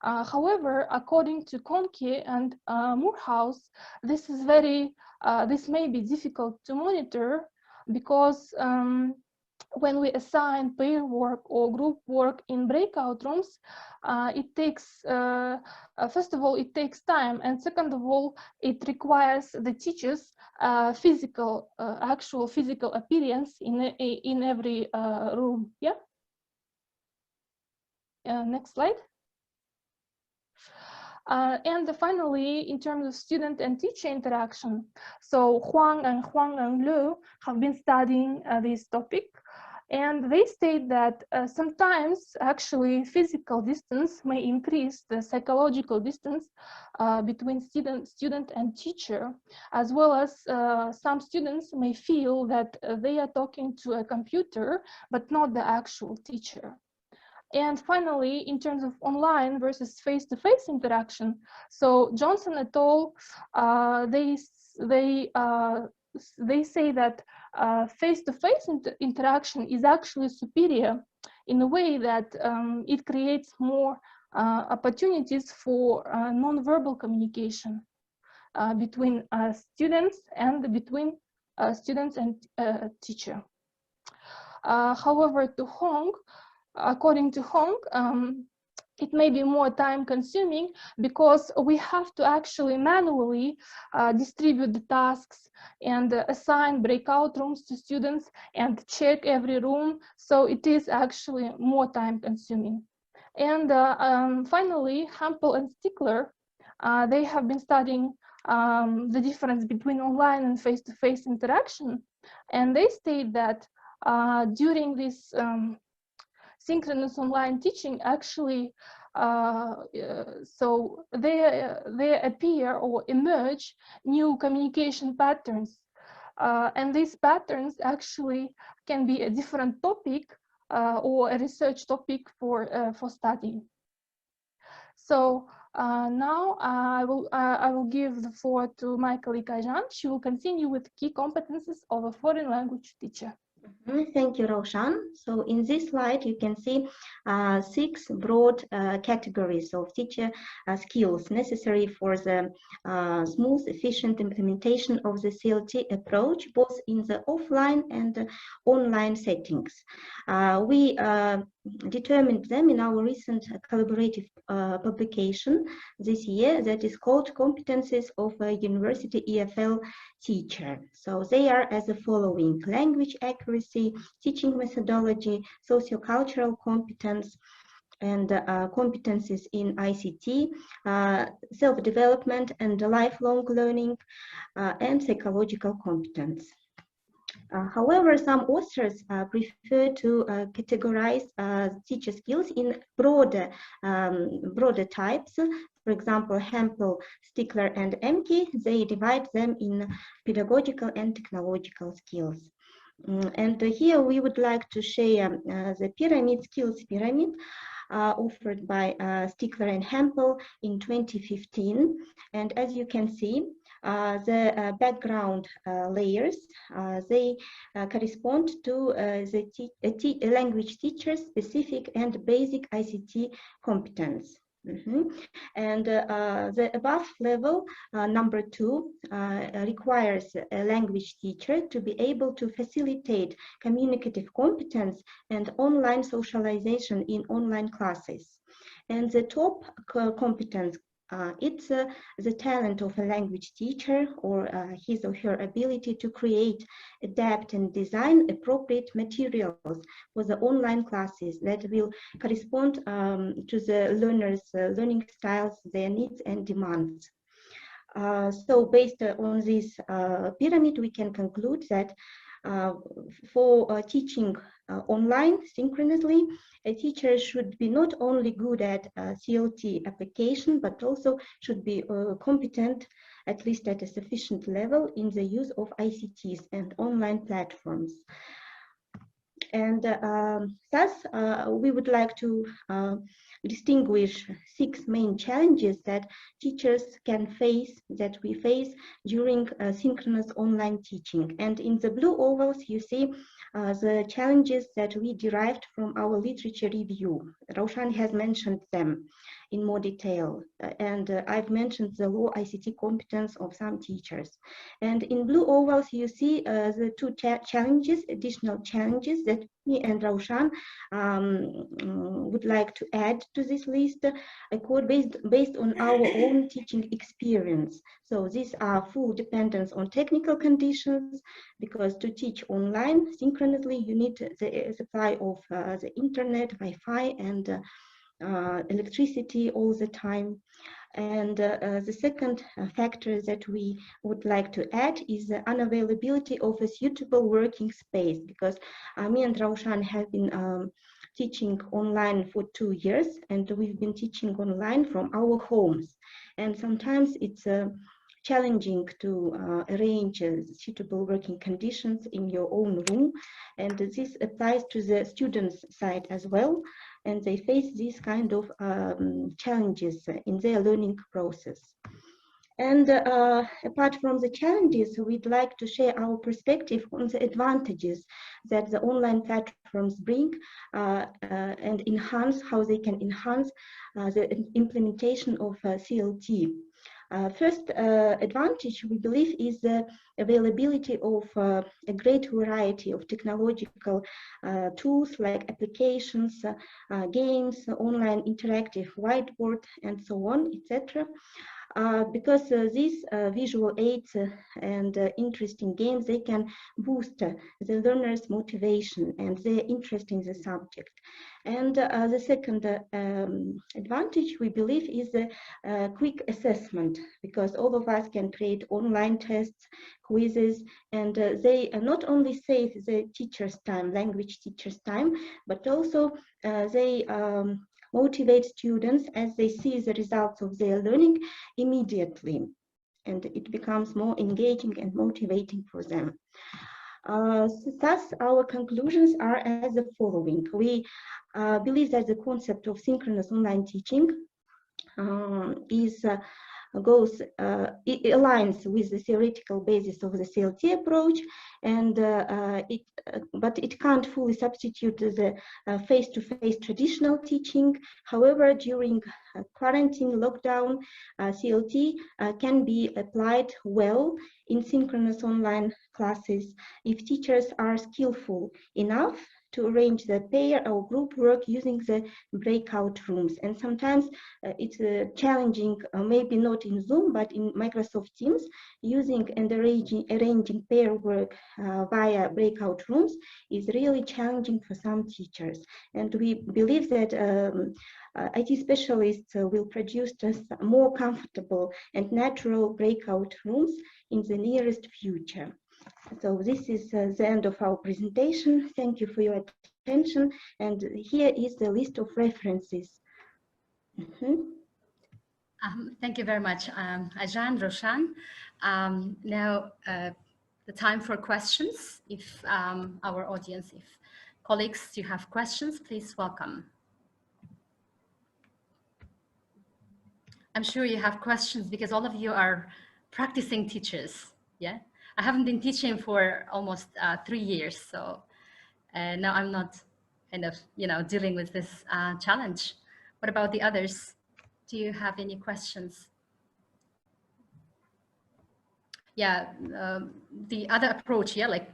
However, according to Konke and Moorhouse, this may be difficult to monitor because when we assign pair work or group work in breakout rooms, it takes, first of all, it takes time, and second of all, it requires the teachers actual physical appearance in every room. Yeah. Next slide. And finally, in terms of student and teacher interaction, so Huang and Liu have been studying this topic, and they state that sometimes actually physical distance may increase the psychological distance between student and teacher, as well as some students may feel that they are talking to a computer, but not the actual teacher. And finally, in terms of online versus face-to-face interaction, so Johnson et al. They say that face-to-face interaction is actually superior in a way that it creates more opportunities for non-verbal communication between students and between students and teacher. However, according to Hong, it may be more time consuming because we have to actually manually distribute the tasks and assign breakout rooms to students and check every room. So it is actually more time consuming. And finally, Hampel and Stickler, they have been studying the difference between online and face-to-face interaction. And they state that during this synchronous online teaching, actually, so they appear or emerge new communication patterns. And these patterns actually can be a different topic or a research topic for study. So now I will give the floor to my colleague Ayjan. She will continue with key competencies of a foreign language teacher. Thank you, Roshan. So in this slide, you can see 6 broad categories of teacher skills necessary for the smooth, efficient implementation of the CLT approach, both in the offline and online settings. We determined them in our recent collaborative publication this year that is called Competencies of a University EFL Teacher. So they are as the following: language accuracy, teaching methodology, sociocultural competence, and competencies in ICT, self-development and lifelong learning, and psychological competence. However, some authors prefer to categorize teacher skills in broader types. For example, Hampel, Stickler, and Emke, they divide them in pedagogical and technological skills. And here we would like to share the pyramid, skills pyramid, offered by Stickler and Hampel in 2015. And as you can see, the background layers, they correspond to the language teacher's specific and basic ICT competence. And the above level, number 2, requires a language teacher to be able to facilitate communicative competence and online socialization in online classes. And the top competence, it's the talent of a language teacher, or his or her ability to create, adapt, and design appropriate materials for the online classes that will correspond to the learners' learning styles, their needs and demands. So based on this pyramid, we can conclude that for teaching online synchronously, a teacher should be not only good at CLT application, but also should be competent, at least at a sufficient level, in the use of ICTs and online platforms. And thus, we would like to distinguish 6 main challenges that teachers can face, that we face during synchronous online teaching. And in the blue ovals, you see the challenges that we derived from our literature review. Roshan has mentioned them in more detail, and I've mentioned the low ICT competence of some teachers. And in blue ovals, you see the 2 challenges, additional challenges that me and Roshan would like to add to this list, based on our own teaching experience. So these are full dependence on technical conditions, because to teach online synchronously, you need the supply of the internet, Wi-Fi, and electricity all the time. And the second factor that we would like to add is the unavailability of a suitable working space, because me and Roshan have been teaching online for 2 years, and we've been teaching online from our homes. And sometimes it's challenging to arrange suitable working conditions in your own room. And this applies to the students' side as well. And they face these kind of challenges in their learning process. And apart from the challenges, we'd like to share our perspective on the advantages that the online platforms bring and enhance, how they can enhance the implementation of CLT. First advantage, we believe, is the availability of a great variety of technological tools like applications, games, online interactive whiteboard, and so on, etc. Because these visual aids and interesting games, they can boost the learner's motivation and their interest in the subject. And the second advantage, we believe, is the quick assessment, because all of us can create online tests, quizzes, and they not only save the teacher's time, language teacher's time, but also they motivate students as they see the results of their learning immediately, and it becomes more engaging and motivating for them. Thus, our conclusions are as the following. We believe that the concept of synchronous online teaching it aligns with the theoretical basis of the CLT approach, and but it can't fully substitute the face-to-face traditional teaching. However, during quarantine, lockdown, CLT can be applied well in synchronous online classes if teachers are skillful enough to arrange the pair or group work using the breakout rooms. And sometimes it's challenging, maybe not in Zoom, but in Microsoft Teams, using and arranging pair work via breakout rooms is really challenging for some teachers. And we believe that IT specialists will produce just more comfortable and natural breakout rooms in the nearest future. So this is the end of our presentation. Thank you for your attention. And here is the list of references. Thank you very much, Ajahn, Roshan. Now, the time for questions. If our audience, if colleagues, you have questions, please welcome. I'm sure you have questions because all of you are practicing teachers, yeah? I haven't been teaching for almost 3 years, so now I'm not kind of, dealing with this challenge. What about the others? Do you have any questions? Yeah, the other approach, yeah, like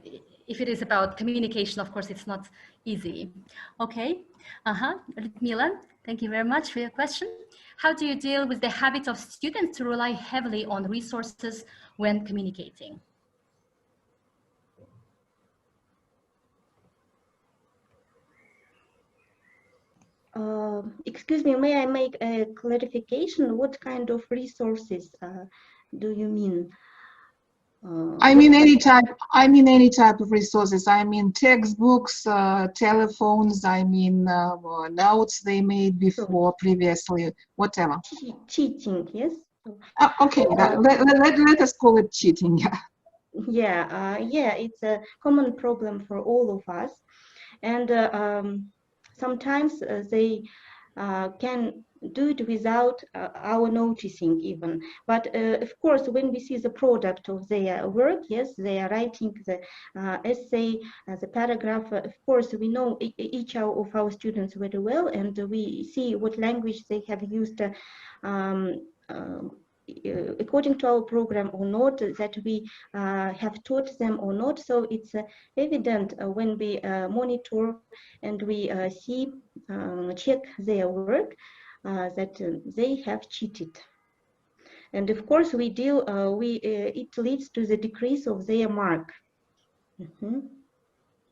if it is about communication, of course, it's not easy. Okay, Ludmila, thank you very much for your question. How do you deal with the habit of students to rely heavily on resources when communicating? Excuse me, may I make a clarification? What kind of resources do you mean? I mean any type of resources. I mean textbooks, telephones. I mean notes they made before, previously, whatever. Cheating, yes. Okay, let us call it cheating. Yeah. Yeah, it's a common problem for all of us, and sometimes they can do it without our noticing even. But of course, when we see the product of their work, yes, they are writing the essay, the paragraph, of course, we know each of our students very well, and we see what language they have used according to our program or not, that we have taught them or not. So it's evident when we monitor and we see, check their work, that they have cheated. And of course, we deal, it leads to the decrease of their mark.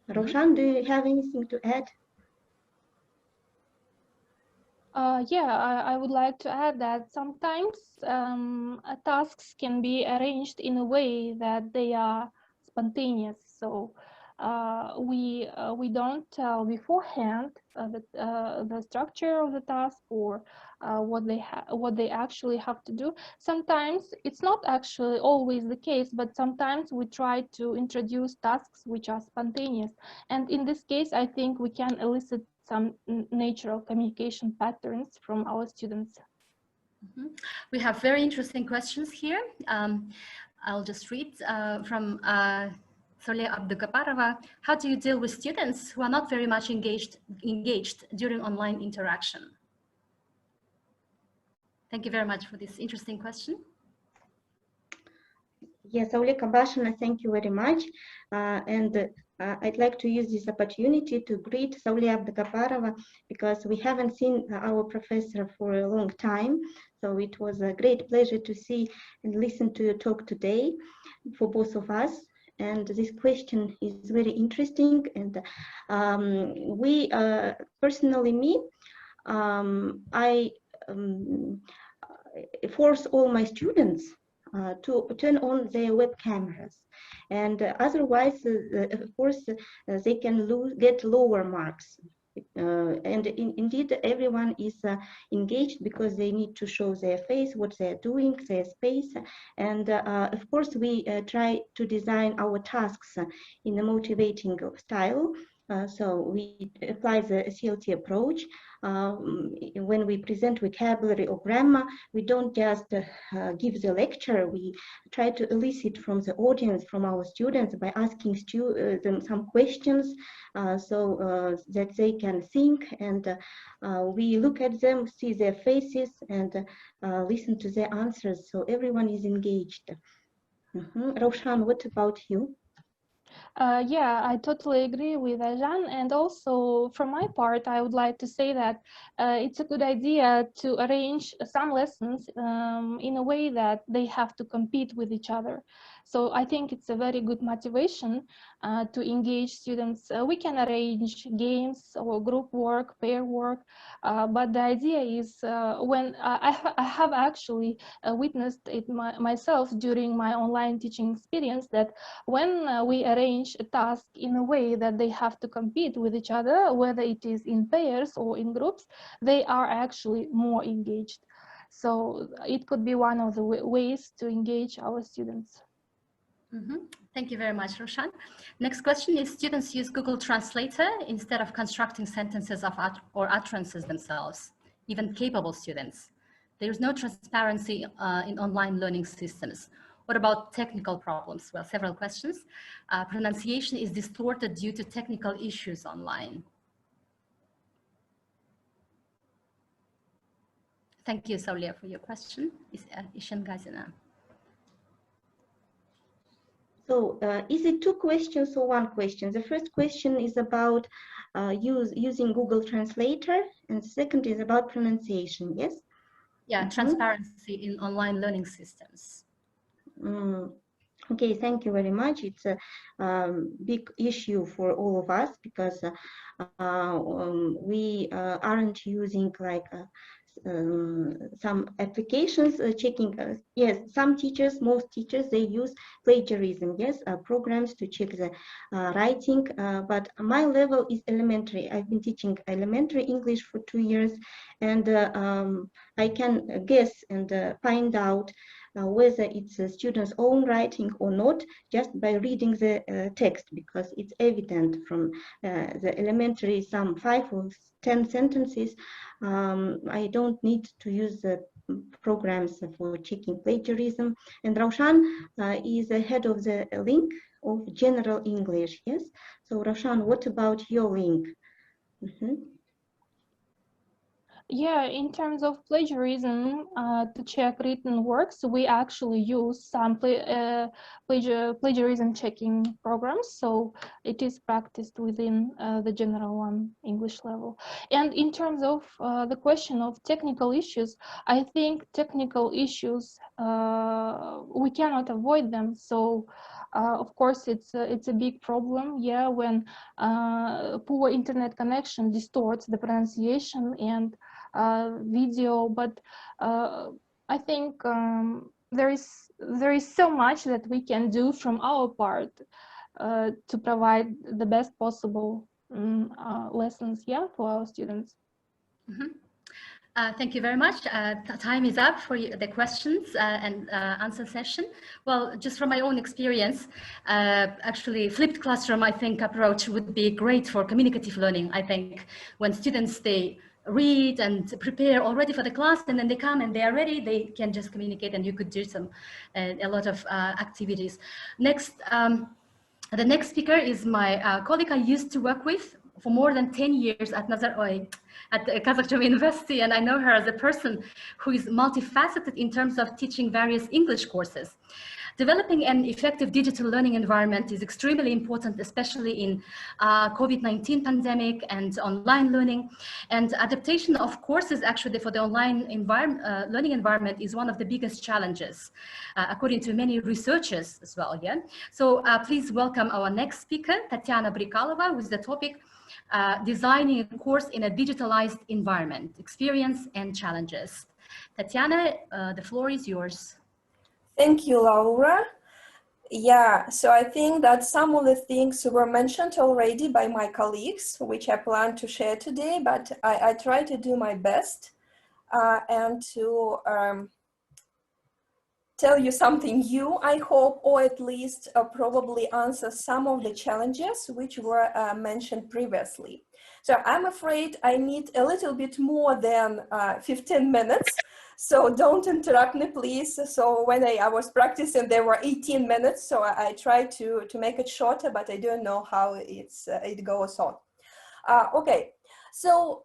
Roshan, do you have anything to add? Yeah, I would like to add that sometimes tasks can be arranged in a way that they are spontaneous. So we don't tell beforehand the structure of the task or what they actually have to do. Sometimes it's not actually always the case, but sometimes we try to introduce tasks which are spontaneous. And in this case, I think we can elicit some natural communication patterns from our students. We have very interesting questions here. I'll just read from Solia Abdugaparova. How do you deal with students who are not very much engaged during online interaction? Thank you very much for this interesting question. Yes, Saule Kabashina, thank you very much. I'd like to use this opportunity to greet Saule Abdagaparova because we haven't seen our professor for a long time. So it was a great pleasure to see and listen to your talk today for both of us. And this question is very interesting. And we, personally me, I force all my students to turn on their web cameras, and otherwise, of course, they can get lower marks. Indeed, everyone is engaged because they need to show their face, what they're doing, their space. And of course, we try to design our tasks in a motivating style. So we apply the CLT approach. When we present vocabulary or grammar, we don't just give the lecture, we try to elicit from the audience, from our students, by asking them some questions so that they can think, and we look at them, see their faces, and listen to their answers, so everyone is engaged. Roshan, what about you? Yeah, I totally agree with Ajan. And also, from my part, I would like to say that it's a good idea to arrange some lessons in a way that they have to compete with each other. So I think it's a very good motivation to engage students. We can arrange games or group work, pair work, but the idea is when I have actually witnessed it myself during my online teaching experience, that when we arrange a task in a way that they have to compete with each other, whether it is in pairs or in groups, they are actually more engaged. So it could be one of the ways to engage our students. Thank you very much, Roshan. Next question is, students use Google Translator instead of constructing sentences or utterances themselves, even capable students. There is no transparency in online learning systems. What about technical problems? Well, several questions. Pronunciation is distorted due to technical issues online. Thank you, Saulia, for your question. Ishan Gazina. So is it two questions or one question? The first question is about using Google Translator, and the second is about pronunciation, yes? Yeah, transparency in online learning systems. Okay, thank you very much. It's a big issue for all of us because we aren't using like some applications checking. Yes, some teachers, most teachers, they use plagiarism, yes, programs to check the writing, but my level is elementary. I've been teaching elementary English for 2 years, and I can guess and find out whether it's a student's own writing or not, just by reading the text, because it's evident from the elementary, some 5 or 10 sentences. I don't need to use the programs for checking plagiarism. And Raushan is the head of the link of General English, yes? So Raushan, what about your link? Yeah, in terms of plagiarism, to check written works, we actually use some plagiarism checking programs. So it is practiced within the general one English level. And in terms of the question of technical issues, I think technical issues, we cannot avoid them. So of course, it's a big problem, yeah, when poor internet connection distorts the pronunciation and video, but I think there is so much that we can do from our part to provide the best possible lessons, yeah, for our students. Thank you very much. Time is up for the questions and answer session. Well, just from my own experience, actually flipped classroom, I think, approach would be great for communicative learning. I think when students, they read and prepare already for the class, and then they come and they are ready, they can just communicate, and you could do some a lot of activities. Next, the next speaker is my colleague I used to work with for more than 10 years at Kazakhstan University, and I know her as a person who is multifaceted in terms of teaching various English courses. Developing an effective digital learning environment is extremely important, especially in COVID-19 pandemic and online learning. And adaptation of courses actually for the online learning environment is one of the biggest challenges, according to many researchers as well. Yeah. So please welcome our next speaker, Tatiana Brikalova, with the topic designing a course in a digitalized environment, experience and challenges. Tatiana, the floor is yours. Thank you, Laura. Yeah, so I think that some of the things were mentioned already by my colleagues, which I plan to share today, but I try to do my best and to tell you something new, I hope, or at least probably answer some of the challenges which were mentioned previously. So I'm afraid I need a little bit more than 15 minutes. So don't interrupt me, please. So when I was practicing, there were 18 minutes. So I tried to make it shorter, but I don't know how it goes on. Okay. So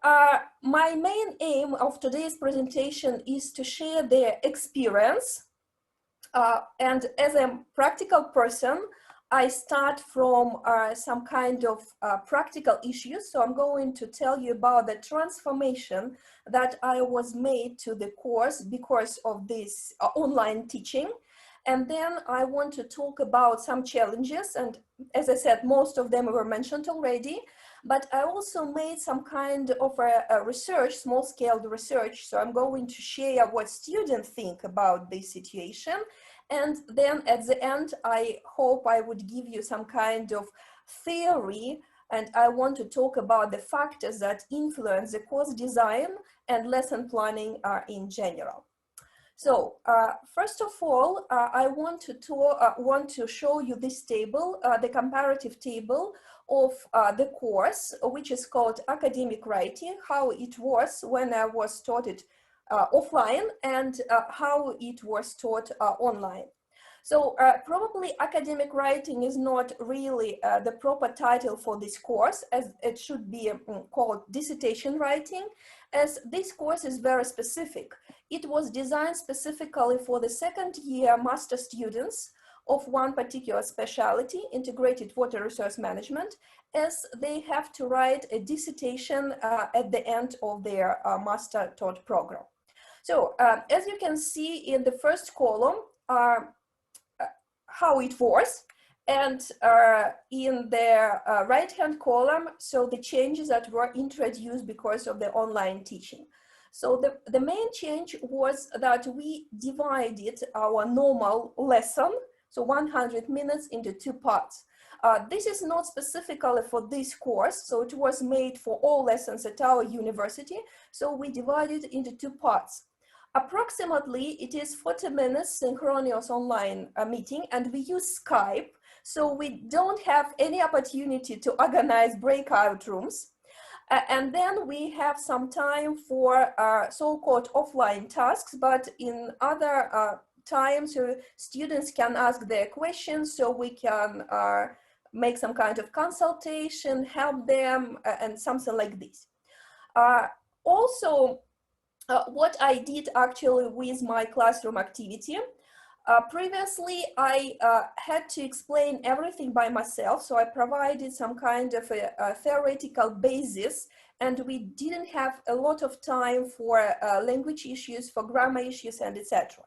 my main aim of today's presentation is to share the experience. And as a practical person, I start from some kind of practical issues. So I'm going to tell you about the transformation that I was made to the course because of this online teaching. And then I want to talk about some challenges. And as I said, most of them were mentioned already. But I also made some kind of a research, small-scale research. So I'm going to share what students think about this situation. And then at the end, I hope I would give you some kind of theory. And I want to talk about the factors that influence the course design and lesson planning in general. So first of all, I want to show you this table, the comparative table of the course, which is called academic writing, how it was when I was taught it offline and how it was taught online. So probably academic writing is not really the proper title for this course, as it should be called dissertation writing, as this course is very specific. It was designed specifically for the second-year master students of one particular specialty, integrated water resource management, as they have to write a dissertation at the end of their master taught program. So as you can see in the first column, how it was, and in the right-hand column, so the changes that were introduced because of the online teaching. So the main change was that we divided our normal lesson, so 100 minutes, into two parts. This is not specifically for this course, so it was made for all lessons at our university, so we divided into two parts. Approximately, it is 40 minutes synchronous online meeting, and we use Skype, so we don't have any opportunity to organize breakout rooms. And then we have some time for so-called offline tasks, but in other times, students can ask their questions, so we can make some kind of consultation, help them, and something like this. Also, what I did actually with my classroom activity, previously I had to explain everything by myself, so I provided some kind of a theoretical basis, and we didn't have a lot of time for language issues, for grammar issues, and etc.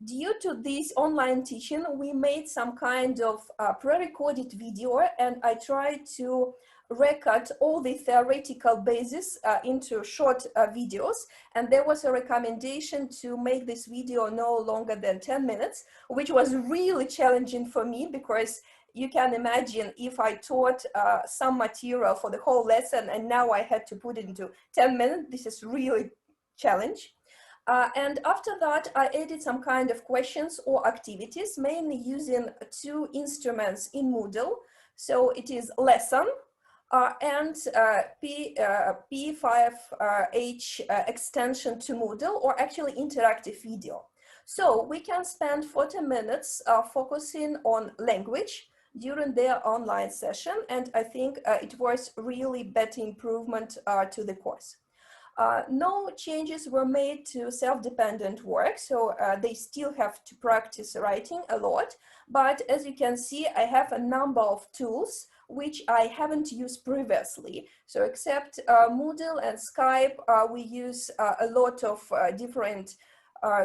Due to this online teaching, we made some kind of pre-recorded video, and I tried to record all the theoretical basis into short videos, and there was a recommendation to make this video no longer than 10 minutes, which was really challenging for me, because you can imagine if I taught some material for the whole lesson and now I had to put it into 10 minutes, this is really challenge. And after that, I added some kind of questions or activities, mainly using two instruments in Moodle. So it is lesson and P5H extension to Moodle, or actually interactive video. So we can spend 40 minutes focusing on language during their online session, and I think it was really better improvement to the course. No changes were made to self-dependent work, so they still have to practice writing a lot. But as you can see, I have a number of tools which I haven't used previously. So except Moodle and Skype, we use a lot of different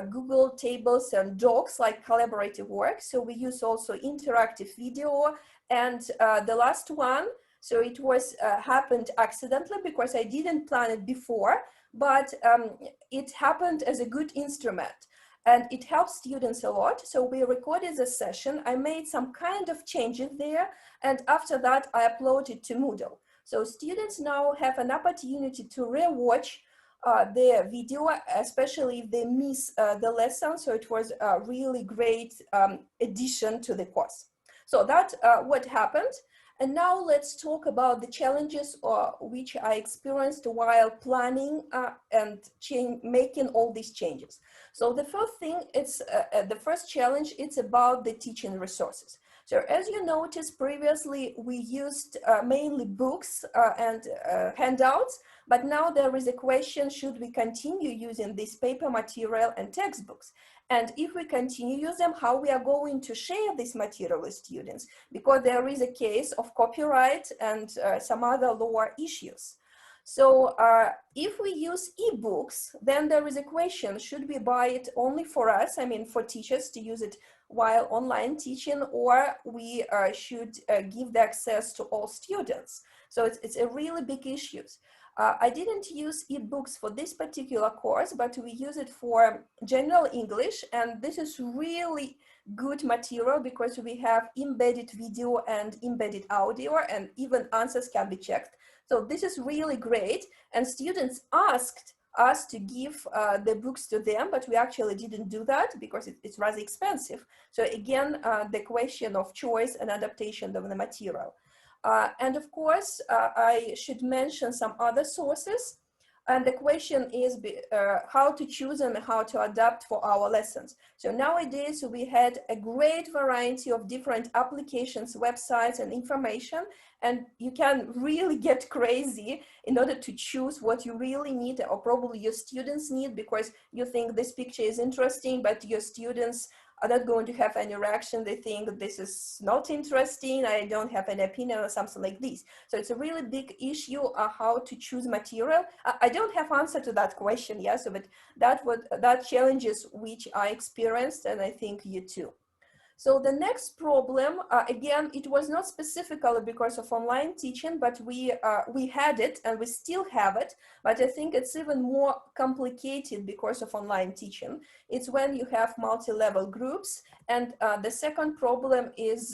Google tables and docs like collaborative work. So we use also interactive video, and the last one, so it was happened accidentally because I didn't plan it before, but it happened as a good instrument and it helps students a lot. So we recorded the session, I made some kind of changes there, and after that I uploaded to Moodle. So students now have an opportunity to re-watch their video, especially if they miss the lesson. So it was a really great addition to the course. So that's what happened. And now let's talk about the challenges which I experienced while planning and making all these changes. So the first thing, it's the first challenge, it's about the teaching resources. So as you noticed previously, we used mainly books and handouts, but now there is a question, should we continue using this paper material and textbooks? And if we continue use them, how we are going to share this material with students? Because there is a case of copyright and some other law issues. So if we use ebooks, then there is a question, should we buy it only for us, I mean for teachers to use it while online teaching, or we should give the access to all students? So it's a really big issue. I didn't use ebooks for this particular course, but we use it for general English, and this is really good material because we have embedded video and embedded audio, and even answers can be checked. So this is really great, and students asked us to give the books to them, but we actually didn't do that because it's rather expensive. So again, the question of choice and adaptation of the material. And of course, I should mention some other sources. And the question is how to choose and how to adapt for our lessons. So nowadays, we had a great variety of different applications, websites, and information. And you can really get crazy in order to choose what you really need, or probably your students need, because you think this picture is interesting, but your students are not going to have any reaction. They think this is not interesting, I don't have an opinion, or something like this. So it's a really big issue how to choose material. I don't have answer to that question, yes, but that challenges which I experienced, and I think you too. So the next problem, again, it was not specifically because of online teaching, but we had it and we still have it, but I think it's even more complicated because of online teaching. It's when you have multi-level groups, and the second problem is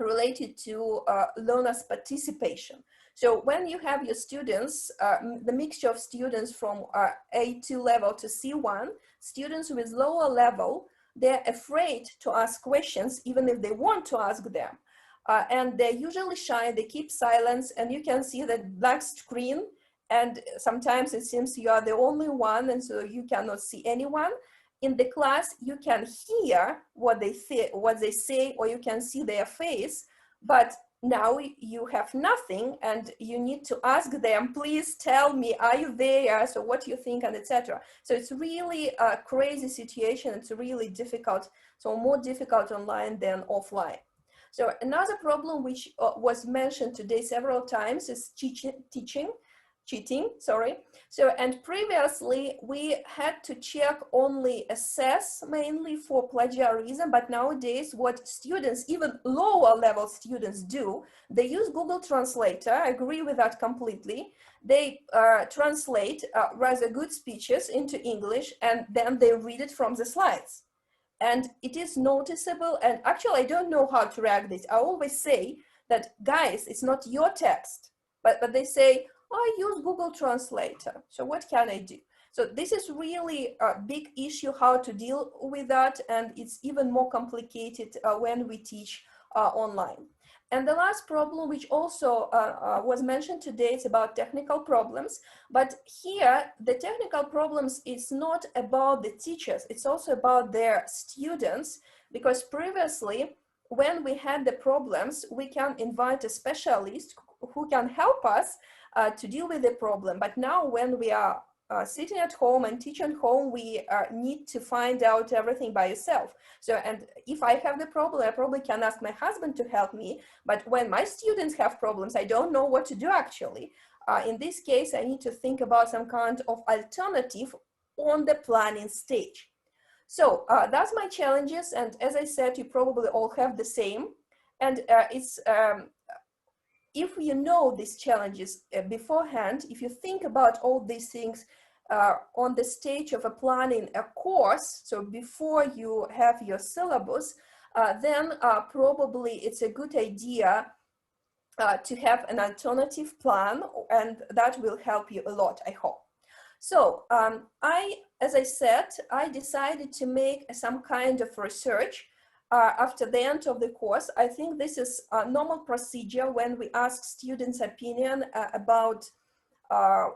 related to learners' participation. So when you have your students, the mixture of students from A2 level to C1, students with lower level, they're afraid to ask questions, even if they want to ask them. And they're usually shy, they keep silence, and you can see that black screen, and sometimes it seems you are the only one, and so you cannot see anyone. In the class, you can hear what they say, or you can see their face, but now you have nothing, and you need to ask them, please tell me, are you there? So what do you think, and etc. So it's really a crazy situation. It's really difficult, so more difficult online than offline. So another problem which was mentioned today several times is cheating. So, and previously we had to check only assess mainly for plagiarism, but nowadays what students, even lower level students do, they use Google Translator. I agree with that completely. They translate rather good speeches into English, and then they read it from the slides. And it is noticeable, and actually I don't know how to react this. I always say that, guys, it's not your text, but they say, I use Google Translator, so what can I do? So this is really a big issue, how to deal with that, and it's even more complicated when we teach online. And the last problem, which also was mentioned today, is about technical problems. But here, the technical problems is not about the teachers, it's also about their students, because previously, when we had the problems, we can invite a specialist who can help us to deal with the problem. But now when we are sitting at home and teaching at home, we need to find out everything by yourself. So, and if I have the problem, I probably can ask my husband to help me. But when my students have problems, I don't know what to do actually. In this case, I need to think about some kind of alternative on the planning stage. So that's my challenges. And as I said, you probably all have the same. And if you know these challenges beforehand, if you think about all these things on the stage of planning a course, so before you have your syllabus, then probably it's a good idea to have an alternative plan, and that will help you a lot, I hope. So as I said, I decided to make some kind of research after the end of the course. I think this is a normal procedure when we ask students' opinion about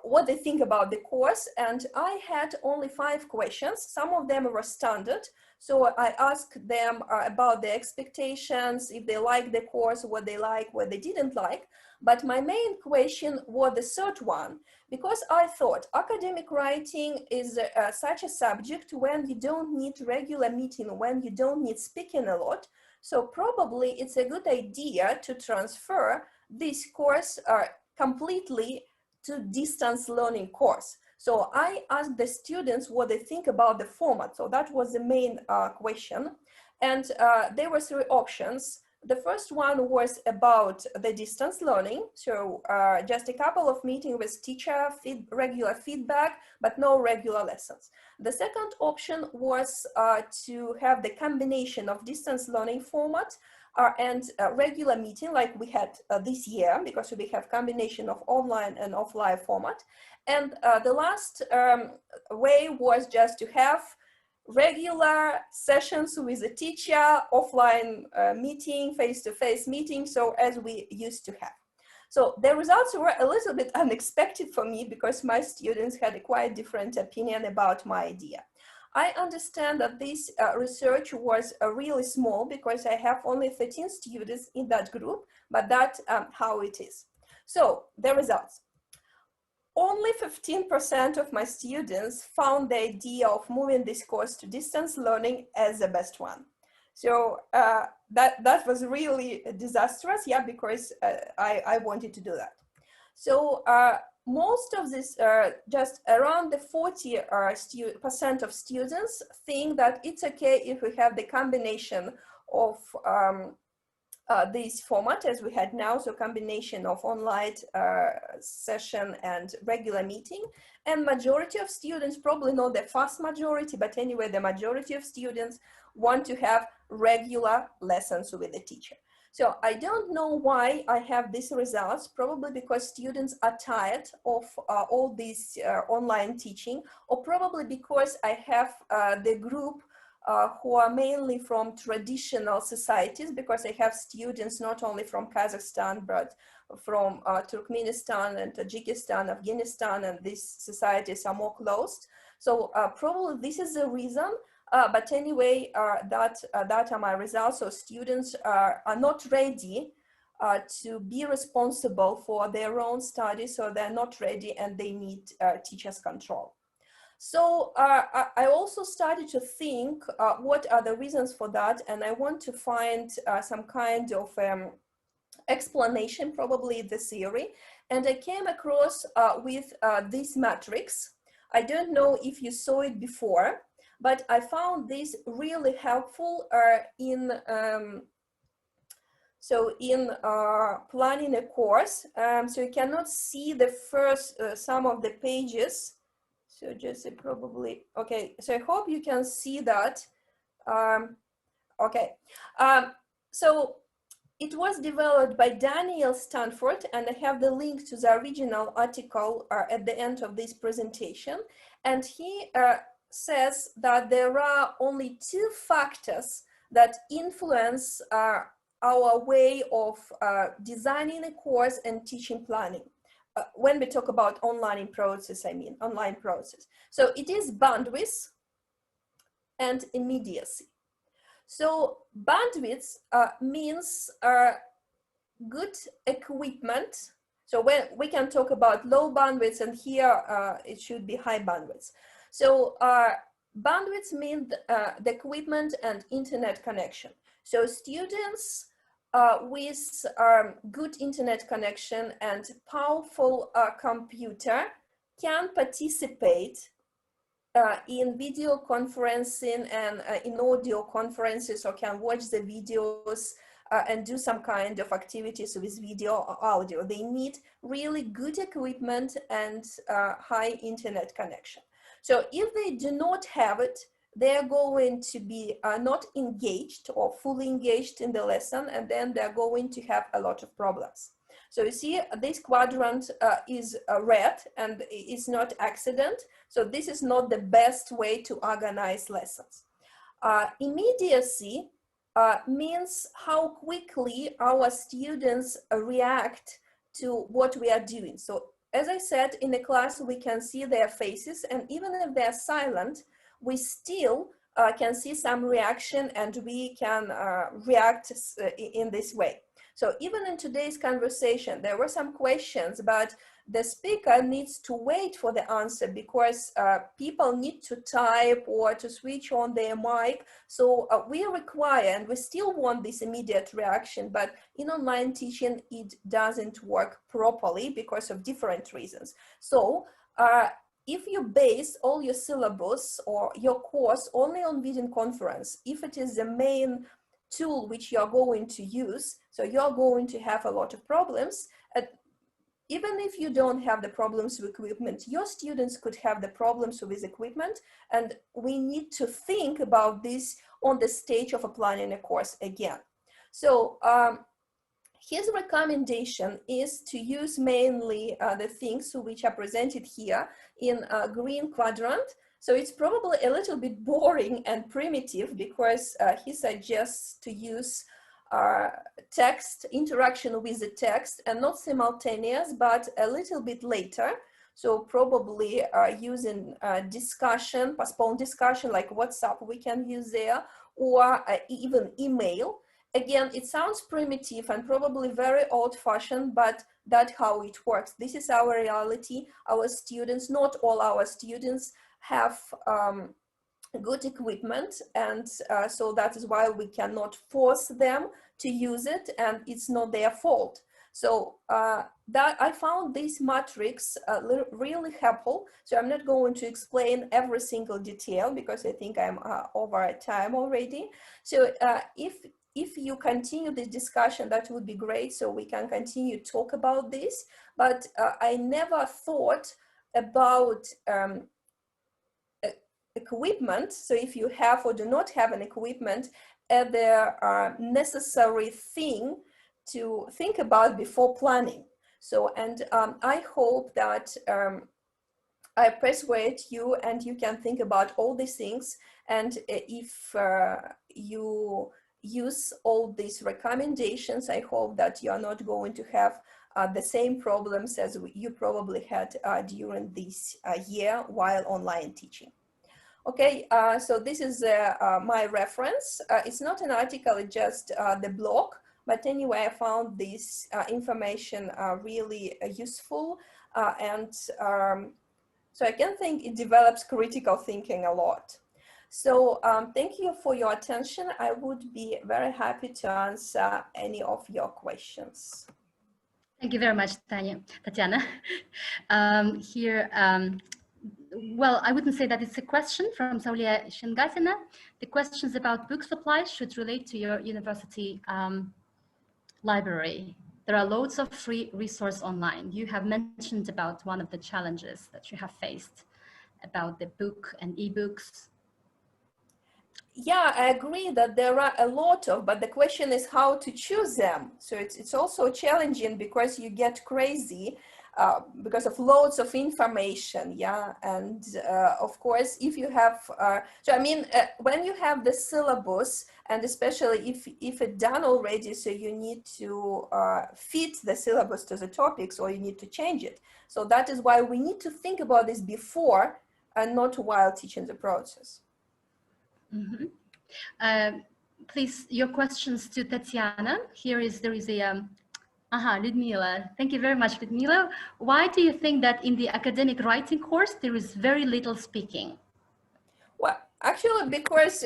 what they think about the course. And I had only 5 questions. Some of them were standard. So I asked them about their expectations, if they liked the course, what they liked, what they didn't like. But my main question was the third one, because I thought academic writing is such a subject when you don't need regular meeting, when you don't need speaking a lot. So probably it's a good idea to transfer this course completely to distance learning course. So I asked the students what they think about the format. So that was the main question. And there were 3 options. The first one was about the distance learning. So just a couple of meetings with teacher, regular feedback, but no regular lessons. The second option was to have the combination of distance learning format and regular meeting like we had this year, because we have combination of online and offline format. And the last way was just to have regular sessions with the teacher, offline meeting, face-to-face meeting, so as we used to have. So the results were a little bit unexpected for me because my students had a quite different opinion about my idea. I understand that this research was really small because I have only 13 students in that group, but that's how it is. So the results. Only 15% of my students found the idea of moving this course to distance learning as the best one. So that was really disastrous, yeah, because I wanted to do that. So most of this, just around the 40% of students think that it's okay if we have the combination of this format as we had now, so combination of online session and regular meeting. And majority of students, probably not the vast majority, but anyway, the majority of students want to have regular lessons with the teacher. So I don't know why I have these results, probably because students are tired of all this online teaching, or probably because I have the group who are mainly from traditional societies, because I have students not only from Kazakhstan, but from Turkmenistan and Tajikistan, Afghanistan, and these societies are more closed. So probably this is the reason. But anyway, that are my results. So students are not ready to be responsible for their own studies, so they're not ready and they need teachers' control. So I also started to think what are the reasons for that, and I want to find some kind of explanation, probably the theory. And I came across with this matrix. I don't know if you saw it before, but I found this really helpful in planning a course. So you cannot see the first some of the pages. So just probably, okay. So I hope you can see that. Okay. So it was developed by Daniel Stanford, and I have the link to the original article at the end of this presentation. And he says that there are only 2 factors that influence our way of designing a course and teaching planning. When we talk about online process, I mean online process. So it is bandwidth and immediacy. So bandwidth means good equipment. So when we can talk about low bandwidth, and here it should be high bandwidth. So bandwidth means the equipment and internet connection. So students with good internet connection and powerful computer can participate in video conferencing and in audio conferences, or can watch the videos and do some kind of activities with video or audio. They need really good equipment and high internet connection. So if they do not have it, they're going to be not engaged or fully engaged in the lesson, and then they're going to have a lot of problems. So you see this quadrant is red, and it's not accident. So this is not the best way to organize lessons. Immediacy means how quickly our students react to what we are doing. So as I said, in the class, we can see their faces, and even if they're silent, we still can see some reaction, and we can react in this way. So even in today's conversation, there were some questions, but the speaker needs to wait for the answer because people need to type or to switch on their mic. So we require, and we still want this immediate reaction, but in online teaching, it doesn't work properly because of different reasons. So if you base all your syllabus or your course only on video conference, if it is the main tool which you're going to use, so you're going to have a lot of problems. Even if you don't have the problems with equipment, your students could have the problems with equipment, and we need to think about this on the stage of planning a course again. So his recommendation is to use mainly the things which are presented here in a green quadrant. So it's probably a little bit boring and primitive because he suggests to use text, interaction with the text, and not simultaneous, but a little bit later. So probably using discussion, postponed discussion like WhatsApp we can use there, or even email. Again, it sounds primitive and probably very old-fashioned, but that's how it works. This is our reality. Our students, not all our students, have good equipment, and so that is why we cannot force them to use it, and it's not their fault. So that I found this matrix really helpful. So I'm not going to explain every single detail because I think I'm over time already. So if you continue this discussion, that would be great. So we can continue to talk about this. But I never thought about equipment. So if you have or do not have an equipment, the necessary thing to think about before planning. So, and I hope that I persuade you and you can think about all these things. And if you use all these recommendations, I hope that you are not going to have the same problems as you probably had during this year while online teaching. Okay, so this is my reference. It's not an article, it's just the blog. But anyway, I found this information really useful. And so I can think it develops critical thinking a lot. So thank you for your attention. I would be very happy to answer any of your questions. Thank you very much, Tatiana. Well, I wouldn't say that it's a question from Saulia Shengatina. The questions about book supply should relate to your university library. There are loads of free resource online. You have mentioned about one of the challenges that you have faced about the book and ebooks. Yeah, I agree that there are a lot of, but the question is how to choose them. So it's also challenging because you get crazy because of loads of information, yeah, and of course if you have so I mean when you have the syllabus, and especially if it's done already, so you need to fit the syllabus to the topics or you need to change it. So that is why we need to think about this before and not while teaching the process. Mm-hmm. Please, your questions to Tatiana. There is a Ludmila. Thank you very much, Ludmila. Why do you think that in the academic writing course, there is very little speaking? Well, actually, because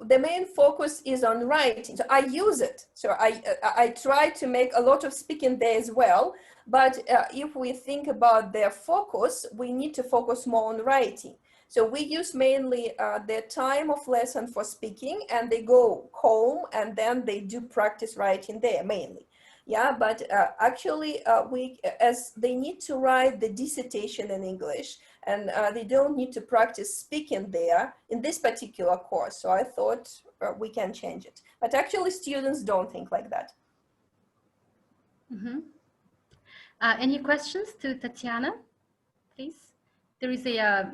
the main focus is on writing. So I use it. So I try to make a lot of speaking there as well. But if we think about their focus, we need to focus more on writing. So we use mainly their time of lesson for speaking, and they go home and then they do practice writing there mainly. Yeah, but actually as they need to write the dissertation in English, and they don't need to practice speaking there in this particular course. So I thought we can change it. But actually students don't think like that. Any questions to Tatiana, please? There is a,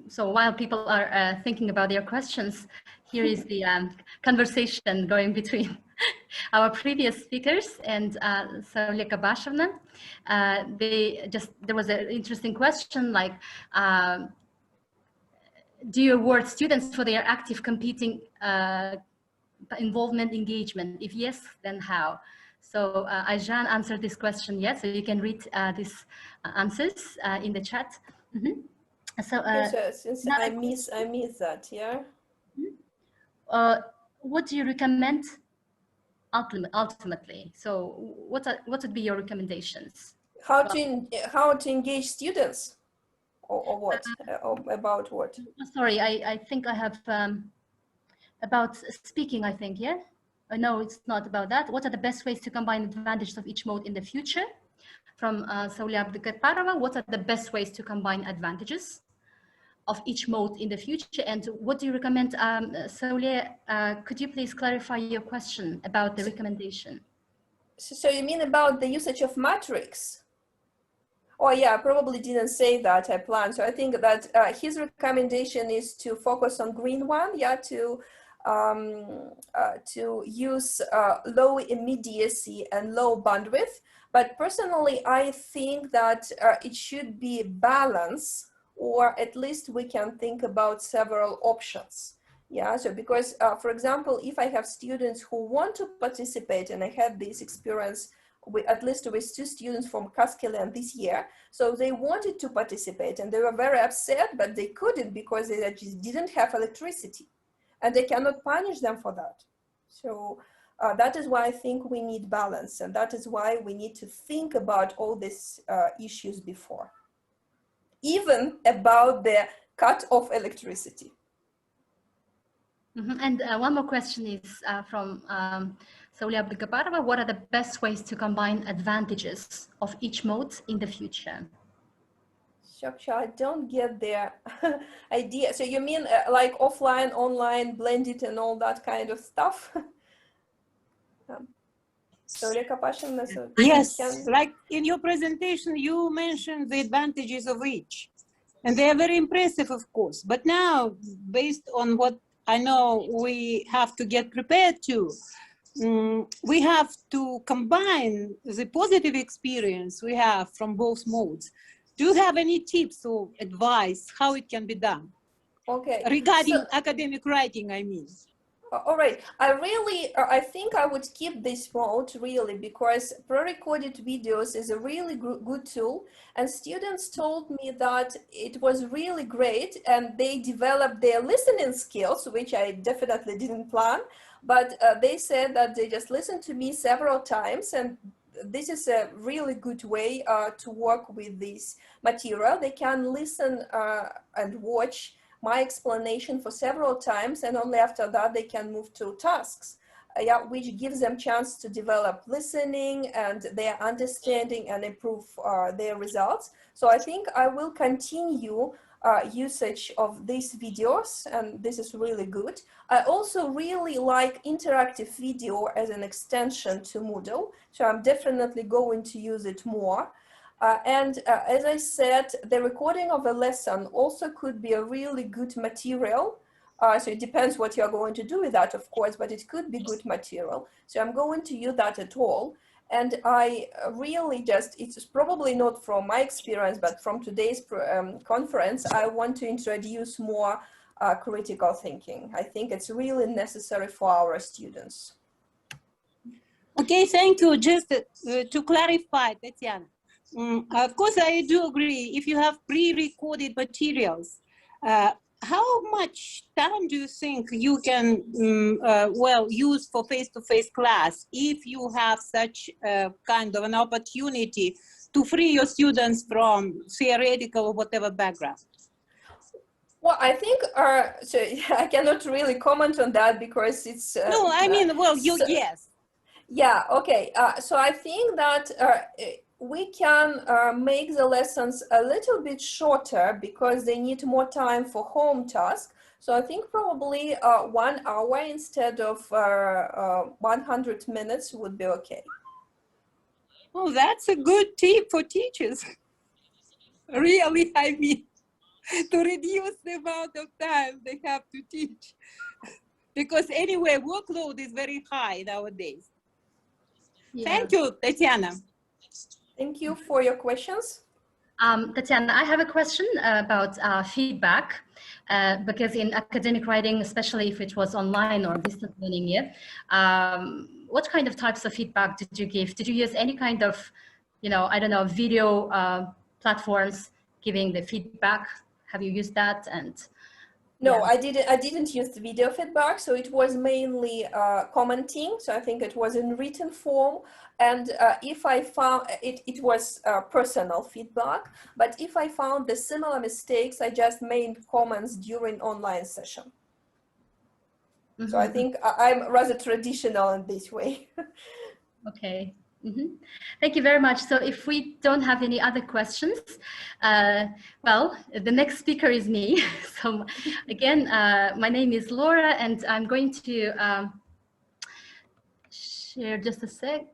so while people are thinking about their questions, here is the conversation going between our previous speakers and Saulia Kabashevna. There was an interesting question like, do you award students for their active competing involvement engagement? If yes, then how? So Ayjan answered this question, yes, so you can read these answers in the chat. So, since I miss that, yeah. What do you recommend ultimately? So what would be your recommendations? How to engage students, or what? Or about what? Sorry, I think I have about speaking. I think, yeah. No, it's not about that. What are the best ways to combine advantages of each mode in the future? From Saulia Abdukaparova, what are the best ways to combine advantages of each mode in the future? And what do you recommend? Saulia, could you please clarify your question about the recommendation? So you mean about the usage of matrix? Oh yeah, I probably didn't say that, I planned. So I think that his recommendation is to focus on green one, yeah, to use low immediacy and low bandwidth. But personally, I think that it should be balance, or at least we can think about several options. Yeah, so because, for example, if I have students who want to participate, and I had this experience at least with 2 students from Kazakhstan this year, so they wanted to participate and they were very upset, but they couldn't because they just didn't have electricity, and they cannot punish them for that. So that is why I think we need balance, and that is why we need to think about all these issues before, even about the cut of electricity. And one more question is from Saulia Abdukaparova. What are the best ways to combine advantages of each mode in the future? Shaksha, I don't get their idea. So you mean like offline, online, blended and all that kind of stuff? Yes, like in your presentation, you mentioned the advantages of each. And they are very impressive, of course. But now, based on what I know we have to get prepared to, we have to combine the positive experience we have from both modes. Do you have any tips or advice how it can be done? Okay. Regarding academic writing, I mean. All right. I think I would keep this mode really, because pre-recorded videos is a really good tool, and students told me that it was really great and they developed their listening skills, which I definitely didn't plan, but they said that they just listened to me several times, and this is a really good way to work with this material. They can listen and watch my explanation for several times, and only after that they can move to tasks, which gives them chance to develop listening and their understanding and improve their results. So I think I will continue usage of these videos, and this is really good. I also really like interactive video as an extension to Moodle, so I'm definitely going to use it more. As I said, the recording of a lesson also could be a really good material. So it depends what you're going to do with that, of course, but it could be good material. So I'm going to use that at all. And I really it's probably not from my experience, but from today's conference, I want to introduce more critical thinking. I think it's really necessary for our students. Okay, thank you. Just to clarify, Tatiana, of course, I do agree. If you have pre-recorded materials, how much time do you think you can, well, use for face-to-face class if you have such kind of an opportunity to free your students from theoretical or whatever background? Well, I think, so I cannot really comment on that because it's... no, I mean, well, you, yes. Yeah, okay. So I think that we can make the lessons a little bit shorter because they need more time for home task. So I think probably 1 hour instead of 100 minutes would be okay. Oh, that's a good tip for teachers. Really, I mean, to reduce the amount of time they have to teach. Because anyway, workload is very high nowadays. Yeah. Thank you, Tatiana. Thank you for your questions. Tatiana, I have a question about feedback, because in academic writing, especially if it was online or distance learning, yeah, what kind of types of feedback did you give? Did you use any kind of, you know, I don't know, video platforms giving the feedback? Have you used that? And no, yeah. I didn't use the video feedback, so it was mainly commenting. So I think it was in written form, and if I found it was personal feedback. But if I found the similar mistakes, I just made comments during online session. Mm-hmm. So I think I'm rather traditional in this way. Okay. Mm-hmm. Thank you very much. So if we don't have any other questions, well, the next speaker is me. So again, my name is Laura, and I'm going to share just a sec,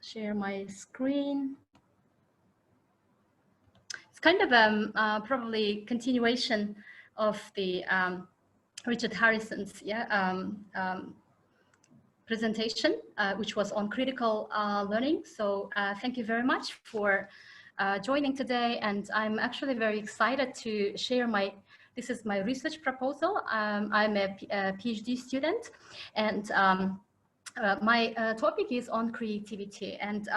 share my screen. It's kind of probably continuation of the Richard Harrison's, presentation, which was on critical learning. So thank you very much for joining today. And I'm actually very excited to share this is my research proposal. I'm a PhD student, and my topic is on creativity. And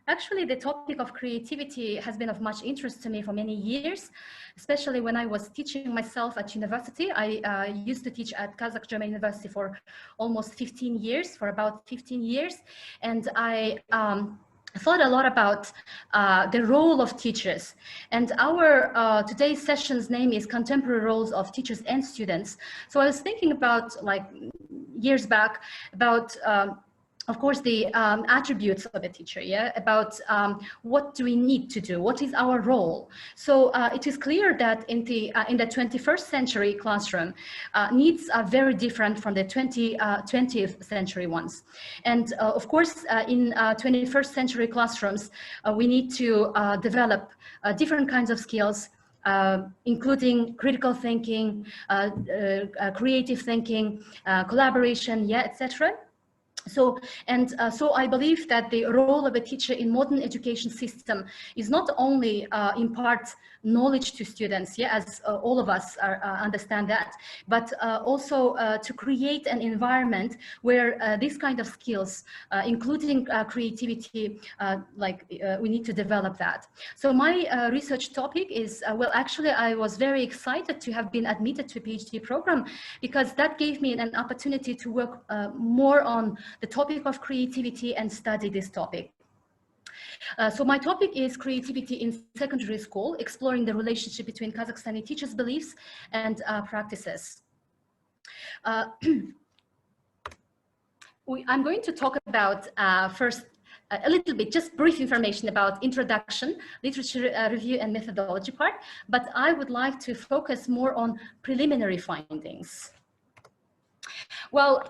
actually the topic of creativity has been of much interest to me for many years, especially when I was teaching myself at university. I used to teach at Kazakh-German University for almost 15 years, for about 15 years. And I thought a lot about the role of teachers. And our today's session's name is Contemporary Roles of Teachers and Students. So I was thinking about, like, years back, about of course, the attributes of a teacher, yeah, about what do we need to do, what is our role. So it is clear that in the 21st century classroom, needs are very different from the 20th century ones. And of course, in 21st century classrooms, we need to develop different kinds of skills, including critical thinking, creative thinking, collaboration, yeah, etc. So, so I believe that the role of a teacher in modern education system is not only impart knowledge to students, yeah, as all of us understand that, but also to create an environment where these kind of skills, including creativity, we need to develop that. So my research topic is, well, actually, I was very excited to have been admitted to a PhD program, because that gave me an opportunity to work more on the topic of creativity and study this topic. So my topic is creativity in secondary school, exploring the relationship between Kazakhstani teachers' beliefs and practices. I'm going to talk about first a little bit, just brief information about introduction, literature review and methodology part, but I would like to focus more on preliminary findings. Well,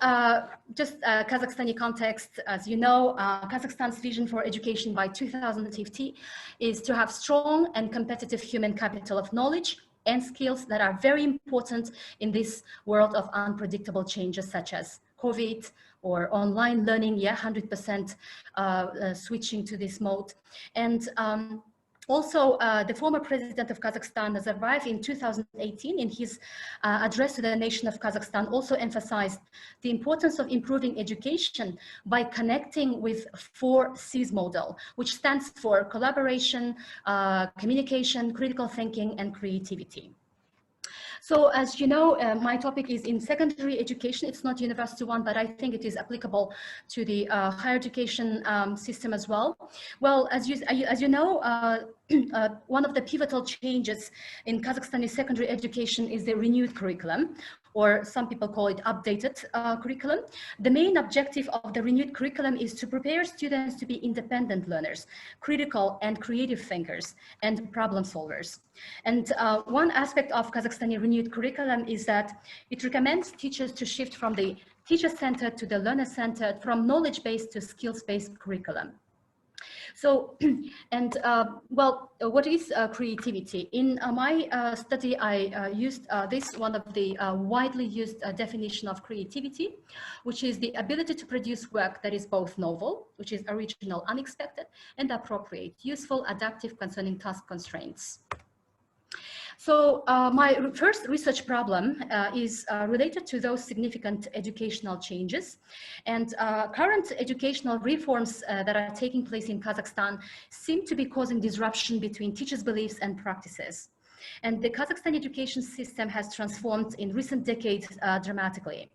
just Kazakhstani context, as you know, Kazakhstan's vision for education by 2050 is to have strong and competitive human capital of knowledge and skills that are very important in this world of unpredictable changes such as COVID or online learning, yeah, 100% switching to this mode. And Also, the former president of Kazakhstan, Nazarbayev, in 2018, in his address to the nation of Kazakhstan, also emphasized the importance of improving education by connecting with 4Cs model, which stands for collaboration, communication, critical thinking, and creativity. So as you know, my topic is in secondary education. It's not university one, but I think it is applicable to the higher education system as well. Well, as you know, one of the pivotal changes in Kazakhstani secondary education is the renewed curriculum, or some people call it updated curriculum. The main objective of the renewed curriculum is to prepare students to be independent learners, critical and creative thinkers, and problem solvers. And one aspect of Kazakhstani renewed curriculum is that it recommends teachers to shift from the teacher-centered to the learner-centered, from knowledge-based to skills-based curriculum. So, and well, what is creativity? In my study, I used this one of the widely used definition of creativity, which is the ability to produce work that is both novel, which is original, unexpected, and appropriate, useful, adaptive, concerning task constraints. So my first research problem is related to those significant educational changes, and current educational reforms that are taking place in Kazakhstan seem to be causing disruption between teachers' beliefs and practices. And the Kazakhstan education system has transformed in recent decades dramatically.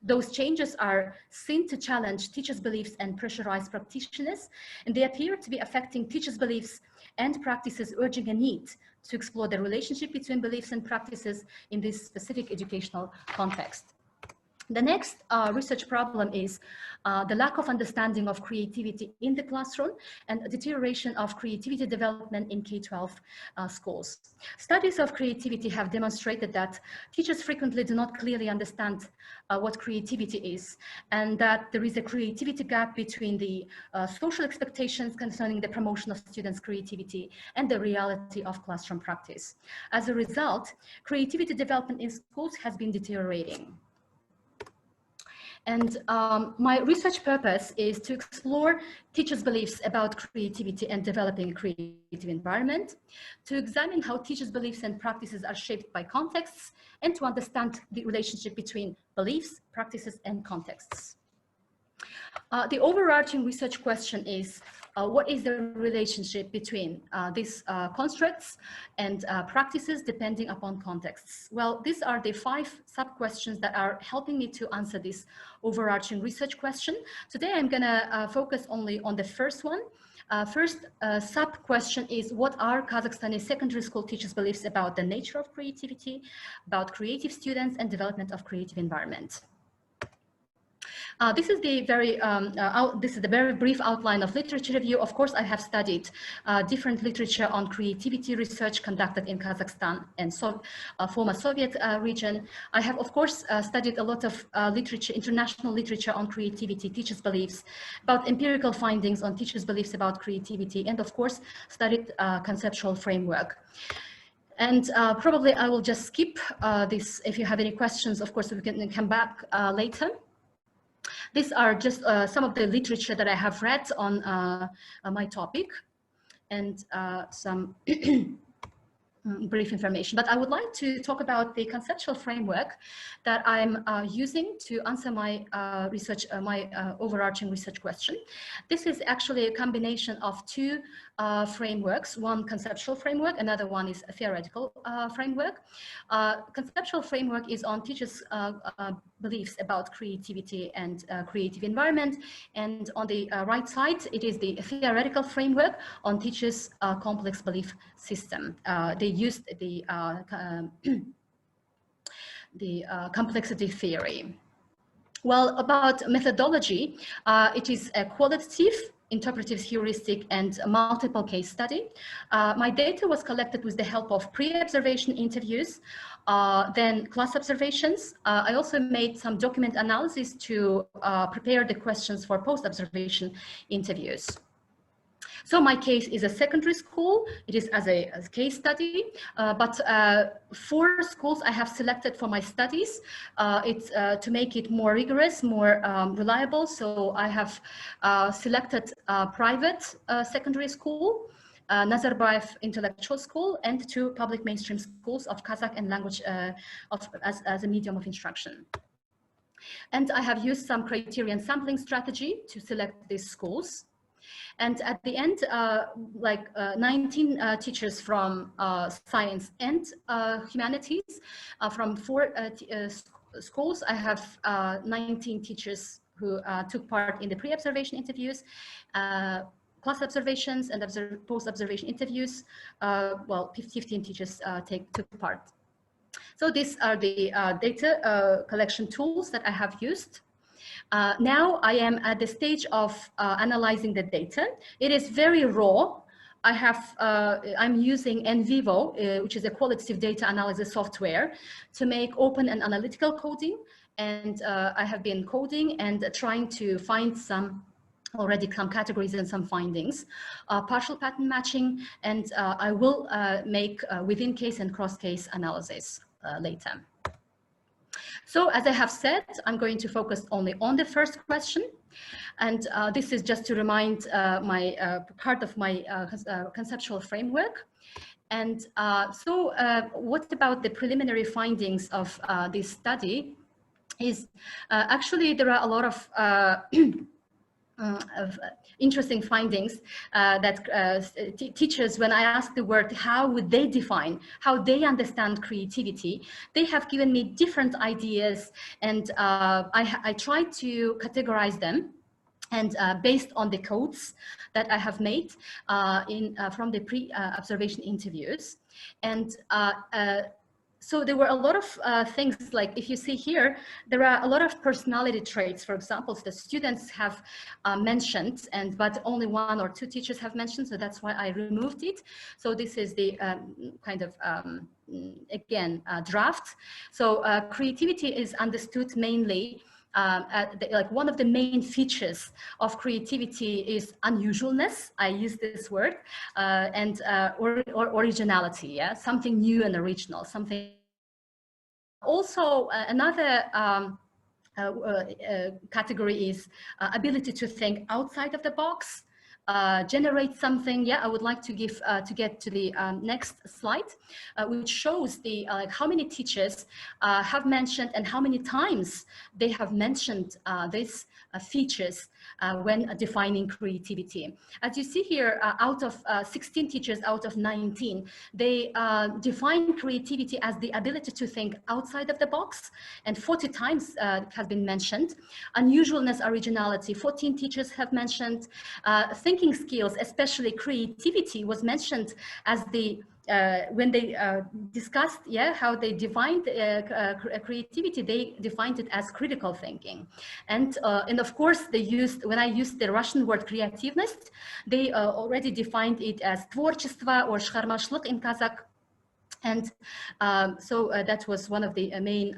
Those changes are seen to challenge teachers' beliefs and pressurize practitioners, and they appear to be affecting teachers' beliefs and practices, urging a need to explore the relationship between beliefs and practices in this specific educational context. The next research problem is the lack of understanding of creativity in the classroom and deterioration of creativity development in K-12 schools. Studies of creativity have demonstrated that teachers frequently do not clearly understand what creativity is, and that there is a creativity gap between the social expectations concerning the promotion of students' creativity and the reality of classroom practice. As a result, creativity development in schools has been deteriorating. And my research purpose is to explore teachers' beliefs about creativity and developing a creative environment, to examine how teachers' beliefs and practices are shaped by contexts, and to understand the relationship between beliefs, practices, and contexts. The overarching research question is, what is the relationship between these constructs and practices depending upon contexts? Well, these are the 5 sub-questions that are helping me to answer this overarching research question. Today, I'm gonna focus only on the first one. First sub-question is, what are Kazakhstani secondary school teachers' beliefs about the nature of creativity, about creative students, and development of creative environment? This is the very brief outline of literature review. Of course, I have studied different literature on creativity research conducted in Kazakhstan and former Soviet region. I have, of course, studied a lot of literature, international literature on creativity, teachers' beliefs, about empirical findings on teachers' beliefs about creativity, and of course, studied conceptual framework. And probably I will just skip this. If you have any questions, of course, we can come back later. These are just some of the literature that I have read on my topic, and some brief information. But I would like to talk about the conceptual framework that I'm using to answer my overarching research question. This is actually a combination of 2 frameworks, one conceptual framework, another one is a theoretical framework. Conceptual framework is on teachers' beliefs about creativity and creative environment, and on the right side, it is the theoretical framework on teachers' complex belief system. They used the complexity theory. Well, about methodology, it is a qualitative, interpretive heuristic, and multiple case study. My data was collected with the help of pre-observation interviews, then class observations. I also made some document analysis to prepare the questions for post-observation interviews. So my case is a secondary school. It is as a case study, but 4 schools I have selected for my studies. It's to make it more rigorous, more reliable. So I have selected a private secondary school, Nazarbayev Intellectual School, and 2 public mainstream schools of Kazakh and language as a medium of instruction. And I have used some criterion sampling strategy to select these schools. And at the end, 19 teachers from science and humanities from 4 schools. I have 19 teachers who took part in the pre-observation interviews, class observations, and post-observation interviews. 15 teachers took part. So these are the data collection tools that I have used. Now I am at the stage of analyzing the data. It is very raw. I'm using NVivo, which is a qualitative data analysis software, to make open and analytical coding. And I have been coding and trying to find some categories and some findings, partial pattern matching, and I will make within case and cross case analysis later. So as I have said, I'm going to focus only on the first question. And this is just to remind part of my conceptual framework. And what about the preliminary findings of this study is actually there are a lot of interesting findings that teachers, when I ask the word, how would they define, how they understand creativity, they have given me different ideas, and I tried to categorize them. And based on the codes that I have made from the pre-observation interviews. And so there were a lot of things, like if you see here, there are a lot of personality traits. For example, the students have mentioned, but only 1 or 2 teachers have mentioned, so that's why I removed it. So this is the kind of, again, draft. So creativity is understood mainly, like one of the main features of creativity is unusualness. I use this word, and or originality. Yeah, something new and original. Something. Also, another category is ability to think outside of the box. Generate something. Yeah, I would like to get to the next slide, which shows the how many teachers have mentioned and how many times they have mentioned these features when defining creativity. As you see here, out of 16 teachers out of 19, they define creativity as the ability to think outside of the box, and 40 times has been mentioned. Unusualness, originality, 14 teachers have mentioned. Thinking skills, especially creativity, was mentioned as the when they discussed how they defined creativity, they defined it as critical thinking. And of course, they used, when I used the Russian word creativeness, they already defined it as tворчество or шхармашлык in Kazakh. And so that was one of the main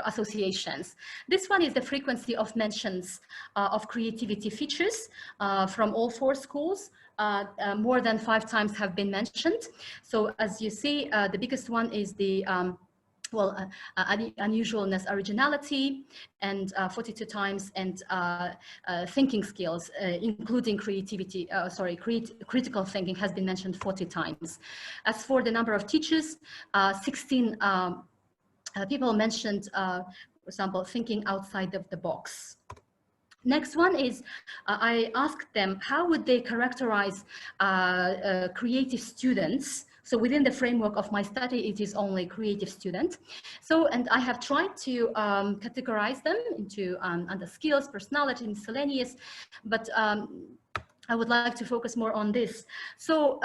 associations. This one is the frequency of mentions of creativity features from all 4 schools. More than 5 times have been mentioned. So as you see, the biggest one is the unusualness, originality, and 42 times, and thinking skills, including creativity, critical thinking has been mentioned 40 times. As for the number of teachers, 16 people mentioned, for example, thinking outside of the box. Next one is, I asked them, how would they characterize creative students? So within the framework of my study, it is only creative student. So, and I have tried to categorize them into under skills, personality, miscellaneous, but I would like to focus more on this. So,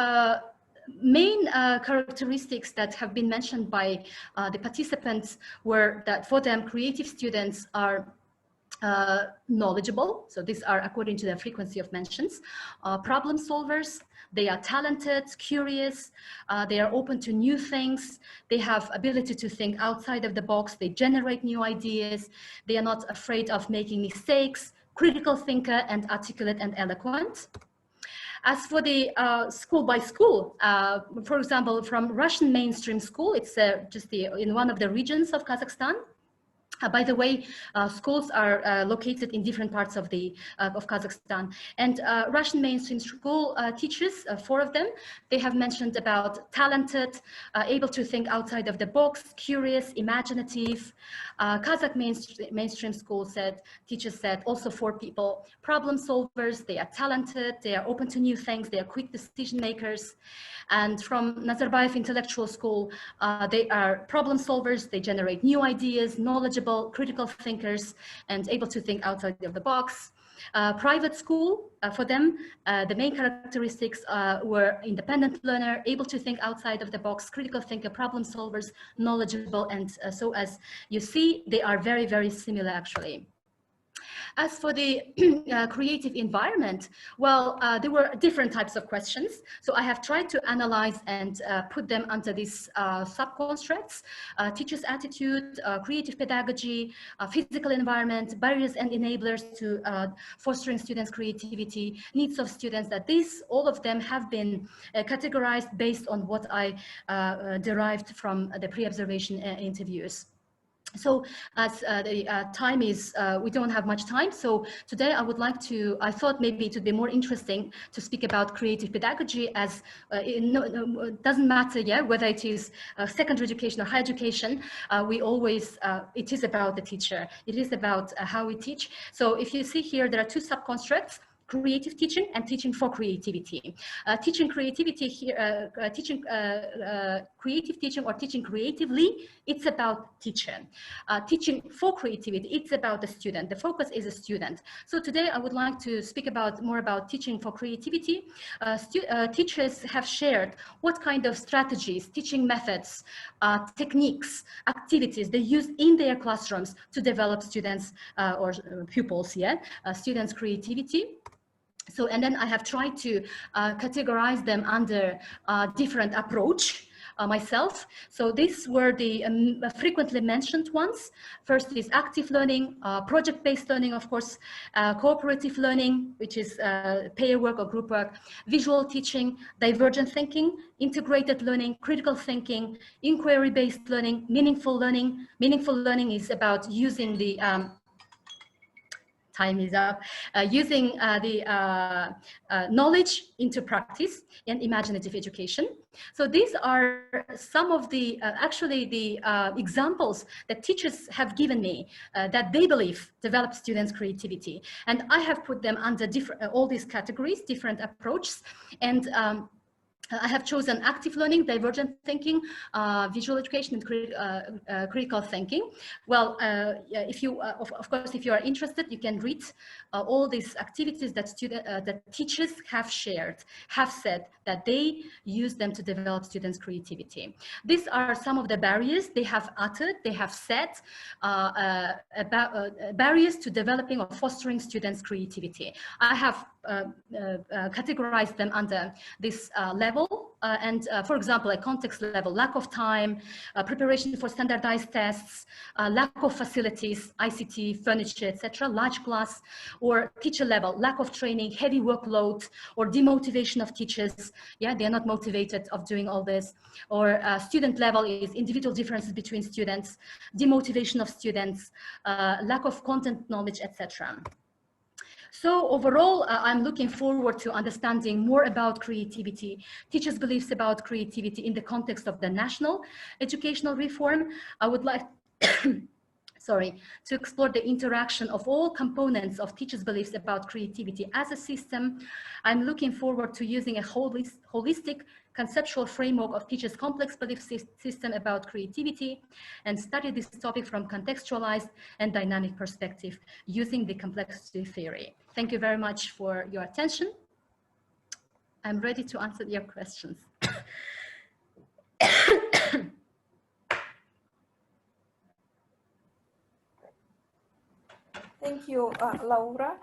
main characteristics that have been mentioned by the participants were that for them, creative students are knowledgeable. So these are according to the frequency of mentions. Problem solvers, they are talented, curious, they are open to new things, they have ability to think outside of the box, they generate new ideas, they are not afraid of making mistakes, critical thinker, and articulate and eloquent. As for the school by school, for example, from Russian mainstream school, it's just in one of the regions of Kazakhstan. By the way, schools are located in different parts of Kazakhstan. And Russian mainstream school teachers, 4 of them, they have mentioned about talented, able to think outside of the box, curious, imaginative. Kazakh mainstream school teachers said, also 4 people, problem solvers, they are talented, they are open to new things, they are quick decision makers. And from Nazarbayev Intellectual School, they are problem solvers, they generate new ideas, knowledgeable, critical thinkers, and able to think outside of the box. Private school, for them, the main characteristics were independent learner, able to think outside of the box, critical thinker, problem solvers, knowledgeable, and so as you see, they are very, very similar actually. As for the creative environment, well, there were different types of questions. So I have tried to analyze and put them under these sub-constructs: teacher's attitude, creative pedagogy, physical environment, barriers and enablers to fostering students' creativity, needs of students, that all of them have been categorized based on what I derived from the pre-observation interviews. So as the time is, we don't have much time. So today I thought maybe it would be more interesting to speak about creative pedagogy, as it doesn't matter whether it is secondary education or higher education, it is about the teacher. It is about how we teach. So if you see here, there are 2 sub-constructs: creative teaching and teaching for creativity. Teaching creativity here, creative teaching or teaching creatively, it's about teacher. Teaching for creativity, it's about the student. The focus is a student. So today I would like to speak more about teaching for creativity. Teachers have shared what kind of strategies, teaching methods, techniques, activities they use in their classrooms to develop students or pupils, students' creativity. So, and then I have tried to categorize them under different approach myself. So these were the frequently mentioned ones. First is active learning, project-based learning, of course, cooperative learning, which is pair work or group work, visual teaching, divergent thinking, integrated learning, critical thinking, inquiry-based learning, meaningful learning. Meaningful learning is about using the time is up, using the knowledge into practice and imaginative education. So these are some of the, actually the examples that teachers have given me that they believe develop students' creativity. And I have put them under all these categories, different approaches. And I have chosen active learning, divergent thinking, visual education, and critical thinking. Well, if you, of course, if you are interested, you can read all these activities that that teachers have shared, have said that they use them to develop students' creativity. These are some of the barriers they have uttered, they have said about barriers to developing or fostering students' creativity. I have categorized them under this level. For example, a context level, lack of time, preparation for standardized tests, lack of facilities, ICT, furniture, etc., large class, or teacher level, lack of training, heavy workload, or demotivation of teachers. Yeah, they're not motivated of doing all this. Or student level is individual differences between students, demotivation of students, lack of content knowledge, etc. So overall, I'm looking forward to understanding more about creativity, teachers' beliefs about creativity in the context of the national educational reform. I would like to explore the interaction of all components of teachers' beliefs about creativity as a system. I'm looking forward to using a holistic conceptual framework of teachers' complex belief system about creativity and study this topic from contextualized and dynamic perspective using the complexity theory. Thank you very much for your attention. I'm ready to answer your questions. Thank you, Laura.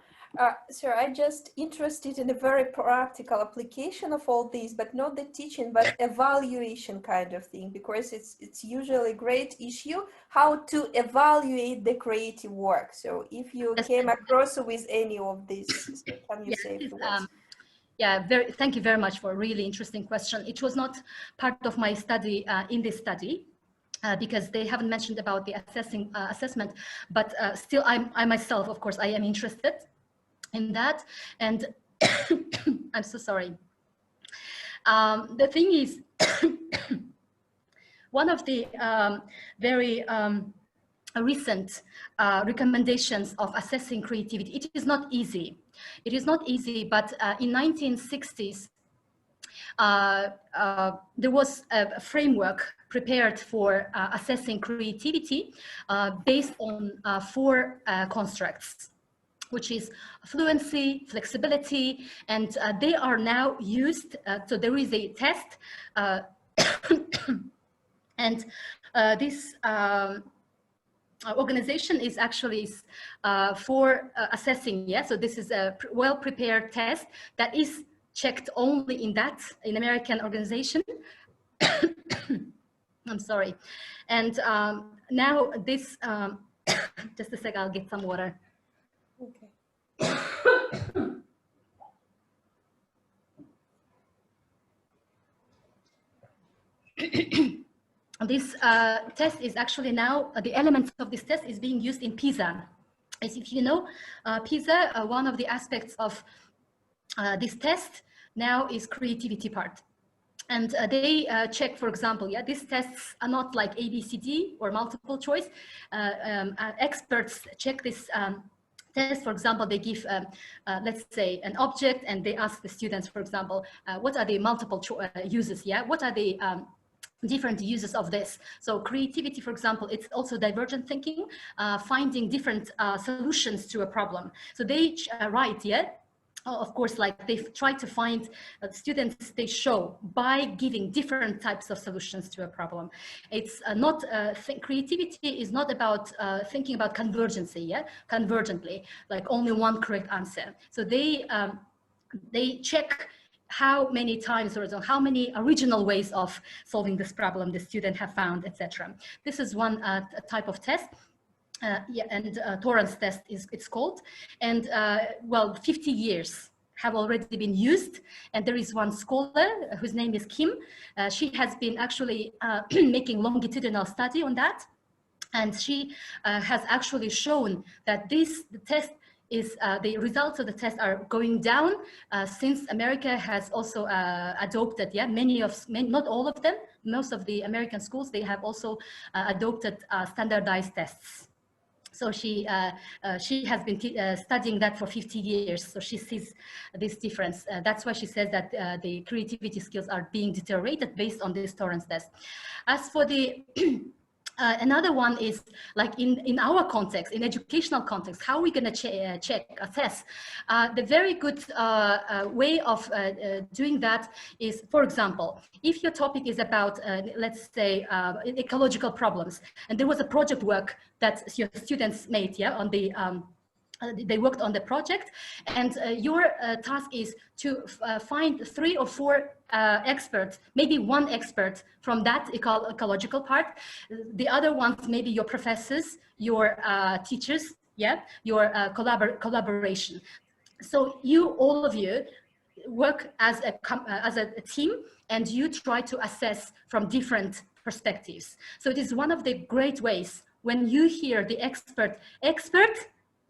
Sir, I'm just interested in a very practical application of all these, but not the teaching, but evaluation kind of thing, because it's usually a great issue how to evaluate the creative work. So if you came across with any of these, so can you say a few words? Yeah, thank you very much for a really interesting question. It was not part of my study in this study. Because they haven't mentioned about the assessment, but still I myself, of course, I am interested in that. And I'm so sorry. The thing is, one of the very recent recommendations of assessing creativity, it is not easy. It is not easy, but in 1960s, there was a framework prepared for assessing creativity based on 4 constructs, which is fluency, flexibility, and they are now used. So there is a test, and this organization is actually for assessing. Yeah, so this is a well-prepared test that is checked only in American organization. I'm sorry. And now this, just a sec, I'll get some water. Okay. This test is actually now, the elements of this test is being used in PISA. As if you know, PISA, one of the aspects of this test now is creativity part. And they check, for example, yeah, these tests are not like ABCD or multiple choice. Experts check this test. For example, they give, let's say, an object, and they ask the students, for example, what are the multiple uses? Yeah, what are the different uses of this? So creativity, for example, it's also divergent thinking, finding different solutions to a problem. So they write, yeah. Of course, like they try to find students, they show by giving different types of solutions to a problem. It's not, creativity is not about thinking about convergency, yeah, convergently, like only one correct answer. So they check how many times or how many original ways of solving this problem the student have found, etc. This is one type of test. Yeah, and Torrance test it's called, and well, 50 years have already been used, and there is one scholar whose name is Kim. She has been actually making longitudinal study on that, and she has actually shown that the test is the results of the test are going down since America has also adopted, yeah, not all of them, most of the American schools, they have also adopted standardized tests. So she has been studying that for 50 years. So she sees this difference. That's why she says that the creativity skills are being deteriorated based on this Torrance test. As for the another one is like in our context, in educational context, how are we going to check, assess? The very good way of doing that is, for example, if your topic is about, let's say, ecological problems, and there was a project work that your students made, yeah, on the they worked on the project, and your task is to find 3 or 4 experts, maybe one expert from that ecological part. The other ones, maybe your professors, your teachers, yeah, your collaboration. So all of you work as a team, and you try to assess from different perspectives. So it is one of the great ways when you hear the expert,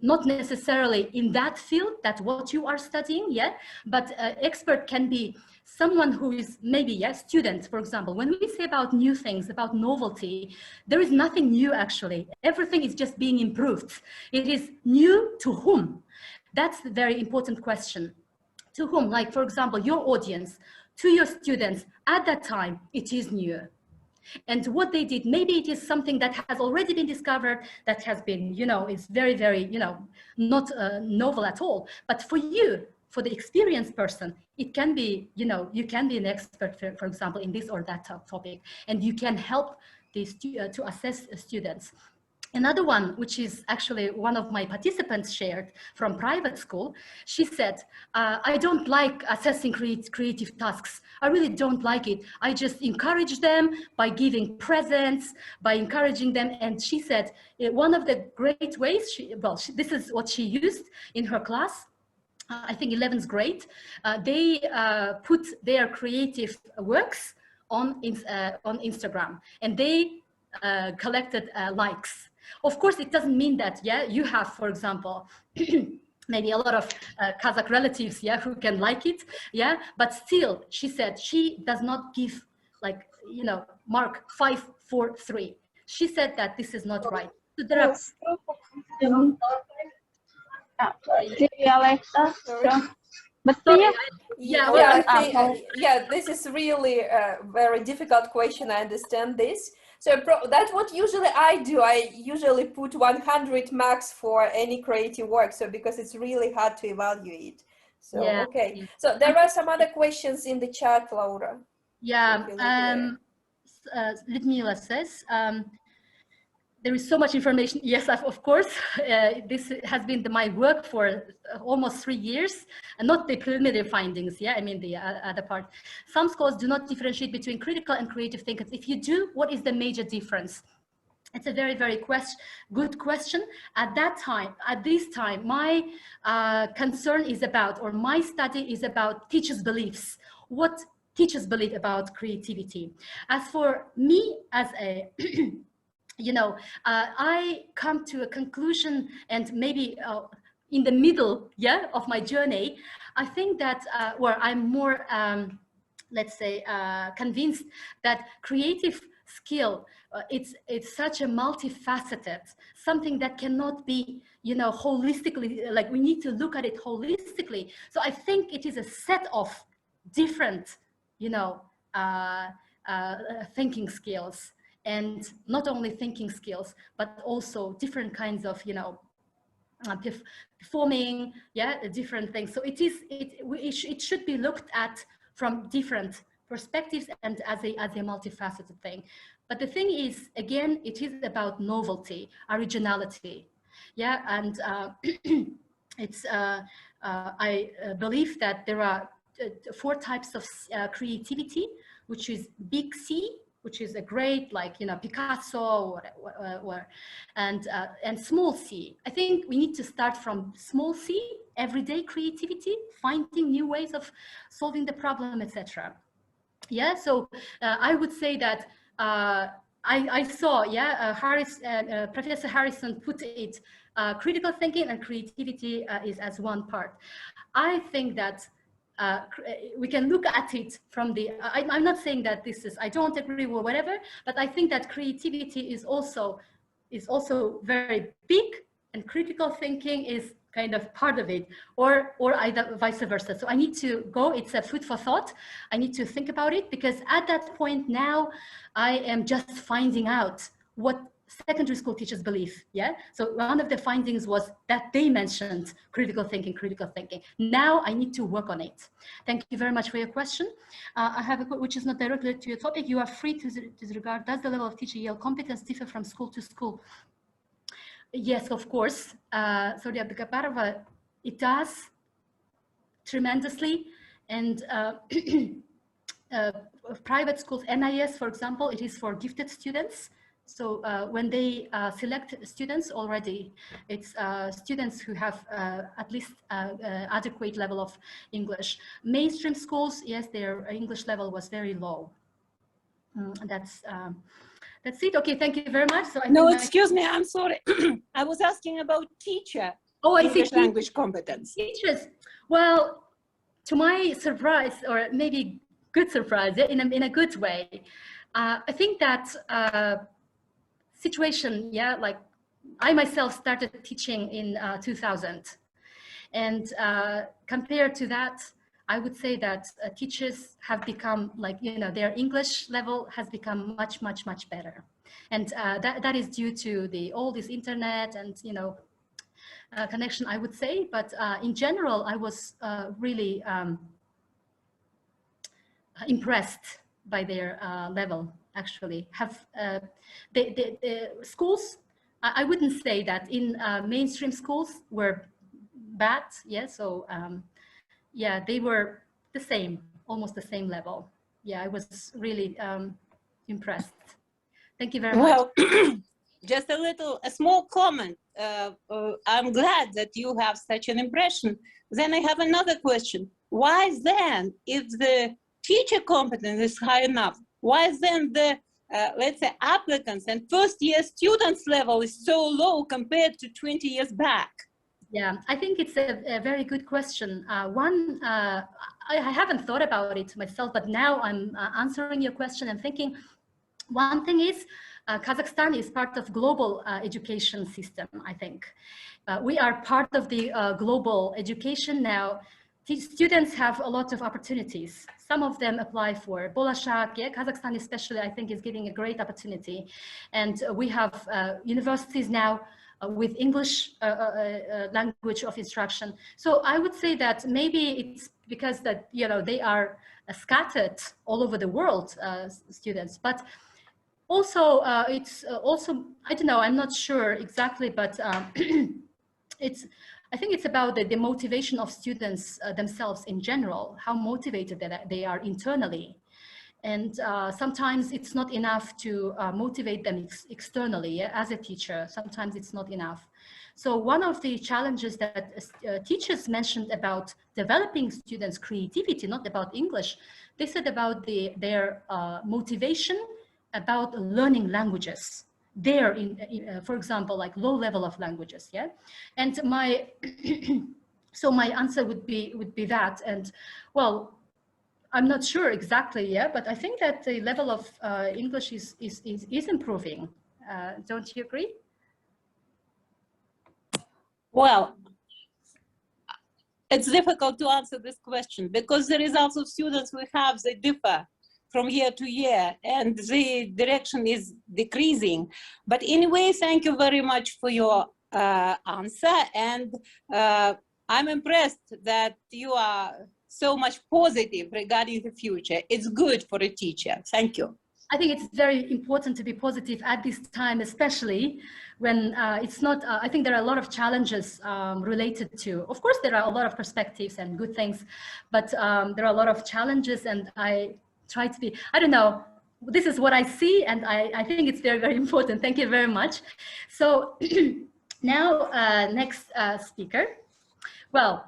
not necessarily in that field, that what you are studying, yeah, but expert can be someone who is maybe a student, for example. When we say about new things, about novelty, there is nothing new actually. Everything is just being improved. It is new to whom? That's the very important question. To whom? Like, for example, your audience, to your students, at that time, it is new. And what they did, maybe it is something that has already been discovered, that has been, you know, is very, very, you know, not novel at all. But for you, for the experienced person, it can be, you know, you can be an expert, for example, in this or that topic, and you can help these to assess students. Another one, which is actually one of my participants shared from private school, she said, I don't like assessing creative tasks. I really don't like it. I just encourage them by giving presents, by encouraging them. And she said, one of the great ways, this is what she used in her class, I think 11th grade, they put their creative works on Instagram, and they collected likes. Of course, it doesn't mean that, yeah, you have, for example, maybe a lot of Kazakh relatives, yeah, who can like it, yeah, but still, she said she does not give, like, you know, mark 5, 4, 3. She said that this is not right. So there are yeah, this is really a very difficult question. I understand this. So that's what usually I do. I usually put 100 marks for any creative work. So because it's really hard to evaluate. So, yeah. okay. So there are some other questions in the chat, Laura. Yeah. Ludmila says, there is so much information. Yes, of course. This has been my work for almost 3 years, and not the preliminary findings. Yeah, I mean the other part. Some scholars do not differentiate between critical and creative thinkers. If you do, what is the major difference? It's a very, very good question. At this time, my concern is about, or my study is about teachers' beliefs. What teachers believe about creativity. As for me, as a you know, I come to a conclusion, and maybe in the middle, yeah, of my journey, I think that where I'm more, let's say, convinced that creative skill, it's such a multifaceted, something that cannot be, you know, holistically, like we need to look at it holistically. So I think it is a set of different, you know, thinking skills. And not only thinking skills, but also different kinds of, you know, performing, yeah, different things. So it should be looked at from different perspectives and as a multifaceted thing. But the thing is, again, it is about novelty, originality, yeah. And it's I believe that there are 4 types of creativity, which is big C, which is a great, like, you know, Picasso and small c. I think we need to start from small c, everyday creativity, finding new ways of solving the problem, etc. Yeah, so I would say that I saw, yeah, Professor Harrison put it, critical thinking and creativity is as one part. I think that we can look at it from the, I'm not saying that this is, I don't agree or whatever, but I think that creativity is also very big, and critical thinking is kind of part of it, or either vice versa. So I need to go, it's a food for thought. I need to think about it, because at that point now, I am just finding out what secondary school teachers believe, yeah? So one of the findings was that they mentioned critical thinking. Now I need to work on it. Thank you very much for your question. I have a question which is not directly to your topic. You are free to disregard, does the level of teacher yield competence differ from school to school? Yes, of course. Sorry, Abdikaparova, it does tremendously. And private schools, NIS, for example, it is for gifted students. So when they select students already, it's students who have at least adequate level of English. Mainstream schools, yes, their English level was very low. That's it. Okay, thank you very much. So no, excuse me, I'm sorry. I was asking about teacher. Oh, I English see. Language competence. Teachers. Well, to my surprise, or maybe good surprise, in a good way, I think that situation, yeah, like I myself started teaching in 2000, and compared to that, I would say that teachers have become, like, you know, their English level has become much better, and that is due to all this internet and, you know, connection, I would say. But in general, I was really impressed by their level. Actually, have the schools I wouldn't say that in mainstream schools were bad. Yeah, so yeah, they were the same, almost the same level. Yeah, I was really impressed. Thank you very much. Well, just a small comment. I'm glad that you have such an impression. Then I have another question. Why then, if the teacher competence is high enough, why then the, let's say, applicants and first-year students level is so low compared to 20 years back? Yeah, I think it's a very good question. I haven't thought about it myself, but now I'm answering your question and thinking, one thing is, Kazakhstan is part of global education system, I think. We are part of the global education now. Students have a lot of opportunities. Some of them apply for Bolashak. Yeah, Kazakhstan especially, I think, is giving a great opportunity. And we have universities now with English language of instruction. So I would say that maybe it's because that, you know, they are scattered all over the world, students, but also it's also, I don't know, I'm not sure exactly, but I think it's about the motivation of students themselves in general, how motivated they are internally. And sometimes it's not enough to motivate them externally as a teacher. Sometimes it's not enough. So one of the challenges that teachers mentioned about developing students' creativity, not about English, they said about their motivation about learning languages. There, for example, like low level of languages, yeah. And my so my answer would be that. And well, I'm not sure exactly, yeah, but I think that the level of English is improving. Don't you agree? Well, it's difficult to answer this question because the results of students we have, they differ from year to year and the direction is decreasing. But anyway, thank you very much for your answer. And I'm impressed that you are so much positive regarding the future. It's good for a teacher. Thank you. I think it's very important to be positive at this time, especially when it's not, I think there are a lot of challenges related to, of course, there are a lot of perspectives and good things, but there are a lot of challenges, and I try to be, I don't know, this is what I see, and I think it's very, very important. Thank you very much. So now, next speaker. Well,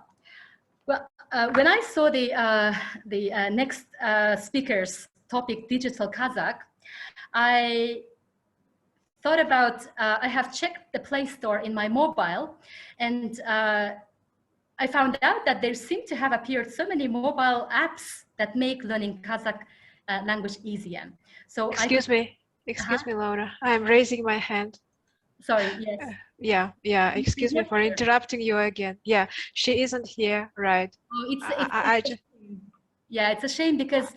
when I saw the next speaker's topic, Digital Kazakh, I thought about, I have checked the Play Store in my mobile, and I found out that there seem to have appeared so many mobile apps that make learning Kazakh language easier. So excuse me, Laura, I'm raising my hand. Sorry, yes. Yeah, excuse me for interrupting you again. Yeah, she isn't here, right? Oh, yeah, it's a shame because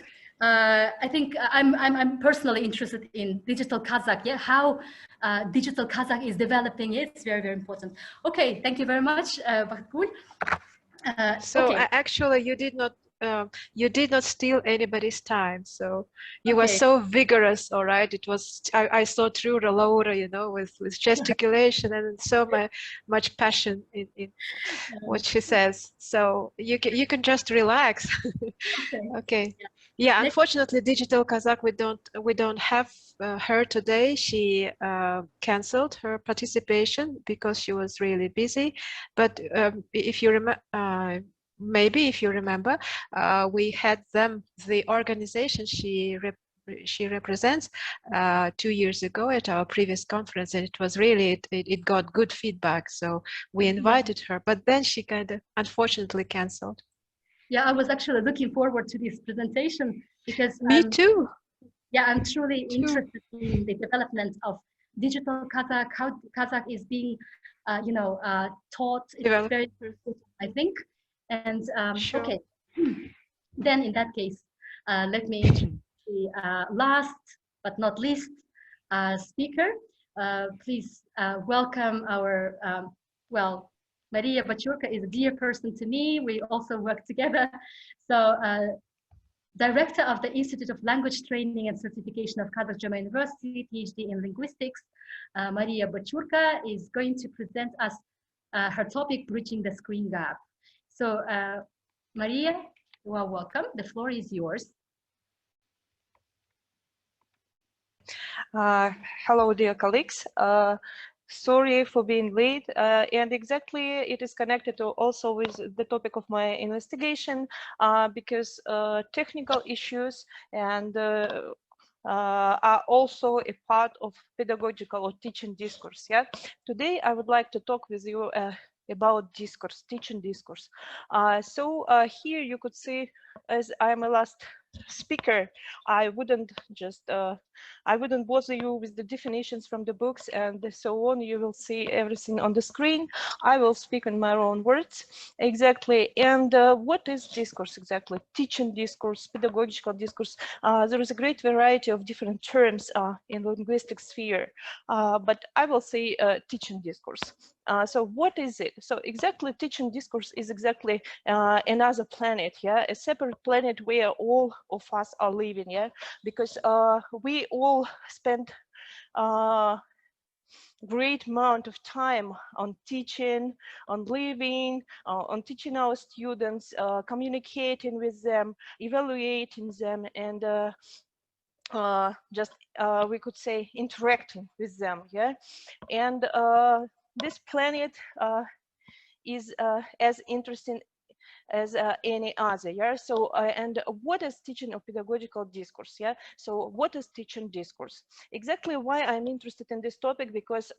I think I'm personally interested in digital Kazakh. Yeah, how digital Kazakh is developing. It's very, very important. Okay, thank you very much, Barkhuizen. So okay. actually, you did not steal anybody's time. So you were so vigorous. All right, it was. I saw through the Laura, you know, with gesticulation and so much passion in what she says. So you can just relax. Okay. Yeah, unfortunately, Digital Kazakh, we don't have her today. She canceled her participation because she was really busy. But if you remember, maybe if you remember, we had the organization she represents 2 years ago at our previous conference, and it was really it got good feedback. So we invited her, but then she kind of unfortunately canceled. Yeah, I was actually looking forward to this presentation because me too. Yeah, I'm truly interested in the development of digital Kazakh, how Kazakh is being, taught. It's very important, I think. And okay, then in that case, let me introduce the last but not least speaker. Please welcome our Maria Bachurka is a dear person to me. We also work together. So Director of the Institute of Language Training and Certification of Kazakh University, PhD in Linguistics, Maria Bachurka, is going to present us her topic, Bridging the Screen Gap. So, Maria, you are welcome. The floor is yours. Hello, dear colleagues. Sorry for being late, and exactly it is connected to also with the topic of my investigation, because technical issues and are also a part of pedagogical or teaching discourse. Yeah, today I would like to talk with you about discourse, teaching discourse. So here you could see, as I'm a last speaker, I wouldn't bother you with the definitions from the books and so on. You will see everything on the screen. I will speak in my own words exactly. And what is discourse exactly? Teaching discourse, pedagogical discourse. There is a great variety of different terms in linguistic sphere, but I will say teaching discourse. So what is it? So exactly teaching discourse is exactly another planet, yeah, a separate planet where all of us are living, yeah, because we all spend great amount of time on teaching, on living, on teaching our students, communicating with them, evaluating them, and just we could say interacting with them, yeah. And this planet is as interesting as any other, yeah. So and what is teaching or pedagogical discourse, yeah? So what is teaching discourse? Exactly why I'm interested in this topic, because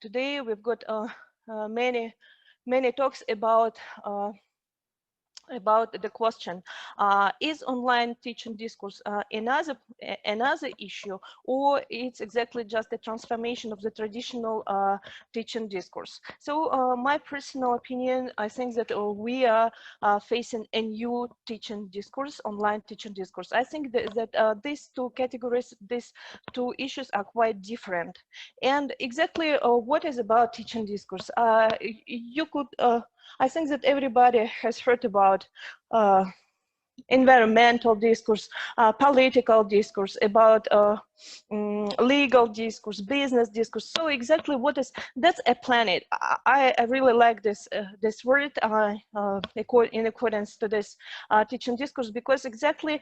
today we've got many talks about the question, is online teaching discourse another issue, or it's exactly just a transformation of the traditional teaching discourse? So my personal opinion, I think that we are facing a new teaching discourse, online teaching discourse. I think that these two categories, these two issues are quite different. And exactly what is about teaching discourse? You could I think that everybody has heard about environmental discourse, political discourse, about legal discourse, business discourse. So exactly what is, that's a planet. I really like this this word in accordance to this teaching discourse, because exactly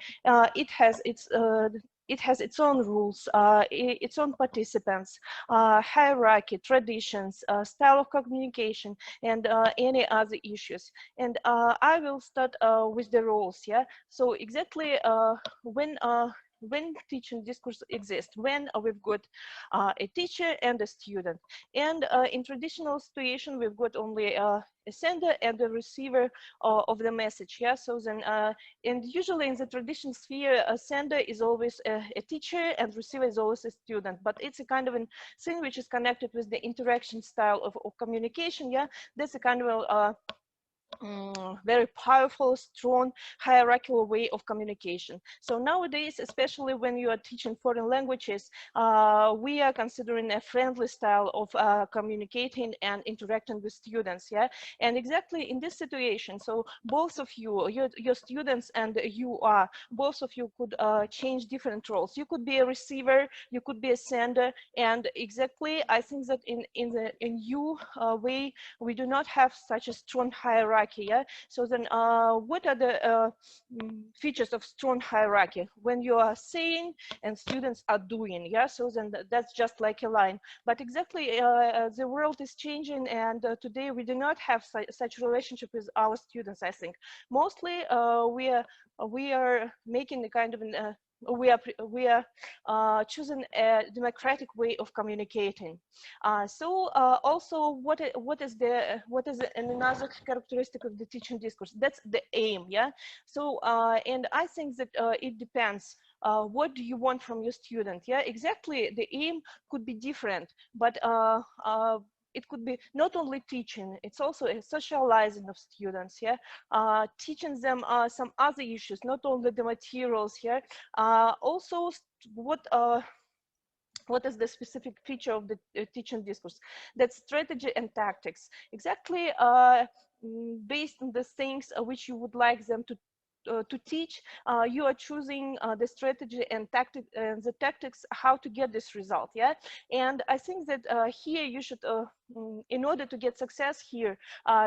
it has its own rules, its own participants, hierarchy, traditions, style of communication, and any other issues. And I will start with the rules, yeah? So exactly when teaching discourse exists, when we've got a teacher and a student. And in traditional situation, we've got only a sender and a receiver of the message, yeah? So then, and usually in the traditional sphere, a sender is always a teacher and receiver is always a student, but it's a kind of a thing which is connected with the interaction style of communication, yeah? That's a kind of very powerful, strong, hierarchical way of communication. So nowadays, especially when you are teaching foreign languages, we are considering a friendly style of communicating and interacting with students, yeah? And exactly in this situation, so both of you, your students and you are, both of you could change different roles. You could be a receiver, you could be a sender, and exactly, I think that in you way, we do not have such a strong hierarchy, yeah? So then what are the features of strong hierarchy? When you are saying and students are doing, yeah? So then that's just like a line. But exactly the world is changing, and today we do not have such relationship with our students, I think. Mostly we are making a kind of an we are choosing a democratic way of communicating. So also what is another characteristic of the teaching discourse? That's the aim, yeah. So and I think that it depends. What do you want from your student? Yeah, exactly. The aim could be different, but it could be not only teaching, it's also a socializing of students, yeah, teaching them some other issues, not only the materials here, also what is the specific feature of the teaching discourse? That's strategy and tactics, exactly based on the things which you would like them to to teach, you are choosing the strategy and the tactics how to get this result. Yeah, and I think that here you should, in order to get success here,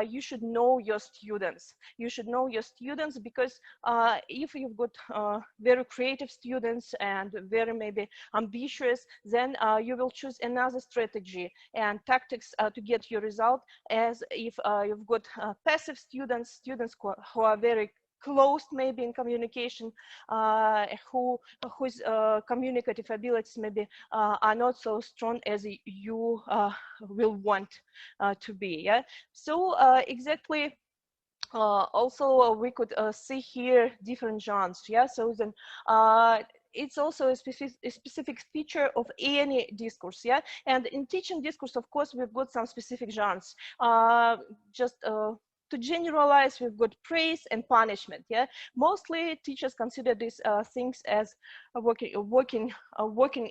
you should know your students. You should know your students, because if you've got very creative students and very maybe ambitious, then you will choose another strategy and tactics to get your result, as if you've got passive students who are very closed maybe in communication, whose communicative abilities maybe are not so strong as you will want to be. Yeah, so exactly. Also, we could see here different genres. Yeah, so then it's also a specific feature of any discourse. Yeah, and in teaching discourse, of course, we've got some specific genres. To generalize, we've got praise and punishment. Yeah, mostly teachers consider these things as working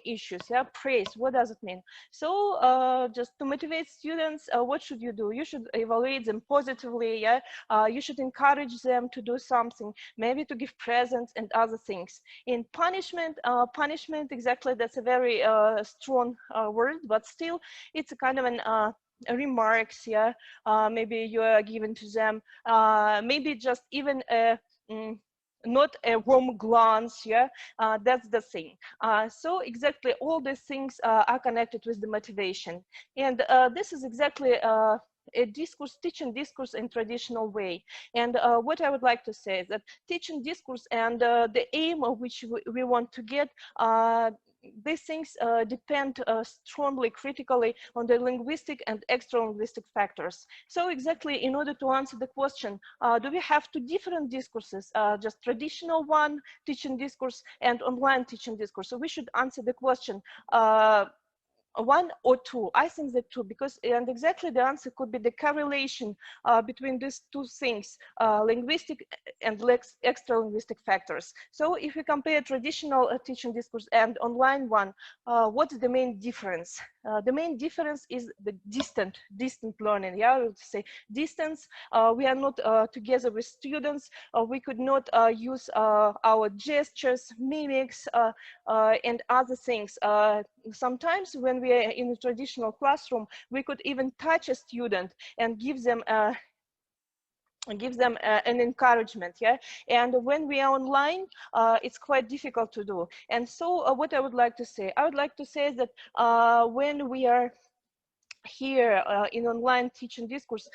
issues. Yeah, praise. What does it mean? So just to motivate students, what should you do? You should evaluate them positively. Yeah, you should encourage them to do something, maybe to give presents and other things. In punishment, exactly, that's a very strong word, but still, it's a kind of an remarks. Yeah, maybe you are given to them, maybe just even not a warm glance. Yeah, that's the thing. So exactly all these things are connected with the motivation, and this is exactly a teaching discourse in traditional way. And what I would like to say is that teaching discourse and the aim of which we want to get, these things depend strongly, critically on the linguistic and extra-linguistic factors. So exactly, in order to answer the question, do we have two different discourses, just traditional one, teaching discourse, and online teaching discourse? So we should answer the question, one or two. I think that two, because, and exactly the answer could be the correlation between these two things, linguistic and extra linguistic factors. So if we compare traditional teaching discourse and online one, what's the main difference? The main difference is the distant learning. Yeah, I would say distance. We are not together with students. We could not use our gestures, mimics, and other things. Sometimes when we are in a traditional classroom, we could even touch a student and give them an encouragement. Yeah, and when we are online, it's quite difficult to do. And so what I would like to say that when we are here in online teaching discourse,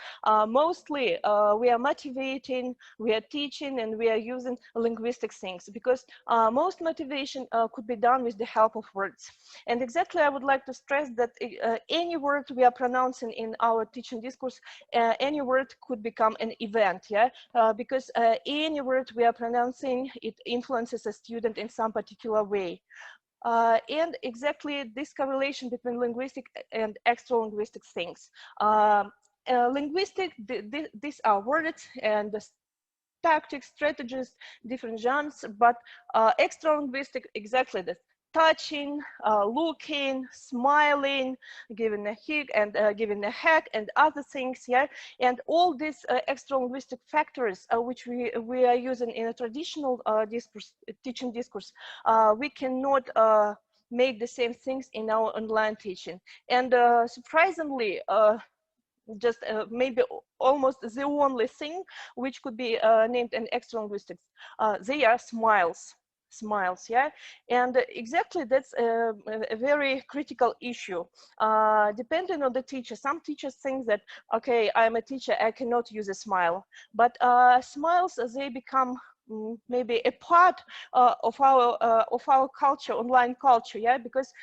mostly we are motivating, we are teaching, and we are using linguistic things, because most motivation could be done with the help of words. And exactly, I would like to stress that any word we are pronouncing in our teaching discourse, any word could become an event. Yeah, because any word we are pronouncing, it influences a student in some particular way. And exactly this correlation between linguistic and extra-linguistic things. Linguistic, these are words and the tactics, strategies, different genres, but extra-linguistic, exactly this. Touching, looking, smiling, giving a hug and giving a hug and other things. Yeah, and all these extra linguistic factors which we are using in a traditional discourse, teaching discourse, we cannot make the same things in our online teaching. And surprisingly, just maybe almost the only thing which could be named an extra linguistics, they are smiles. Yeah, and exactly that's a very critical issue. Depending on the teacher, some teachers think that, okay, I'm a teacher, I cannot use a smile, but smiles, they become maybe a part of our culture, online culture. Yeah, because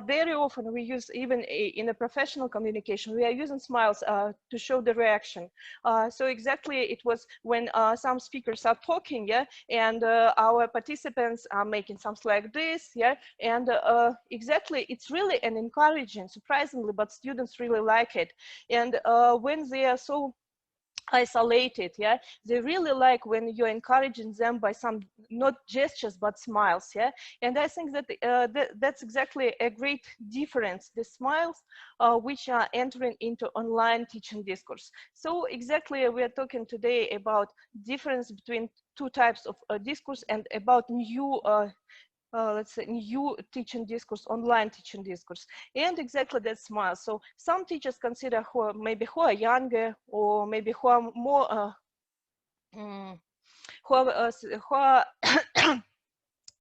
very often we use, even in a professional communication, we are using smiles to show the reaction. So exactly, it was when some speakers are talking, yeah, and our participants are making something like this, yeah, and exactly, it's really an encouraging, surprisingly, but students really like it. And when they are so isolated. Yeah, they really like when you're encouraging them by some not gestures but smiles. Yeah, and I think that, that's exactly a great difference, the smiles which are entering into online teaching discourse. So exactly we are talking today about difference between two types of discourse and about new let's say new teaching discourse, online teaching discourse, and exactly that smile. So some teachers consider who are younger, or maybe who are more who are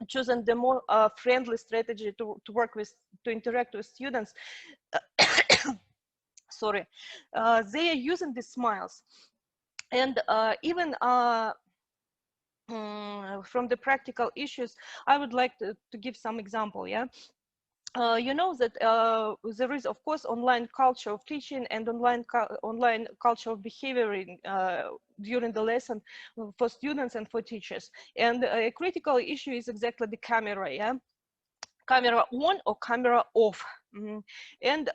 choosing the more friendly strategy to work with, to interact with students. Sorry, they are using the smiles, and even from the practical issues, I would like to give some example. Yeah, you know that there is, of course, online culture of teaching and online culture of behavioring during the lesson for students and for teachers. And a critical issue is exactly the camera. Yeah, camera on or camera off. And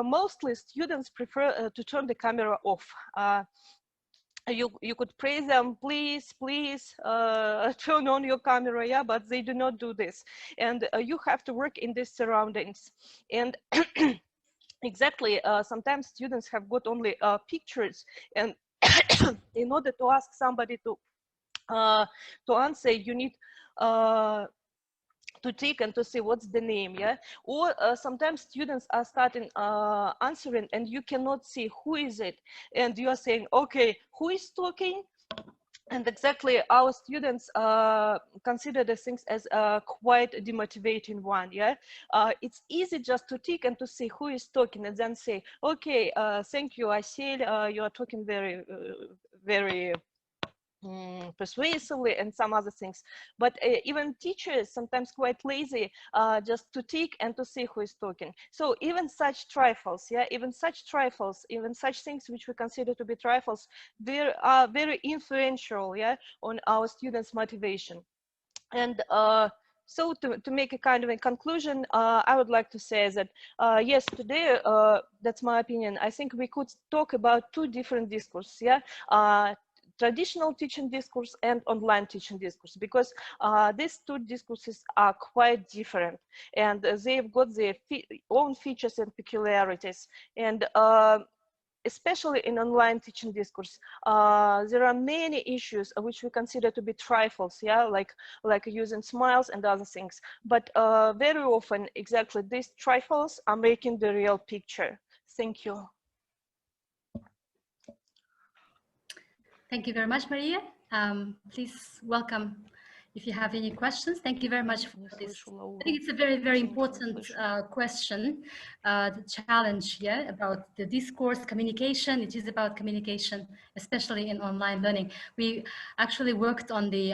mostly students prefer to turn the camera off. You could praise them, please turn on your camera, yeah, but they do not do this. And you have to work in these surroundings. And exactly, sometimes students have got only pictures, and in order to ask somebody to answer, you need to take and to say what's the name. Yeah, or sometimes students are starting answering and you cannot see who is it, and you are saying, okay, who is talking? And exactly, our students consider the things as quite a demotivating one. Yeah, it's easy just to tick and to see who is talking and then say, okay, thank you, Asil, you are talking very very persuasively, and some other things. But even teachers sometimes quite lazy just to tick and to see who is talking. So even such trifles, yeah, even such things which we consider to be trifles, they are very influential, yeah, on our students' motivation. And so to make a kind of a conclusion, I would like to say that yes, today, that's my opinion, I think we could talk about two different discourses. Yeah, traditional teaching discourse and online teaching discourse, because these two discourses are quite different, and they've got their own features and peculiarities. And especially in online teaching discourse, there are many issues which we consider to be trifles, yeah, like using smiles and other things. But very often, exactly these trifles are making the real picture. Thank you. Thank you very much, Maria. Please welcome if you have any questions. Thank you very much for this. I think it's a very, very important question, the challenge, yeah, about the discourse, communication. It is about communication, especially in online learning. We actually worked on the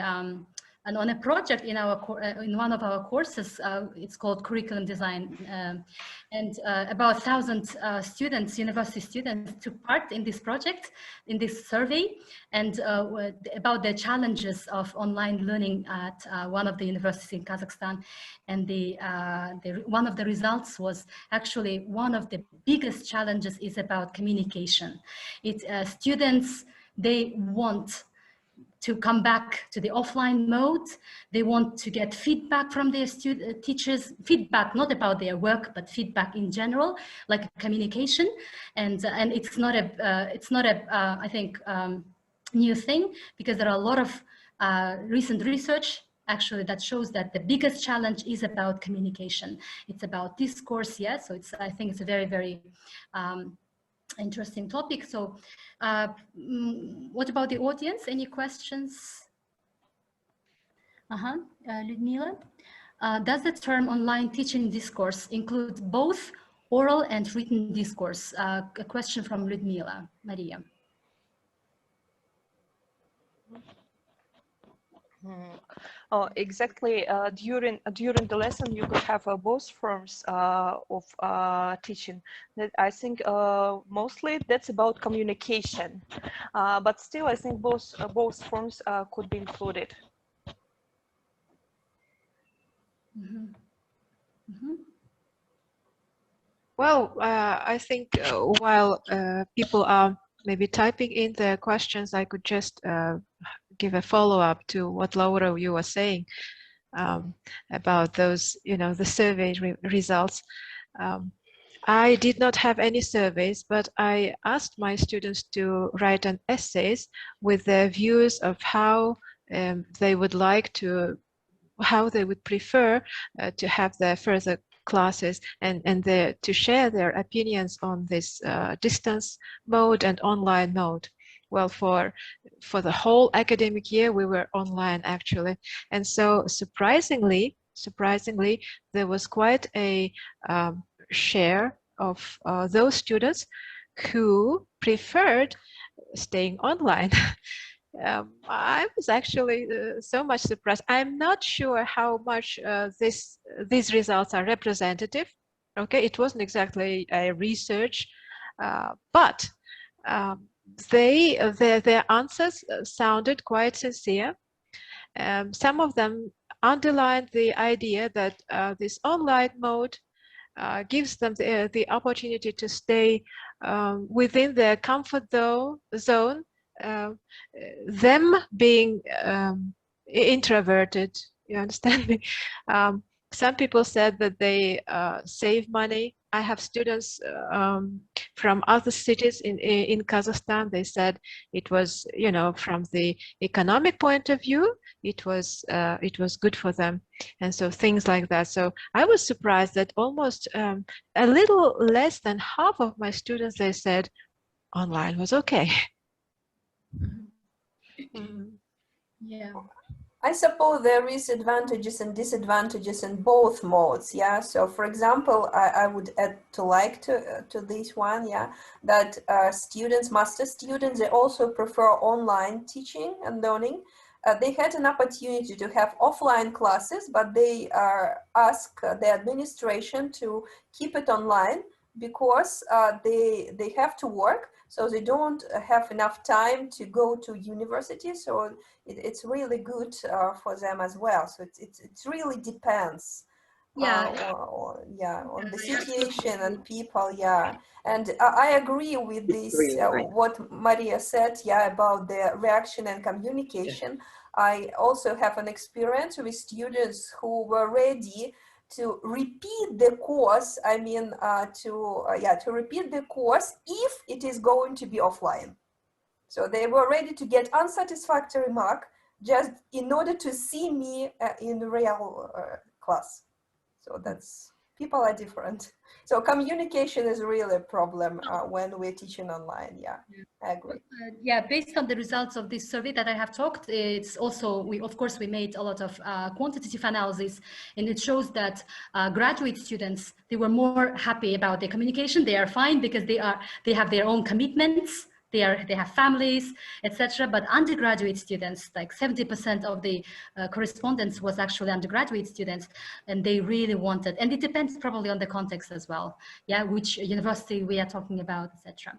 and on a project in our in one of our courses. It's called curriculum design, and about 1,000 students, university students, took part in this project, in this survey, and about the challenges of online learning at one of the universities in Kazakhstan. And one of the results was actually one of the biggest challenges is about communication. Students, they want to come back to the offline mode. They want to get feedback from their teachers, feedback not about their work, but feedback in general, like communication. And it's not a I think new thing, because there are a lot of recent research actually that shows that the biggest challenge is about communication. It's about discourse, yeah. So I think it's a very, very interesting topic. So what about the audience? Any questions? Ludmila, does the term online teaching discourse include both oral and written discourse? A question from Ludmila. Maria. Oh, exactly. During the lesson, you could have both forms of teaching. That I think mostly that's about communication, but still, I think both forms could be included. Well, I think while people are maybe typing in the questions, I could just give a follow-up to what Laura you were saying about those, the survey results. I did not have any surveys, but I asked my students to write an essays with their views of how they would like to, how they would prefer to have their further classes, and to share their opinions on this distance mode and online mode. Well, for the whole academic year, we were online actually, and so surprisingly, there was quite a share of those students who preferred staying online. I was actually so much surprised. I'm not sure how much these results are representative. Okay, it wasn't exactly a research, but their answers sounded quite sincere. Some of them underlined the idea that this online mode gives them the opportunity to stay within their comfort zone, them being introverted, you understand me? Some people said that they save money. I have students from other cities in Kazakhstan. They said it was, from the economic point of view, it was good for them, and so things like that. So I was surprised that almost a little less than half of my students, they said online was okay. Yeah. I suppose there is advantages and disadvantages in both modes. Yeah. So, for example, I would add to this one. Yeah, that master students, they also prefer online teaching and learning. They had an opportunity to have offline classes, but they ask the administration to keep it online because they have to work. So they don't have enough time to go to university. So it's really good for them as well. So it really depends. On the situation and people. Yeah, and I agree with this. What Maria said. Yeah, about the reaction and communication. I also have an experience with students who were ready to repeat the course. I mean, to repeat the course if it is going to be offline. So they were ready to get unsatisfactory mark just in order to see me in real class. So people are different. So communication is really a problem when we're teaching online. Yeah, I agree. Yeah, based on the results of this survey that I have talked, it's also, of course, we made a lot of quantitative analysis, and it shows that graduate students, they were more happy about their communication. They are fine because they have their own commitments. They have families, etc. But undergraduate students, like 70% of the correspondence was actually undergraduate students, and they really wanted, and it depends probably on the context as well. Yeah, which university we are talking about, etc.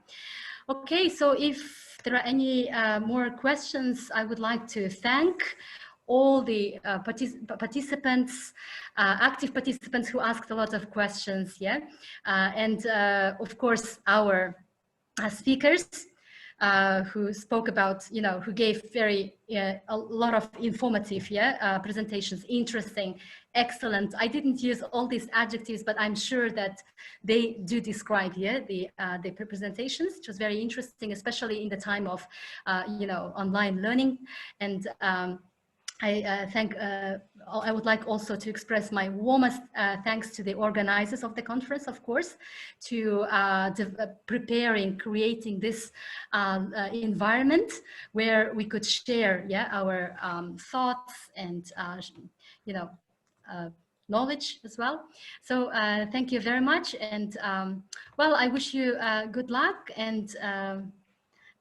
Okay, so if there are any more questions, I would like to thank all the participants, active participants who asked a lot of questions. Yeah, and of course our speakers. Who spoke about, who gave a lot of informative, presentations, interesting, excellent. I didn't use all these adjectives, but I'm sure that they do describe the presentations. It was very interesting, especially in the time of, online learning. And I would like also to express my warmest thanks to the organizers of the conference, of course, to creating this environment where we could share, our thoughts and, knowledge as well. So thank you very much. And well, I wish you good luck, and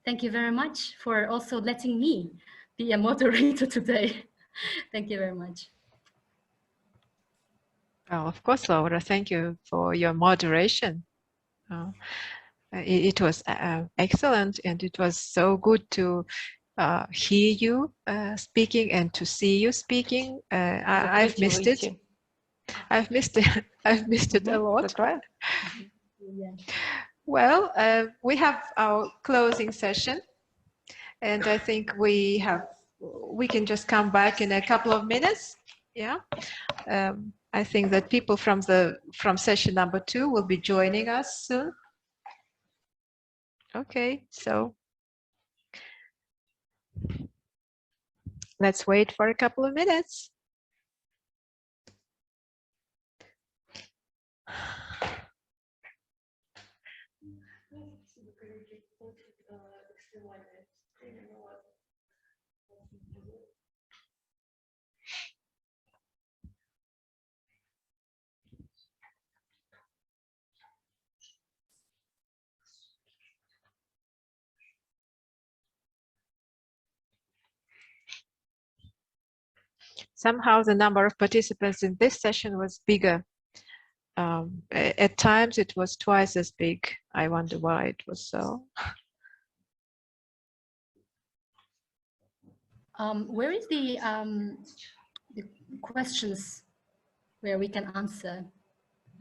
thank you very much for also letting me be a moderator today. Thank you very much. Oh, of course, Laura, thank you for your moderation. It was excellent, and it was so good to hear you speaking and to see you speaking. I've missed it. I've missed it. I've missed it a lot. Well, we have our closing session, and I think we can just come back in a couple of minutes. Yeah. I think that people from session number 2 will be joining us soon. Okay, so let's wait for a couple of minutes. Somehow the number of participants in this session was bigger. At times it was twice as big. I wonder why it was so. Where is the questions where we can answer?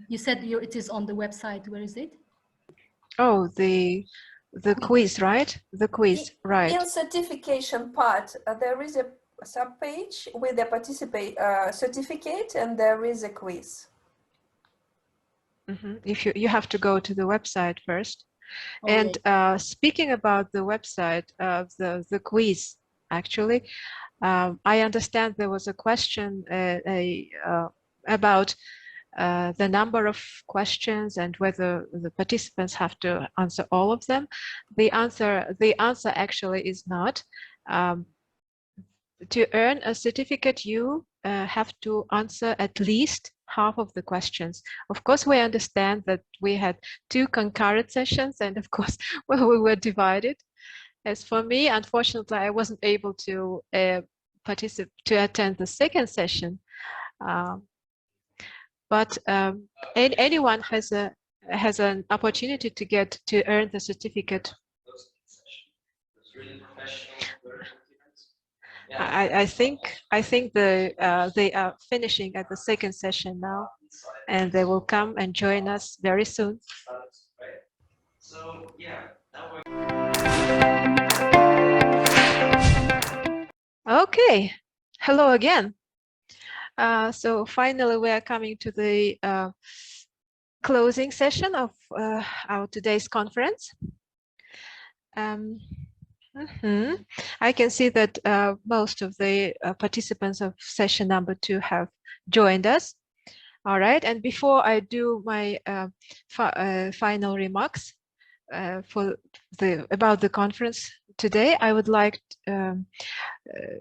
You said it is on the website. Where is it? Oh, the quiz, right? The quiz, right. In certification part, there is a sub-page with the certificate, and there is a quiz. If you have to go to the website first. Oh, and speaking about the website, the quiz, actually, I understand there was a question about the number of questions and whether the participants have to answer all of them. The answer actually is not. To earn a certificate, you have to answer at least half of the questions. Of course, we understand that we had 2 concurrent sessions, and of course, well, we were divided. As for me, unfortunately, I wasn't able to attend the second session. But anyone has an opportunity to earn the certificate. I think they are finishing at the second session now, and they will come and join us very soon. So yeah, now we're... Okay, hello again. So finally, we are coming to the closing session of our today's conference. I can see that most of the participants of session number 2 have joined us. All right, and before I do my final remarks about the conference today, I would like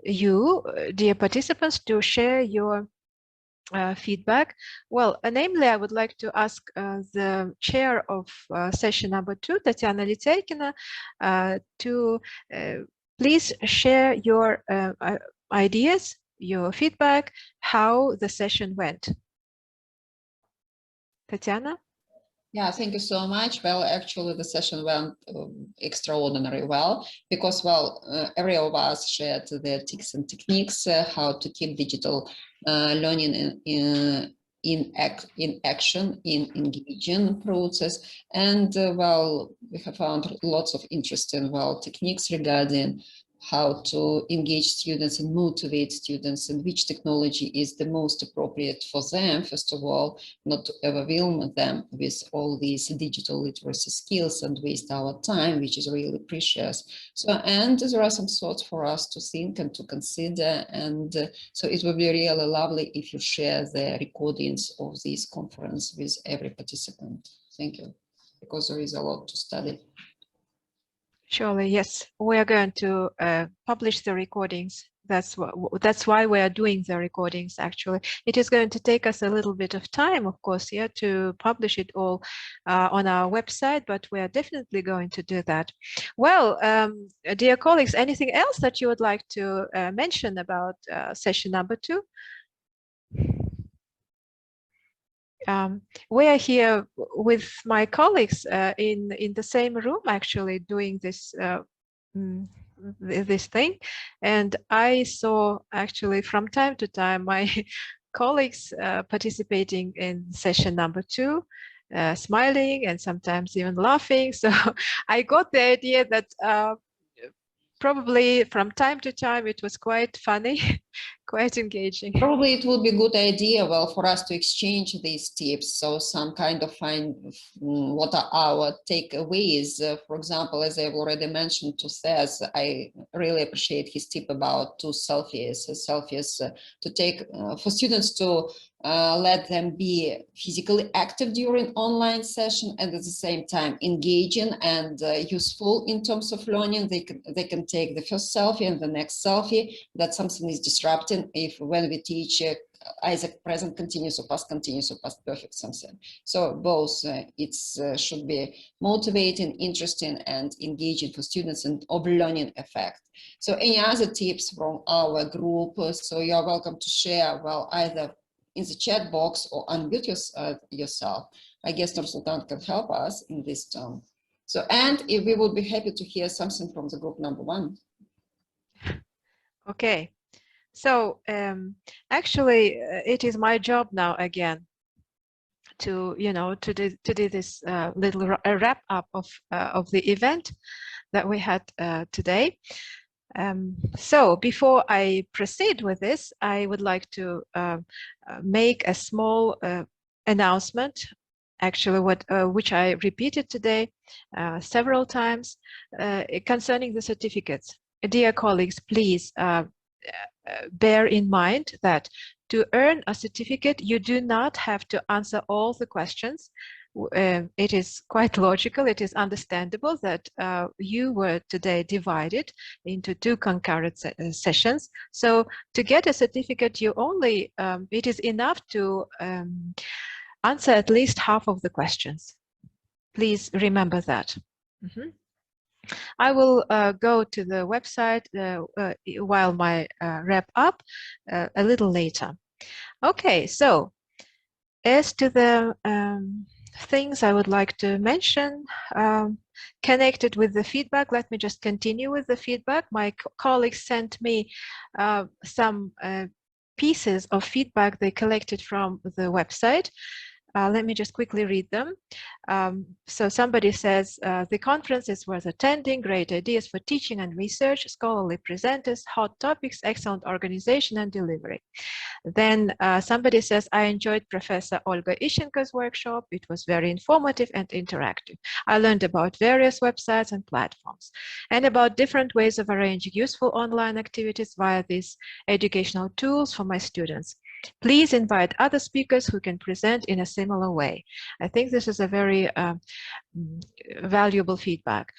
you, dear participants, to share your feedback. Well, namely, I would like to ask the chair of session number 2, Tatiana Lityaykina, to please share your ideas, your feedback, how the session went. Tatiana? Yeah, thank you so much. Well, actually, the session went extraordinarily well because, well, every of us shared the tips and techniques, how to keep digital learning in action, in engaging process. And, well, we have found lots of interesting, well, techniques regarding how to engage students and motivate students, and which technology is the most appropriate for them, first of all, not to overwhelm them with all these digital literacy skills and waste our time, which is really precious. So, and there are some thoughts for us to think and to consider, and so it would be really lovely if you share the recordings of this conference with every participant. Thank you, because there is a lot to study. Surely, yes. We are going to publish the recordings. That's why we are doing the recordings, actually. It is going to take us a little bit of time, of course, yeah, to publish it all on our website, but we are definitely going to do that. Well, dear colleagues, anything else that you would like to mention about session number 2? We are here with my colleagues in the same room, actually, doing this this thing, and I saw actually from time to time my colleagues participating in session number 2, smiling and sometimes even laughing. So I got the idea that probably from time to time it was quite funny, quite engaging. Probably it would be a good idea, well, for us to exchange these tips. So some kind of find what are our takeaways. For example, as I've already mentioned to Seth, I really appreciate his tip about 2 selfies. To take for students to let them be physically active during online session and at the same time engaging and useful in terms of learning. They can take the first selfie and the next selfie. That something is disrupting if when we teach either present continuous or past continuous or past perfect something. So both should be motivating, interesting, and engaging for students and of learning effect. So any other tips from our group? So you're welcome to share, well, either in the chat box or unmute yourself. I guess Nursultan can help us in this term. So, and if we would be happy to hear something from the group number 1. Okay. So actually, it is my job now again to do this little wrap up of the event that we had today. So before I proceed with this, I would like to make a small announcement. Actually, which I repeated today several times concerning the certificates. Dear colleagues, please bear in mind that to earn a certificate, you do not have to answer all the questions. It is quite logical, it is understandable that you were today divided into 2 concurrent sessions. So to get a certificate, you only, it is enough to answer at least half of the questions. Please remember that. I will go to the website while my wrap up a little later. Okay, so as to the things I would like to mention connected with the feedback, let me just continue with the feedback. My colleagues sent me some pieces of feedback they collected from the website. Let me just quickly read them. So somebody says, the conference is worth attending, great ideas for teaching and research, scholarly presenters, hot topics, excellent organization and delivery. Then somebody says, I enjoyed Professor Olga Ishenko's workshop. It was very informative and interactive. I learned about various websites and platforms and about different ways of arranging useful online activities via these educational tools for my students. Please invite other speakers who can present in a similar way. I think this is a very valuable feedback.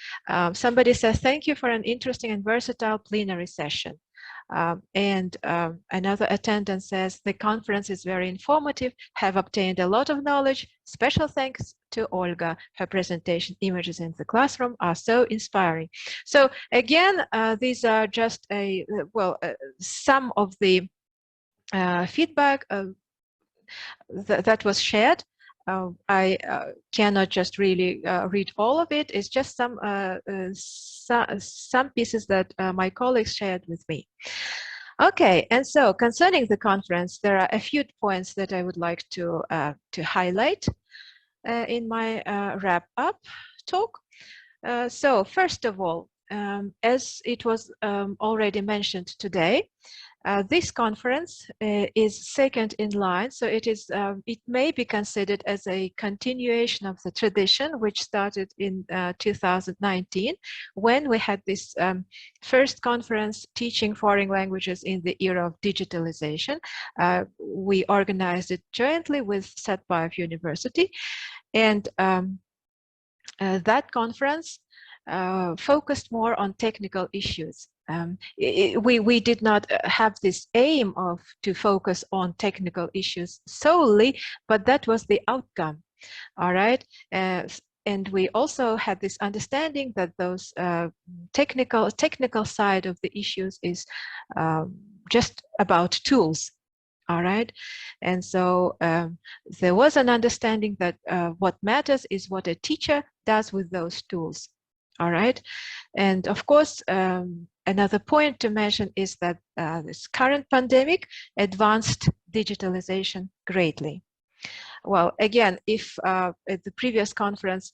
Somebody says, thank you for an interesting and versatile plenary session. Another attendant says, the conference is very informative, have obtained a lot of knowledge. Special thanks to Olga. Her presentation images in the classroom are so inspiring. So again, these are just some of the feedback that was shared. I cannot just really read all of it. It's just some pieces that my colleagues shared with me. Okay, and so concerning the conference, there are a few points that I would like to highlight in my wrap-up talk. So first of all, as it was already mentioned today, this conference is second in line, so it is. It may be considered as a continuation of the tradition which started in 2019, when we had this first conference teaching foreign languages in the era of digitalization. We organized it jointly with Satpayev University, and that conference focused more on technical issues. We did not have this aim to focus on technical issues solely, but that was the outcome. All right. And we also had this understanding that those technical side of the issues is just about tools. All right. And so there was an understanding that what matters is what a teacher does with those tools. All right. And of course, another point to mention is that this current pandemic advanced digitalization greatly. well, again, if at the previous conference,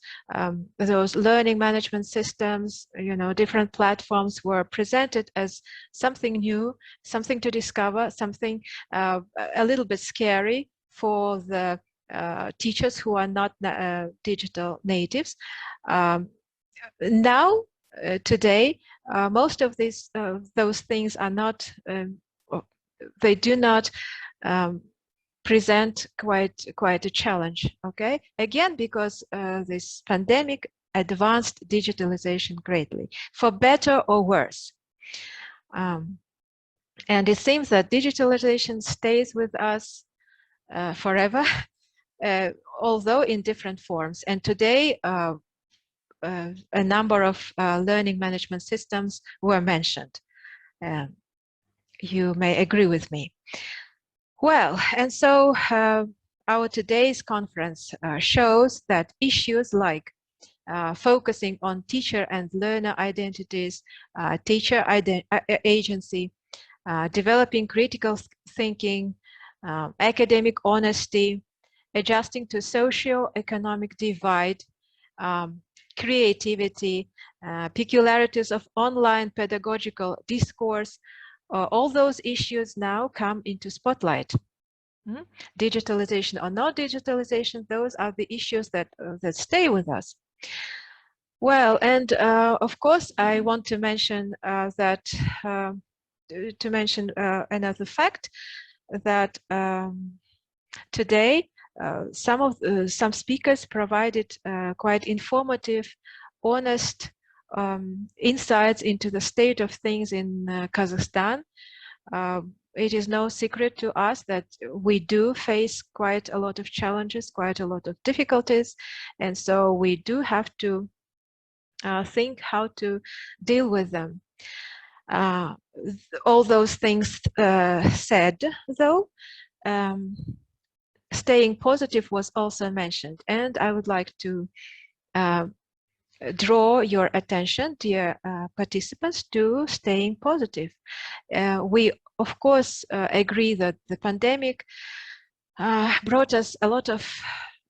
those learning management systems, different platforms were presented as something new, something to discover, something a little bit scary for the teachers who are not digital natives. Now, today, most of those things are not, they do not present quite a challenge, okay? Again, because this pandemic advanced digitalization greatly, for better or worse. And it seems that digitalization stays with us forever, although in different forms. And today, a number of learning management systems were mentioned. You may agree with me. Well, and so our today's conference shows that issues like focusing on teacher and learner identities, teacher agency, developing critical thinking, academic honesty, adjusting to socio-economic divide, creativity, peculiarities of online pedagogical discourse, all those issues now come into spotlight. Digitalization or no digitalization, those are the issues that stay with us. Well, and of course, I want to mention another fact that today some speakers provided quite informative, honest insights into the state of things in Kazakhstan. It is no secret to us that we do face quite a lot of challenges, quite a lot of difficulties, and so we do have to think how to deal with them. All those things said, though, staying positive was also mentioned, and I would like to draw your attention, dear participants, to staying positive. We, of course, agree that the pandemic brought us a lot of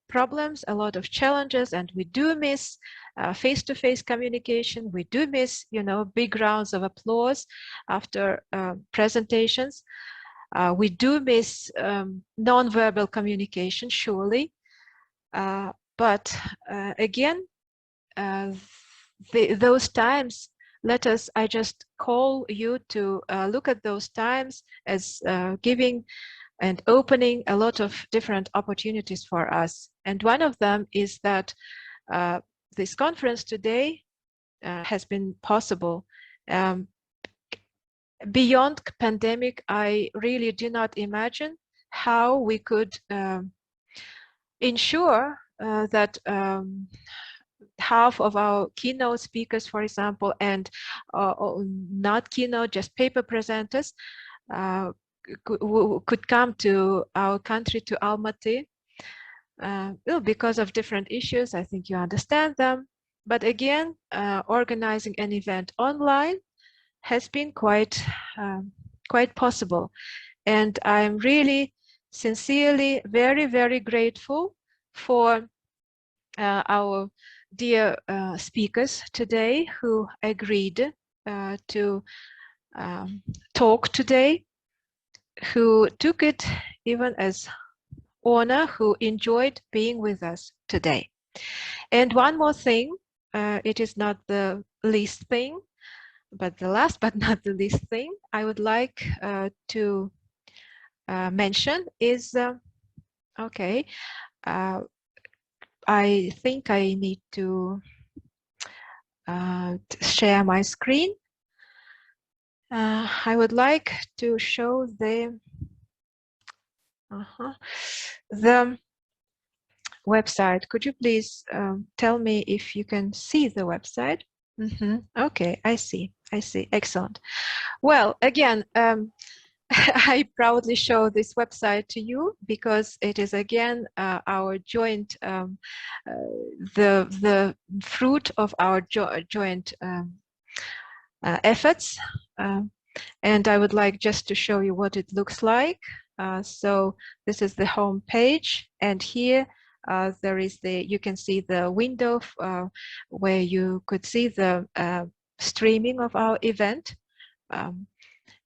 problems, a lot of challenges, and we do miss face-to-face communication. We do miss, big rounds of applause after presentations. We do miss non-verbal communication, surely. But again, those times, I just call you to look at those times as giving and opening a lot of different opportunities for us. And one of them is that this conference today has been possible. Beyond pandemic, I really do not imagine how we could ensure that half of our keynote speakers, for example, and not keynote, just paper presenters, could come to our country, to Almaty, well, because of different issues. I think you understand them. But again, organizing an event online has been quite possible. And I'm really sincerely very, very grateful for our dear speakers today who agreed to talk today, who took it even as honor, who enjoyed being with us today. And one more thing, it is not the least thing, but the last but not the least thing I would like to mention is, okay, I think I need to share my screen. I would like to show the website. Could you please tell me if you can see the website? Okay, I see. Excellent. Well, again, I proudly show this website to you because it is again our joint, the fruit of our joint efforts. And I would like just to show you what it looks like. So this is the home page, and here there is you can see the window where you could see the streaming of our event.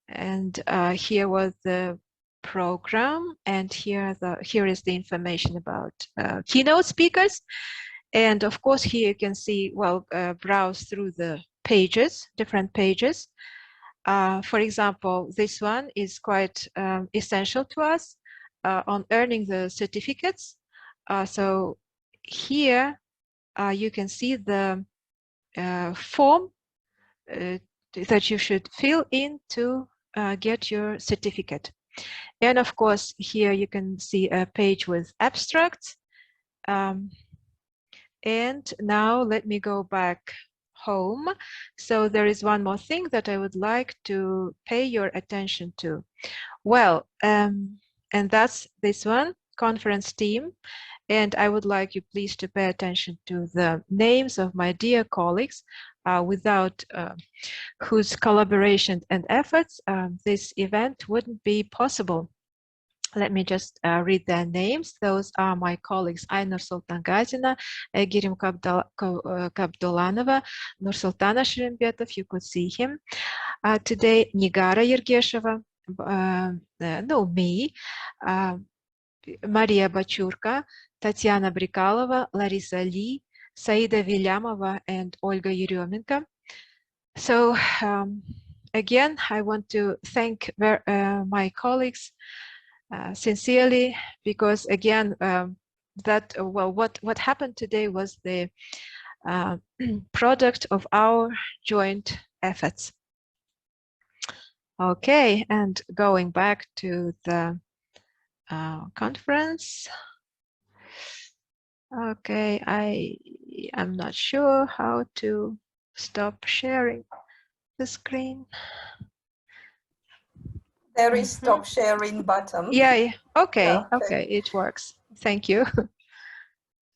And here was the program, and here is the information about keynote speakers. And of course, here you can see, well, browse through the pages, different pages. For example, this one is quite essential to us on earning the certificates. So here you can see the form that you should fill in to get your certificate. And of course, here you can see a page with abstracts. And now let me go back home. So there is one more thing that I would like to pay your attention to. Well, and that's this one, conference team. And I would like you please to pay attention to the names of my dear colleagues, without whose collaboration and efforts this event wouldn't be possible. Let me just read their names. Those are my colleagues Ainur Sultangazina, Girim Kabdolanova, Nursultana Shrimbetov, you could see him. Today, Nigara Yergesheva, me, Maria Bachurka, Tatiana Brikalova, Larissa Lee, Saida Vilyamova, and Olga Yeremenko. So again, I want to thank my colleagues sincerely, because again, what happened today was the product of our joint efforts. Okay, and going back to the conference. Okay, I'm not sure how to stop sharing the screen. There is stop sharing button. Yeah. Okay. Okay, it works. Thank you.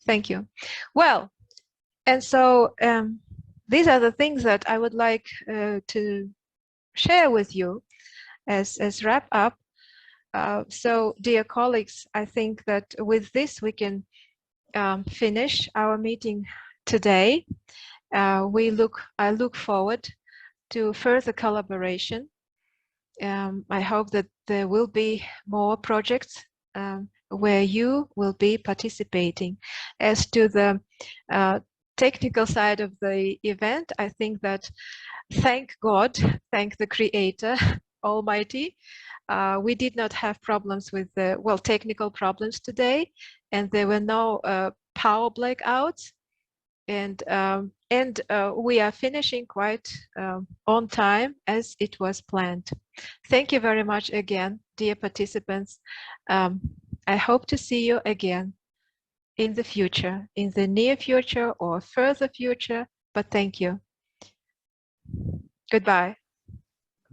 Thank you. Well, and so these are the things that I would like to share with you as wrap up. So, dear colleagues, I think that with this we can finish our meeting today. I look forward to further collaboration. I hope that there will be more projects where you will be participating. As to the technical side of the event, I think that, thank God, thank the Creator Almighty, we did not have problems with the, technical problems today, and there were no power blackouts. And we are finishing quite on time as it was planned. Thank you very much again, dear participants. I hope to see you again in the future, in the near future or further future, but thank you. Goodbye.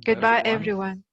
Goodbye, everyone.